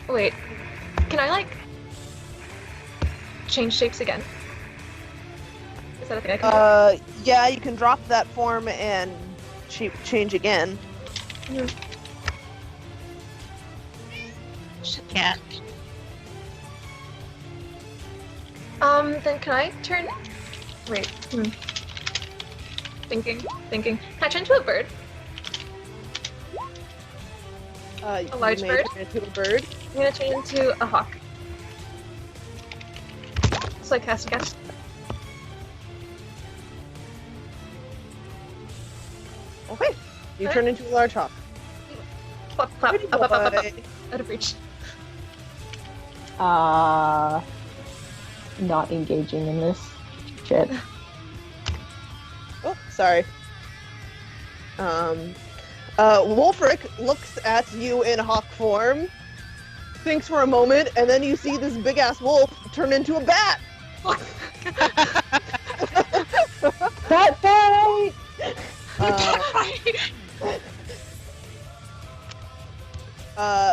Wait, can I change shapes again? Is that a thing I can do? Yeah, you can drop that form and change again. Cat. Then can I turn? Wait. Thinking. Can I turn into a bird? You large may bird? turn into a bird. I'm gonna change into a hawk. So I cast again. Okay. You Okay. turn into a large hawk. Plop, plop, Pretty up, boy. out of reach. Not engaging in this shit. Oh, sorry. Wolfric looks at you in hawk form, thinks for a moment, and then you see this big ass wolf turn into a bat. Bat fight!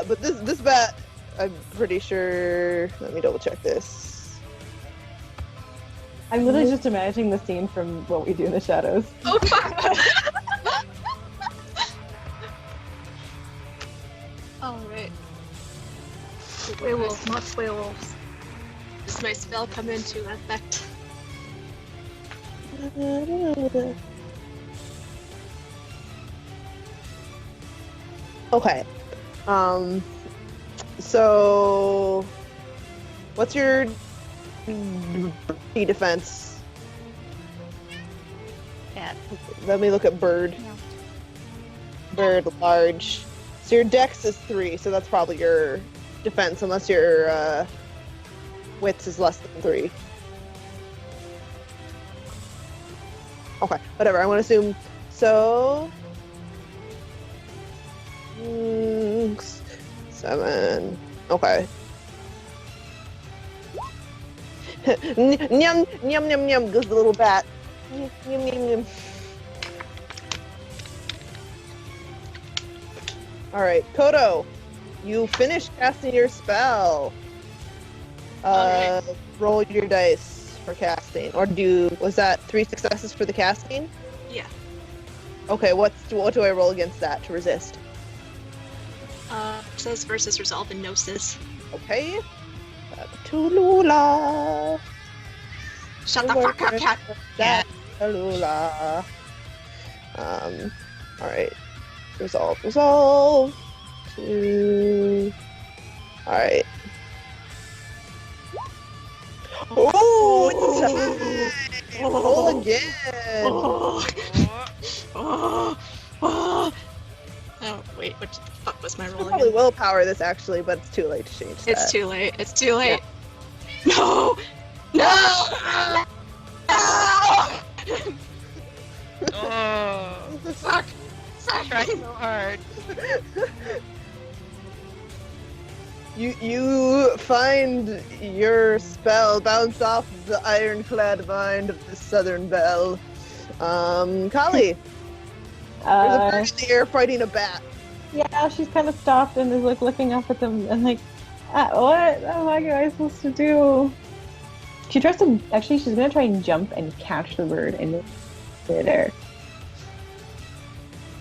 But this bat, I'm pretty sure. Let me double check this. I'm literally just imagining the scene from What We Do in the Shadows. Oh fuck! Alright. Werewolves, not werewolves. Does my spell come into effect? Okay. So, what's your defense? Cat. Let me look at bird. Bird large. So your dex is 3, so that's probably your defense, unless your wits is less than 3. Okay, whatever. I want to assume. So. 7. Okay. Nyum, nyum, nyum, nyum, goes the little bat. Nyum, nyum, nyum, nyum. Alright, Kodo, you finished casting your spell. Alright. Roll your dice for casting. Or was that 3 successes for the casting? Yeah. Okay, what do I roll against that to resist? Says versus resolve and gnosis. Okay. Tulula. Shut the fuck up, cat. That Tulula. Alright. Resolve. 2. Alright. Oh, it's time! Roll again! Oh, wait, what the fuck was my I roll could probably again? willpower this actually, but it's too late to change that. It's too late. It's too late. No! No! Oh, Fuck! I tried so hard. You find your spell bounce off the ironclad mind of the southern belle. Kali, there's a bird in the air fighting a bat. Yeah, she's kind of stopped and is like looking up at them and like, what am I supposed to do? She tries to, actually she's gonna try and jump and catch the bird in midair.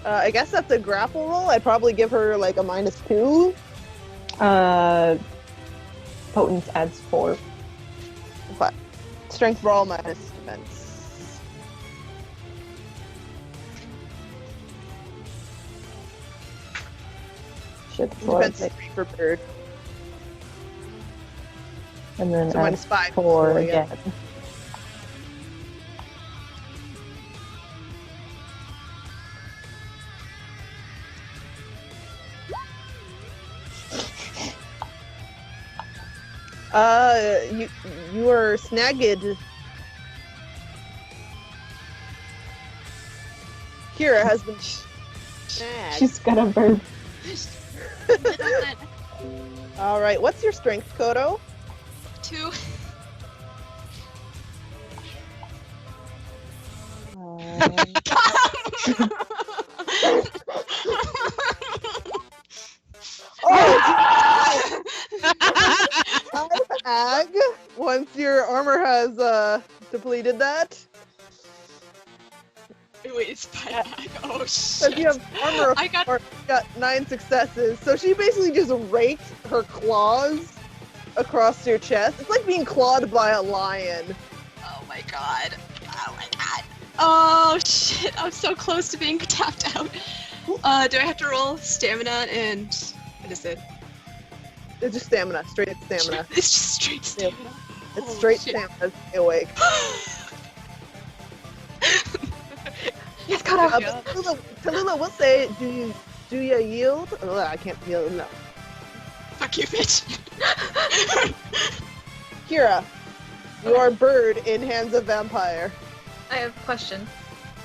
I guess that's a grapple roll. I'd probably give her like a -2. Potence adds 4. Okay. Strength roll minus defense. Shit, that's a lot of Defense is six. 3 for bird. And then So adds -5. 4 again. again. You are snagged. Kira has been snagged. She's got a bird. All right, what's your strength, Kodo? 2. Oh, Ag. Once your armor has depleted that, Wait, it's bad. Oh so shit. you have armor. I got. Or got 9 successes. So she basically just raked her claws across your chest. It's like being clawed by a lion. Oh my god. Oh my god. Oh shit. I'm so close to being tapped out. Do I have to roll stamina and what is it? It's just stamina, straight stamina. It's just straight stamina. It's Holy straight shit. stamina. Stay awake. Yes, Kodo. But Tallulah will say, do you yield? Oh, I can't yield. No. Fuck you, bitch. Kira, you are bird in hands of vampire. I have a question.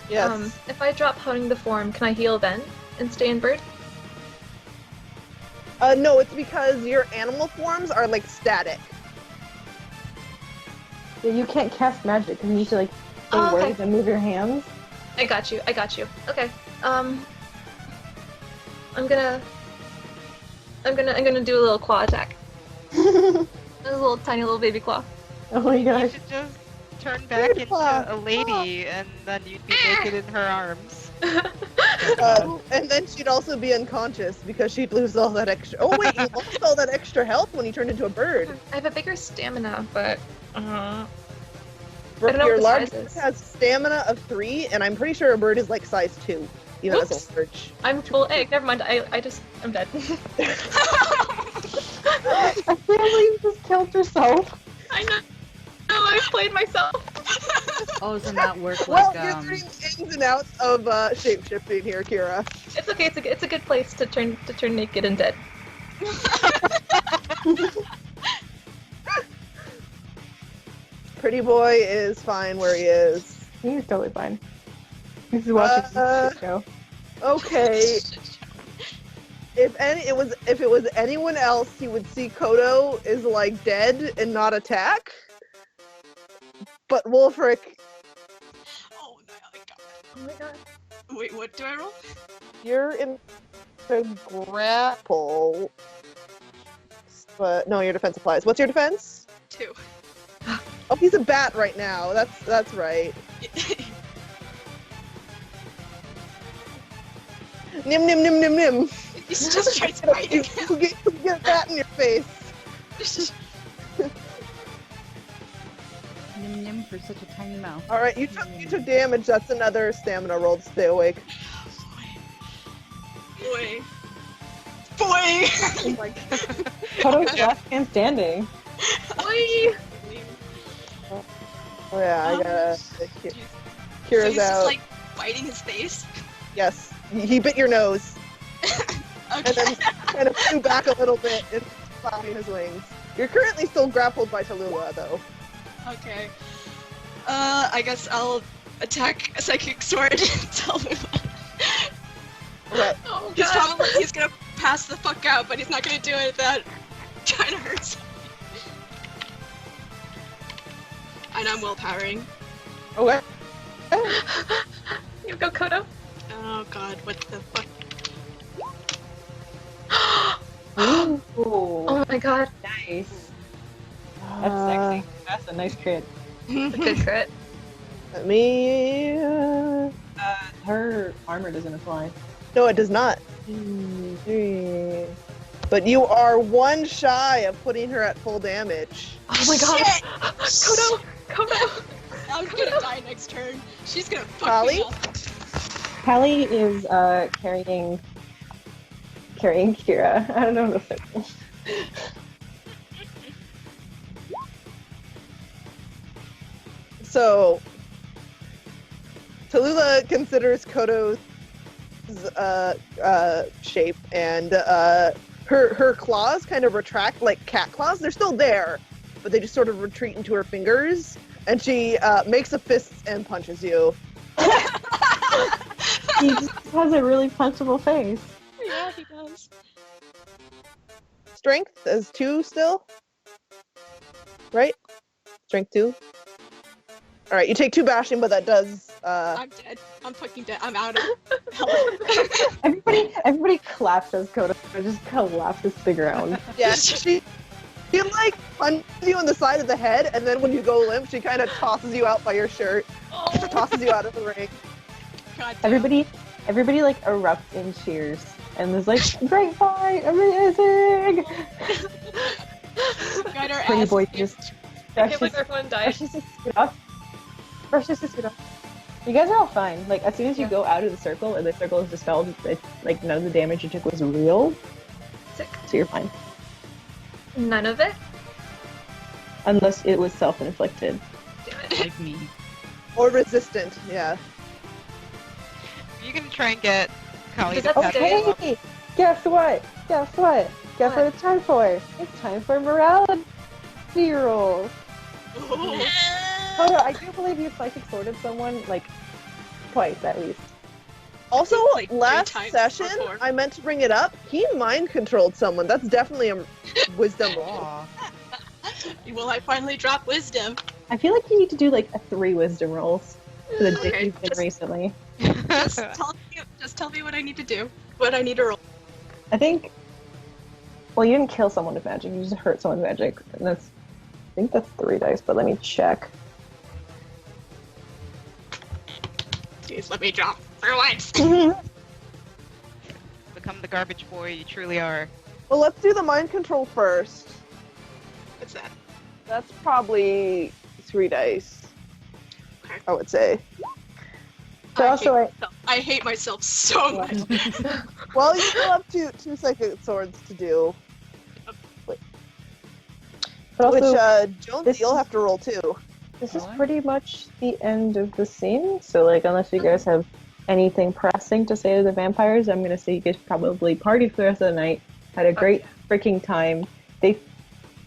Yes. If I drop honing the form, can I heal then and stay in bird? No, it's because your animal forms are like static. Yeah, you can't cast magic. You need to like say Oh, okay. words and move your hands. I got you. Okay. I'm gonna do a little claw attack. A little tiny little baby claw. Oh my You gosh. should just turn back into a lady and then you'd be naked in her arms. And then she'd also be unconscious because she'd lose all that extra. Oh wait, you lost all that extra health when you turned into a bird. I have a bigger stamina, but I Your don't know what the large size bird is. has stamina of 3, and I'm pretty sure a bird is like size 2, even as Whoops. a large. I'm full egg. Never mind. I'm dead. I can't believe you just killed yourself. I know. No, I played myself. Oh, doesn't that work Well, like you're learning the ins and outs of shapeshifting here, Kira. It's okay. It's a good place to turn naked and dead. Pretty boy is fine where he is. He's totally fine. This is watching Uh, this shit show. Okay. If it was anyone else, he would see Kodo is like dead and not attack. But Wolfric, Oh my god. Oh my god. Wait, what do I roll? you're in a grapple. But no, your defense applies. What's your defense? 2. Oh, he's a bat right now. That's right. Nim nim nim nim nim. He's just trying to bite You him. get a bat in your face. Nim nim for such a tiny mouth. All right, you took damage. That's another stamina roll to stay awake. Boy. Boy! Oh my god. Kodo's last man standing. Boy! Oh yeah, I gotta. So Kira's he's just out. like biting his face. Yes, he bit your nose and Okay. then kind of flew back a little bit and flapping his wings. You're currently still grappled by Tallulah, though. Okay. I guess I'll attack a psychic sword and tell him. Okay. Oh He's gonna pass the fuck out, but he's not gonna do it without trying to hurt somebody. And I'm willpowering. Okay. You go, Kodo. Oh god, what the fuck? Ooh, Oh my god. nice. That's sexy. That's a nice crit. A good crit. Let me. Her armor doesn't apply. No, it does not. But you are one shy of putting her at full damage. Oh my god. Shit! Kodo! Kodo! I'm gonna die next turn. She's gonna fuck Holly? me up. Callie is carrying Kira. I don't know if it's So, Tallulah considers Kodo's shape, and her claws kind of retract like cat claws. They're still there, but they just sort of retreat into her fingers, and she makes a fist and punches you. he just has a really punchable face. Yeah, he does. Strength as 2 still, right? Strength 2. All right, you take 2 bashing, but that does. I'm dead. I'm fucking dead. I'm out of health. Everybody claps as Kodo just collapses to the ground. Yeah, she like punches you in the side of the head, and then when you go limp, she kind of tosses you out by your shirt, tosses you out of the ring. God damn. Everybody like erupts in cheers, and there's like, great fight, amazing. Got her Pretty ass boy kicked. just I can't believe everyone died. rushes his scoot up. Rushes his scoot up. You guys are all fine. Like as soon as you go out of the circle and the circle is dispelled, like none of the damage you took was real, Sick. so you're fine. None of it? Unless it was self-inflicted. Damn it. Like me. Or resistant, yeah. You can try and get Kali Does to that pass stay? it up. Hey, guess what? Guess what? Guess what it's time for? It's time for morality rolls. Ooh. Hold on, I do believe you psychic sorted someone like twice at least. Also, Like 3 last times session, before. I meant to bring it up. He mind controlled someone. That's definitely a wisdom roll. Aw. Will I finally drop wisdom? I feel like you need to do like 3 wisdom rolls for the Okay, dick you've been just- recently. Just tell me what I need to do. What I need to roll. I think. Well, you didn't kill someone with magic. You just hurt someone with magic, and that's. I think that's 3 dice, but let me check. Jeez, let me drop for once. Become the garbage boy you truly are. Well, let's do the mind control first. What's that? That's probably 3 dice, Okay. I would say. But also, I hate myself so much. Well, you still have two psychic swords to do, but also which Jonesy, this you'll is- have to roll too. this is Really? pretty much the end of the scene. So, like, unless you guys have anything pressing to say to the vampires, I'm gonna say you guys probably partied for the rest of the night, had a great freaking time. They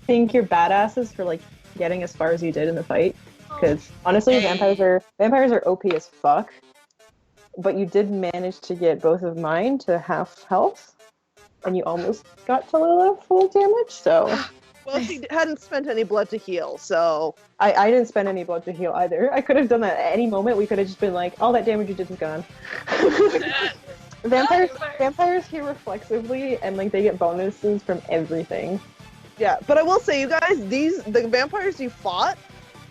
think you're badasses for like getting as far as you did in the fight. Because honestly, Hey. vampires are OP as fuck. but you did manage to get both of mine to half health, and you almost got Tallulah full damage. So Well, she hadn't spent any blood to heal, so I didn't spend any blood to heal either. I could have done that at any moment. We could have just been like, all that damage you did is gone. Vampires heal reflexively, and like they get bonuses from everything. yeah. But I will say, you guys, the vampires you fought,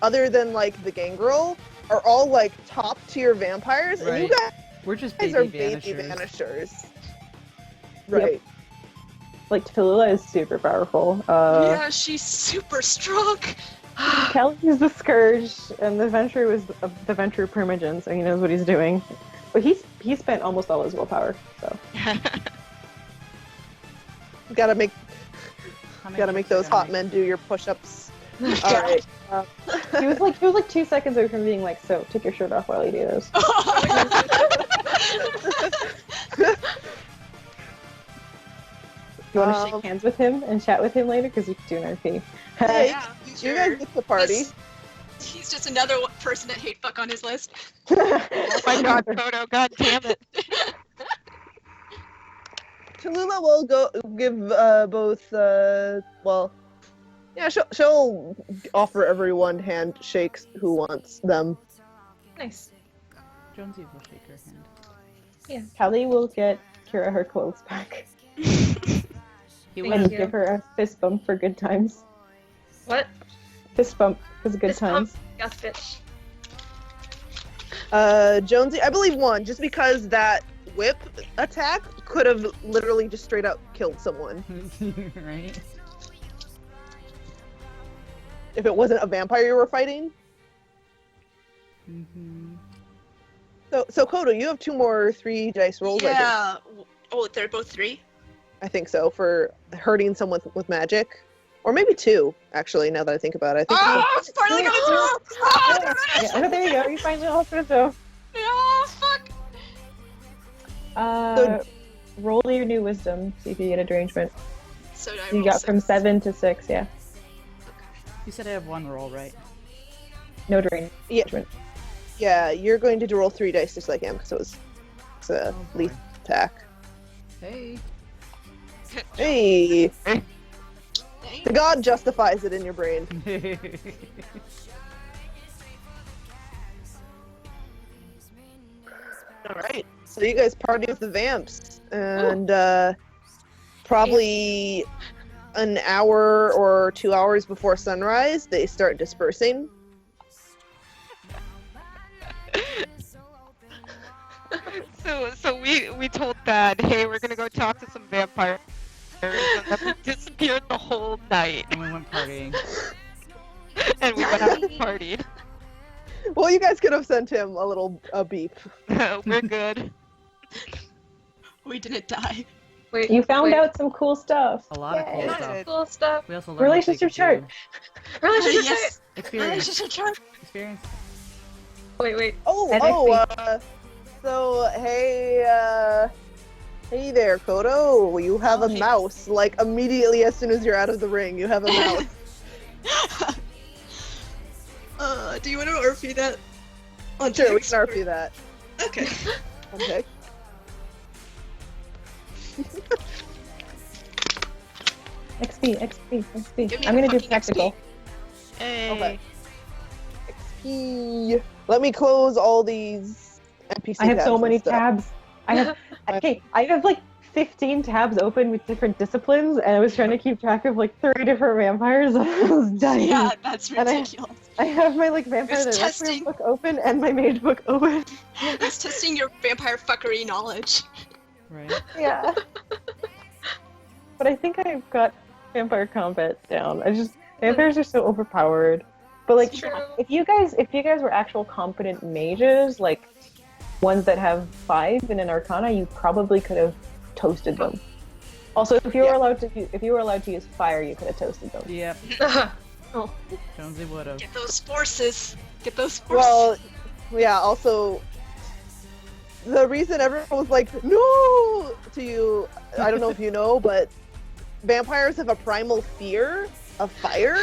other than like the gangrel, are all like top tier vampires, and you guys We're just are baby baby vanishers. vanishers. Right. Like Tallulah is super powerful. Yeah, she's super strong. Kelly is the Scourge, and the Venture was the Venture Primogen, so he knows what he's doing. But he spent almost all his willpower, so. Gotta make How many gotta make hits are those gonna hot make men do your push-ups. All right. He was like 2 seconds away from being like, so take your shirt off while you do this. You want to shake hands with him and chat with him later? Because you can do an RP. Hey, Yeah, you guys get the party. He's just another person that hate fuck on his list. Oh my god, Photo, god damn it. Tallulah will go give both. Well, yeah, she'll offer everyone handshakes who wants them. Nice. Jonesy will shake her hand. Kelly will get Kira her clothes back He Thank and you. give her a fist bump for good times. What? Fist bump for good Fist bump. times. Yes, bitch. Jonesy, I believe won just because that whip attack could have literally just straight up killed someone Right? if it wasn't a vampire you were fighting. Mm-hmm. So Kodo, you have 2 more 3 dice rolls. Yeah. Oh, they're both 3? I think so, for hurting someone with magic. Or maybe 2, actually, now that I think about it. I think Oh, it's finally coming through! Oh, there it is! Yeah, there you go. You finally all fit though. Oh, fuck! Roll your new wisdom. See if you get a derangement. So did I You roll got from 6? 7 to 6. Yeah. You said I have 1 roll, right? No derangement. Yeah, you're going to roll 3 dice just like him, because it's a Oh, boy. lethal attack. Hey. Hey! Dang. The god justifies it in your brain. Alright, so you guys party with the vamps, and probably an hour or 2 hours before sunrise, they start dispersing. So we told Thad, hey, we're gonna go talk to some vampires, and then we disappeared the whole night, And we went partying. and we went out and partied. Well, you guys could have sent him a beep. We're good. We didn't die. Wait. You found wait. out some cool stuff. A lot of Yay. cool Lots stuff. of cool stuff. We also learned Relationship what they could chart. do. Relationship Yes. Experience. Relationship chart. Experience. Wait. NXT. So, hey there, Kodo. You have a hey. mouse. Like, immediately as soon as you're out of the ring, you have a mouse. Do you want to RP that? On Sure, we text? can RP that. Okay. Okay. XP. Give me I'm the gonna do fucking practical. Hey. Okay. XP. Let me close all these NPC I have tabs so and many stuff. tabs. I have like 15 tabs open with different disciplines, and I was trying to keep track of like 3 different vampires. I was dying. Yeah, that's And ridiculous. I have my like vampire It's the testing. Requiem book open and my mage book open. It's testing your vampire fuckery knowledge. Right? Yeah. But I think I've got vampire combat down. Vampires are so overpowered. But like, True. if you guys were actual competent mages, like ones that have 5 in an arcana, you probably could have toasted them. Also, if you were allowed to use fire, you could have toasted them. Yep. Oh. Jonesy would've. Get those forces. Get those forces. Well, yeah, also, the reason everyone was like, no, to you, I don't know if you know, but vampires have a primal fear a fire,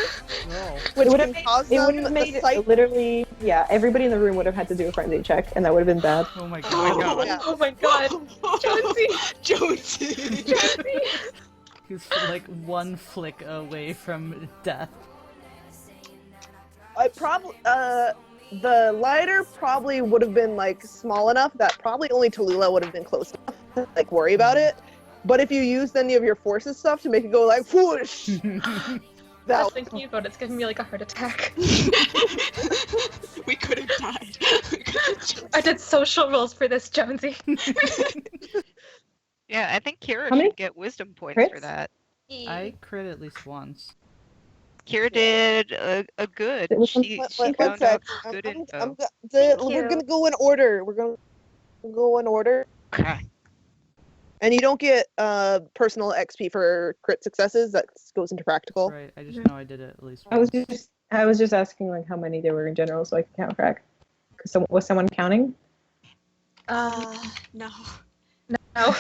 No. which It would can have cause it would them have the made it sight. literally, yeah, everybody in the room would have had to do a frenzy check, and that would have been bad. Oh my god. Oh my god. Yeah. Oh my god. Jonesy! Jonesy! Jonesy! He's like one flick away from death. I probably the lighter probably would have been like small enough that probably only Tallulah would have been close enough to like worry about it. But if you used any of your forces stuff to make it go like whoosh, I that was thinking about it. It's giving me like a heart attack. We could have died. We could have just... I did social rolls for this, Jonesy. Yeah, I think Kira How many should get wisdom points for crits? that. I crit at least once. Kira did a good. It was some- She one found sec. out good info. Thank We're you. gonna go in order. We're gonna go in order, Okay. and you don't get personal XP for crit successes. That goes into practical. Right, I just know I did it at least I once. was just asking like how many there were in general, so I could count track. Cause was someone counting? No. No.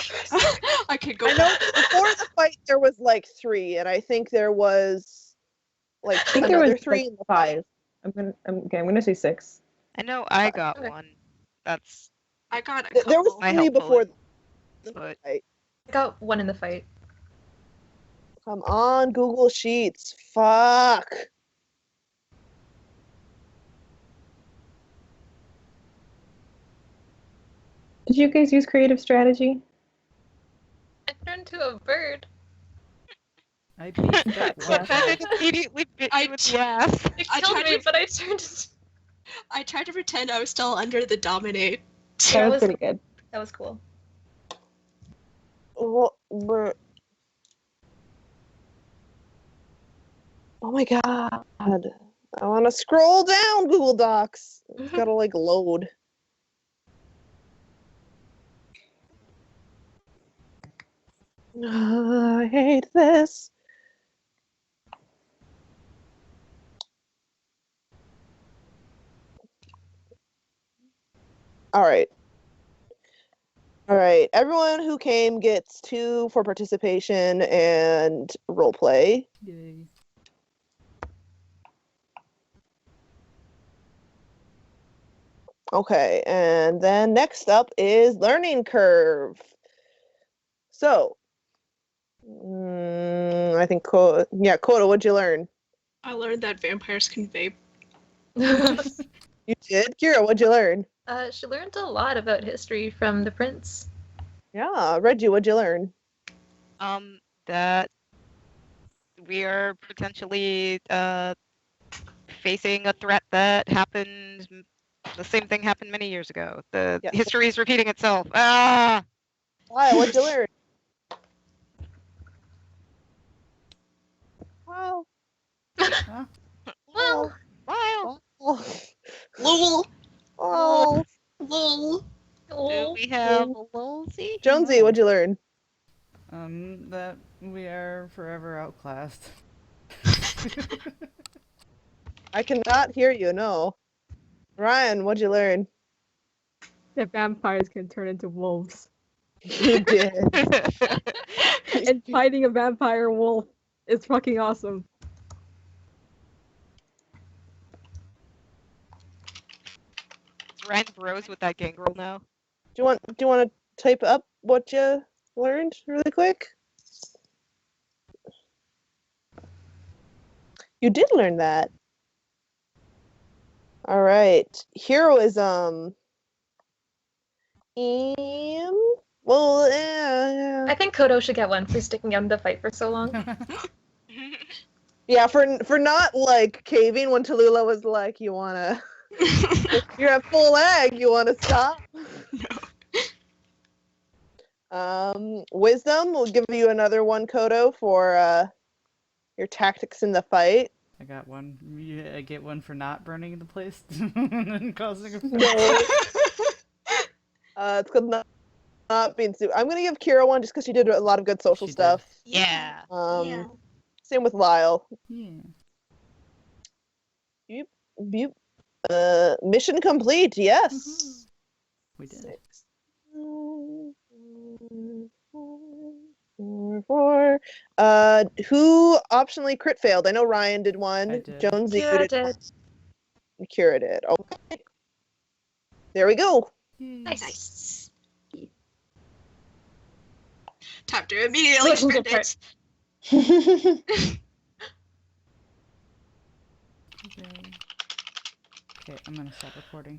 I could go I know before the fight there was like 3, and I think there was like I think there another was 3 like in the fight. 5. I'm gonna say 6. I know I got Okay. one. That's I got a couple. There was My 3 helpful before the but fight. I got one in the fight. Come on, Google Sheets. Fuck. Did you guys use creative strategy? I turned to a bird. I beat that one. but then it immediately bit I you with the ass. It I killed tried me, to- but I turned. I tried to pretend I was still under the dominate. That was was- pretty good. That was cool. Oh my god. I want to scroll down Google Docs. It's gotta like load. I hate this. All right. All right. Everyone who came gets 2 for participation and role play. Yay. Okay, and then next up is learning curve. So, I think, Coda, what'd you learn? I learned that vampires can vape. You did? Kira, what'd you learn? She learned a lot about history from the prince. Yeah, Reggie, what'd you learn? That we are potentially facing a threat that happened. The same thing happened many years ago. The Yeah. history is repeating itself. Ah! Lyle, what'd you learn? Wow. Huh? Well, Wow. Oh. Lol. Oh. Lol. Do oh, we have a Lolsey? Jonesy, what'd you learn? That we are forever outclassed. I cannot hear you, no. Ryan, what'd you learn? That vampires can turn into wolves. You did. And fighting a vampire wolf is fucking awesome. Ryan bros with that gangrel now. Do you want to type up what you learned really quick? You did learn that. All right. Heroism. Well, yeah. I think Kodo should get one for sticking out in the fight for so long. Yeah, for not like caving when Tallulah was like, you wanna you're at full leg, you wanna stop? Wisdom, we'll give you another one, Kodo, for your tactics in the fight. I got one. Yeah, I get one for not burning the place and causing a No. It's called not being I'm gonna give Kira one just because she did a lot of good social She did. stuff. Yeah. Yeah. Same with Lyle. Yeah. Beep. Mission complete. Yes. We did. 6. 4. Who optionally crit failed? I know Ryan did one. I did. Jonesy Kira did did. one. And Kira did. Okay. There we go. Nice. Time to immediately Relationship spend it. Okay, I'm gonna stop recording.